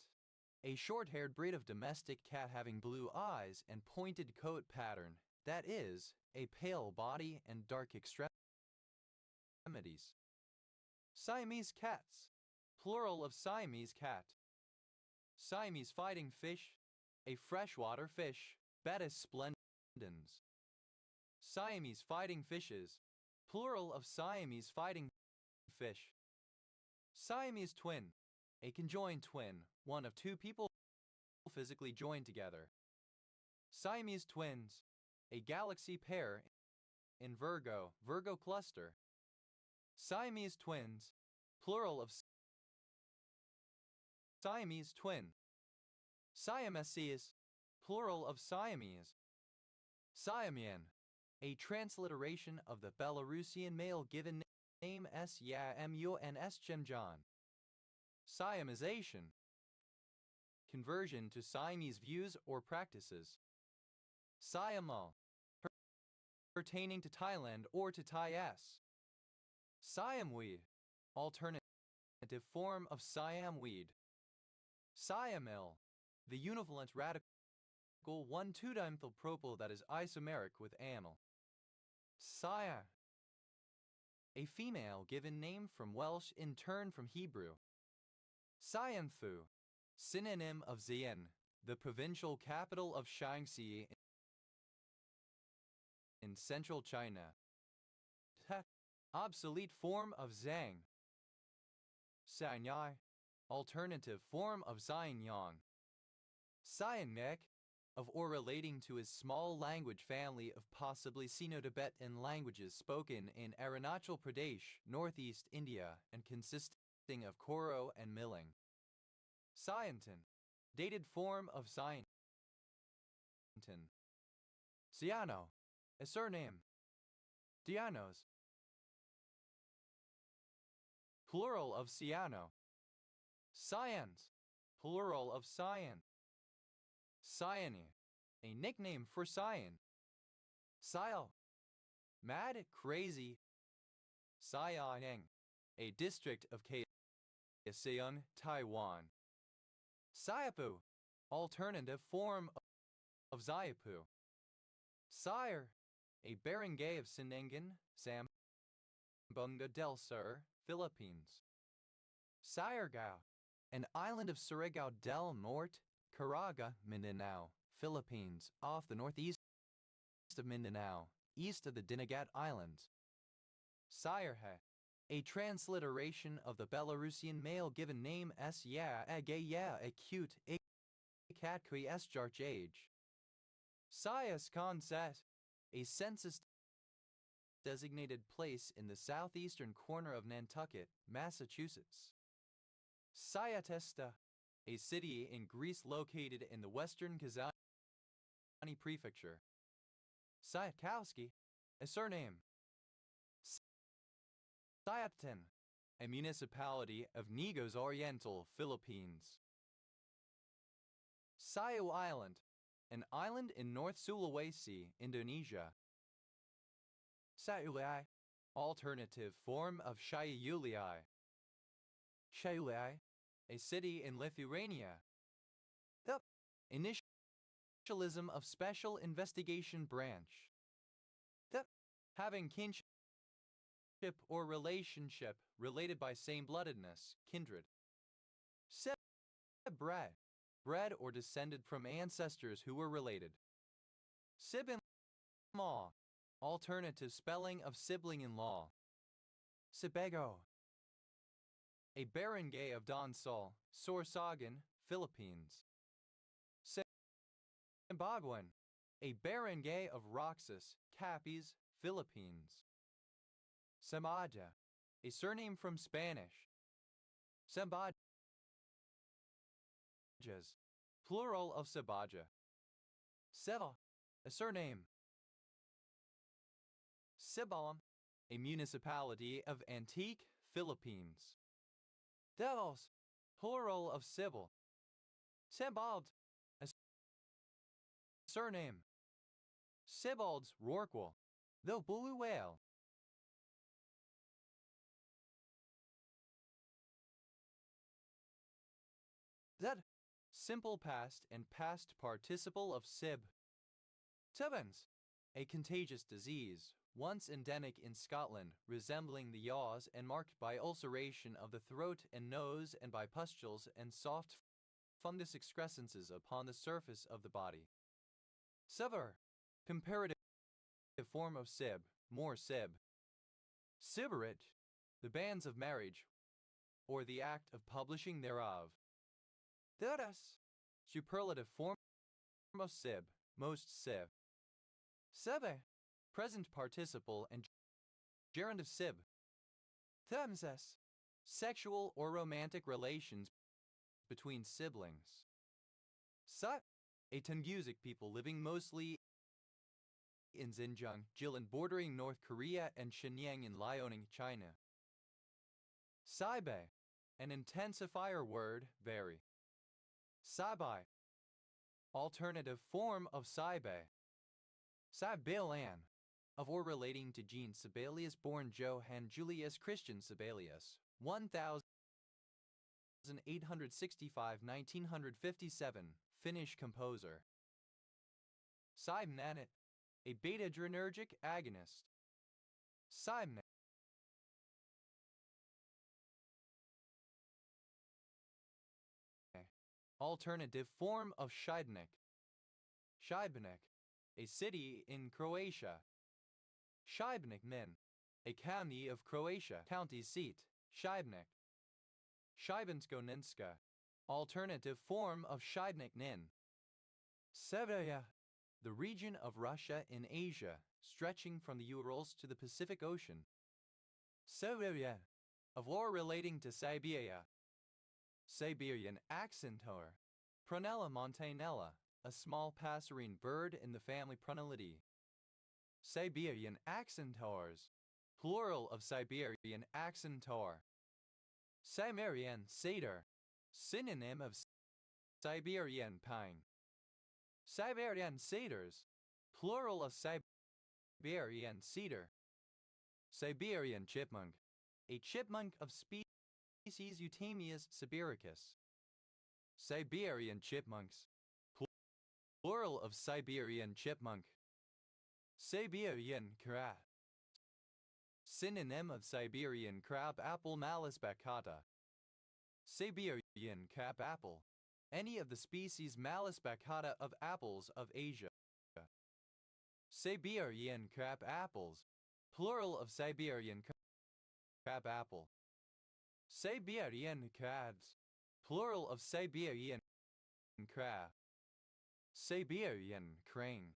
a short-haired breed of domestic cat having blue eyes and pointed coat pattern, that is, a pale body and dark extremities. Siamese cats, plural of Siamese cat. Siamese fighting fish, a freshwater fish, Batis splendens. Siamese fighting fishes, plural of Siamese fighting fish. Siamese twin, a conjoined twin, one of two people physically joined together. Siamese twins, a galaxy pair in Virgo cluster. Siamese twins, plural of Siamese twin. Siameses, plural of Siamese. Siamian, a transliteration of the Belarusian male given name Syamun. Siamization, conversion to Siamese views or practices. Siamal, pertaining to Thailand or to Thai-s. Siamweed, alternative form of Siam weed. Siamyl, the univalent radical 1,2-dimethylpropyl that is isomeric with amyl. Sia, a female given name from Welsh in turn from Hebrew. Sianthu, synonym of Xi'an, the provincial capital of Shaanxi in central China. Obsolete form of Zhang, Sanyai, alternative form of Xianyang. Syanek, of or relating to his small language family of possibly Sino-Tibetan languages spoken in Arunachal Pradesh, northeast India, and consisting of Koro and Miling. Syantan, dated form of Syantan. Siano, a surname. Dianos, plural of Siano. Cyans, plural of Cyan. Cyane, a nickname for Cyan. Sial, mad, crazy. Saiyaneng, a district of Kaohsiung, Taiwan. Saipu, alternative form of Xiapu. Sire, a barangay of Sinengan, Zamboanga del Sur, Philippines. Siargao, an island of Surigao del Norte, Caraga, Mindanao, Philippines, off the northeast of Mindanao, east of the Dinagat Islands. Sirehe, a transliteration of the Belarusian male given name Sya Agaya Acute Akatkui Sjarch age. Sias Konset, a census designated place in the southeastern corner of Nantucket, Massachusetts. Siatesta, a city in Greece located in the western Kazani prefecture. Siatkowski, a surname. Siatan, a municipality of Negros Oriental, Philippines. Siu Island, an island in North Sulawesi, Indonesia. Siulai, alternative form of Shayulai. Shayulai, a city in Lithuania. The initialism of Special Investigation Branch. The having kinship or relationship related by same-bloodedness, kindred. Bred, bred or descended from ancestors who were related. Sibin-law, alternative spelling of sibling-in-law. Sibego, a barangay of Donsol, Sorsogon, Philippines. Simbaguan, a barangay of Roxas, Capiz, Philippines. Samaja, a surname from Spanish. Sambajas, plural of Sabaja. Seva, a surname. Sibalam, a municipality of Antique, Philippines. Devils, plural of Sibyl. Sebald, a surname. Sibald's Rorqual, the blue whale. That, simple past and past participle of Sib. Sevens, a contagious disease, once endemic in Scotland, resembling the yaws and marked by ulceration of the throat and nose and by pustules and soft fungus excrescences upon the surface of the body. Sever, comparative form of Sib, more Sib. Siberit, the banns of marriage, or the act of publishing thereof. Theras, superlative form of Sib, most Sib. Sebe, present participle and gerund of Sib. Themses, sexual or romantic relations between siblings. Sut, a Tungusic people living mostly in Xinjiang, Jilin bordering North Korea and Shenyang in Liaoning, China. Saibai, an intensifier word, very. Saibai, alternative form of Saibai. Sibelian, of or relating to Jean Sibelius born Johann Julius Christian Sibelius, 1865–1957, Finnish composer. Sibnanate, a beta-adrenergic agonist. Sibnate, alternative form of Shibenik. Shibenik, a city in Croatia. Shibenik Min, a county of Croatia, county seat, Shibenik. Shibensko-Ninska, alternative form of Shibnik-Nin. Siberia, the region of Russia in Asia, stretching from the Urals to the Pacific Ocean. Siberia, of or relating to Siberia. Siberian accentor, Prunella montanella, a small passerine bird in the family Prunellidae. Siberian accentors, plural of Siberian accentor. Siberian cedar, synonym of Siberian pine. Siberian cedars, plural of Siberian cedar. Siberian chipmunk, a chipmunk of species Eutamias sibiricus. Siberian chipmunks, plural of Siberian chipmunk. Siberian crab, synonym of Siberian crab apple Malus baccata. Siberian crab apple, any of the species Malus baccata of apples of Asia. Siberian crab apples, plural of Siberian crab apple. Siberian crabs, plural of Siberian crab. Siberian crane,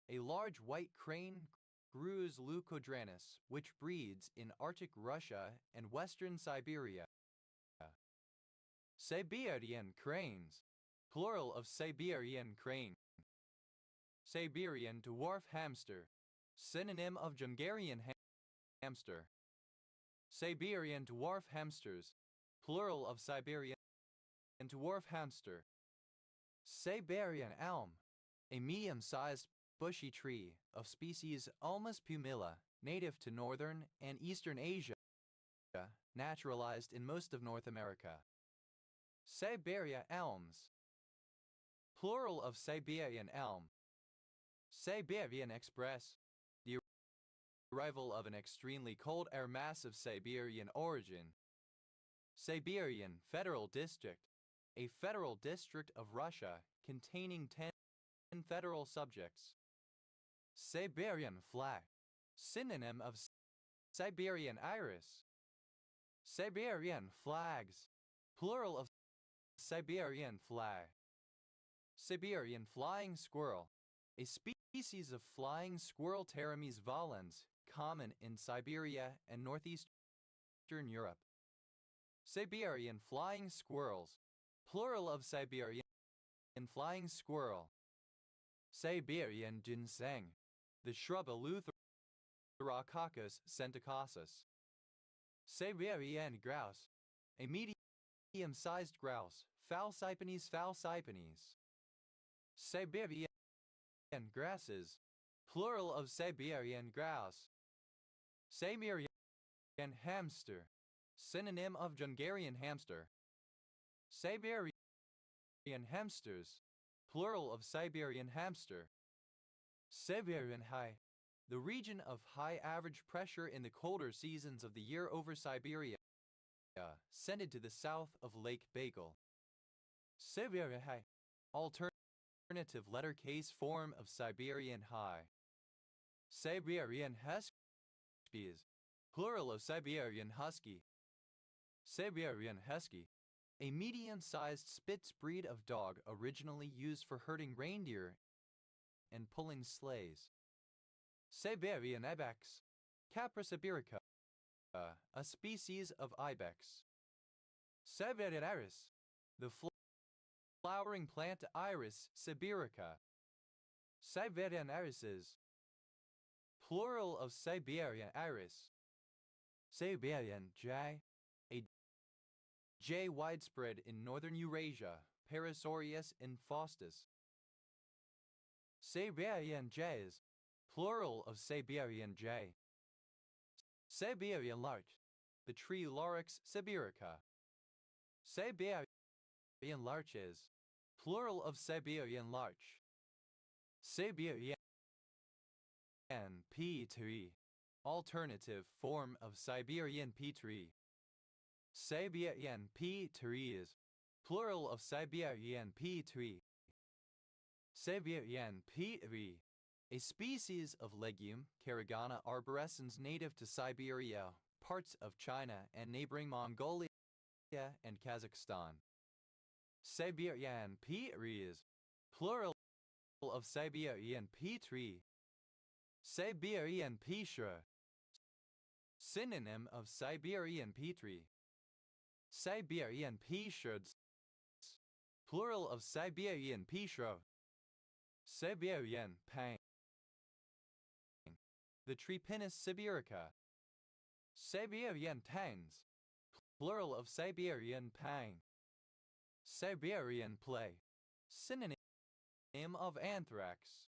a large white crane, Grus leucodranus, which breeds in Arctic Russia and western Siberia. Siberian cranes, plural of Siberian crane. Siberian dwarf hamster, synonym of Jungarian hamster. Siberian dwarf hamsters, plural of Siberian dwarf hamster. Siberian elm, a medium-sized bushy tree of species Ulmus pumila, native to northern and eastern Asia, naturalized in most of North America. Siberia elms, plural of Siberian elm. Siberian express, the arrival of an extremely cold air mass of Siberian origin. Siberian Federal District, a federal district of Russia containing 10 federal subjects. Siberian flag, synonym of Siberian iris. Siberian flags, plural of Siberian flag. Siberian flying squirrel, a species of flying squirrel Pteromes volans, common in Siberia and northeastern Europe. Siberian flying squirrels, plural of Siberian flying squirrel. Siberian ginseng, the shrub Eleutherococcus senticosus. Siberian grouse, a medium-sized grouse, Phalcypanes falcipanes. Siberian grasses, plural of Siberian grouse. Siberian hamster, synonym of Jungarian hamster. Siberian hamsters, plural of Siberian hamster. Siberian high, the region of high average pressure in the colder seasons of the year over Siberia, sended to the south of Lake Baikal. Siberia high, alternative letter case form of Siberian high. Siberian huskies, plural of Siberian husky. Siberian husky, a medium-sized Spitz breed of dog originally used for herding reindeer and pulling sleighs. Siberian ibex, Capra sibirica, a species of ibex. Siberian iris, the flowering plant Iris sibirica. Siberian irises, plural of Siberian iris. Siberian jay, a jay widespread in northern Eurasia, Parasaurus infaustus. Siberian jays, plural of Siberian jay. Siberian larch, the tree Larix sibirica. Siberian larches, plural of Siberian larch. Siberian pea tree, alternative form of Siberian pea tree. Siberian pea trees, plural of Siberian pea tree. Siberian pea tree, a species of legume, Carigana arborescens native to Siberia, parts of China and neighboring Mongolia, Russia and Kazakhstan. Siberian Petries, plural of Siberian Petri. Siberian Pishra, synonym of Siberian Petri. Siberian Pishrds, plural of Siberian Pishro. Siberian Pang, the Tripinus sibirica. Siberian Tangs, plural of Siberian Pang. Siberian Play, synonym of anthrax.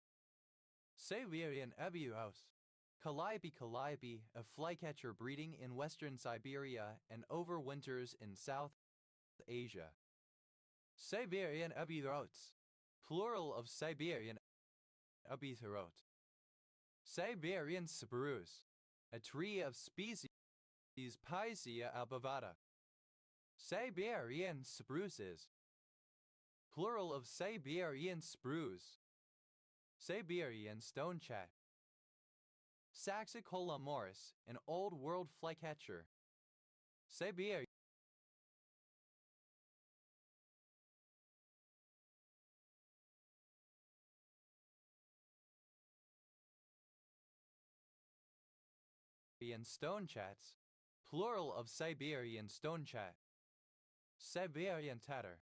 Siberian Ebios, Calliope, a flycatcher breeding in western Siberia and overwinters in South Asia. Siberian Ebirots, plural of Siberian Ebitherot. Siberian spruce, a tree of species Picea albavata. Siberian spruces, plural of Siberian spruce. Siberian stonechat. Saxicola morris, an old world flycatcher. Siberian stonechats, plural of Siberian stonechat. Siberian tatar,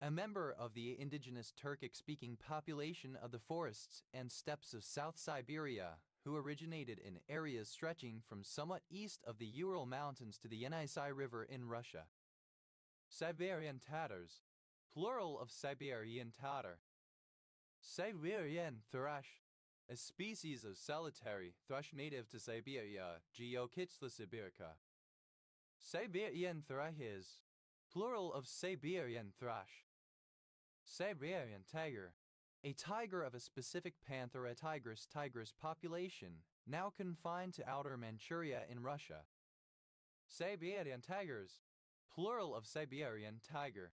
a member of the indigenous Turkic-speaking population of the forests and steppes of South Siberia, who originated in areas stretching from somewhat east of the Ural Mountains to the Yenisei River in Russia. Siberian Tatars, plural of Siberian Tatar. Siberian thrush, a species of solitary thrush native to Siberia, Geokitsla sibirica. Siberian thrushes, plural of Siberian thrush. Siberian tiger, a tiger of a specific Panthera tigris population, now confined to outer Manchuria in Russia. Siberian tigers, plural of Siberian tiger.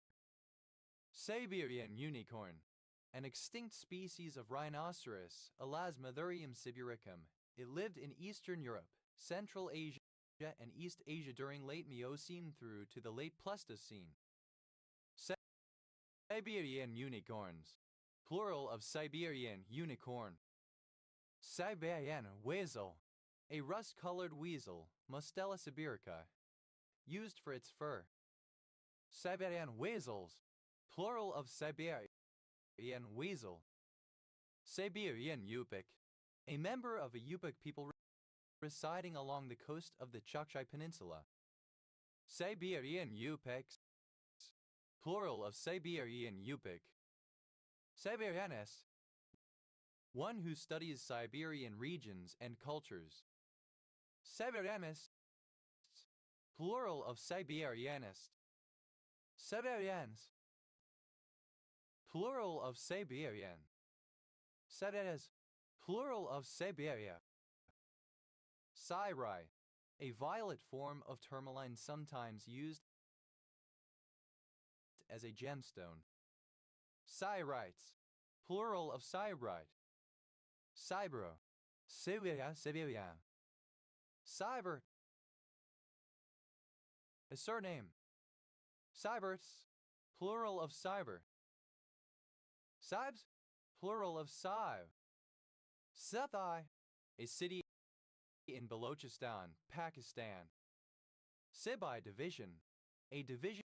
Siberian unicorn, an extinct species of rhinoceros, Elasmotherium sibiricum. It lived in Eastern Europe, Central Asia, and East Asia during late Miocene through to the late Pleistocene. Siberian unicorns, plural of Siberian unicorn. Siberian weasel, a rust-colored weasel, Mustela sibirica, used for its fur. Siberian weasels, plural of Siberian weasel. Siberian Yupik, a member of a Yupik people residing along the coast of the Chukchi Peninsula. Siberian Yupiks, plural of Siberian Yupik. Siberianist, one who studies Siberian regions and cultures. Siberianists, plural of Siberianist. Siberians, plural of Siberian. Siberes, plural of Siberia. Sirai, a violet form of tourmaline sometimes used as a gemstone. Sirites, plural of Sirite. Cybro, Siberia. Cyber, a surname. Cyberts, plural of cyber. Sibes, plural of Sive. Sathai, a city in Balochistan, Pakistan. Sibai Division, a division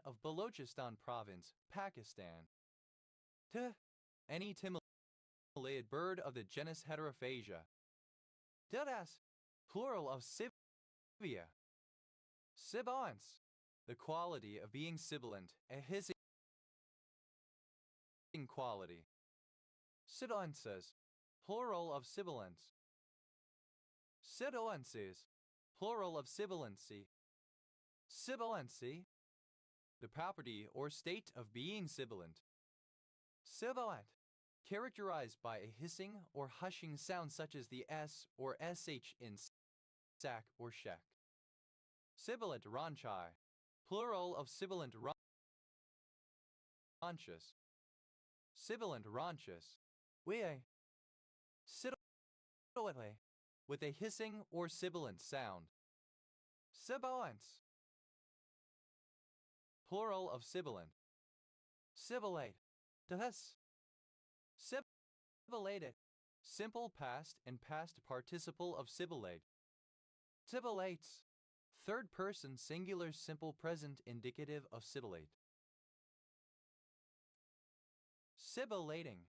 of Balochistan Province, Pakistan. Any timilated bird of the genus Heterophasia. Dildas, plural of Sibia. Sibilance, the quality of being sibilant, a hissing quality. Sibilances, plural of sibilance. Sibilances, plural of sibilancy. Sibilancy, the property or state of being sibilant. Sibilant, characterized by a hissing or hushing sound such as the S or SH in sack or shek. Sibilant ranchai, plural of sibilant ranchus. Sibilant ranchus, with a hissing or sibilant sound. Sibilance, plural of sibilant. Sibilate. Thus. Sibilated. Simple past and past participle of sibilate. Sibilates. Third person singular simple present indicative of sibilate. Sibilating.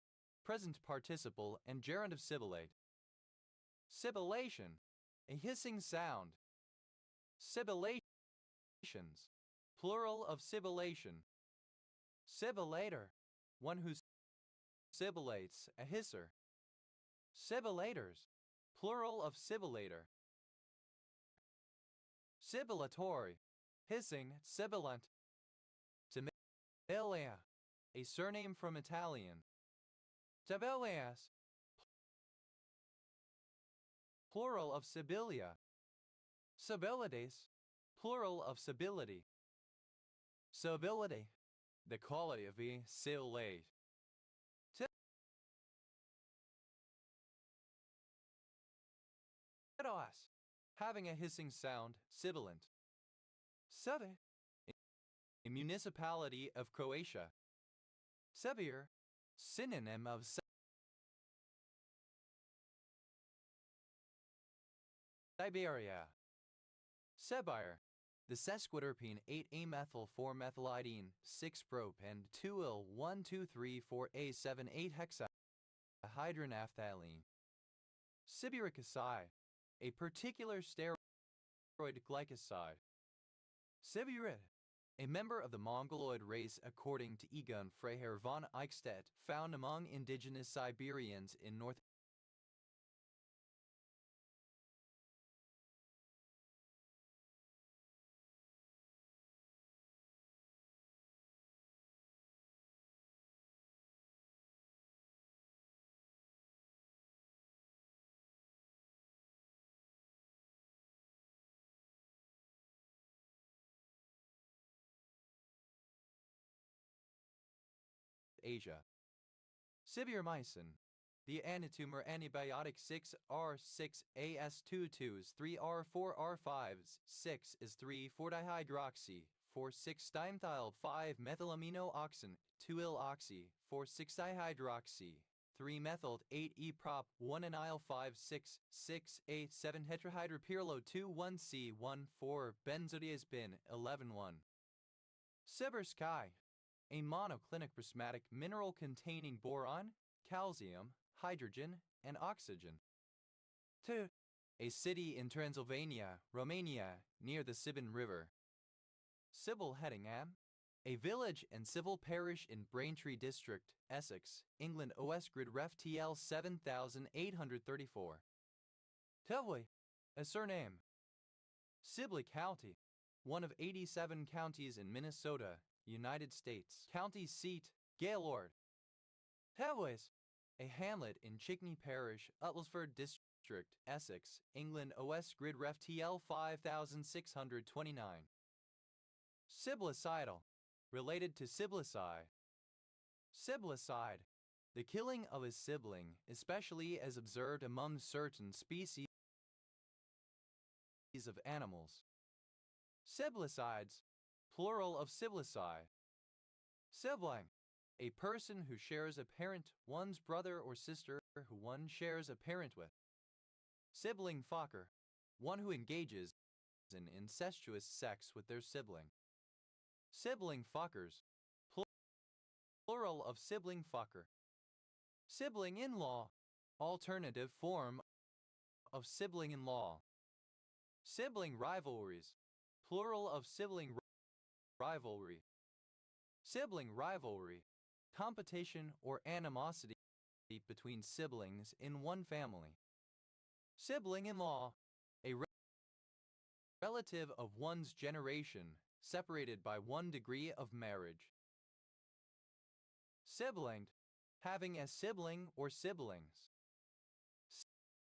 Present participle and gerund of sibilate. Sibilation. A hissing sound. Sibilations. Plural of sibilation. Sibilator. One who sibilates, a hisser. Sibilators. Plural of sibilator. Sibilatory. Hissing, sibilant. Sibilia. A surname from Italian. Sibilias. Plural of sibilia. Sibilities. Plural of sibility. Sibility. The quality of being sibilate. Sibilos. Having a hissing sound, sibilant. Seve. A municipality of Croatia. Severe. Synonym of Siberia. Sebire. The sesquiterpene 8-amethyl-4-methylidene 6-propan 2-il-1,2,3,4-a-7,8 hexahydronaphthalene. Siburic acid. A particular steroid glycoside. Siburid. A member of the Mongoloid race according to Egon Freiherr von Eichstätt, found among indigenous Siberians in North Asia. Sibiromycin. The antitumor antibiotic 6R6AS22s 3R4R5s 6 is 3,4-dihydroxy 4,6-dimethyl-5-methylamino-oxin 2-il-oxy 4,6-dihydroxy 3-methyled 8-E-prop 1-anilyl-5,6,6,8,7-tetrahydropyrrolo 2,1-C-1,4-benzodiazepine 11,1. Sibersky. A monoclinic prismatic mineral containing boron, calcium, hydrogen, and oxygen. 2. A city in Transylvania, Romania, near the Sibin River. Sibyl Hedingham. A village and civil parish in Braintree District, Essex, England. OS Grid Ref TL 7834. Tivoli. A surname. Sibley County. One of 87 counties in Minnesota, United States. County seat, Gaylord. Tevlis. A hamlet in Chickney Parish, Uttlesford District, Essex, England. OS Grid Ref TL 5629. Siblicidal. Related to siblicide. Siblicide. The killing of a sibling, especially as observed among certain species of animals. Siblicides. Plural of siblicide. Sibling. A person who shares a parent, one's brother or sister who one shares a parent with. Sibling fucker. One who engages in incestuous sex with their sibling. Sibling fuckers. Plural of sibling fucker. Sibling in-law. Alternative form of sibling in-law. Sibling rivalries. Plural of sibling rivalry. Sibling rivalry. Competition or animosity between siblings in one family. Sibling in-law. A relative of one's generation, separated by 1 degree of marriage. Siblinged. Having a sibling or siblings.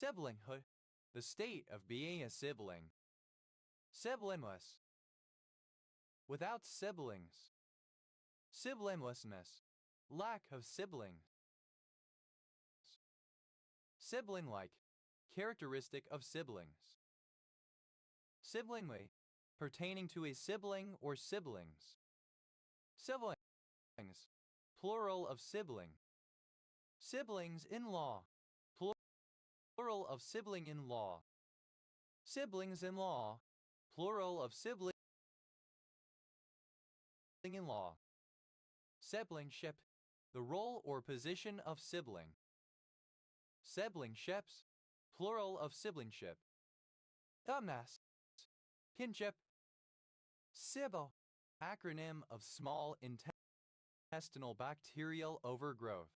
Siblinghood. The state of being a sibling. Siblingless. Without siblings. Siblinglessness. Lack of siblings. Sibling-like. Characteristic of siblings. Siblingly. Pertaining to a sibling or siblings. Siblings, plural of sibling. Siblings-in-law, plural of sibling-in-law. Siblings-in-law, plural of sibling-in-law. Siblingship, the role or position of sibling. Siblingships, plural of siblingship. Thumbness, kinship. SIBO, acronym of small intestinal bacterial overgrowth.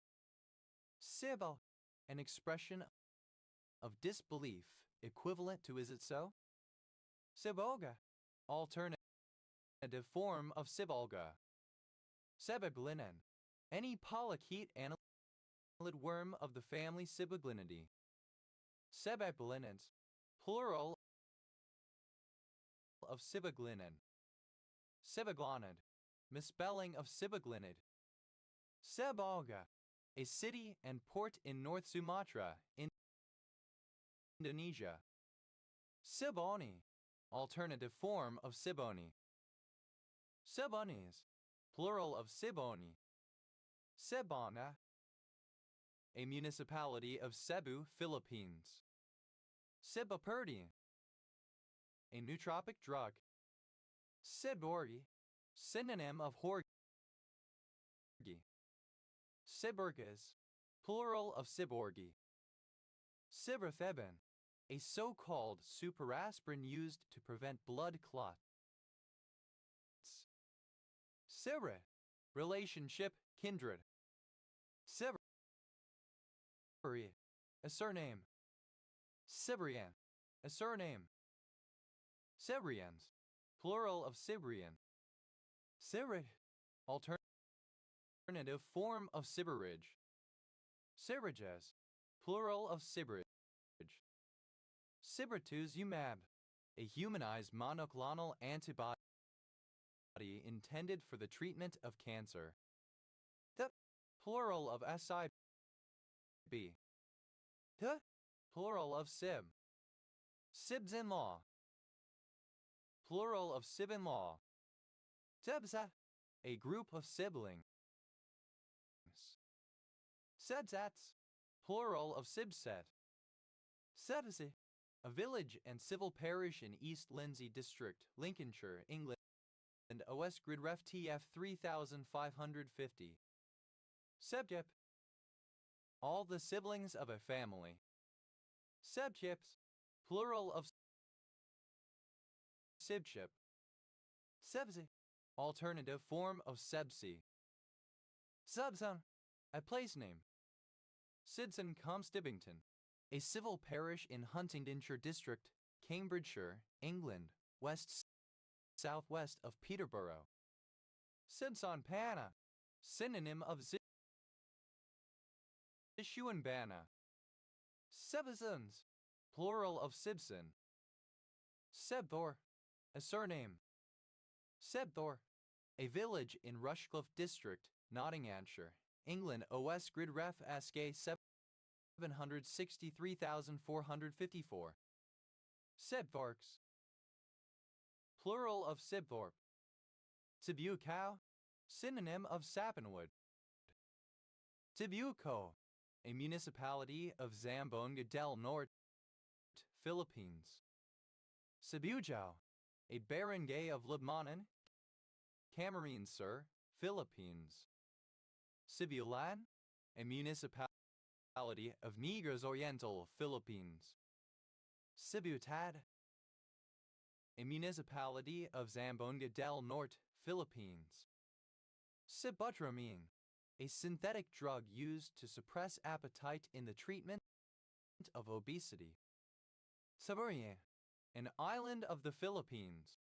SIBO, an expression of disbelief equivalent to is it so? Sibolga, alternative form of Sibolga. Siboglinin, any polychaete annelid worm of the family Siboglinidae. Siboglinins, plural of siboglinin. Siboglonid, misspelling of siboglinid. Sibolga, a city and port in North Sumatra, Indonesia. Siboney, alternative form of Siboney. Sibonis, plural of Siboney. Sibona, a municipality of Cebu, Philippines. Siboperdi, a nootropic drug. Siborgi, synonym of horgi. Siborgas, plural of Siborgi. Sibrathebin, a so-called superaspirin used to prevent blood clots. Sibri, relationship, kindred. Sibri, a surname. Sibrian, a surname. Sibrians, plural of Sibrian. Sirid, alternative form of Siberage. Sirages, plural of Siberage. Sibrituzumab, a humanized monoclonal antibody intended for the treatment of cancer. The plural of SIB. The plural of Sib. Sibs-in-law, plural of sib-in-law. Sebsa, a group of siblings. Sebsats, plural of sibset. Sebsey, a village and civil parish in East Lindsey District, Lincolnshire, England, and OS Grid Ref TF 3550. Sebjip, all the siblings of a family. Sebchips, plural of sibship. Sebsi, alternative form of sebsi. Subson, a place name. Sidson cum Stibbington, a civil parish in Huntingdonshire District, Cambridgeshire, England, west-southwest of Peterborough. Sibson Pana, synonym of Zishuanbana. Sebasons, plural of Sibson. Sebthor, a surname. Sebthor, a village in Rushcliffe District, Nottinghamshire, England. OS Grid Ref SK 763,454. Sebthorks, plural of Sibthorpe. Tibucow, synonym of Sappenwood. Tibuco, a municipality of Zamboanga del Norte, Philippines. Sibujao, a barangay of Libmanan, Camarines Sur, Philippines. Sibulan, a municipality of Negros Oriental, Philippines. Sibutad, a municipality of Zamboanga del Norte, Philippines. Sibutramine, a synthetic drug used to suppress appetite in the treatment of obesity. Samurian, an island of the Philippines.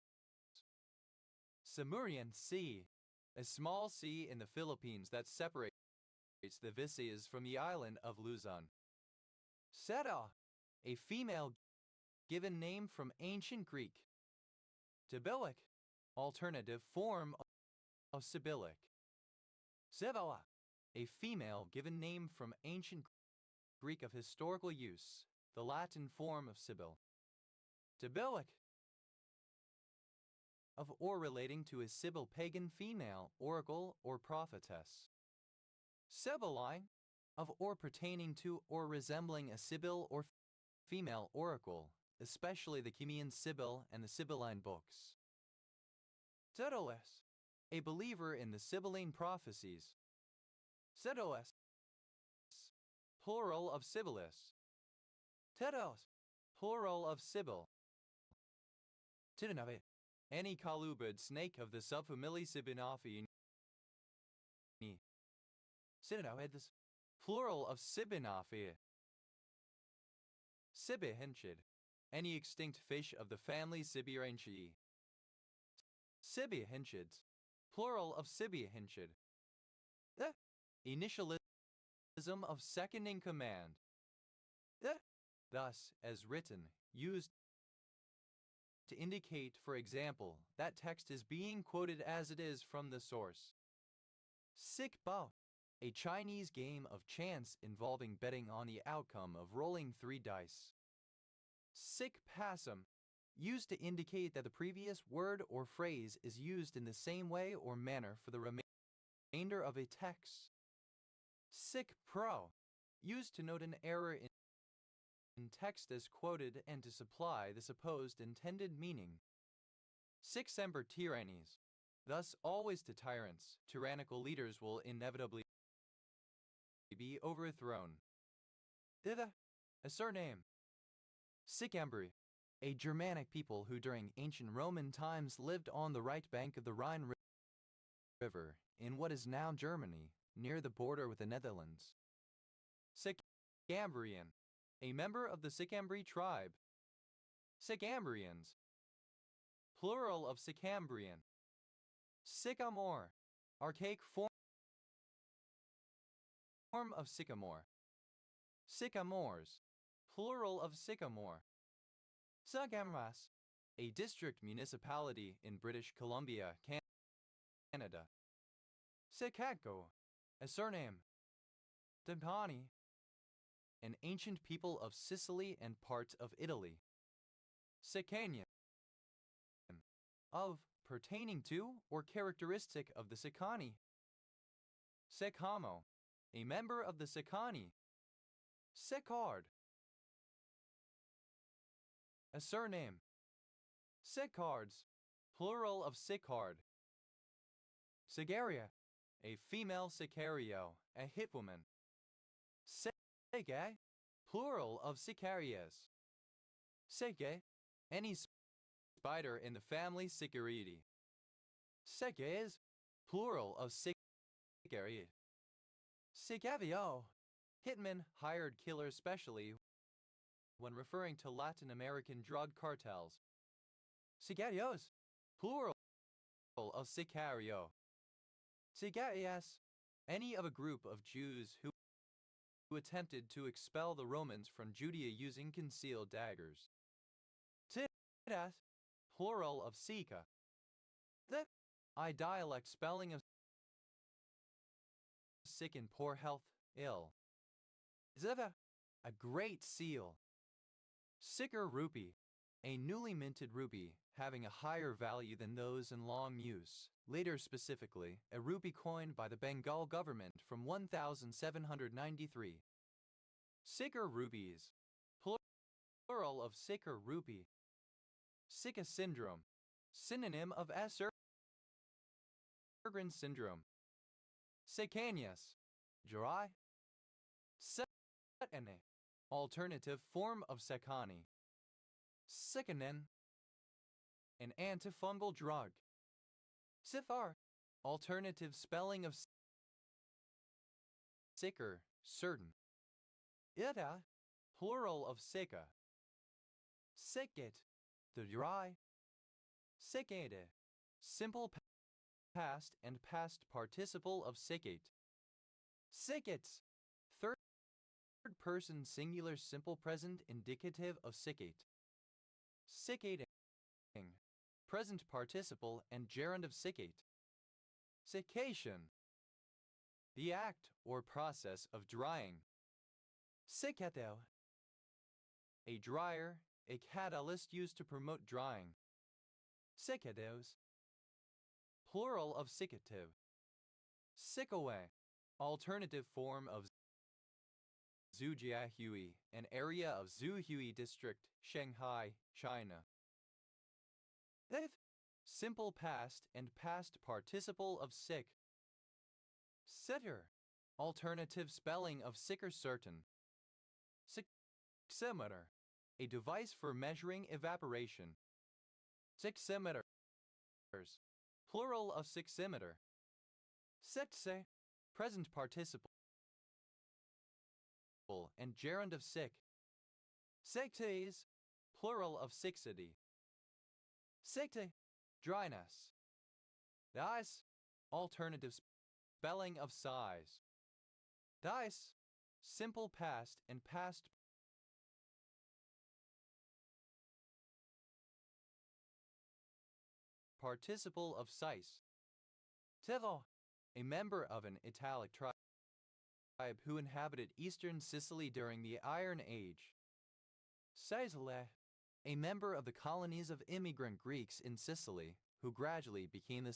Samurian Sea, a small sea in the Philippines that separates the Visayas from the island of Luzon. Seta, a female given name from ancient Greek. Tibilic, alternative form of Sibylic. Sibylla, a female given name from ancient Greek of historical use, the Latin form of Sibyl. Tibilic, of or relating to a Sibyl pagan female oracle or prophetess. Sibylline, of or pertaining to or resembling a Sibyl or female oracle, especially the Chimean Sibyl and the Sibylline books. Pseudoes, a believer in the Sibylline prophecies. Pseudoes, plural of Sibyllis. Tedos, plural of Sibyl. Tidinave, any colubid snake of the subfamily Sibinaphini. Sidinoedes, plural of Sibinaphia. Sibihenchid, any extinct fish of the family Sibiranchii. Sibihenchids, plural of Sibihenchid. The initialism of second in command. Thus, as written, used to indicate, for example, that text is being quoted as it is from the source. Sik Bao, a Chinese game of chance involving betting on the outcome of rolling 3 dice. Sik Pasum, used to indicate that the previous word or phrase is used in the same way or manner for the remainder of a text. Sik Pro, used to note an error in text as quoted and to supply the supposed intended meaning. Sic semper tyrannis, thus always to tyrants, tyrannical leaders will inevitably be overthrown. Thither, a surname. Sicambri, a Germanic people who during ancient Roman times lived on the right bank of the Rhine River, in what is now Germany, near the border with the Netherlands. Sicambrian, a member of the Sicambri tribe. Sicambrians, plural of Sicambrian. Sycamore, archaic form of sycamore. Sycamores, plural of sycamore. Sagamras, a district municipality in British Columbia, Canada. Sicatgo, a surname. Timpani, an ancient people of Sicily and part of Italy. Sicanian, of, pertaining to, or characteristic of the Sicani. Sicamo, a member of the Sicani. Sicard, a surname. Sicards, plural of Sicard. Sigaria, a female Sicario, a hit woman. Sege, plural of Sicarias. Sege, any spider in the family Sicariidae. Seges, plural of Sicariid. Sicavio, hitman, hired killer, especially when referring to Latin American drug cartels. Sicarios, plural of Sicario. Sicarias, any of a group of Jews who attempted to expel the Romans from Judea using concealed daggers. Tidas, plural of Sika. The I dialect spelling of sick in poor health, ill. Ziva, a great seal. Sicker rupee, a newly minted rupee having a higher value than those in long use, later specifically, a rupee coined by the Bengal government from 1793. Sicker rupees, plural of sicker rupee. Sika syndrome, synonym of Asperger's syndrome. Sicanius, dry. Setene, alternative form of Secani. Sicanin, an antifungal drug. Sifar, alternative spelling of sicker, certain. Ida, plural of sika. Sikit, the dry. Sikade, simple past and past participle of sikate. Sikits, third person singular simple present indicative of sikate. Sicating, present participle and gerund of sicate. Siccation, the act or process of drying. Sicato, a dryer, a catalyst used to promote drying. Sicados, plural of sicative. Sikaway, alternative form of Zhujiahui, an area of Zhuhui District, Shanghai, China. If, simple past and past participle of sick. Sitter, alternative spelling of sicker certain. Siximeter, a device for measuring evaporation. Siximeters, plural of siximeter. Sixe, present participle and gerund of sick. Sictes, plural of siccity. Sicte, dryness. Dice, alternative spelling of size. Dice, simple past and past participle of sice. Tivo, a member of an Italic tribe who inhabited eastern Sicily during the Iron Age. Caesole, a member of the colonies of immigrant Greeks in Sicily, who gradually became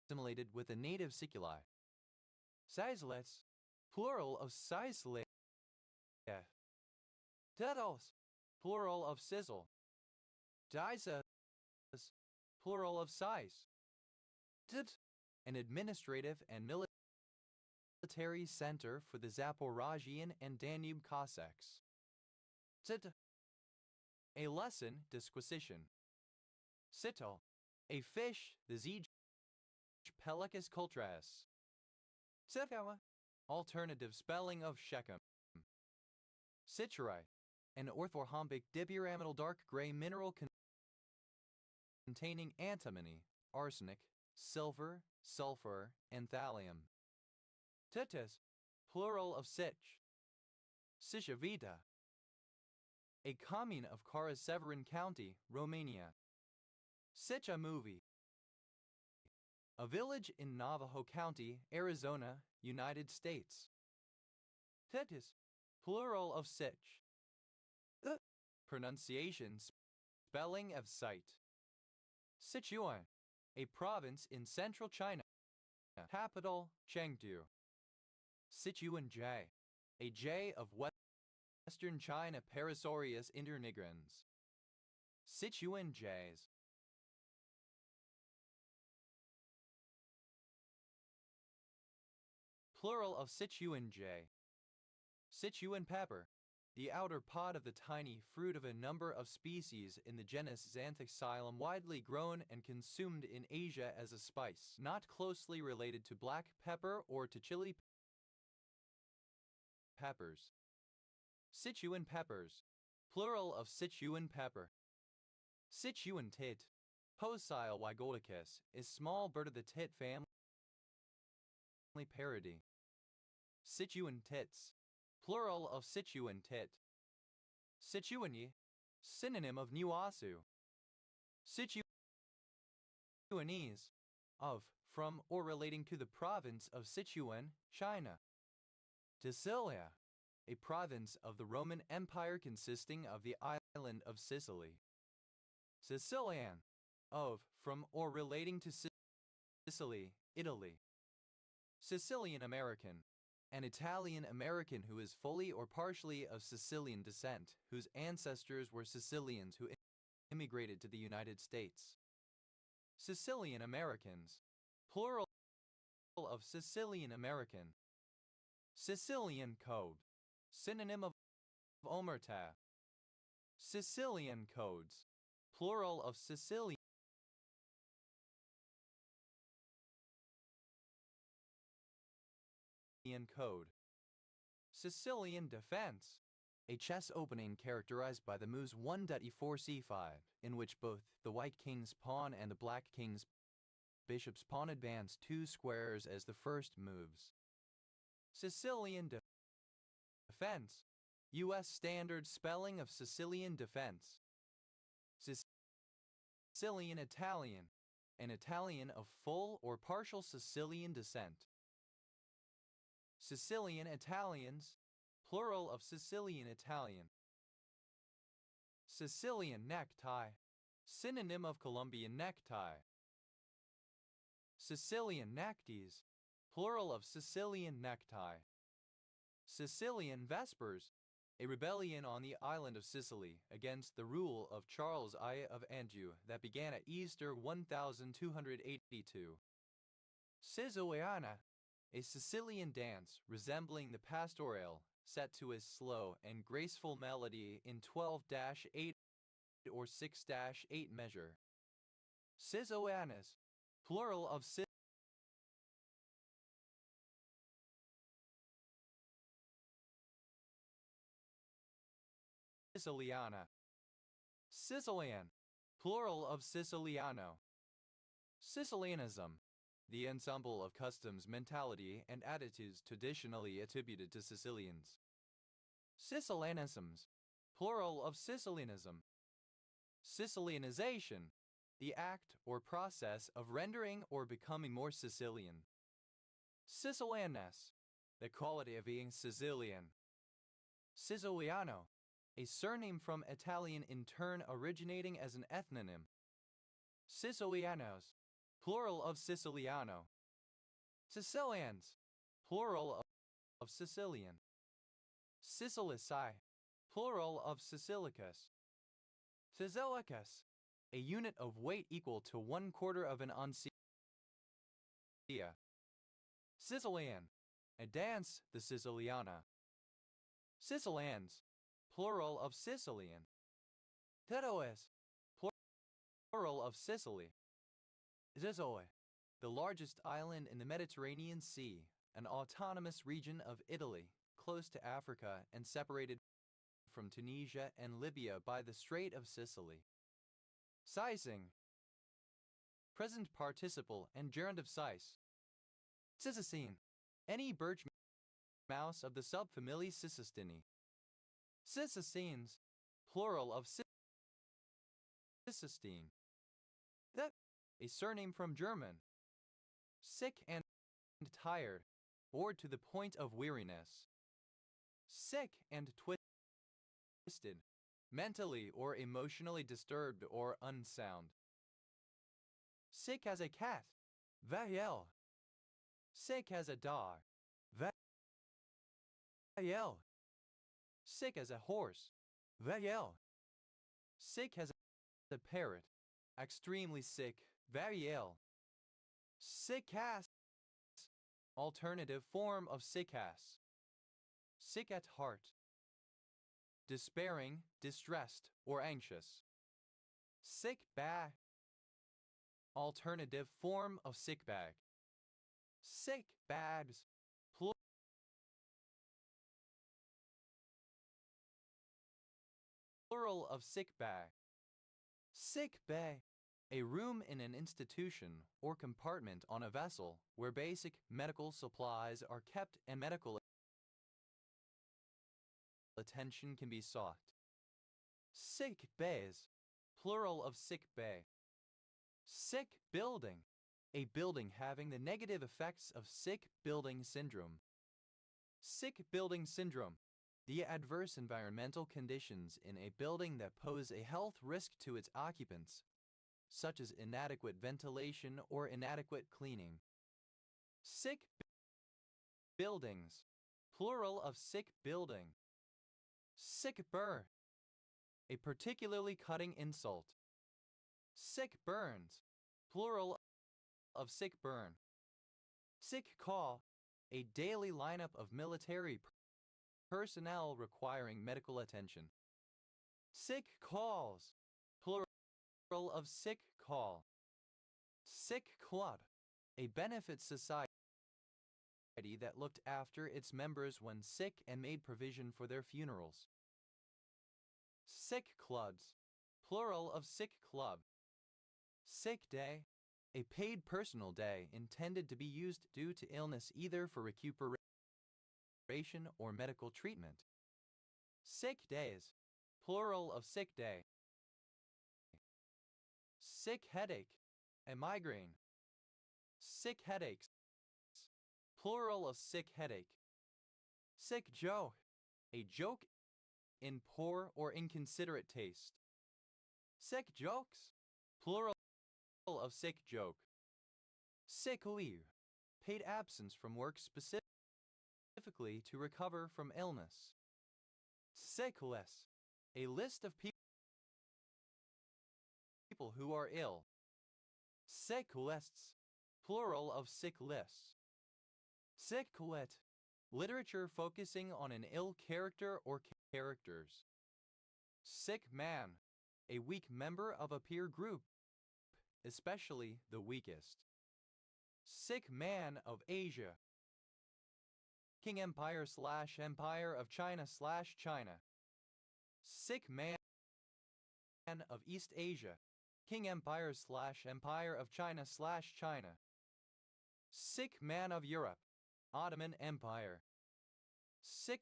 assimilated with the native Siculi. Caesules, plural of Caesule. Tetos, plural of sizzle. Dices, plural of size. Tit, an administrative and military center for the Zaporozhian and Danube Cossacks. Tit, a lesson disquisition. Sito, a fish, the Zij Pelecus cultras. Sitkawa, alternative spelling of Shechem. Citrite, an orthorhombic dipyramidal dark gray mineral containing antimony, arsenic, silver, sulfur, and thallium. Titis, plural of sich. Sichavita, a commune of Karaseverin County, Romania. Sicha movie, a village in Navajo County, Arizona, United States. Titis, plural of sich. Pronunciation, spelling of site. Sichuan, a province in central China. Capital, Chengdu. Sichuan jay, a jay of western China, Parasaurus internigrans. Sichuan jays. Plural of Sichuan jay. Sichuan pepper, the outer pod of the tiny fruit of a number of species in the genus Xanthoxylum, widely grown and consumed in Asia as a spice, not closely related to black pepper or to chili peppers. Sichuan peppers, plural of Sichuan pepper. Sichuan tit, Posile Wygoticus, is small bird of the tit family parody. Sichuan tits, plural of Sichuan tit. Sichuanese, synonym of Nuasu. Sichuanese, of, from, or relating to the province of Sichuan, China. Sicilia, a province of the Roman Empire consisting of the island of Sicily. Sicilian, of, from, or relating to Sicily, Italy. Sicilian American, an Italian American who is fully or partially of Sicilian descent, whose ancestors were Sicilians who immigrated to the United States. Sicilian Americans, plural of Sicilian American. Sicilian code, synonym of omerta. Sicilian codes, plural of Sicilian code. Sicilian defense, a chess opening characterized by the moves 1.e4c5, in which both the white king's pawn and the black king's bishop's pawn advance 2 squares as the first moves. Sicilian defense, U.S. standard spelling of Sicilian defense. Sicilian Italian, an Italian of full or partial Sicilian descent. Sicilian Italians, plural of Sicilian Italian. Sicilian necktie, synonym of Colombian necktie. Sicilian nectes, plural of Sicilian necktie. Sicilian Vespers, a rebellion on the island of Sicily against the rule of Charles I of Anjou that began at Easter 1282. Siciliana, a Sicilian dance resembling the pastoral set to a slow and graceful melody in 12-8 or 6-8 measure. Sicilianas, plural of Siciliana. Sicilian, plural of Siciliano. Sicilianism, the ensemble of customs, mentality, and attitudes traditionally attributed to Sicilians. Sicilianisms, plural of Sicilianism. Sicilianization, the act or process of rendering or becoming more Sicilian. Sicilianness, the quality of being Sicilian. Siciliano, a surname from Italian in turn originating as an ethnonym. Sicilianos, plural of Siciliano. Sicilians, plural of Sicilian. Sicilici, plural of Sicilicus. Sicilicus, a unit of weight equal to 1/4 of an oncia. Sicilian, a dance, the Siciliana. Sicilians, plural of Sicilian. Tetoes, plural of Sicily. Sicily, the largest island in the Mediterranean Sea, an autonomous region of Italy, close to Africa and separated from Tunisia and Libya by the Strait of Sicily. Sizing, present participle and gerund of size. Cicicine, any birch mouse of the subfamily Cicistinae. Cicicines, plural of Cicistine. The, a surname from German. Sick and tired, bored to the point of weariness. Sick and twisted, mentally or emotionally disturbed or unsound. Sick as a cat, Vael. Sick as a dog, Vael. Sick as a horse, Vael. Sick as a parrot, extremely sick, Variel. Sick ass, alternative form of sick ass. Sick at heart, despairing, distressed, or anxious. Sick bag, alternative form of sick bag. Sick bags, plural of sick bag. Sick bay, a room in an institution or compartment on a vessel where basic medical supplies are kept and medical attention can be sought. Sick bays, plural of sick bay. Sick building, a building having the negative effects of sick building syndrome. Sick building syndrome, the adverse environmental conditions in a building that pose a health risk to its occupants, such as inadequate ventilation or inadequate cleaning. Sick buildings, plural of sick building. Sick burr, a particularly cutting insult. Sick burns, plural of sick burn. Sick call, a daily lineup of military personnel requiring medical attention. Sick calls, plural of sick call. Sick club, a benefit society that looked after its members when sick and made provision for their funerals. Sick clubs, plural of sick club. Sick day, a paid personal day intended to be used due to illness either for recuperation or medical treatment. Sick days, plural of sick day. Sick headache, a migraine. Sick headaches, plural of sick headache. Sick joke, a joke in poor or inconsiderate taste. Sick jokes, plural of sick joke. Sick leave, paid absence from work specifically to recover from illness. Sick list, a list of people who are ill. Sick lists, plural of sick lists. Sick lit, literature focusing on an ill character or characters. Sick man, a weak member of a peer group, especially the weakest. Sick man of Asia. King Empire / Empire of China / China. Sick man of East Asia. King Empire / Empire of China / China. Sick man of Europe. Ottoman Empire. Sick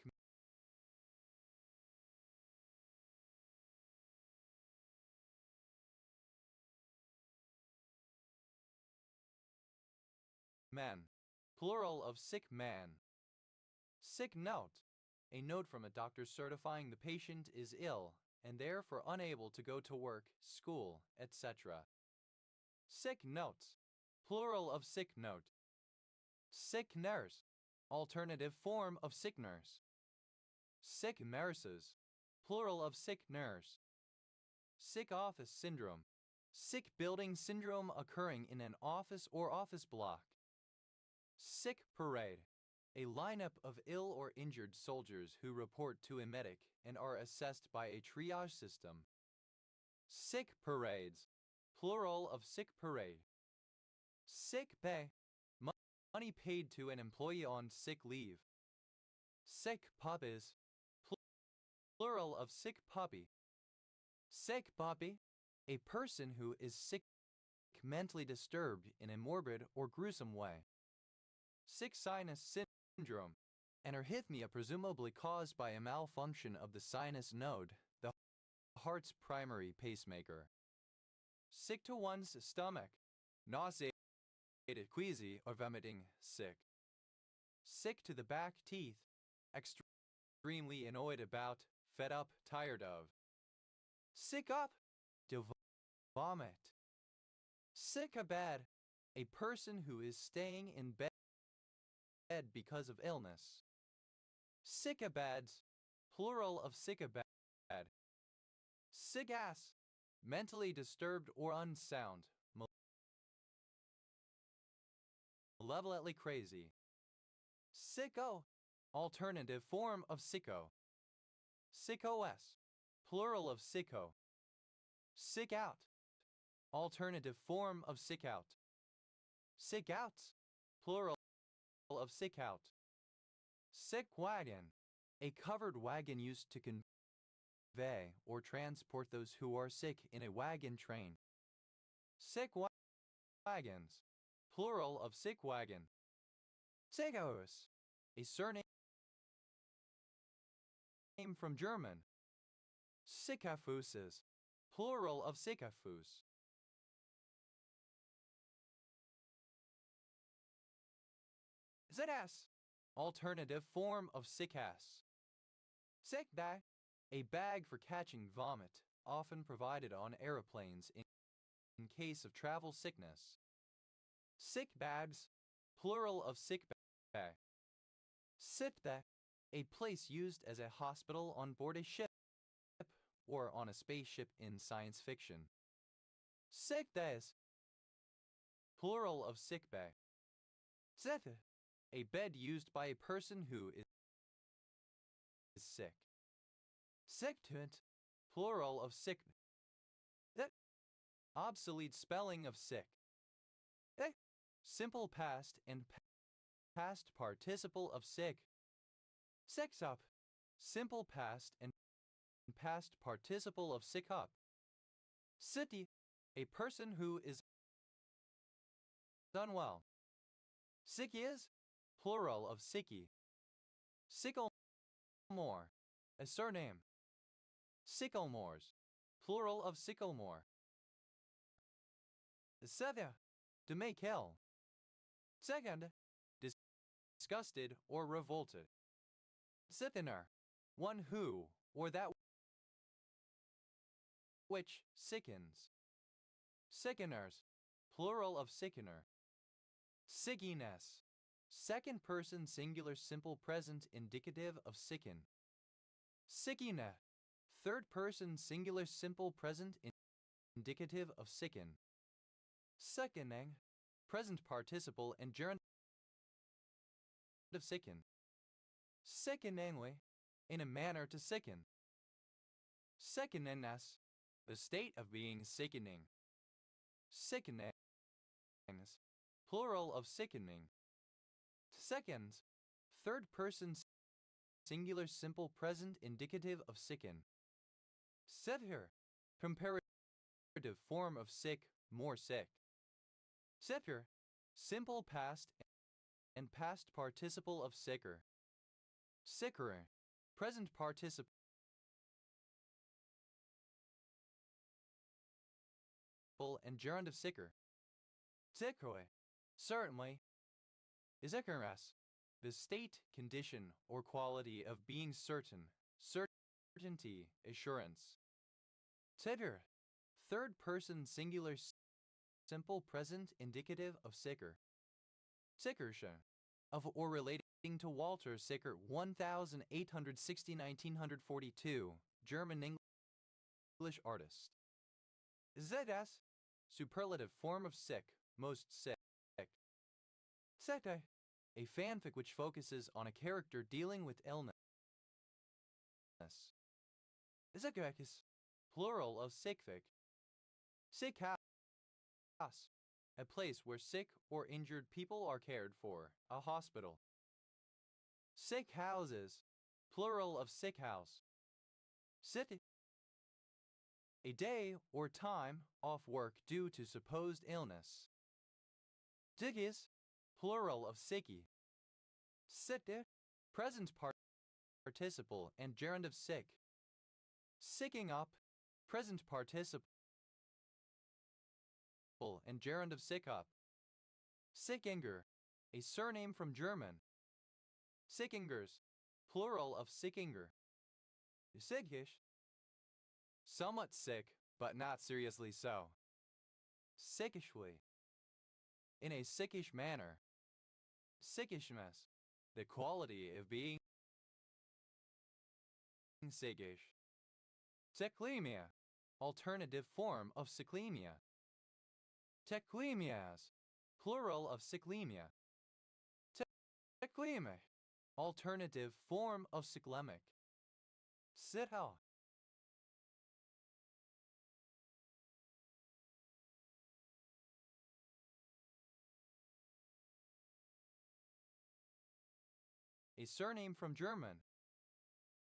man, plural of sick man. Sick note, a note from a doctor certifying the patient is ill and therefore unable to go to work, school, etc. Sick notes, plural of sick note. Sick nurse, alternative form of sick nurse. Sick nurses, plural of sick nurse. Sick office syndrome, sick building syndrome occurring in an office or office block. Sick parade, a lineup of ill or injured soldiers who report to a medic and are assessed by a triage system. Sick parades, plural of sick parade. Sick pay, money paid to an employee on sick leave. Sick puppies, plural of sick puppy. Sick puppy, a person who is sick, mentally disturbed in a morbid or gruesome way. Sick sinus syndrome, an arrhythmia presumably caused by a malfunction of the sinus node, the heart's primary pacemaker. Sick to one's stomach, nauseated, queasy, or vomiting, sick. Sick to the back teeth, extremely annoyed about, fed up, tired of. Sick up, to vomit. Sick abed, a person who is staying in bed because of illness. Sick abeds, plural of sick abed. Sick ass, mentally disturbed or unsound, malevolently crazy. Sicko, alternative form of sicko. Sickos, plural of sicko. Sick out, alternative form of sick out. Sick outs, plural of sick out. Sick wagon, a covered wagon used to convey or transport those who are sick in a wagon train. Sick wagons, plural of sick wagon. Sickos, a surname from German. Sickafuses, plural of sickafus. Zs, alternative form of sickass. Sick bag, a bag for catching vomit, often provided on aeroplanes in case of travel sickness. Sick bags, plural of sick bag. Sitbag, a place used as a hospital on board a ship or on a spaceship in science fiction. Sick days, plural of sick bay. Zeth, a bed used by a person who is sick. Sicktunt, plural of sick. Obsolete spelling of sick. Simple past and past participle of sick. Sex up, simple past and past participle of sick up. City, a person who is unwell. Sick is, plural of sicky. Sycamore, a surname. Sycamores, plural of sycamore. Sether, to make hell. Second, disgusted or revolted. Sickener, one who, or that which sickens. Sickeners, plural of sickener. Sickines. Second person singular simple present indicative of sicken. Sickine. Third person singular simple present indicative of sicken. Sickening. Present participle and gerund of sicken. Sickeningly. In a manner to sicken. Sickeningness. The state of being sickening. Sickenings. Plural of sickening. Second. Third person singular simple present indicative of sicken. Sitter. Comparative form of sick, more sick. Sitter. Simple past and past participle of sicker. Sickere. Present participle and gerund of sicker. Sickoi. Certainly. Isikeras. The state, condition, or quality of being certain, certainty, assurance. Titter. Third person singular simple present indicative of sicker. Sickersche. Of or relating to Walter Sicker 1860–1942, German English artist. ZS. Superlative form of sick, most sick. Sete. A fanfic which focuses on a character dealing with illness. Sickekis. Plural of sickfic. Sick house. A place where sick or injured people are cared for, a hospital. Sick houses. Plural of sick house. Sit. A day or time off work due to supposed illness. Diggis. Plural of sicky. Sitte. Present participle and gerund of sick. Sicking up. Present participle and gerund of sick up. Sickinger. A surname from German. Sickingers. Plural of sickinger. Sickish. Somewhat sick, but not seriously so. Sickishly. In a sickish manner. Sickishness. The quality of being sickish. Teklemia. Alternative form of cyclemia. Teklemias. Plural of cyclemia. Tekleme. Alternative form of cyclemic. Sitha. A surname from German.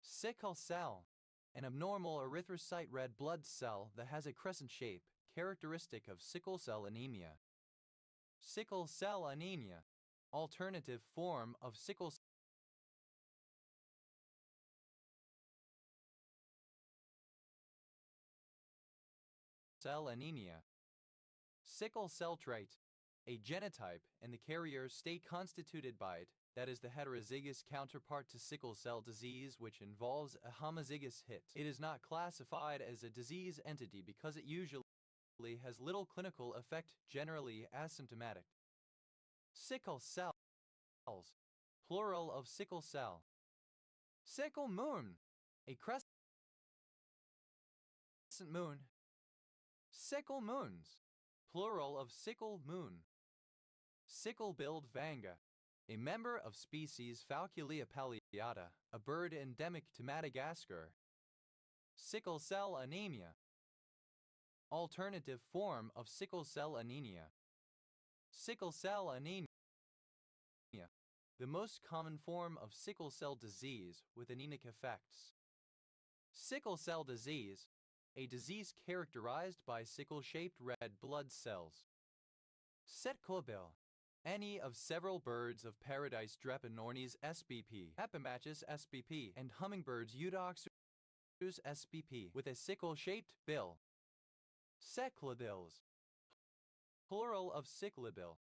Sickle cell. An abnormal erythrocyte red blood cell that has a crescent shape, characteristic of sickle cell anemia. Sickle cell anemia. Alternative form of sickle cell anemia. Sickle cell trait. A genotype and the carrier state constituted by it, that is the heterozygous counterpart to sickle cell disease which involves a homozygous hit. It is not classified as a disease entity because it usually has little clinical effect, generally asymptomatic. Sickle cells. Plural of sickle cell. Sickle moon. A crescent moon. Sickle moons. Plural of sickle moon. Sickle-billed vanga. A member of species Falculia palliata, a bird endemic to Madagascar. Sickle cell anemia. Alternative form of sickle cell anemia. Sickle cell anemia. The most common form of sickle cell disease with anemic effects. Sickle cell disease. A disease characterized by sickle-shaped red blood cells. Setkobil. Any of several birds of paradise Drepanornis spp, Epimachus spp, and hummingbirds Eudoxus spp with a sickle-shaped bill. Cycladils. Plural of cyclabil.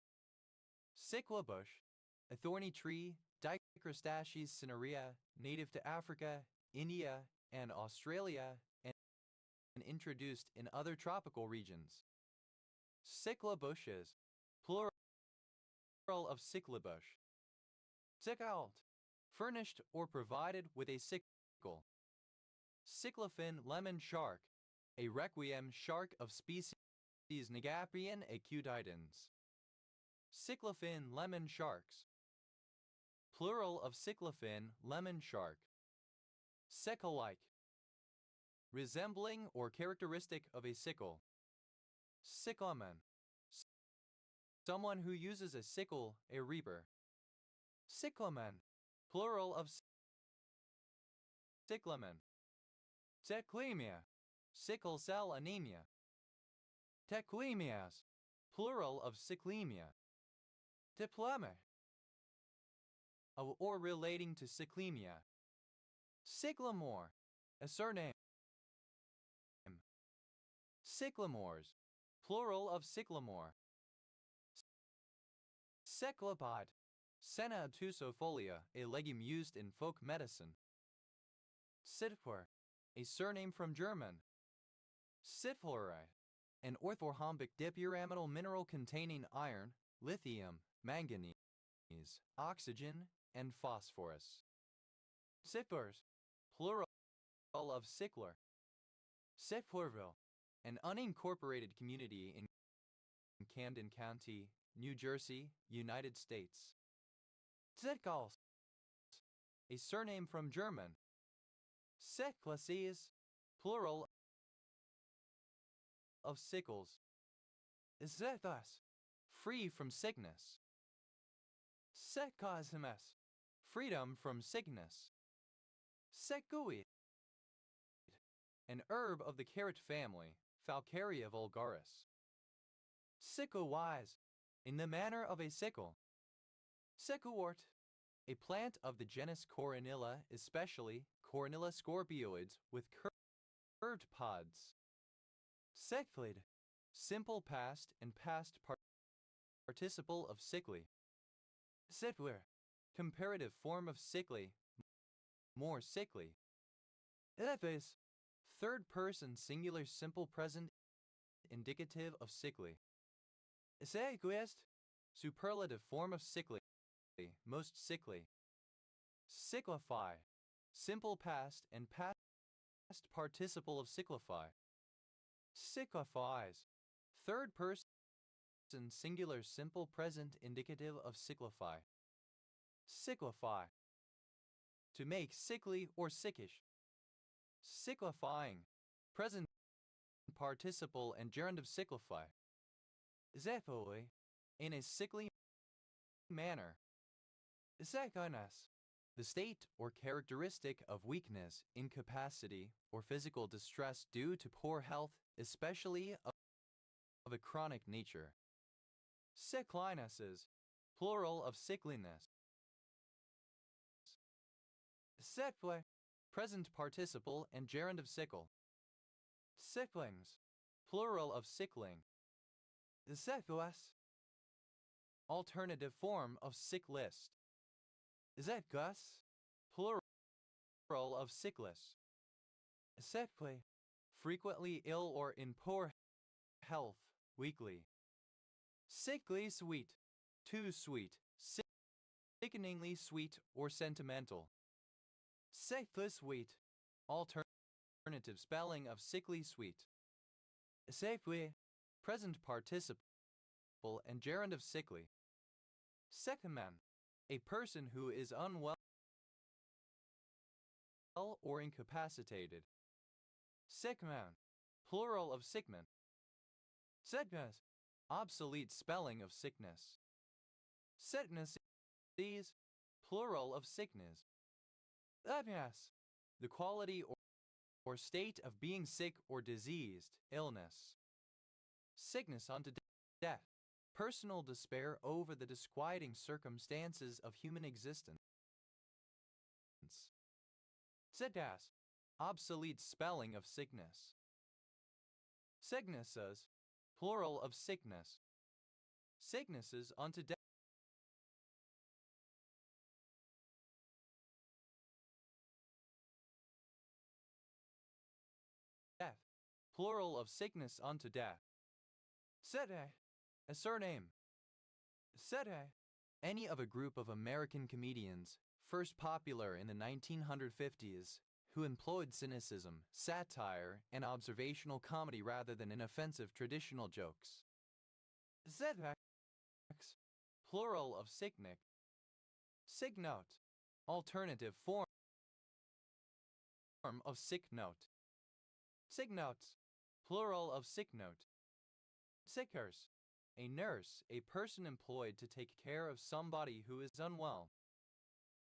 Cyclabush. A thorny tree, Dicrostachys cinerea, native to Africa, India, and Australia, and introduced in other tropical regions. Cyclabushes. Plural of sicklebush. Sickalt, furnished or provided with a sickle. Cyclofin lemon shark, a requiem shark of species Negapian acutidens. Cyclofin lemon sharks. Plural of cyclofin lemon shark. Sickle-like, resembling or characteristic of a sickle. Cyclamen, someone who uses a sickle, a reaper. Cyclamen, plural of cyclamen. Teclemia, sickle cell anemia. Teclemias, plural of cyclemia. Diplome, or relating to cyclemia. Cyclamore, a surname. Cyclamores, plural of cyclamore. Cephalopod, Senna obtusifolia, a legume used in folk medicine. Sitfler, a surname from German. Sitfluoride, an orthorhombic dipyramidal mineral containing iron, lithium, manganese, oxygen, and phosphorus. Sitlers, plural of sickler. Sicklerville, an unincorporated community in Camden County, New Jersey, United States. Sitkals, a surname from German. Sicklasses, plural of sickles. Zethus, free from sickness. Sekosmes, freedom from sickness. Secuid, an herb of the carrot family, Falcaria vulgaris. Sickle-wise, in the manner of a sickle. Sicklewort, a plant of the genus Coronilla, especially Coronilla scorpioids with curved pods. Sicklied, simple past and past participle of sickly. Sickler, comparative form of sickly, more sickly. Ephes, third person singular simple present indicative of sickly. Sequest, superlative form of sickly, most sickly. Sickify, simple past and past participle of sickify. Sickifies, third person singular simple present indicative of sickify. Sicklify, to make sickly or sickish. Sicklifying, present participle and gerund of sicklify. Zethoi, in a sickly manner. Zekinas, the state or characteristic of weakness, incapacity, or physical distress due to poor health, especially of a chronic nature. Sicklinesses, plural of sickliness. Sickle, present participle and gerund of sickle. Sicklings, plural of sickling. Sickles, alternative form of sick list. Zetgus, plural of sickless. Sickly, frequently ill or in poor health, weakly. Sickly sweet, too sweet, sickeningly sweet or sentimental. Sickly sweet, alternative spelling of sickly sweet. Sickly, present participle and gerund of sickly. Sickman, a person who is unwell or incapacitated. Sickman, plural of sickman. Sickness, obsolete spelling of sickness. Sickness, plural of sickness. Yes, the quality or state of being sick or diseased, illness. Sickness unto death, personal despair over the disquieting circumstances of human existence. Sickness, obsolete spelling of sickness. Sicknesses, plural of sickness. Sicknesses unto death. Death, plural of sickness unto death. Sete, a surname. Sete, Any of a group of American comedians, first popular in the 1950s, who employed cynicism, satire, and observational comedy rather than inoffensive traditional jokes. ZX, plural of Sicknick. Signote, alternative form of sick note. Signotes, plural of sick note. Sickers, a nurse, a person employed to take care of somebody who is unwell.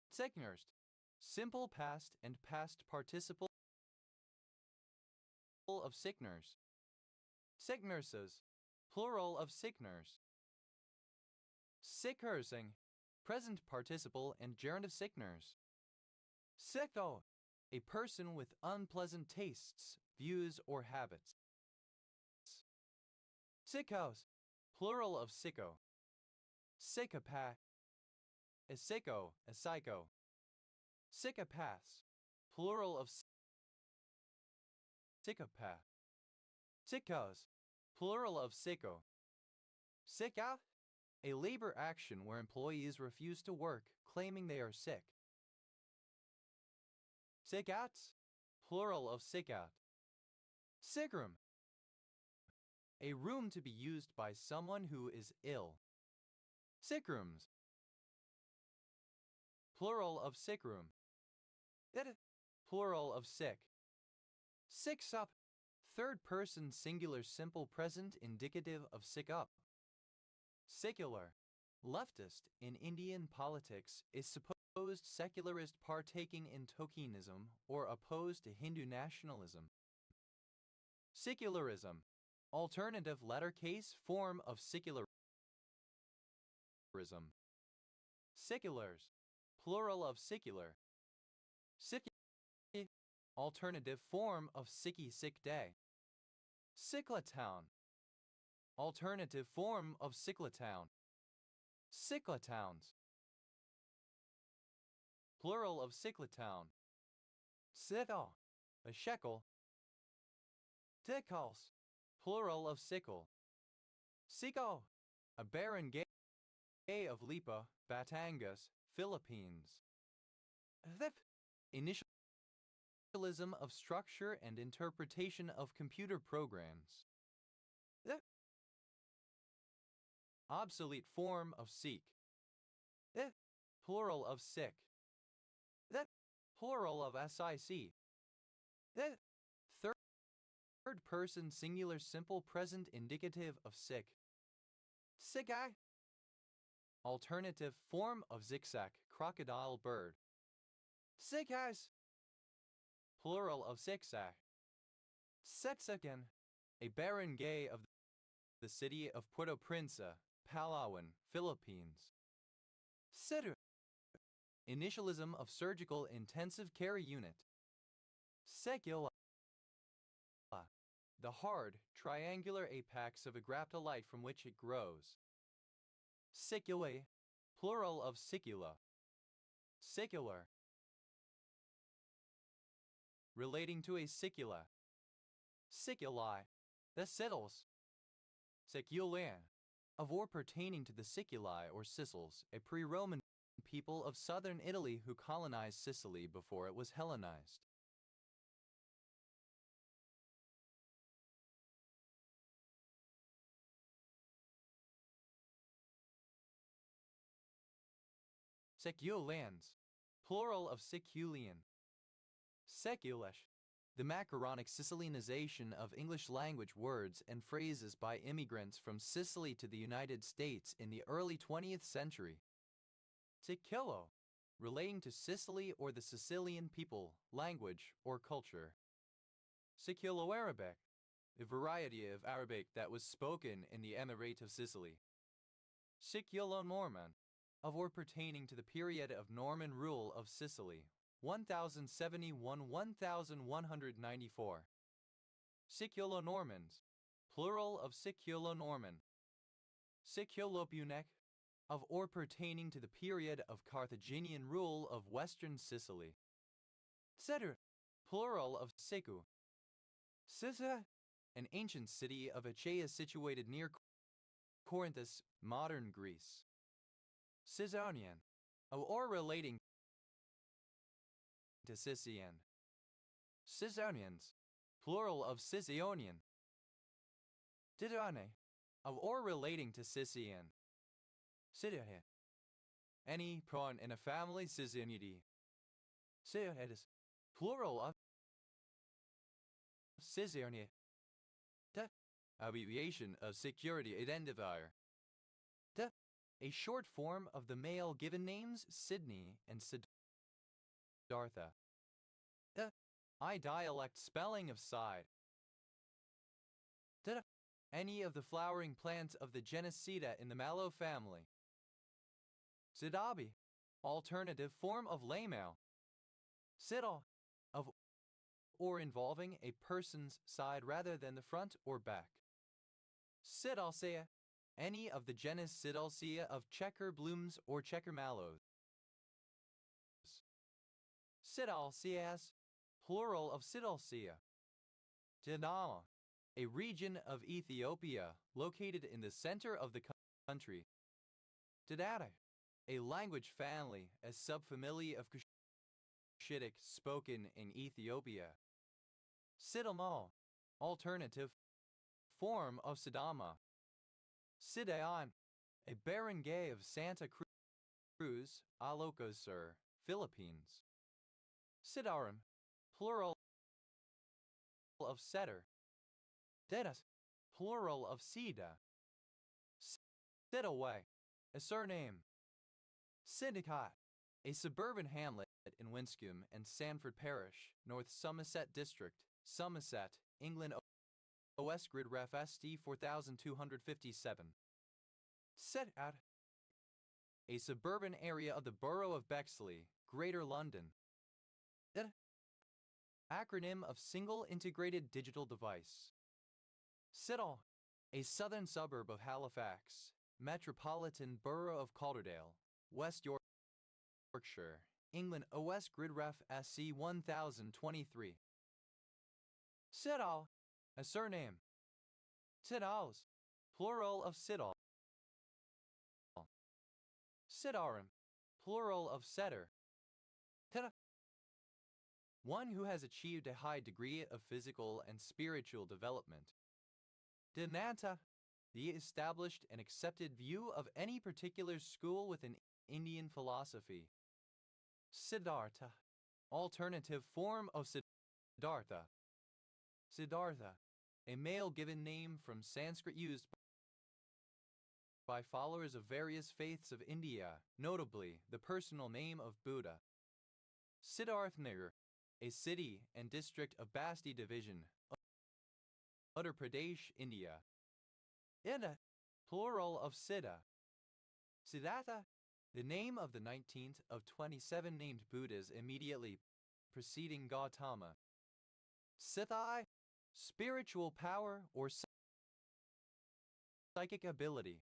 Sicknursed, simple past and past participle of sick nurse. Sick nurses, plural of sick nurse. Sicknursing, present participle and gerund of sick nurse. Sicko, a person with unpleasant tastes, views, or habits. Sickos, plural of sicko. Psychopath, a sicko, a psycho. Psychopaths, plural of psychopath. Sickos, plural of sicko. Sicka, a labor action where employees refuse to work, claiming they are sick. Sickouts, plural of sickout. Sickroom, a room to be used by someone who is ill. Sickrooms, plural of sickroom. Plural of sick. Six up, third person singular simple present indicative of sick up. Secular, leftist in Indian politics, is supposed secularist partaking in tokenism or opposed to Hindu nationalism. Secularism, alternative letter case form of secularism. Seculars, plural of secular. Sick, alternative form of sicky sick day. Cyclatown, alternative form of cyclatown. Cyclatowns, plural of cyclatown. Sickle, a shekel. Tickles, plural of sickle. Siko, a barangay of Lipa, Batangas, Philippines. Thip, initialism of structure and interpretation of computer programs. Thip, obsolete form of seek. Thip, plural of sick. Thip, plural of sic. Thip, third person singular simple present indicative of sick. Sickai, alternative form of zigzag, crocodile bird. Sickais, plural of zigzag. Sexagan, a barangay of the city of Puerto Princesa, Palawan, Philippines. Sitter, initialism of surgical intensive care unit. Secula, the hard, triangular apex of a graptolite from which it grows. Siculae, plural of sicula. Secular, relating to a sicula. Siculi, the Sicils. Siculan, of or pertaining to the Siculi or Sicils, a pre-Roman people of southern Italy who colonized Sicily before it was Hellenized. Seculans, plural of Siculian. Seculish, the macaronic Sicilianization of English language words and phrases by immigrants from Sicily to the United States in the early 20th century. Sicilo, relating to Sicily or the Sicilian people, language, or culture. Siculo-Arabic, a variety of Arabic that was spoken in the Emirate of Sicily. Siculo-Norman, of or pertaining to the period of Norman rule of Sicily, 1071–1194. Siculo-Normans, plural of Siculo-Norman. Siculopunic, of or pertaining to the period of Carthaginian rule of western Sicily. Setter, plural of Sicu. Sissa, an ancient city of Achaea situated near Corinthus, modern Greece. Sizonian, or relating to Scythian. Sizonians, plural of Scythionian. Didane, or relating to Scythian. Sidahe, any prawn in a family Scythionidi. Sidahedes, plural of Scythionia. De, abbreviation of security identifier. De, a short form of the male given names Sydney and Siddhartha. De, I dialect spelling of side. De, any of the flowering plants of the genus Sida in the mallow family. Sidabi, alternative form of laymail. Sidal, of or involving a person's side rather than the front or back. Sidalcea, any of the genus Sidalcea of checker blooms or checker mallows. Sidalceas, plural of Sidalcea. Dinama, a region of Ethiopia located in the center of the country. Didate, a language family, a subfamily of Cushitic spoken in Ethiopia. Sidamal, alternative form of Sidama. Sidaon, a barangay of Santa Cruz, Ilocos, Philippines. Sidaram, plural of setter. Dedas, plural of Sida. Sidaway, a surname. Syndicate, a suburban hamlet in Winscombe and Sanford Parish, North Somerset District, Somerset, England. OS Grid Ref SD 4257. Set at a suburban area of the borough of Bexley, Greater London. Acronym of Single Integrated Digital Device. Siddal, a southern suburb of Halifax, Metropolitan Borough of Calderdale, West Yorkshire, England. OS Grid Ref SC 1023. Siddal, a surname. Siddals, plural of Siddal. Sidarim, plural of setter. One who has achieved a high degree of physical and spiritual development. Dinanta, the established and accepted view of any particular school within Indian philosophy. Siddhartha, alternative form of Siddhartha. Siddhartha, a male given name from Sanskrit used by followers of various faiths of India, notably the personal name of Buddha. Siddharthnagar, a city and district of Basti Division, Uttar Pradesh, India. Ida, plural of Siddha. Siddhartha, the name of the 19th of 27 named Buddhas immediately preceding Gautama. Siddhai, spiritual power or psychic ability.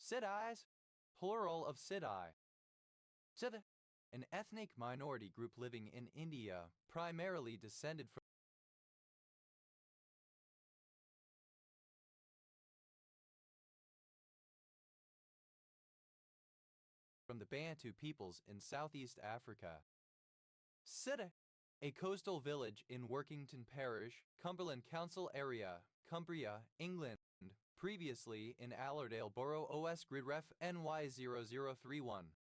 Siddhais, plural of Siddhai. Siddha, an ethnic minority group living in India, primarily descended from the Bantu peoples in Southeast Africa. Siddha, a coastal village in Workington Parish, Cumberland Council area, Cumbria, England, previously in Allerdale Borough. OS Grid Ref NY0031.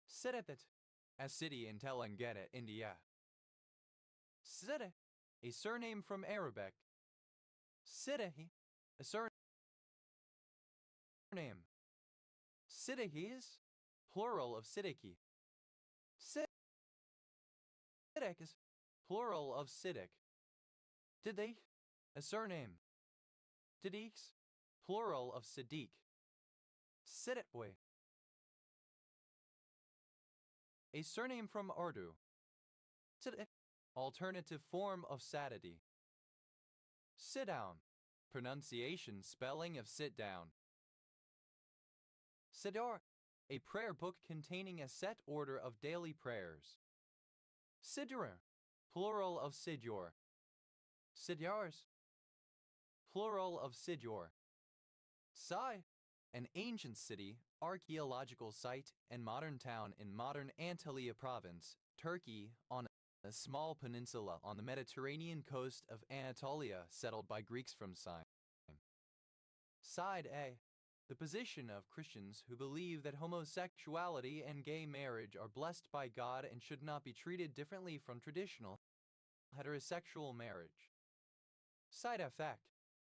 Siddhat, a city in Telangana, India. Siddha, a surname from Arabic. Siddahi, a surname. Siddhis, plural of Siddiqui. Siddiq, plural of Siddiq. Didik, a surname. Didiks, plural of Siddiq. Siddipwe, a surname from Urdu. Siddiq, alternative form of Sadidi. Sit down, pronunciation spelling of sit down. Siddhar, a prayer book containing a set order of daily prayers. Siddhar, plural of Sidyor. Siddhars, plural of Sidyor. Sai, an ancient city, archaeological site, and modern town in modern Antalya province, Turkey, on a small peninsula on the Mediterranean coast of Anatolia settled by Greeks from Syme. Side A. The position of Christians who believe that homosexuality and gay marriage are blessed by God and should not be treated differently from traditional heterosexual marriage. Side effect.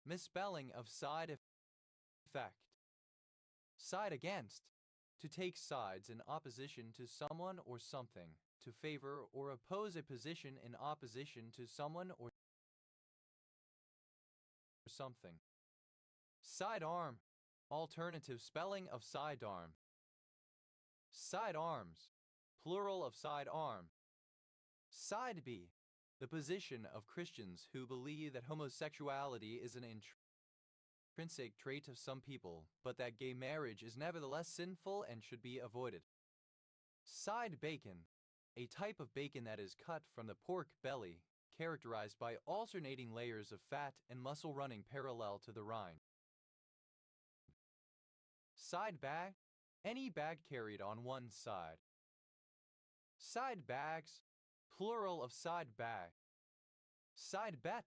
Misspelling of side effect. Side against. To take sides in opposition to someone or something, to favor or oppose a position in opposition to someone or something. Sidearm. Alternative spelling of sidearm. Sidearms. Plural of sidearm. Side B. The position of Christians who believe that homosexuality is an intrinsic trait of some people, but that gay marriage is nevertheless sinful and should be avoided. Side bacon. A type of bacon that is cut from the pork belly, characterized by alternating layers of fat and muscle running parallel to the rind. Side bag. Any bag carried on one side. Side bags. Plural of side bag. Side bet.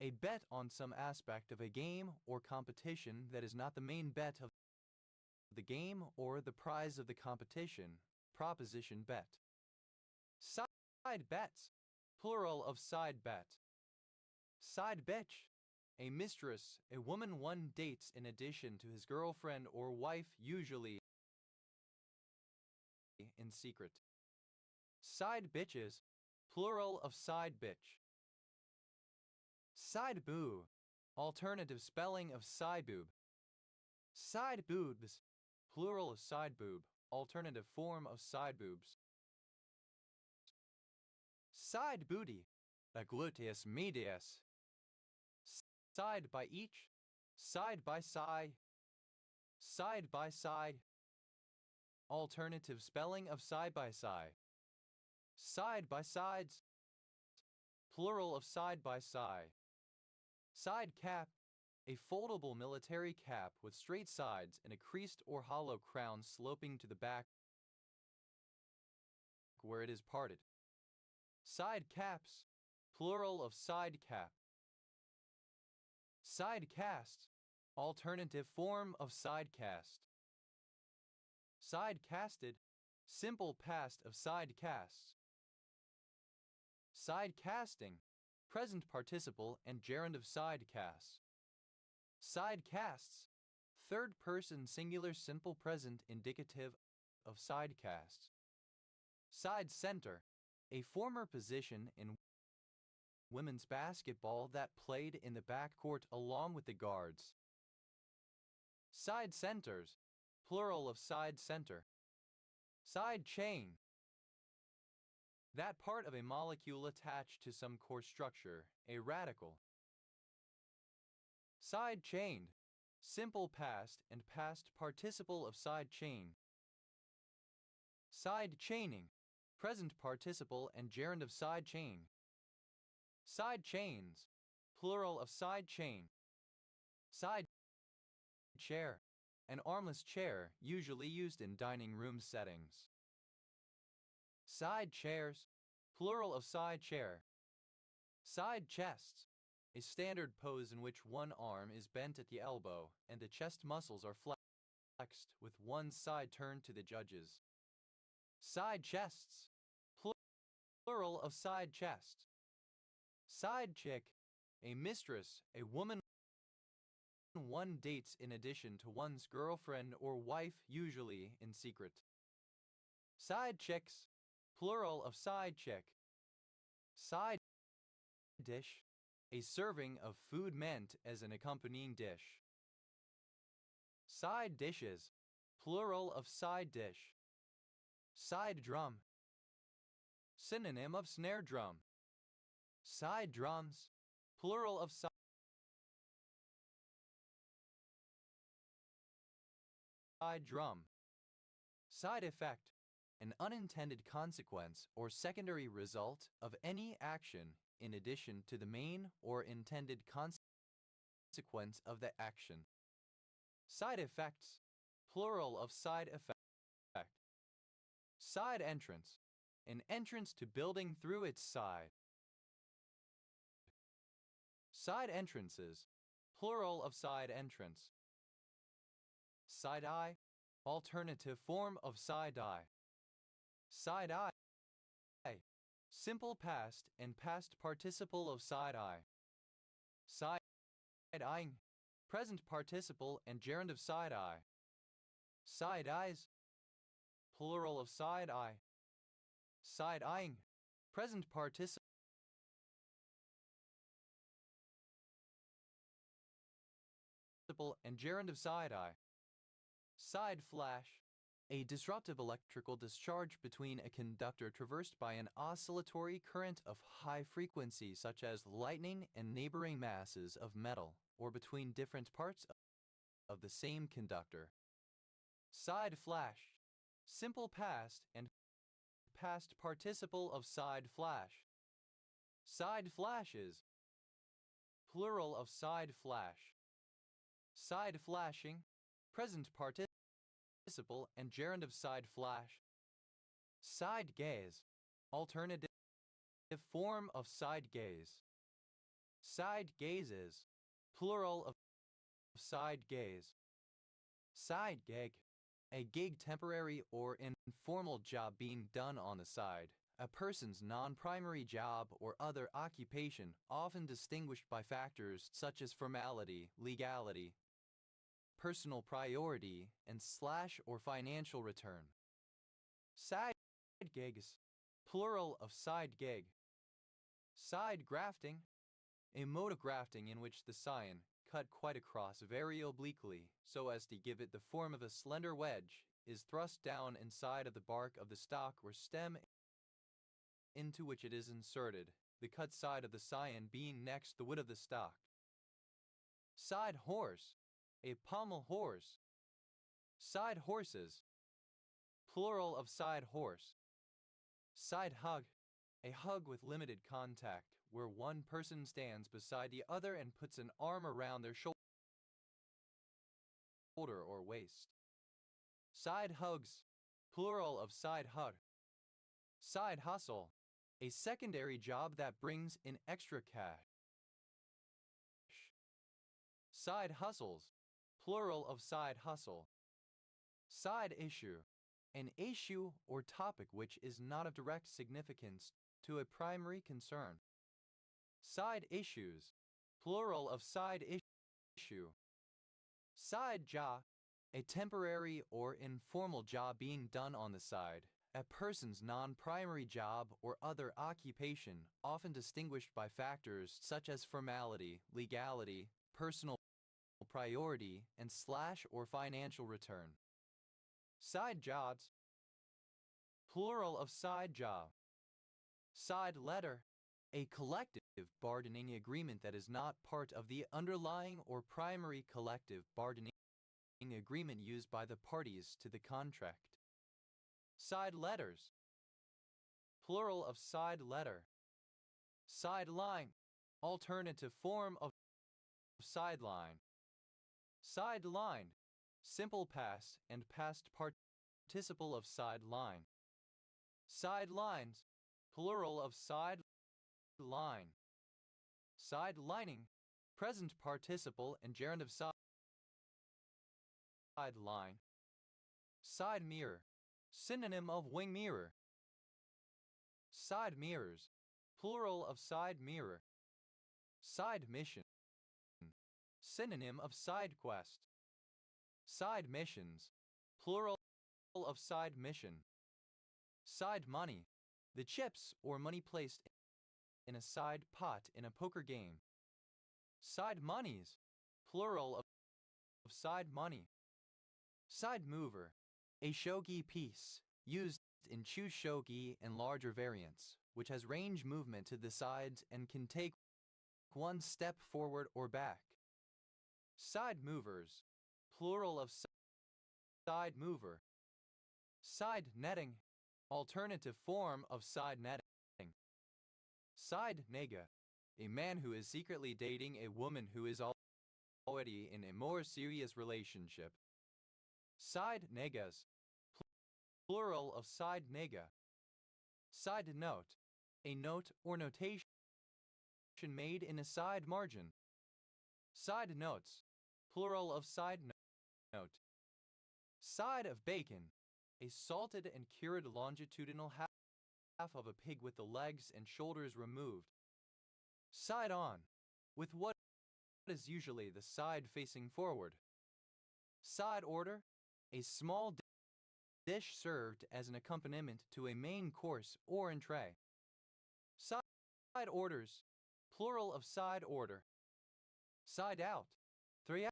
A bet on some aspect of a game or competition that is not the main bet of the game or the prize of the competition. Proposition bet. Side bets. Plural of side bet. Side bitch. A mistress, a woman one dates in addition to his girlfriend or wife, usually in secret. Side bitches. Plural of side bitch. Side boo. Alternative spelling of side boob. Side boobs. Plural of side boob. Alternative form of side boobs. Side booty. The gluteus medius. Side by each. Side by side. Side by side. Alternative spelling of side by side. Side by sides. Plural of side by side. Side cap. A foldable military cap with straight sides and a creased or hollow crown sloping to the back where it is parted. Side caps. Plural of side cap. Side cast. Alternative form of side cast. Side casted. Simple past of side casts. Side casting. Present participle and gerund of side casts. Side casts. Third person singular simple present indicative of side casts. Side center. A former position in women's basketball that played in the backcourt along with the guards. Side centers. Plural of side center. Side chain. That part of a molecule attached to some core structure, a radical. Side chained. Simple past and past participle of side chain. Side chaining. Present participle and gerund of side chain. Side chains. Plural of side chain. Side chair. An armless chair usually used in dining room settings. Side chairs. Plural of side chair. Side chests. A standard pose in which one arm is bent at the elbow and the chest muscles are flexed with one side turned to the judges. Side chests. Plural of side chest. Side chick. A mistress, a woman one dates in addition to one's girlfriend or wife, usually in secret. Side chicks. Plural of side chick. Side dish. A serving of food meant as an accompanying dish. Side dishes. Plural of side dish. Side drum. Synonym of snare drum. Side drums. Plural of side drum. Side effect. An unintended consequence or secondary result of any action in addition to the main or intended consequence of the action. Side effects, plural of side effect. Side entrance, an entrance to building through its side. Side entrances, plural of side entrance. Side-eye, alternative form of side-eye. Side-eye, simple past and past participle of side-eye. Side-eyeing, present participle and gerund of side-eye. Side-eyes, plural of side-eye. Side-eyeing, present participle and gerund of side-eye. Side flash, a disruptive electrical discharge between a conductor traversed by an oscillatory current of high frequency such as lightning and neighboring masses of metal, or between different parts of the same conductor. Side flash, simple past and past participle of side flash. Side flashes, plural of side flash. Side flashing, present participle and gerund of side flash. Side gaze, alternative form of side gaze. Side gazes, plural of side gaze. Side gig, a gig temporary or informal job being done on the side, a person's non-primary job or other occupation, often distinguished by factors such as formality, legality, personal priority, and slash or financial return. Side gigs, plural of side gig. Side grafting, a mode of grafting in which the scion, cut quite across very obliquely so as to give it the form of a slender wedge, is thrust down inside of the bark of the stalk or stem into which it is inserted, the cut side of the scion being next the wood of the stalk. Side horse, a pommel horse. Side horses, plural of side horse. Side hug, a hug with limited contact, where one person stands beside the other and puts an arm around their shoulder or waist. Side hugs, plural of side hug. Side hustle, a secondary job that brings in extra cash. Side hustles, plural of side hustle. Side issue, an issue or topic which is not of direct significance to a primary concern. Side issues, plural of side issue. Side job, a temporary or informal job being done on the side, a person's non-primary job or other occupation, often distinguished by factors such as formality, legality, personal priority, and slash or financial return. Side jobs, plural of side job. Side letter, a collective bargaining agreement that is not part of the underlying or primary collective bargaining agreement used by the parties to the contract. Side letters, plural of side letter. Sideline, alternative form of sideline. Sideline, simple past and past participle of sideline. Sidelines, plural of sideline. Sidelining, present participle and gerund of sideline. Side mirror, synonym of wing mirror. Side mirrors, plural of side mirror. Side mission, synonym of side quest. Side missions, plural of side mission. Side money, the chips or money placed in a side pot in a poker game. Side monies, plural of side money. Side mover, a shogi piece, used in chu shogi and larger variants, which has range movement to the sides and can take one step forward or back. Side movers, plural of side mover. Side netting, alternative form of side netting. Side nega, a man who is secretly dating a woman who is already in a more serious relationship. Side negas, plural of side nega. Side note, a note or notation made in a side margin. Side notes, plural of side note. Side of bacon, a salted and cured longitudinal half of a pig with the legs and shoulders removed. Side on, with what is usually the side facing forward. Side order, a small dish served as an accompaniment to a main course or entree. Side orders, plural of side order. Side out, 3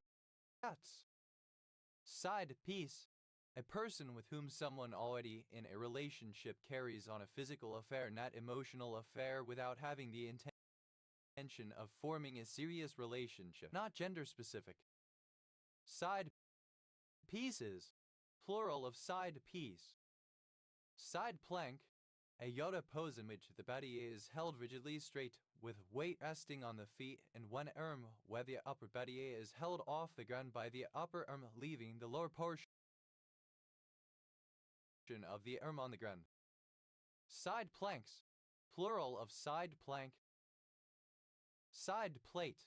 outs. Side piece, a person with whom someone already in a relationship carries on a physical affair, not emotional affair, without having the intention of forming a serious relationship, not gender specific. Side pieces, plural of side piece. Side plank, a yoga pose in which the body is held rigidly straight with weight resting on the feet and one arm where the upper body is held off the ground by the upper arm, leaving the lower portion of the arm on the ground. Side planks, plural of side plank. Side plate,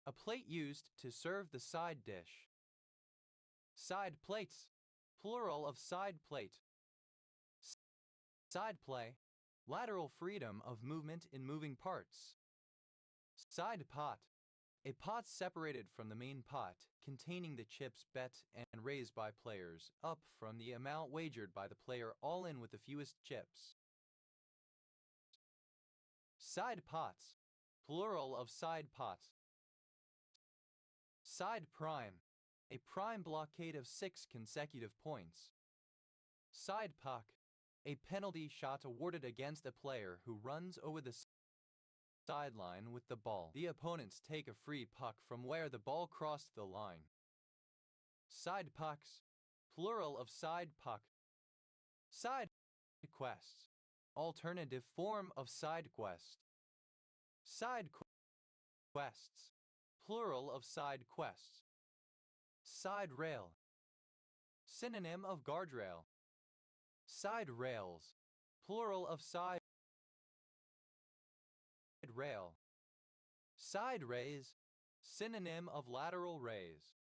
a plate used to serve the side dish. Side plates, plural of side plate. Side play, lateral freedom of movement in moving parts. Side pot, a pot separated from the main pot, containing the chips bet and raised by players, up from the amount wagered by the player, all in with the fewest chips. Side pots, plural of side pots. Side prime, a prime blockade of 6 consecutive points. Side puck, a penalty shot awarded against a player who runs over the sideline with the ball. The opponents take a free puck from where the ball crossed the line. Side pucks, plural of side puck. Side quests, alternative form of side quest. Side quests, plural of side quests. Side rail, synonym of guardrail. Side rails, plural of side rail. Side raise, synonym of lateral raise.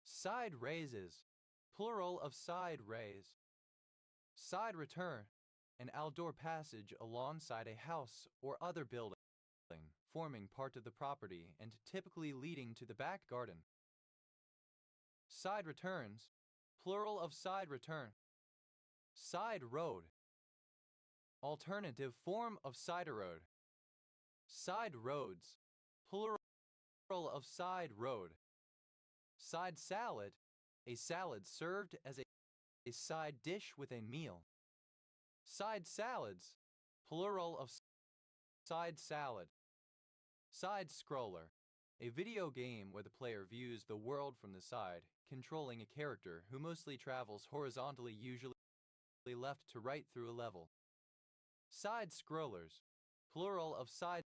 Side raises, plural of side raise. Side return, an outdoor passage alongside a house or other building, forming part of the property and typically leading to the back garden. Side returns, plural of side return. Side road, alternative form of side road. Side roads, plural of side road. Side salad, a salad served as a side dish with a meal. Side salads, plural of side salad. Side scroller, a video game where the player views the world from the side, controlling a character who mostly travels horizontally, usually left to right through a level. Side scrollers, plural of side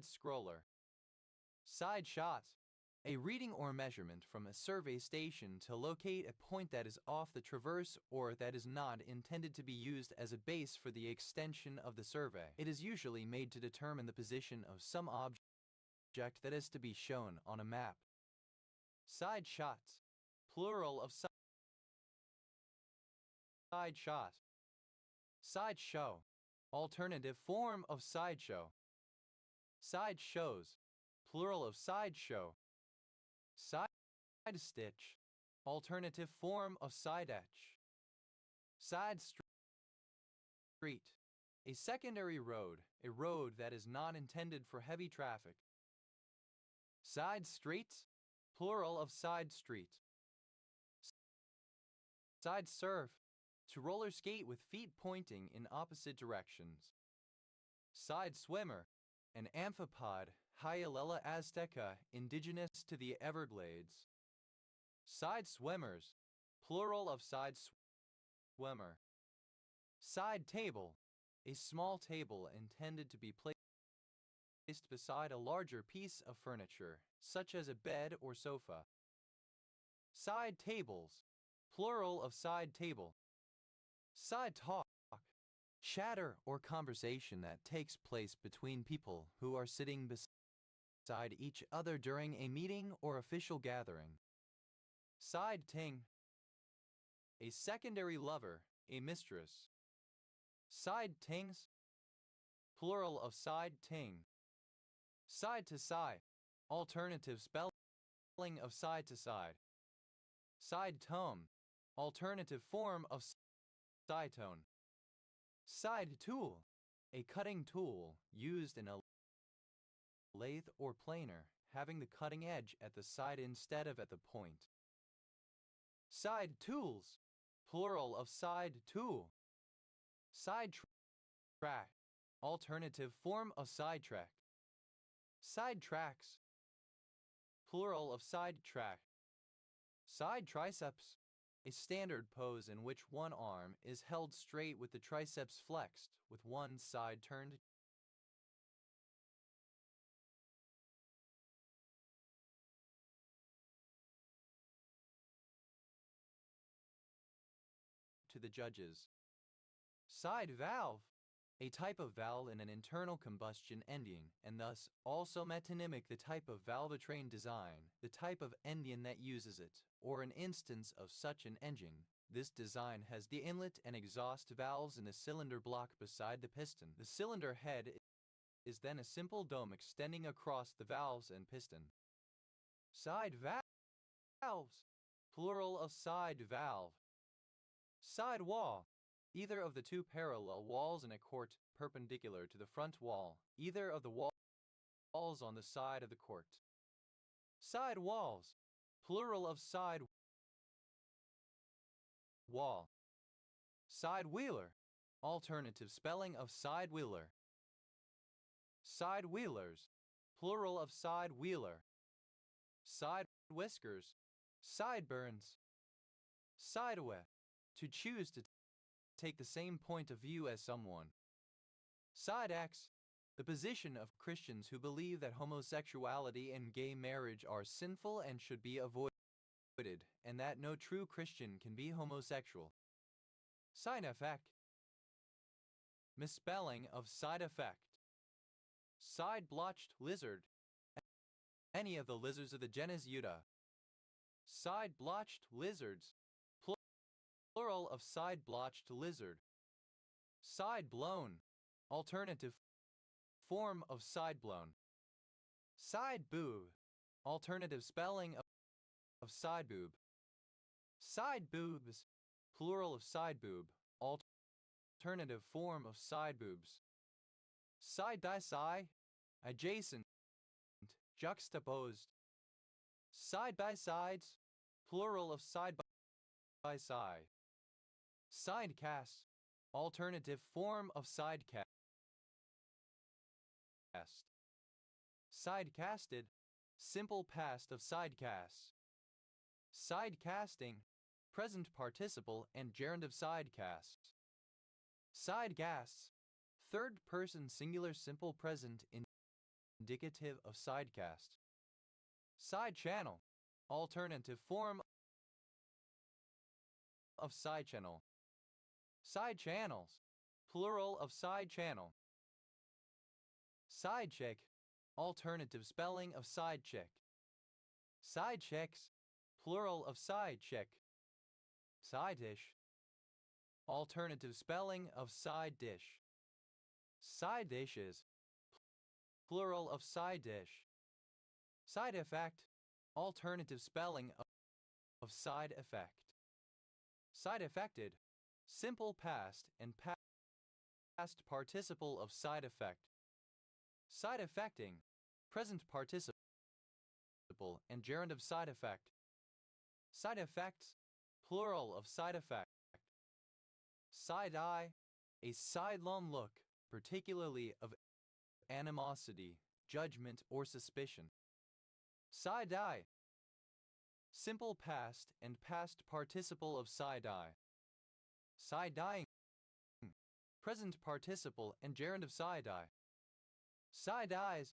scroller. Side shot, a reading or measurement from a survey station to locate a point that is off the traverse or that is not intended to be used as a base for the extension of the survey. It is usually made to determine the position of some object that is to be shown on a map. Side shots, plural of side shot. Side show, alternative form of sideshow. Side shows, plural of sideshow. Side stitch, alternative form of side etch. Side street, a secondary road, a road that is not intended for heavy traffic. Side streets, plural of side street. Side surf, to roller skate with feet pointing in opposite directions. Side swimmer, an amphipod, Hyalella azteca, indigenous to the Everglades. Side swimmers, plural of side swimmer. Side table, A small table intended to be placed beside a larger piece of furniture, such as a bed or sofa. Side tables, plural of side table. Side talk, chatter or conversation that takes place between people who are sitting beside each other during a meeting or official gathering. Side ting, a secondary lover, a mistress. Side tings, plural of side ting. Side to side, alternative spelling of side to side. Side tone, alternative form of side tone. Side tool, a cutting tool used in a lathe or planer, having the cutting edge at the side instead of at the point. Side tools, plural of side tool. Side track, alternative form of sidetrack. Side tracks, plural of side track. Side triceps, a standard pose in which one arm is held straight with the triceps flexed, with one side turned to the judges. Side valve, a type of valve in an internal combustion engine, and thus also metonymic the type of valvetrain design, the type of engine that uses it, or an instance of such an engine. This design has the inlet and exhaust valves in the cylinder block beside the piston. The cylinder head is then a simple dome extending across the valves and piston. Side valves, plural of side valve. Side wall, either of the two parallel walls in a court perpendicular to the front wall, either of the walls on the side of the court. Side walls, plural of side wall. Side wheeler, alternative spelling of side wheeler. Side wheelers, plural of side wheeler. Side whiskers, sideburns. Sideway, to choose to take the same point of view as someone. Side X, the position of Christians who believe that homosexuality and gay marriage are sinful and should be avoided, and that no true Christian can be homosexual. Side effect, misspelling of side effect. Side blotched lizard, any of the lizards of the genus Euta. Side blotched lizards, plural of side blotched lizard. Side blown, alternative form of side blown. Side boob, alternative spelling of side boob. Side boobs, plural of side boob, alternative form of side boobs. Side by side, adjacent, juxtaposed. Side by sides, plural of side by side. Side cast, alternative form of side cast. Side casted, simple past of side cast. Side casting, present participle and gerund of side cast. Side gas, third person singular simple present indicative of side cast. Side channel, alternative form of side channel. Side channels, plural of side channel. Side chick, alternative spelling of side chick. Side chicks, plural of side chick. Side dish, alternative spelling of side dish. Side dishes, plural of side dish. Side effect, alternative spelling of side effect. Side effected, simple past and past participle of side effect. Side effecting, present participle and gerund of side effect. Side effects, plural of side effect. Side eye, a sidelong look, particularly of animosity, judgment, or suspicion. Side eye, simple past and past participle of side eye. Side-eyeing, present participle and gerund of side-eye. Side-eyes,